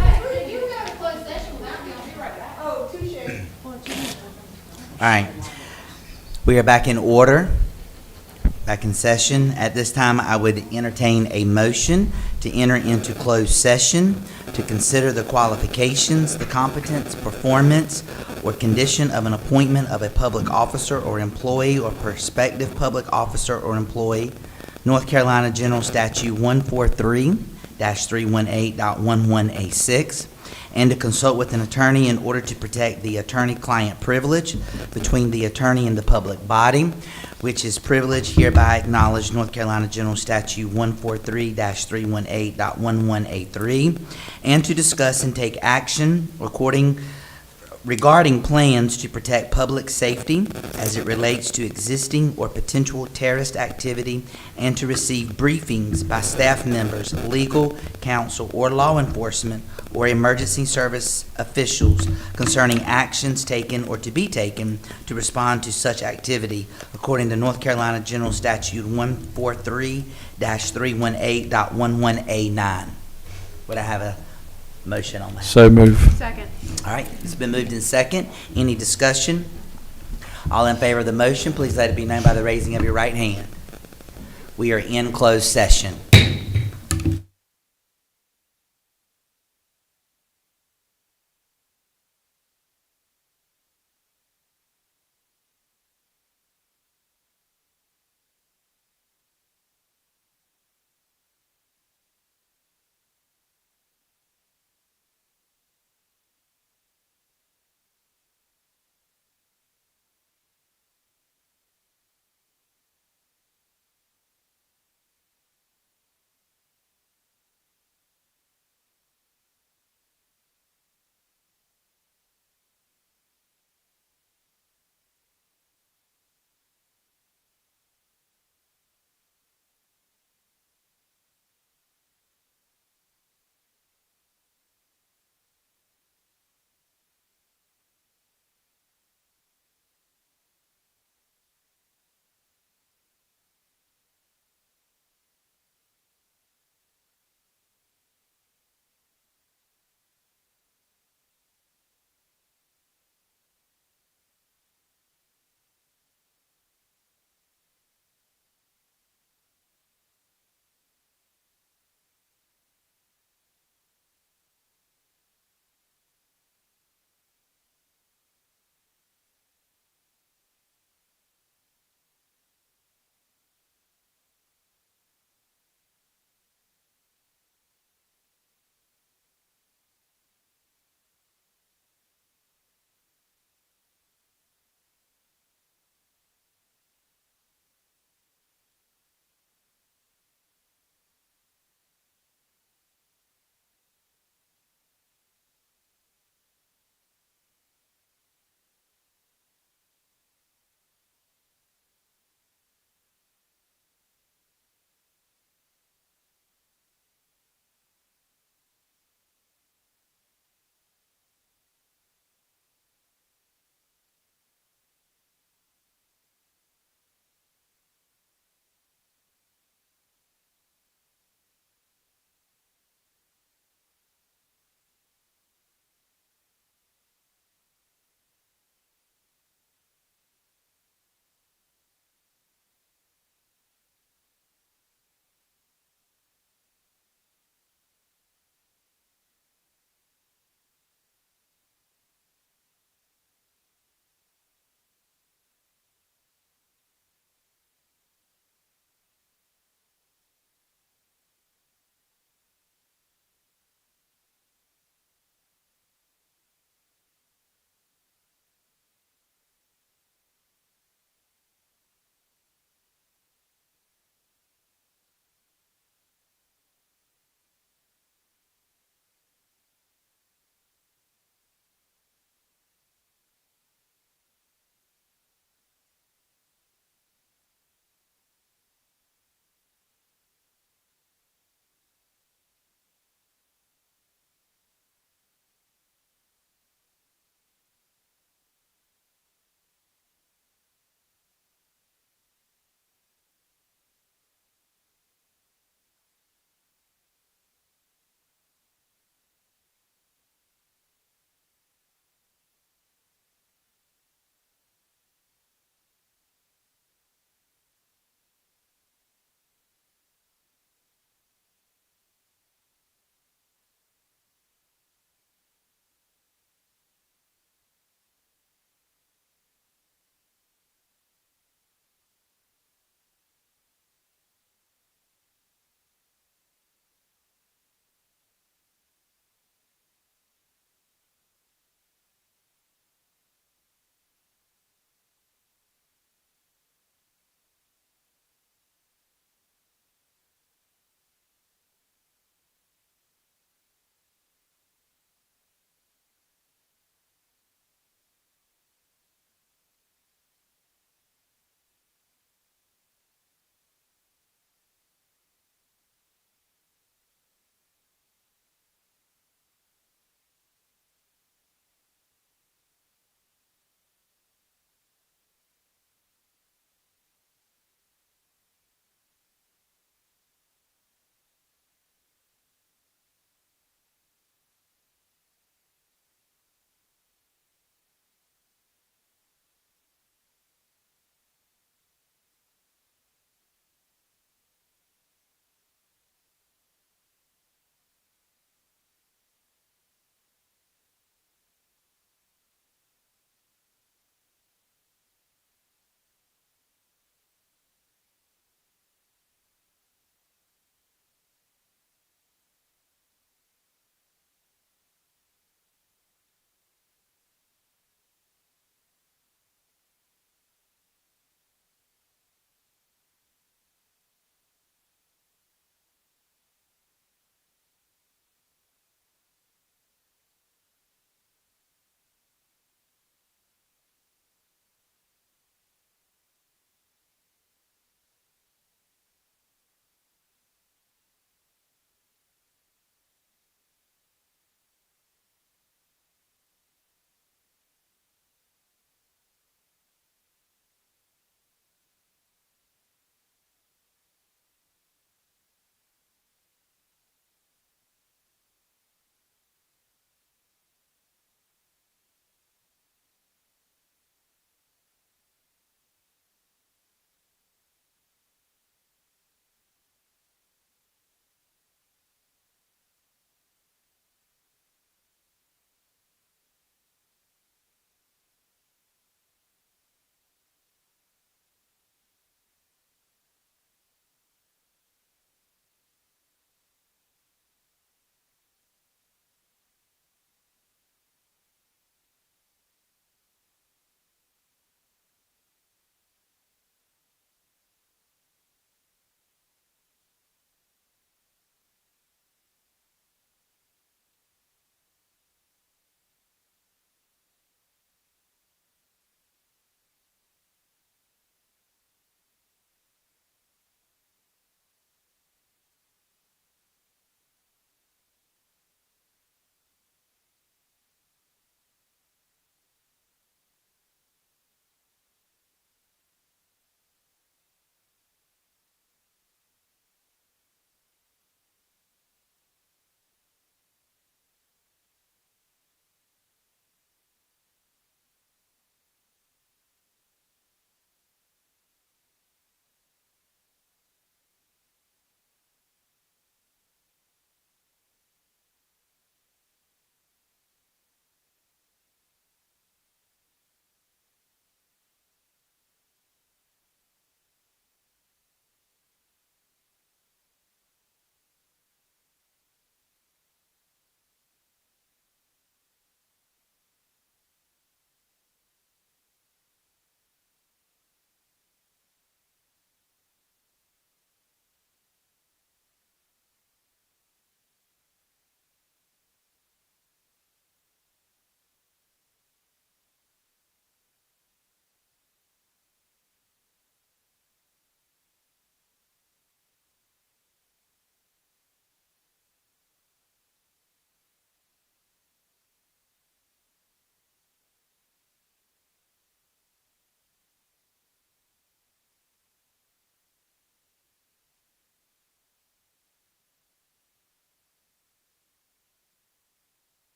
All right. We are back in order, back in session. At this time, I would entertain a motion to enter into closed session to consider the qualifications, the competence, performance, or condition of an appointment of a public officer or employee or prospective public officer or employee, North Carolina General Statute 143-318.11A6, and to consult with an attorney in order to protect the attorney-client privilege between the attorney and the public body, which is privilege hereby acknowledged North Carolina General Statute 143-318.11A3, and to discuss and take action regarding plans to protect public safety as it relates to existing or potential terrorist activity, and to receive briefings by staff members, legal counsel, or law enforcement or emergency service officials concerning actions taken or to be taken to respond to such activity according to North Carolina General Statute 143-318.11A9. Would I have a motion on that?
So move.
Second.
All right, it's been moved in second. Any discussion? All in favor of the motion, please let it be known by the raising of your right hand. We are in closed session.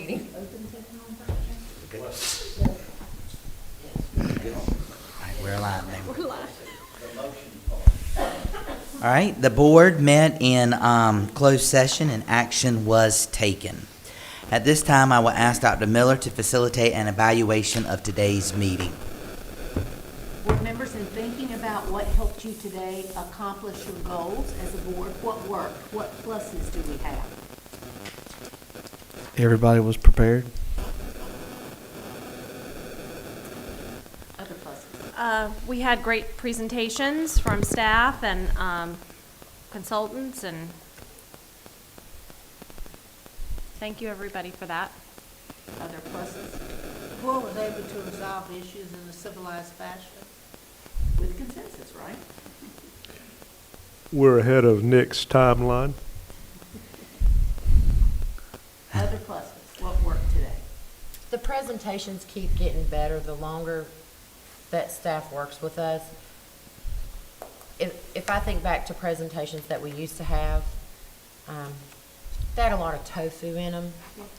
meeting.
All right, we're alive now. All right, the board met in closed session and action was taken. At this time, I will ask Dr. Miller to facilitate an evaluation of today's meeting.
Board members, in thinking about what helped you today accomplish your goals as a board, what worked? What pluses do we have?
Everybody was prepared.
Other pluses?
We had great presentations from staff and consultants, and thank you, everybody, for that.
Other pluses?
The board was able to resolve issues in a civilized fashion.
With consensus, right?
We're ahead of Nick's timeline.
Other pluses, what worked today?
The presentations keep getting better the longer that staff works with us. If I think back to presentations that we used to have, they had a lot of tofu in them.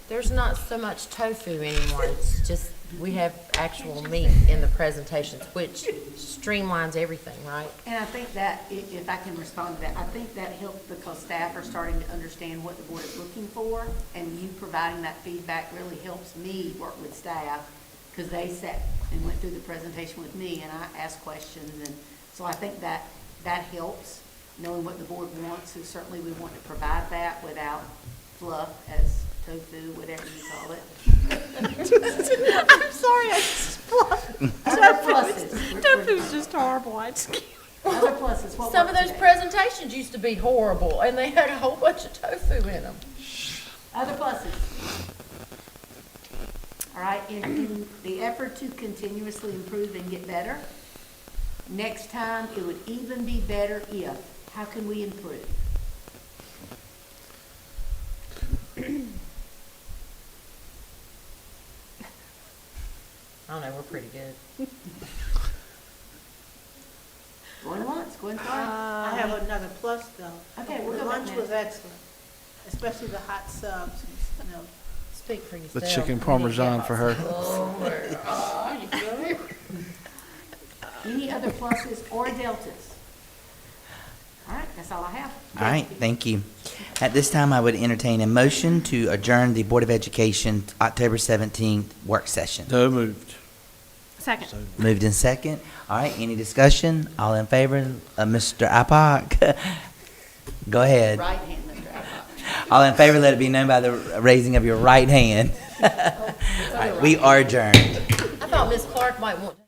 There's not so much tofu anymore. It's just, we have actual meat in the presentations, which streamlines everything, right?
And I think that, if I can respond to that, I think that helped because staff are starting to understand what the board is looking for, and you providing that feedback really helps me work with staff, because they sat and went through the presentation with me, and I asked questions, and so I think that helps, knowing what the board wants, and certainly we want to provide that without fluff, as tofu, whatever you call it.
I'm sorry, I just
Other pluses.
Tofu's just horrible. I just can't.
Other pluses, what
Some of
worked
those
today?
presentations used to be horrible, and they had a whole bunch of tofu in them.
Other pluses. All right, in the effort to continuously improve and get better, next time it would even be better if. How can we improve?
I don't know, we're pretty good.
Going once, going twice.
I have another plus, though.
Okay, we'll
The
go back
lunch
next.
was excellent, especially the hot subs, you know.
Speak for yourself.
The chicken parmesan for her.
Lord. Oh, you good?
Any other pluses or deltas? All right, that's all I have.
All right, thank you. At this time, I would entertain a motion to adjourn the Board of Education October 17th work session.
So moved.
Second.
Moved in second. All right, any discussion? All in favor? Mr. Ipak? Go ahead.
Right hand, Mr. Alcott.
All in favor, let it be known by the raising of your right hand. All right, we are adjourned.
I thought Miss Clark might want to.